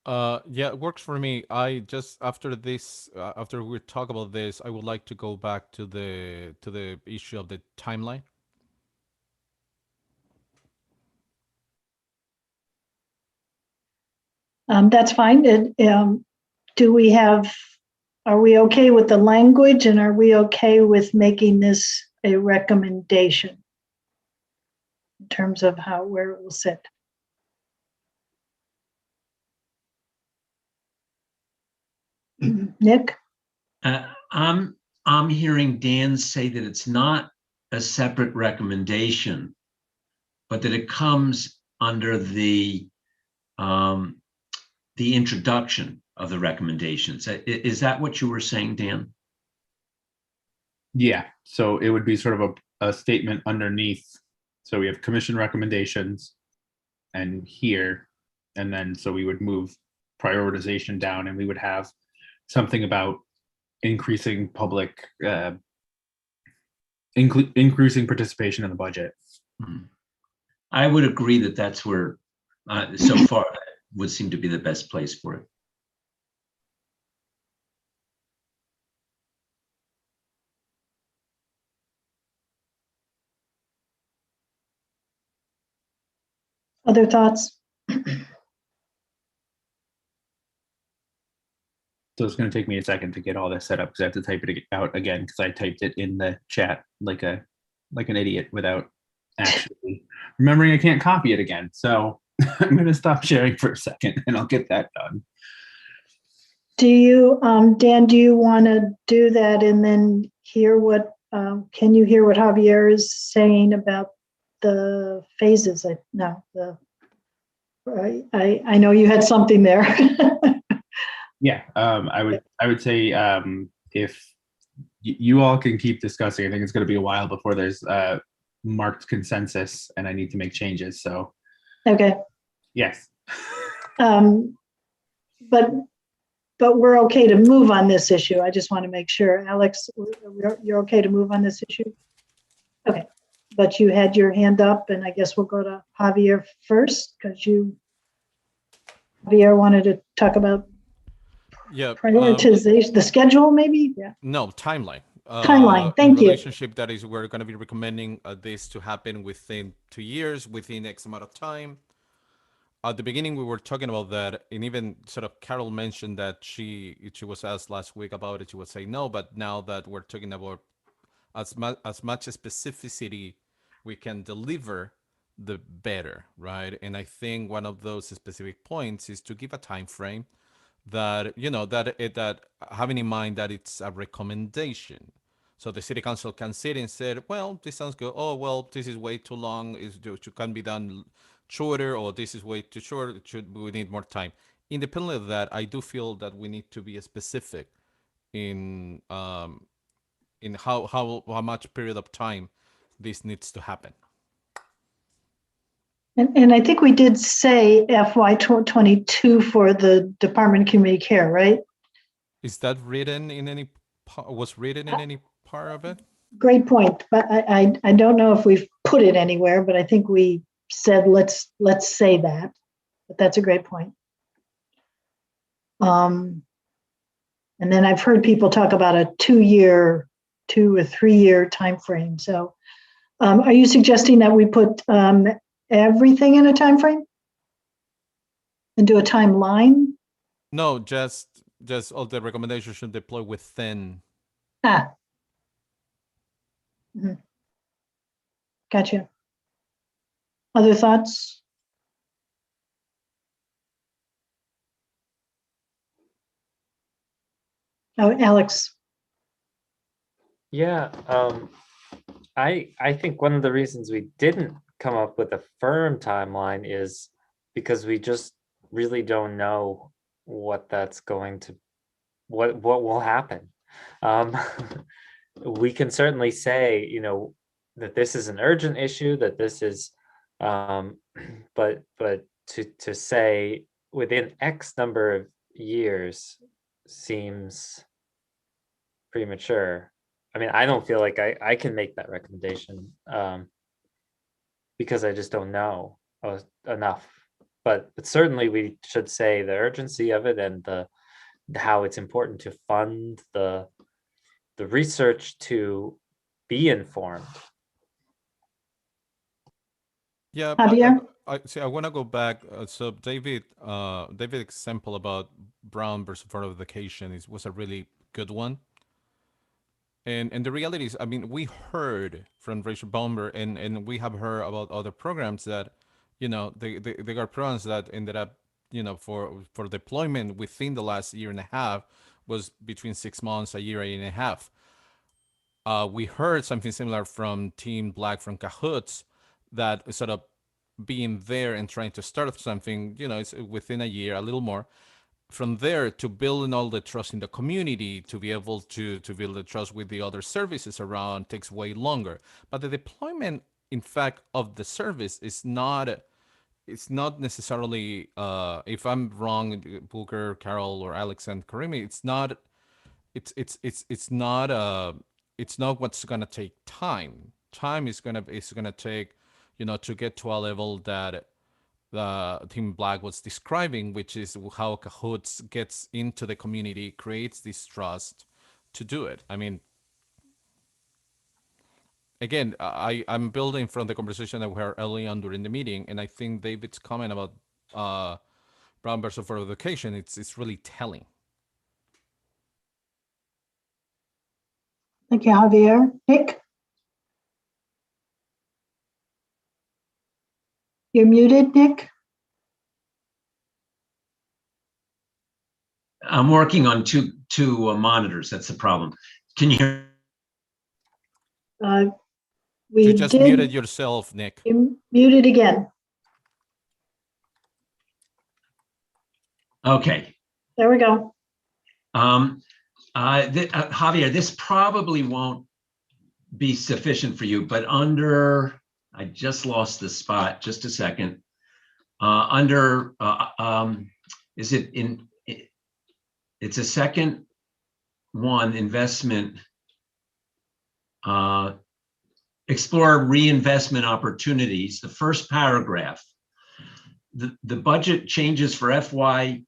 Yeah, it works for me. I just, after this, after we talk about this, I would like to go back to the issue of the timeline. That's fine. Do we have, are we okay with the language, and are we okay with making this a recommendation in terms of where it will sit? Nick? I'm hearing Dan say that it's not a separate recommendation, but that it comes under the introduction of the recommendations. Is that what you were saying, Dan? Yeah, so it would be sort of a statement underneath. So we have commission recommendations and here, and then so we would move prioritization down and we would have something about increasing public, increasing participation in the budget. I would agree that that's where, so far, that would seem to be the best place for it. Other thoughts? So it's going to take me a second to get all this set up because I have to type it out again because I typed it in the chat like an idiot without actually remembering I can't copy it again. So I'm going to stop sharing for a second and I'll get that done. Do you, Dan, do you want to do that and then hear what, can you hear what Javier is saying about the phases? I know you had something there. Yeah, I would say if you all can keep discussing, I think it's going to be a while before there's marked consensus and I need to make changes. So, okay. Yes. But we're okay to move on this issue. I just want to make sure. Alex, you're okay to move on this issue? Okay. But you had your hand up, and I guess we'll go to Javier first because Javier wanted to talk about prioritization, the schedule maybe? Yeah. No, timeline. Timeline, thank you. Relationship that is, we're going to be recommending this to happen within 2 years, within X amount of time. At the beginning, we were talking about that, and even sort of Carol mentioned that she was asked last week about it. She would say no, but now that we're talking about as much specificity we can deliver, the better, right? And I think one of those specific points is to give a time frame that that having in mind that it's a recommendation, so the city council can sit and say, well, this sounds good. Oh, well, this is way too long. It can be done shorter, or this is way too short. We need more time. Independently of that, I do feel that we need to be specific in how much period of time this needs to happen. And I think we did say FY22 for the Department of Community Care, right? Is that written in any part of it? Great point, but I don't know if we've put it anywhere, but I think we said let's say that. But that's a great point. And then I've heard people talk about a 2 or 3 year time frame. So are you suggesting that we put everything in a time frame and do a timeline? No, just all the recommendations should deploy within. Gotcha. Other thoughts? Oh, Alex. Yeah, I think one of the reasons we didn't come up with a firm timeline is because we just really don't know what will happen. We can certainly say, that this is an urgent issue, that this is, but to say within X number of years seems premature. I mean, I don't feel like I can make that recommendation because I just don't know enough. But certainly we should say the urgency of it and how it's important to fund the research to be informed. Yeah, Javier? I want to go back. So David example about Brown versus Board of Education was a really good one. And the reality is, I mean, we heard from Rachel Bomber, and we have heard about other programs that, you know, they got programs that ended up, you know, for deployment within the last year and a half was between 6 months, a year and a half. We heard something similar from Team Black from Cahoots, that sort of being there and trying to start something, you know, it's within a year, a little more. From there to building all the trust in the community, to be able to build the trust with the other services around takes way longer. But the deployment, in fact, of the service is not, it's not necessarily, if I'm wrong, Booker, Carol, or Alex and Karimi, it's not, it's not what's gonna take time. Time is gonna take, you know, to get to a level that Team Black was describing, which is how Cahoots gets into the community, creates this trust to do it. I mean, again, I'm building from the conversation that we had early on during the meeting, and I think David's comment about Brown versus Board of Education, it's really telling. Thank you, Javier. Nick? You're muted, Nick? I'm working on two monitors. That's the problem. Can you hear? We You just did- muted yourself, Nick. You muted again. Okay. There we go. Javier, this probably won't be sufficient for you, but under, I just lost the spot, just a second. Is it in, it's a second one, investment, explore reinvestment opportunities, the first paragraph. The budget changes for FY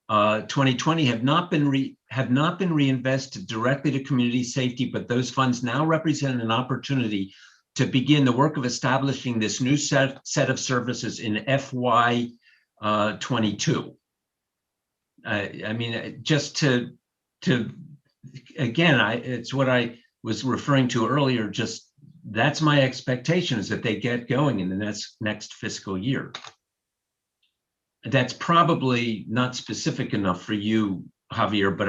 2020 have not been reinvested directly to community safety, but those funds now represent an opportunity to begin the work of establishing this new set of services in FY 22. I mean, just to again, it's what I was referring to earlier. Just that's my expectation, is that they get going in the next fiscal year. That's probably not specific enough for you, Javier, but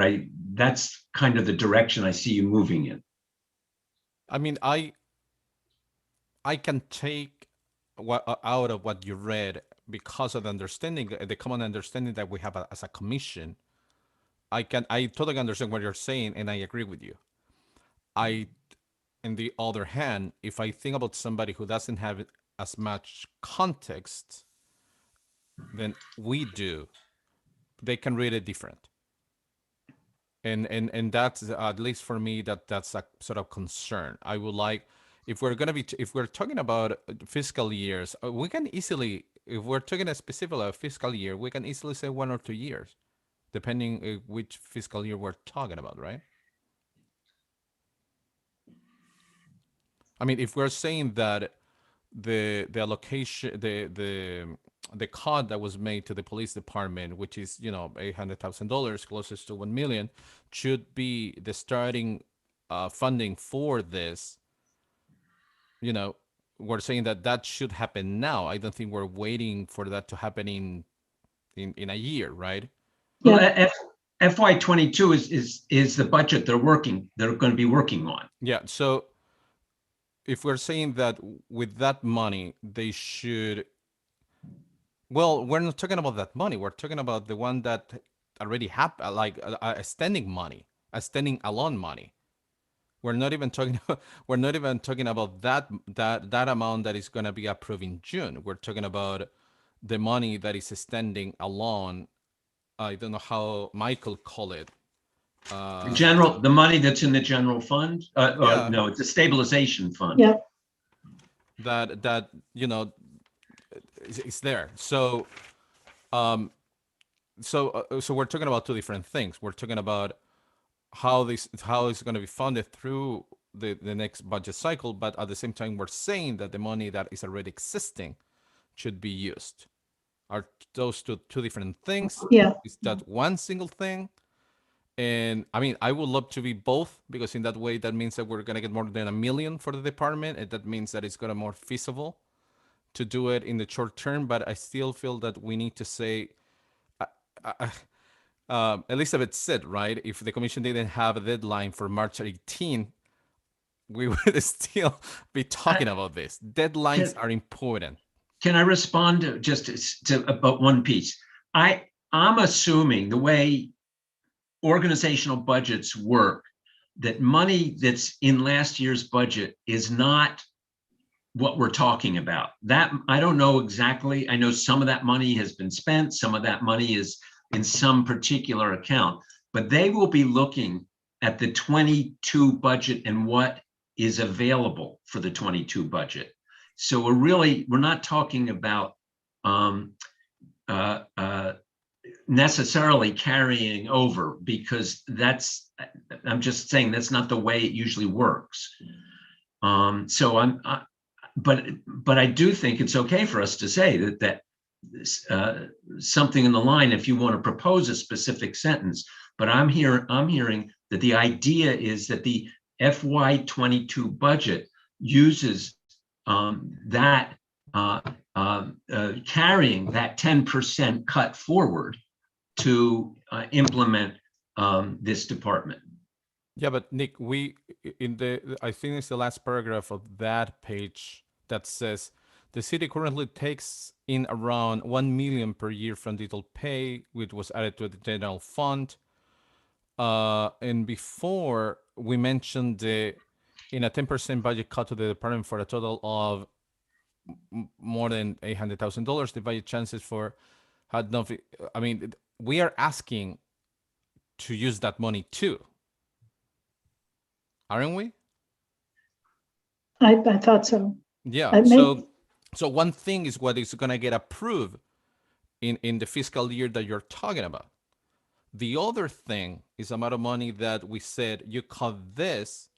that's kind of the direction I see you moving in. I mean, I can take out of what you read because of the understanding, the common understanding that we have as a commission. I totally understand what you're saying, and I agree with you. On the other hand, if I think about somebody who doesn't have as much context than we do, they can read it different. And that's, at least for me, that's a sort of concern. I would like, if we're talking about fiscal years, we can easily, if we're talking a specific fiscal year, we can easily say 1 or 2 years, depending which fiscal year we're talking about, right? I mean, if we're saying that the allocation, the cut that was made to the police department, which is, you know, $800,000, closest to 1 million, should be the starting funding for this, you know, we're saying that should happen now. I don't think we're waiting for that to happen in a year, right? Well, FY 22 is the budget they're going to be working on. Yeah. So if we're saying that with that money, they should, well, we're not talking about that money. We're talking about the one that already happened, like a standing money, a standing alone money. We're not even talking. We're not even talking about that amount that is going to be approved in June. We're talking about the money that is standing alone. I don't know how Michael call it. The money that's in the general fund. Yeah. No, it's a stabilization fund. Yeah. That you know, it's there. So, so we're talking about two different things. We're talking about how it's going to be funded through the next budget cycle, but at the same time, we're saying that the money that is already existing should be used? Are those two different things? Yeah. Is that one single thing? And I mean, I would love to be both, because in that way, that means that we're gonna get more than $1 million for the department, and that means that it's gonna more feasible to do it in the short term. But I still feel that we need to say, Elizabeth said, right, if the commission didn't have a deadline for March 18, we would still be talking about this. Deadlines are important. Can I respond to about one piece? I'm assuming the way organizational budgets work, that money that's in last year's budget is not what we're talking about. That I don't know exactly. I know some of that money has been spent, some of that money is in some particular account, but they will be looking at the 22 budget and what is available for the 22 budget. So we're not talking about necessarily carrying over, because I'm just saying that's not the way it usually works. But I do think it's okay for us to say that something in the line, if you want to propose a specific sentence. But I'm hearing that the idea is that the FY22 budget uses that carrying that 10% cut forward to implement this department. Yeah, but Nick, I think it's the last paragraph of that page that says the city currently takes in around $1 million per year from digital pay, which was added to the general fund. And before we mentioned in a 10% budget cut to the department for a total of more than $800,000, the budget chances for had nothing. I mean, we are asking to use that money too, aren't we? I thought so. Yeah. So one thing is what is going to get approved in the fiscal year that you're talking about. The other thing is amount of money that we said you cut this.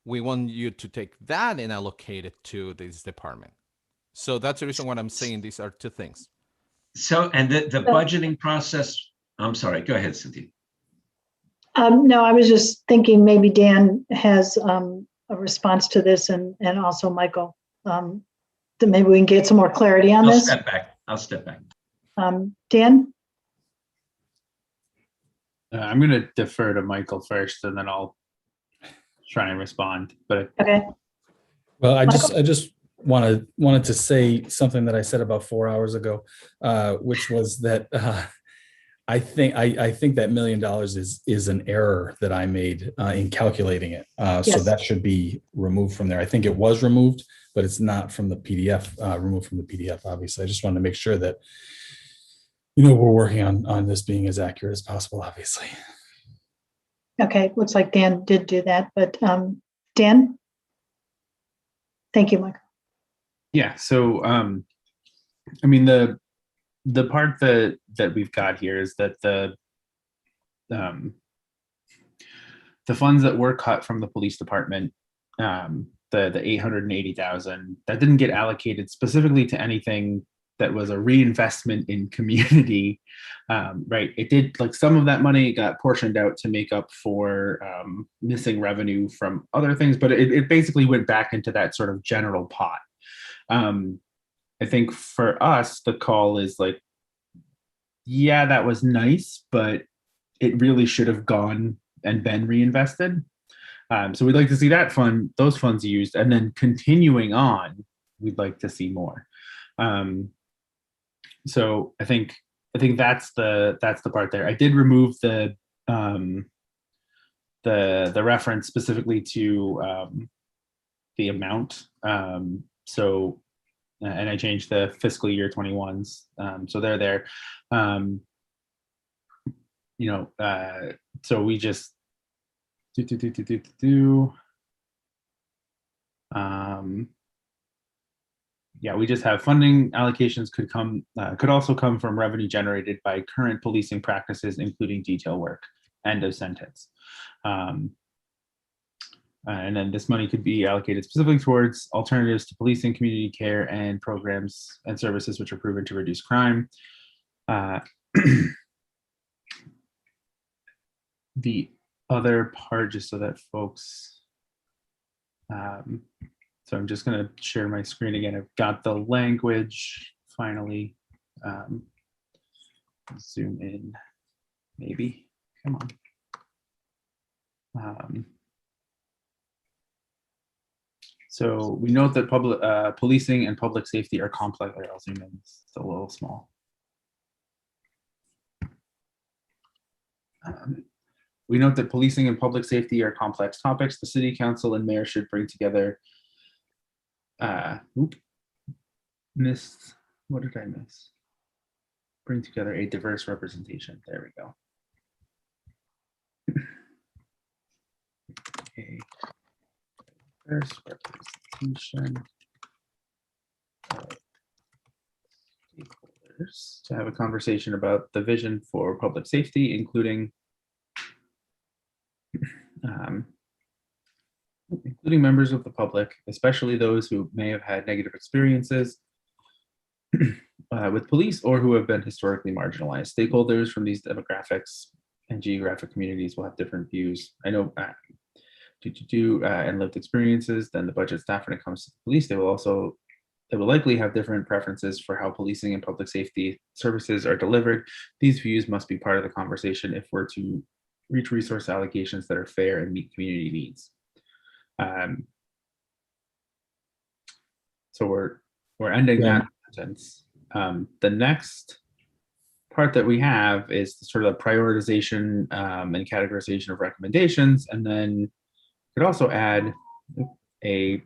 We want you to take that and allocate it to this department. So that's the reason why I'm saying these are two things. So, and the budgeting process, I'm sorry, go ahead, Cynthia. No, I was just thinking maybe Dan has a response to this, and also Michael. That maybe we can get some more clarity on this. I'll step back. Dan? I'm going to defer to Michael first, and then I'll try and respond. But okay. Well, I just wanted to say something that I said about 4 hours ago, which was that I think that $1 million is an error that I made in calculating it. So that should be removed from there. I think it was removed, but it's not from the PDF, removed from the PDF, obviously. I just wanted to make sure that, we're working on this being as accurate as possible, obviously. Okay, looks like Dan did do that, but Dan? Thank you, Michael. yeah, so I mean, the part that we've got here is that the funds that were cut from the police department, the $880,000, that didn't get allocated specifically to anything that was a reinvestment in community, right? It did, like, some of that money got portioned out to make up for missing revenue from other things, but it basically went back into that sort of general pot. I think for us, the call is like, yeah, that was nice, but it really should have gone and been reinvested. So we'd like to see those funds used, and then continuing on, we'd like to see more. So I think that's the part there. I did remove the reference specifically to the amount. So, and I changed the fiscal year 21s. So they're there. So we just we just have funding allocations could also come from revenue generated by current policing practices, including detail work. End of sentence. And then this money could be allocated specifically towards alternatives to policing, community care, and programs and services which are proven to reduce crime. The other part, just so that folks, so I'm just going to share my screen again. I've got the language finally. Zoom in, maybe. Come on. So we note that public policing and public safety are complex. I'll zoom in. It's a little small. We note that policing and public safety are complex topics. The city council and mayor should bring together. What did I miss? Bring together a diverse representation. There we go. A diverse representation of stakeholders to have a conversation about the vision for public safety, including members of the public, especially those who may have had negative experiences with police or who have been historically marginalized. Stakeholders from these demographics and geographic communities will have different views. I know and lived experiences than the budget staff when it comes to the police. They will likely have different preferences for how policing and public safety services are delivered. These views must be part of the conversation if we're to reach resource allocations that are fair and meet community needs. So we're ending that sentence. The next part that we have is sort of the prioritization and categorization of recommendations, and then could also add a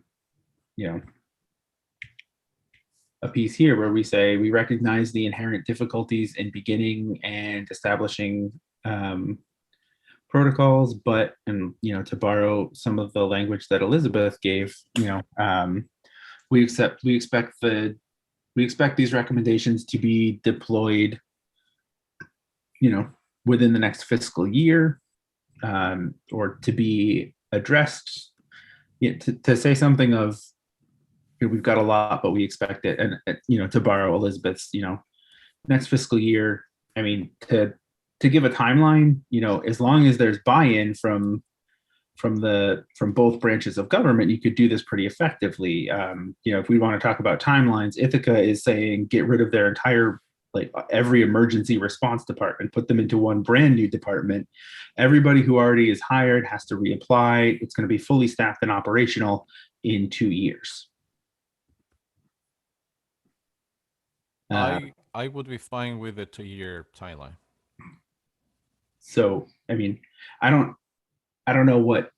piece here where we say we recognize the inherent difficulties in beginning and establishing protocols, but to borrow some of the language that Elizabeth gave, we expect these recommendations to be deployed within the next fiscal year, or to be addressed, to say something of we've got a lot but we expect it, and to borrow Elizabeth's next fiscal year. I mean, to give a timeline, as long as there's buy-in from both branches of government, you could do this pretty effectively. If we want to talk about timelines, Ithaca is saying get rid of their entire, every emergency response department, put them into one brand new department. Everybody who already is hired has to reapply. It's going to be fully staffed and operational in 2 years. I would be fine with a 2-year timeline. So, I mean, I don't know what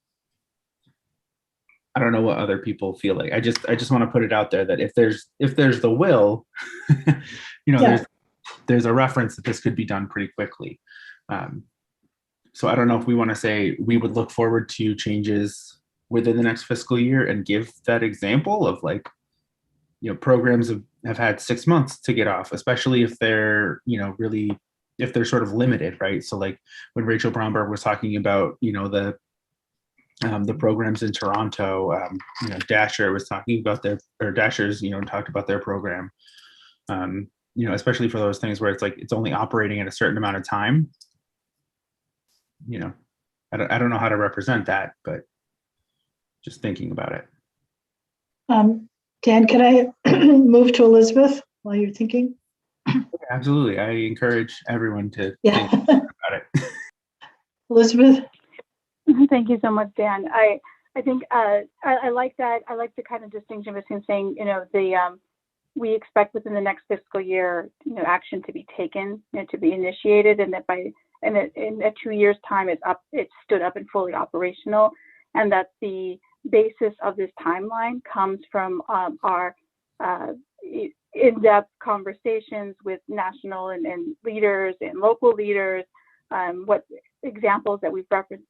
other people feel like. I just want to put it out there that if there's the will, there's a reference that this could be done pretty quickly. So I don't know if we want to say we would look forward to changes within the next fiscal year and give that example of programs have had 6 months to get off, especially if they're, if they're sort of limited, right? So when Rachel Bromberg was talking about, the programs in Toronto, Dasher was talking about Dashers, talked about their program, especially for those things where it's only operating at a certain amount of time. I don't know how to represent that, but just thinking about it. Dan, can I move to Elizabeth while you're thinking? Absolutely. I encourage everyone to think about it. Elizabeth? Thank you so much, Dan. I think I like that. I like the kind of distinction between saying, we expect within the next fiscal year, action to be taken, to be initiated, and that in a 2 years' time, it's stood up and fully operational, and that the basis of this timeline comes from our in-depth conversations with national and leaders and local leaders, what examples that we've referenced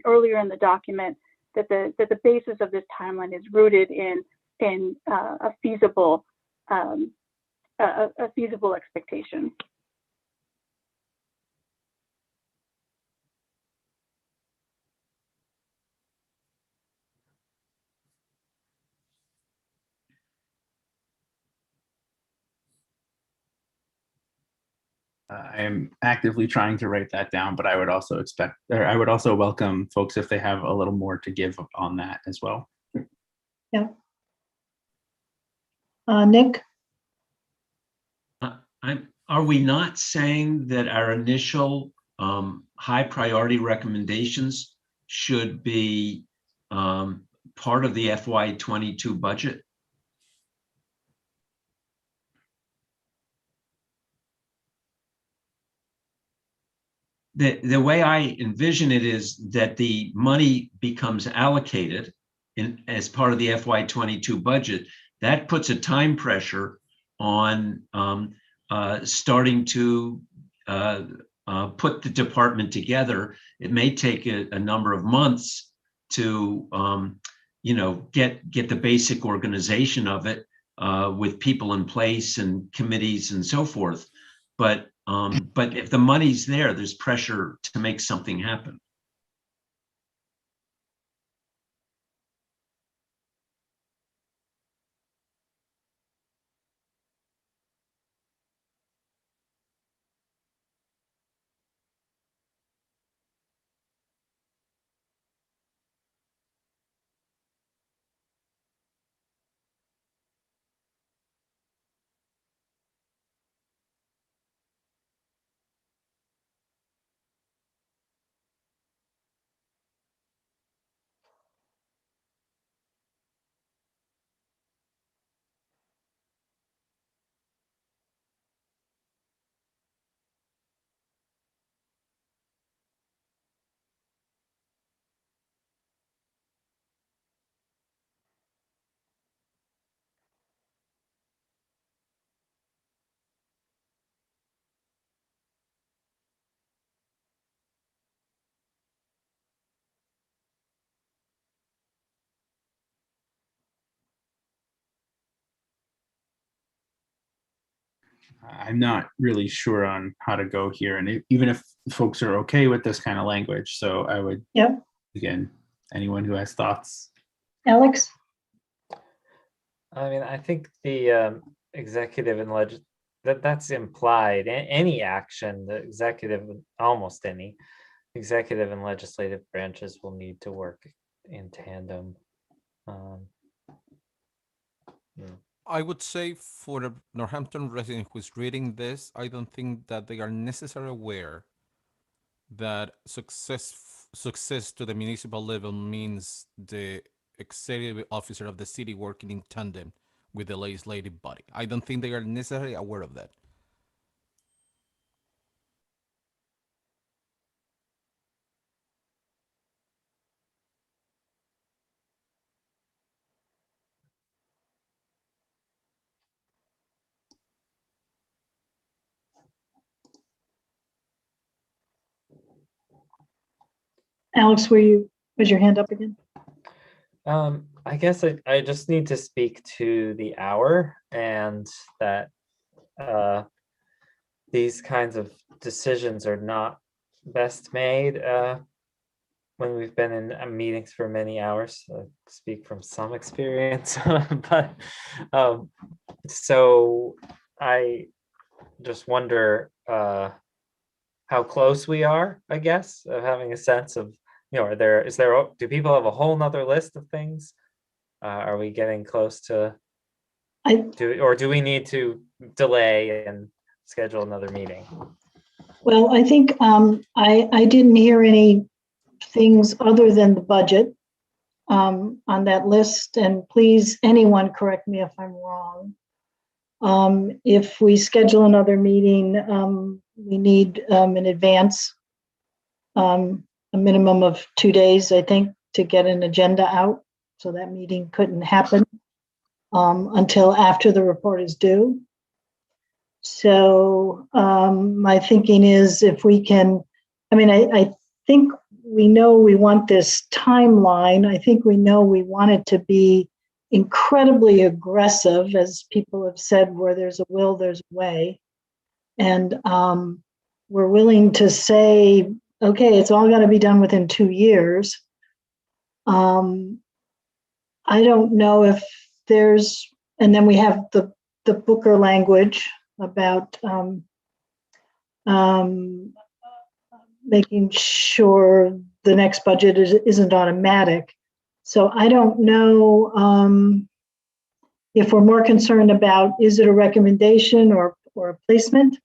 earlier in the document, that the basis of this timeline is rooted in a feasible expectation. I am actively trying to write that down, but I would also I would also welcome folks if they have a little more to give on that as well. Yeah. Nick? Are we not saying that our initial high priority recommendations should be part of the FY22 budget? The way I envision it is that the money becomes allocated as part of the FY22 budget. That puts a time pressure on starting to put the department together. It may take a number of months to get the basic organization of it with people in place and committees and so forth. But if the money's there, there's pressure to make something happen. I'm not really sure on how to go here, and even if folks are okay with this kind of language, so I would, again, anyone who has thoughts. Alex? I mean, I think the executive and that's implied. Any action, the executive, almost any executive and legislative branches will need to work in tandem. I would say for a Northampton resident who's reading this, I don't think that they are necessarily aware that success to the municipal level means the executive officer of the city working in tandem with the legislative body. I don't think they are necessarily aware of that. Alex, was your hand up again? I guess I just need to speak to the hour, and that these kinds of decisions are not best made when we've been in meetings for many hours. I speak from some experience, but so I just wonder how close we are, I guess, of having a sense of, do people have a whole nother list of things? Are we getting close to, or do we need to delay and schedule another meeting? Well, I think I didn't hear any things other than the budget on that list, and please, anyone correct me if I'm wrong. If we schedule another meeting, we need in advance a minimum of 2 days, I think, to get an agenda out. So that meeting couldn't happen until after the report is due. So my thinking is if we can, I think we know we want this timeline. I think we know we want it to be incredibly aggressive, as people have said, where there's a will, there's a way. And we're willing to say, okay, it's all got to be done within 2 years. I don't know if there's, and then we have the Booker language about um, making sure the next budget isn't automatic. So I don't know if we're more concerned about, is it a recommendation or a placement?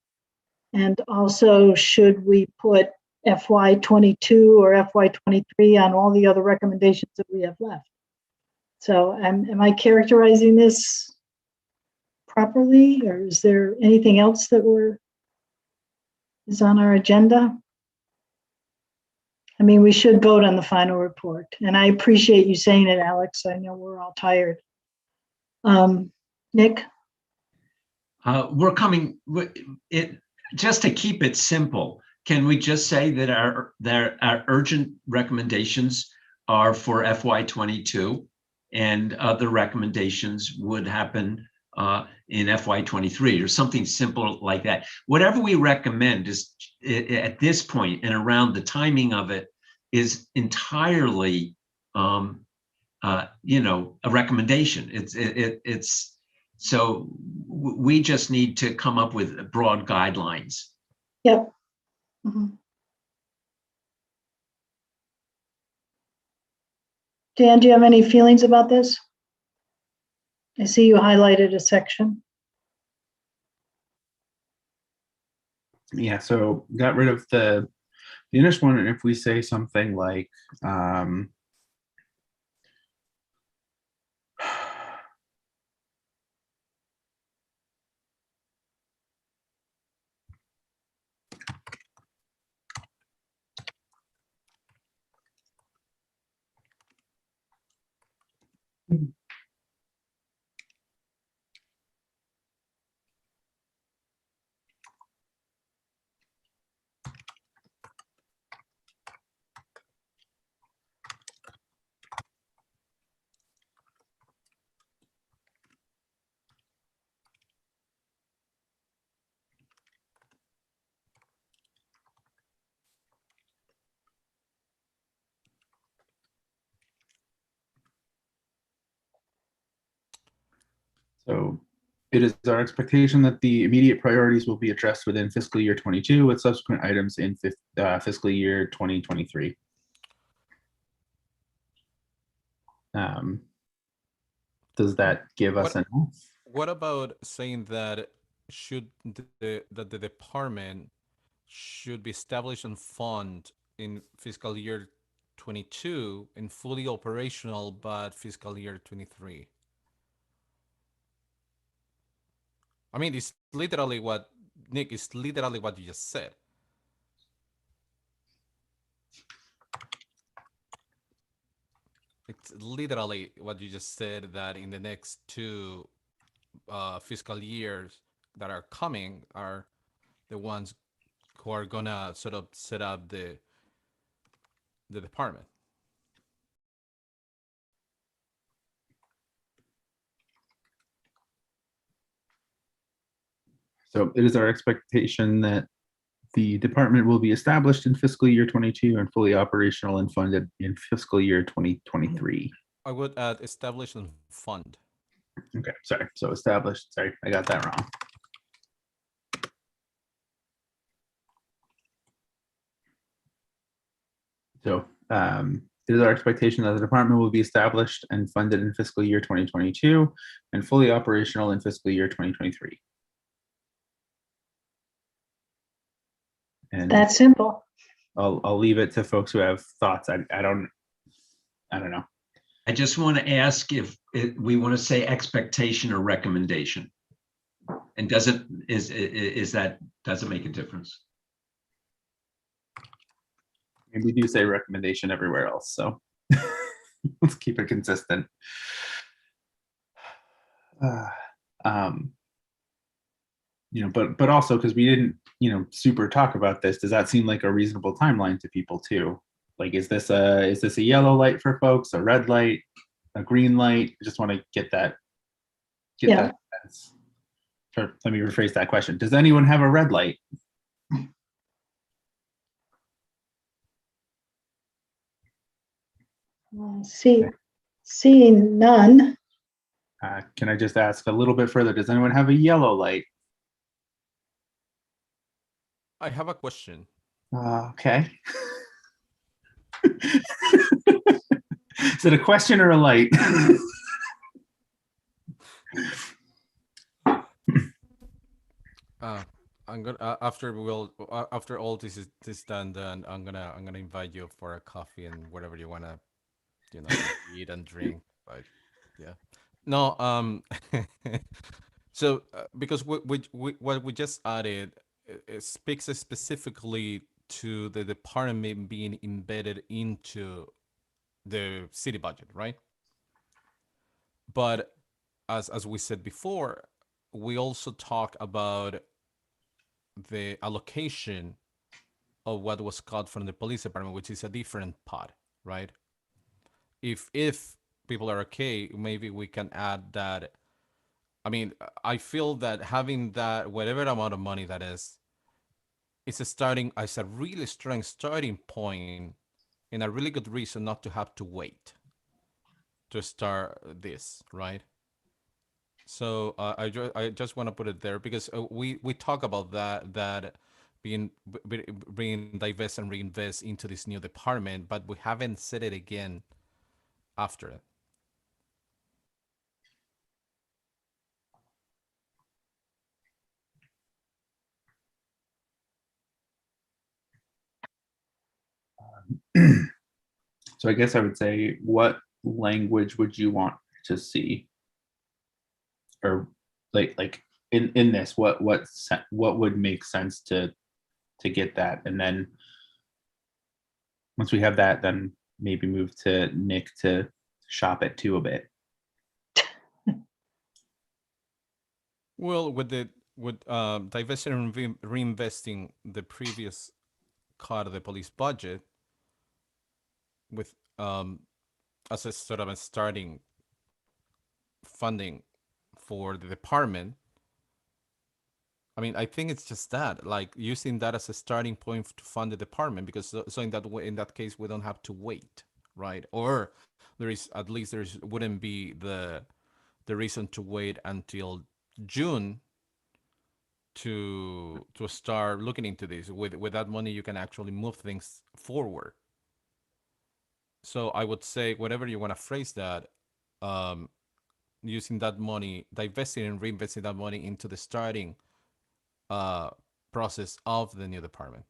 And also, should we put FY22 or FY23 on all the other recommendations that we have left? So am I characterizing this properly, or is there anything else that is on our agenda? I mean, we should vote on the final report, and I appreciate you saying it, Alex. I know we're all tired. Nick? We're coming, just to keep it simple, can we just say that our urgent recommendations are for FY22 and other recommendations would happen in FY23 or something simple like that? Whatever we recommend is at this point and around the timing of it is entirely, a recommendation. It's so we just need to come up with broad guidelines. Yep. Mm-hmm. Dan, do you have any feelings about this? I see you highlighted a section. Yeah, so got rid of the initial one, and if we say something like, so it is our expectation that the immediate priorities will be addressed within fiscal year 22 with subsequent items in fiscal year 2023. Does that give us enough? What about saying that the department should be established and fund in fiscal year 22 and fully operational by fiscal year 23? I mean, it's literally what, Nick, is literally what you just said. It's literally what you just said, that in the next two fiscal years that are coming are the ones who are gonna sort of set up the department. So it is our expectation that the department will be established in fiscal year 22 and fully operational and funded in fiscal year 2023. I would add establish and fund. Okay, sorry. So established, sorry, I got that wrong. So it is our expectation that the department will be established and funded in fiscal year 2022 and fully operational in fiscal year 2023. And that's simple. I'll leave it to folks who have thoughts. I don't know. I just want to ask if we want to say expectation or recommendation, and does it make a difference? And we do say recommendation everywhere else, so let's keep it consistent. But also because we didn't, super talk about this, does that seem like a reasonable timeline to people too? Like, is this a yellow light for folks, a red light, a green light? I just want to get that sense. Sure, let me rephrase that question. Does anyone have a red light? Seeing none. Can I just ask a little bit further? Does anyone have a yellow light? I have a question. Okay. Is it a question or a light? I'm gonna after all this done, then I'm gonna invite you for a coffee and whatever you wanna, eat and drink. But yeah, no. So because what we just added, it speaks specifically to the department being embedded into the city budget, right? But as we said before, we also talk about the allocation of what was cut from the police department, which is a different pot, right? If people are okay, maybe we can add that. I mean, I feel that having that whatever amount of money that is, it's a really strong starting point and a really good reason not to have to wait to start this, right? So I just want to put it there because we talk about that being divest and reinvest into this new department, but we haven't said it again after it. So I guess I would say, what language would you want to see? Or like in this, what would make sense to get that? And then once we have that, then maybe move to Nick to shop it too a bit. Well, with divesting and reinvesting the previous cut of the police budget with as a sort of a starting funding for the department. I mean, I think it's just that, like using that as a starting point to fund the department, because so in that way, in that case, we don't have to wait, right? Or there wouldn't be the reason to wait until June to start looking into this. With that money, you can actually move things forward. So I would say, whatever you want to phrase that, using that money, divesting and reinvesting that money into the starting process of the new department.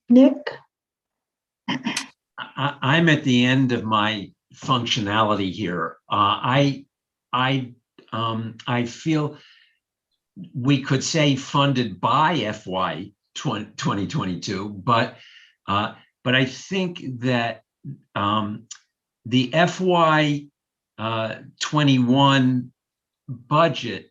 Nick? I'm at the end of my functionality here. I feel we could say funded by FY 2022, but I think that the FY 21 budget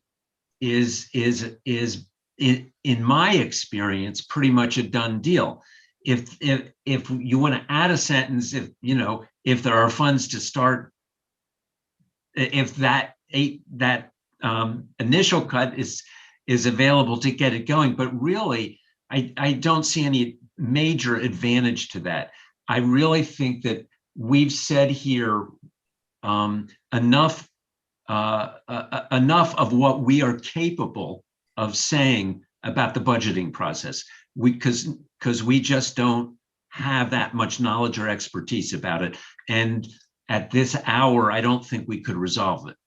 is in my experience pretty much a done deal. If you want to add a sentence, if there are funds to start, if that initial cut is available to get it going, but really I don't see any major advantage to that. I really think that we've said here enough of what we are capable of saying about the budgeting process. Because we just don't have that much knowledge or expertise about it. And at this hour, I don't think we could resolve it.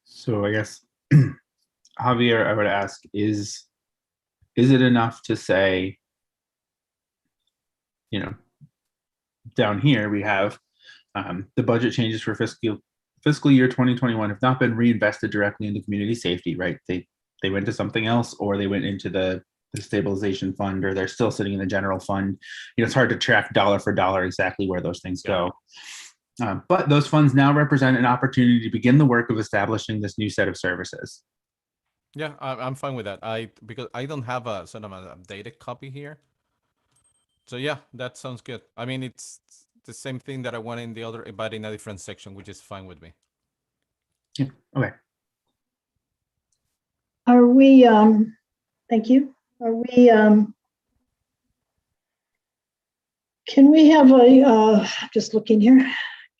So I guess, Javier, I would ask, is it enough to say, down here we have the budget changes for fiscal year 2021 have not been reinvested directly into community safety, right? They went to something else, or they went into the stabilization fund, or they're still sitting in the general fund. It's hard to track dollar for dollar exactly where those things go. But those funds now represent an opportunity to begin the work of establishing this new set of services. Yeah, I'm fine with that. Because I don't have a sort of an updated copy here. So yeah, that sounds good. I mean, it's the same thing that I want in the other, but in a different section, which is fine with me. Yeah. Okay. Are we Thank you. Are we, can we have just looking here,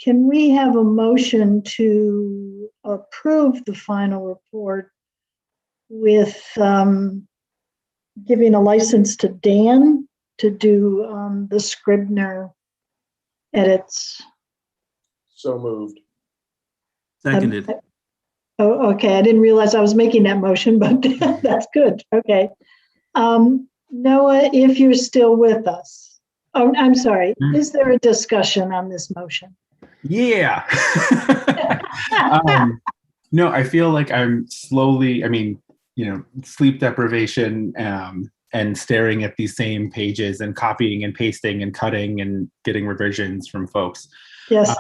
can we have a motion to approve the final report with giving a license to Dan to do the Scribner edits? So moved. Seconded. Oh, okay. I didn't realize I was making that motion, but that's good. Okay. Noah, if you're still with us. Oh, I'm sorry. Is there a discussion on this motion? Yeah. No, I feel like I'm slowly, I mean, sleep deprivation and staring at these same pages and copying and pasting and cutting and getting revisions from folks. Yes.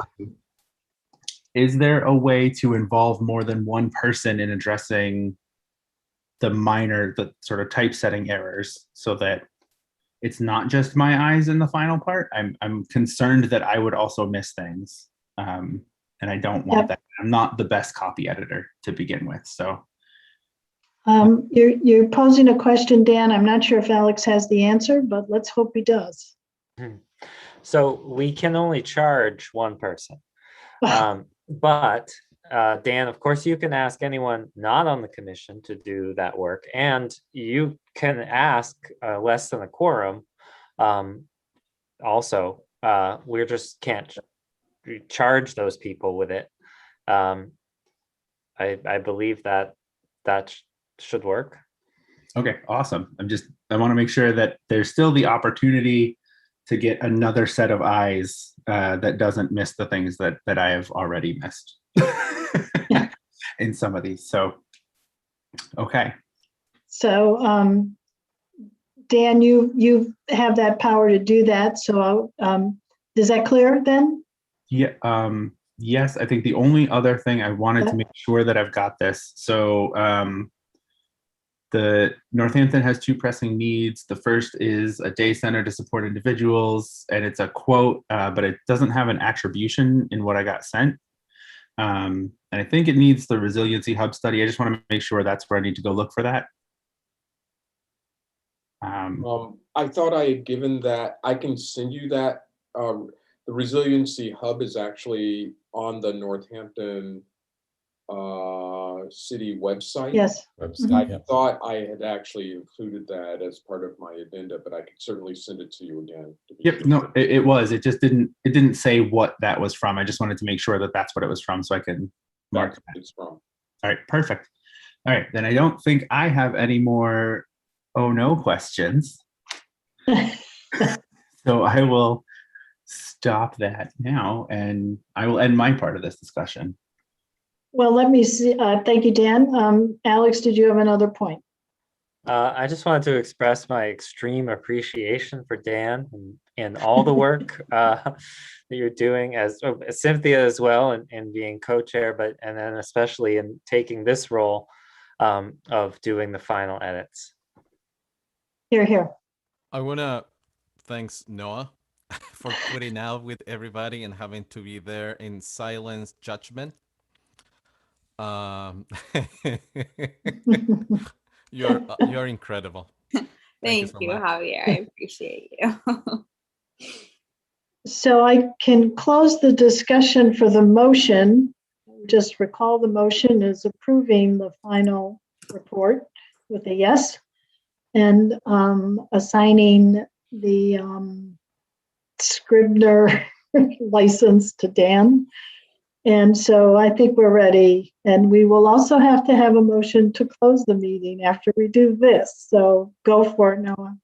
Is there a way to involve more than one person in addressing the sort of typesetting errors so that it's not just my eyes in the final part? I'm concerned that I would also miss things. And I don't want that. I'm not the best copy editor to begin with, so. You're posing a question, Dan. I'm not sure if Alex has the answer, but let's hope he does. So we can only charge one person. But Dan, of course, you can ask anyone not on the commission to do that work, and you can ask less than a quorum. Also, we just can't charge those people with it. I believe that should work. Okay, awesome. I want to make sure that there's still the opportunity to get another set of eyes that doesn't miss the things that I have already missed in some of these. So, okay. So, Dan, you have that power to do that. So, is that clear then? Yeah. Yes, I think the only other thing I wanted to make sure that I've got this. So, the Northampton has two pressing needs. The first is a day center to support individuals, and it's a quote, but it doesn't have an attribution in what I got sent. And I think it needs the resiliency hub study. I just want to make sure that's where I need to go look for that. I thought I had given that. I can send you that. The resiliency hub is actually on the Northampton city website. Yes. I thought I had actually included that as part of my addenda, but I could certainly send it to you again. Yep. No, it was. It just didn't say what that was from. I just wanted to make sure that that's what it was from, so I can mark that. It's from. All right. Perfect. All right. Then I don't think I have any more oh no questions. So I will stop that now, and I will end my part of this discussion. Well, let me see. Thank you, Dan. Alex, did you have another point? I just wanted to express my extreme appreciation for Dan and all the work that you're doing, as Cynthia as well, and being co-chair, and then especially in taking this role of doing the final edits. Here. I want to thanks Noah for putting out with everybody and having to be there in silence judgment. You're incredible. Thank you, Javier. I appreciate you. So I can close the discussion for the motion. Just recall the motion is approving the final report with a yes, and assigning the Scribner license to Dan. And so I think we're ready, and we will also have to have a motion to close the meeting after we do this. So go for it, Noah.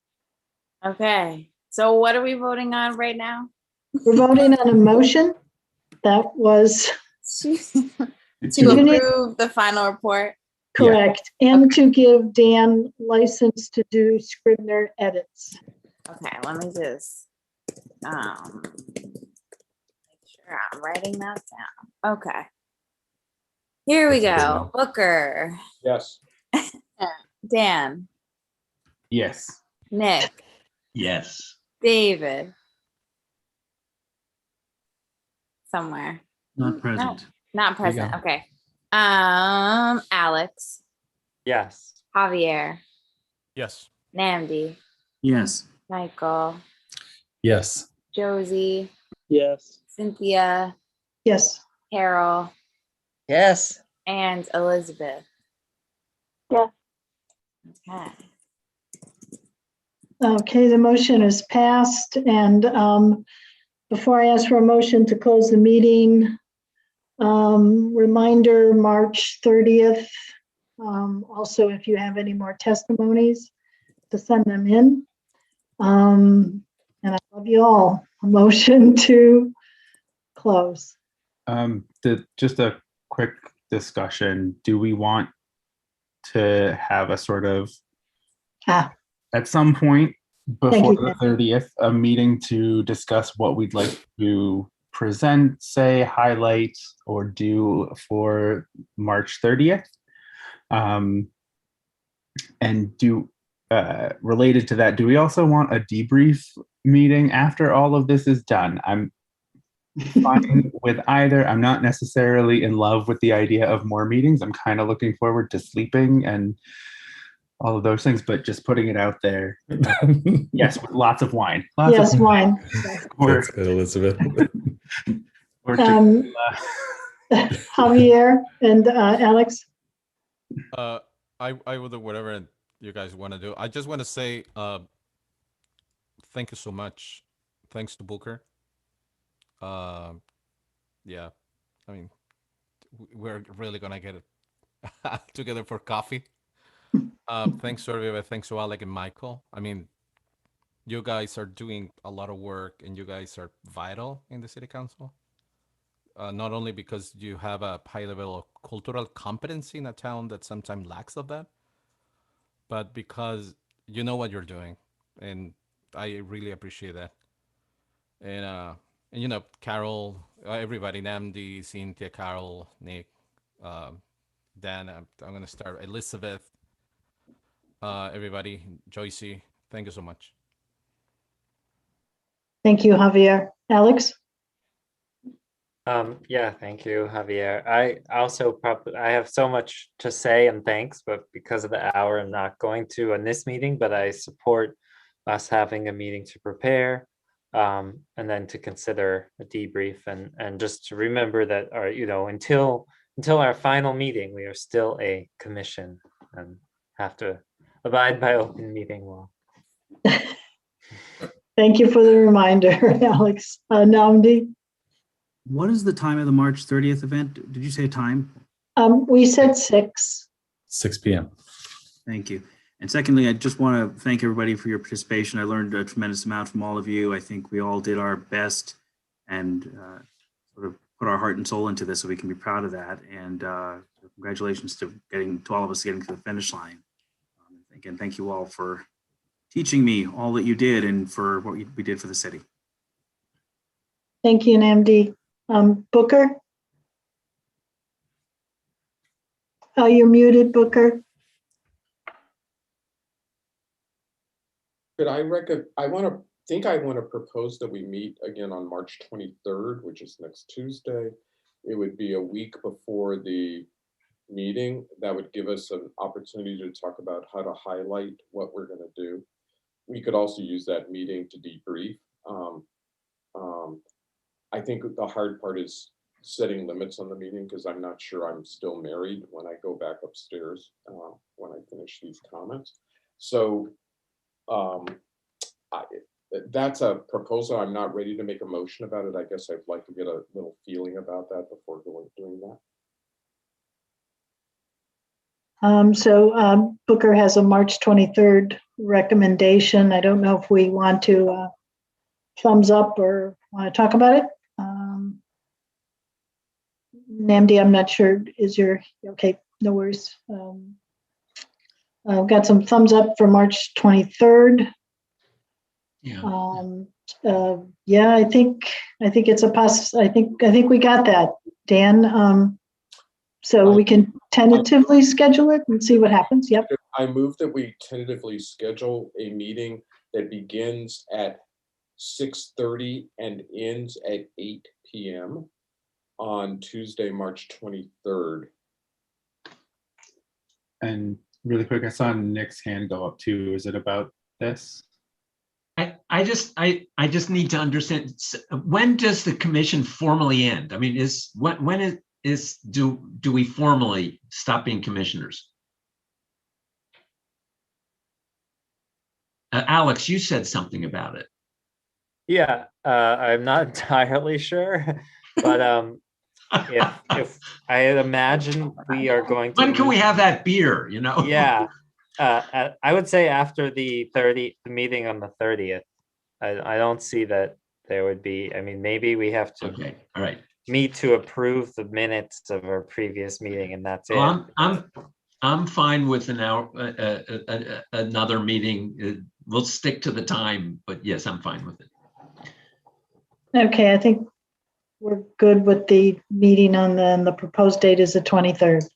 Okay, so what are we voting on right now? We're voting on a motion that was to approve the final report. Correct, and to give Dan license to do Scribner edits. Okay, let me just make sure I'm writing that down. Okay. Here we go. Booker. Yes. Dan. Yes. Nick. Yes. David. Somewhere. Not present. No, not There you present. go. Okay. Alex. Yes. Javier. Yes. Namdi, Yes. Michael, Yes. Josie, Yes. Cynthia, Yes. Carol, Yes. and Elizabeth. Yes. Okay. Okay, the motion is passed. And before I ask for a motion to close the meeting, reminder, March 30th. Also, if you have any more testimonies, to send them in. And I love you all. A motion to close. Just a quick discussion. Do we want to have a sort of, at some point before the 30th, a meeting to discuss what we'd like to present, say, highlight, or do for March 30th? And related to that, do we also want a debrief meeting after all of this is done? I'm fine with either. I'm not necessarily in love with the idea of more meetings. I'm kind of looking forward to sleeping and all of those things, but just putting it out there. Yes, with lots of wine. Yes, wine. That's good, Elizabeth. Or Javier and Alex. I will do whatever you guys want to do. I just want to say thank you so much. Thanks to Booker. Yeah, I mean, we're really gonna get it together for coffee. Thanks to everybody. Thanks to Alec and Michael. I mean, you guys are doing a lot of work, and you guys are vital in the city council. Not only because you have a high level of cultural competency in a town that sometimes lacks of that, but because you know what you're doing, and I really appreciate that. And you know, Carol, everybody, Namdi, Cynthia, Carol, Nick, Dan, I'm gonna start, Elizabeth, everybody, Joycey, thank you so much. Thank you, Javier. Alex? Yeah, thank you, Javier. I also probably, I have so much to say and thanks, but because of the hour, I'm not going to in this meeting, but I support us having a meeting to prepare, and then to consider a debrief, and just to remember that until our final meeting, we are still a commission and have to abide by open meeting law. Thank you for the reminder, Alex. Namdi? What is the time of the March 30th event? Did you say a time? We said 6. 6 p.m. Thank you. And secondly, I just want to thank everybody for your participation. I learned a tremendous amount from all of you. I think we all did our best and sort of put our heart and soul into this, so we can be proud of that. And congratulations to all of us getting to the finish line. Again, thank you all for teaching me all that you did and for what we did for the city. Thank you, Namdi. Booker? You're muted, Booker. Could I want to propose that we meet again on March 23rd, which is next Tuesday. It would be a week before the meeting. That would give us an opportunity to talk about how to highlight what we're going to do. We could also use that meeting to debrief. I think the hard part is setting limits on the meeting, because I'm not sure I'm still married when I go back upstairs when I finish these comments. So that's a proposal. I'm not ready to make a motion about it. I guess I'd like to get a little feeling about that before doing that. So Booker has a March 23rd recommendation. I don't know if we want to thumbs up or want to talk about it. Namdi, I'm not sure. Okay? No worries. I've got some thumbs up for March 23rd. Yeah, I think it's a I think we got that, Dan. So we can tentatively schedule it and see what happens. Yep. I move that we tentatively schedule a meeting that begins at 6:30 and ends at 8 p.m. on Tuesday, March 23rd. And really quick, I saw Nick's hand go up too. Is it about this? I just need to understand, when does the commission formally end? I mean, do we formally stop being commissioners? Alex, you said something about it. Yeah, I'm not entirely sure, but if I imagine we are going to. When can we have that beer, you know? Yeah, I would say after the meeting on the 30th. I don't see that there would be, I mean, maybe we have to Okay, all right. meet to approve the minutes of our previous meeting and that's it. Well, I'm fine with an hour, another meeting. We'll stick to the time, but yes, I'm fine with it. Okay, I think we're good with the meeting on the proposed date is the 23rd.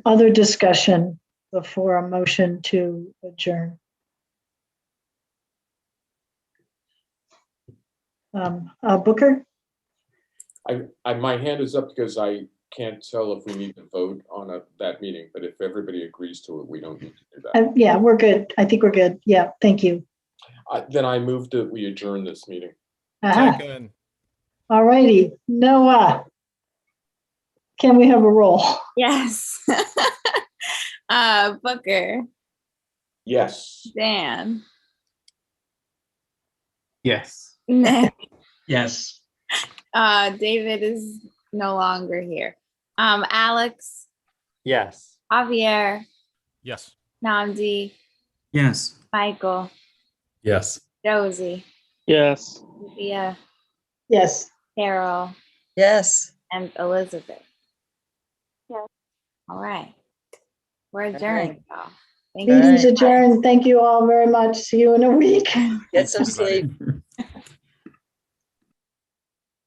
Other discussion before a motion to adjourn. Booker? My hand is up because I can't tell if we need to vote on that meeting, but if everybody agrees to it, we don't need to do that. Yeah, we're good. I think we're good. Yeah, thank you. Then I move that we adjourn this meeting. Second. All righty. Noah, can we have a roll? Yes. Booker, Yes. Dan, Yes. Nick, Yes. David is no longer here. Alex, Yes. Javier, Yes. Namdi, Yes. Michael, Yes. Josie, Yes. Sophia, Yes. Carol, Yes. and Elizabeth. Yes. All right. We're adjourned, y'all. Thank you Meeting's so much. adjourned. Thank you all very much. See you in a week. Get some Everybody. sleep.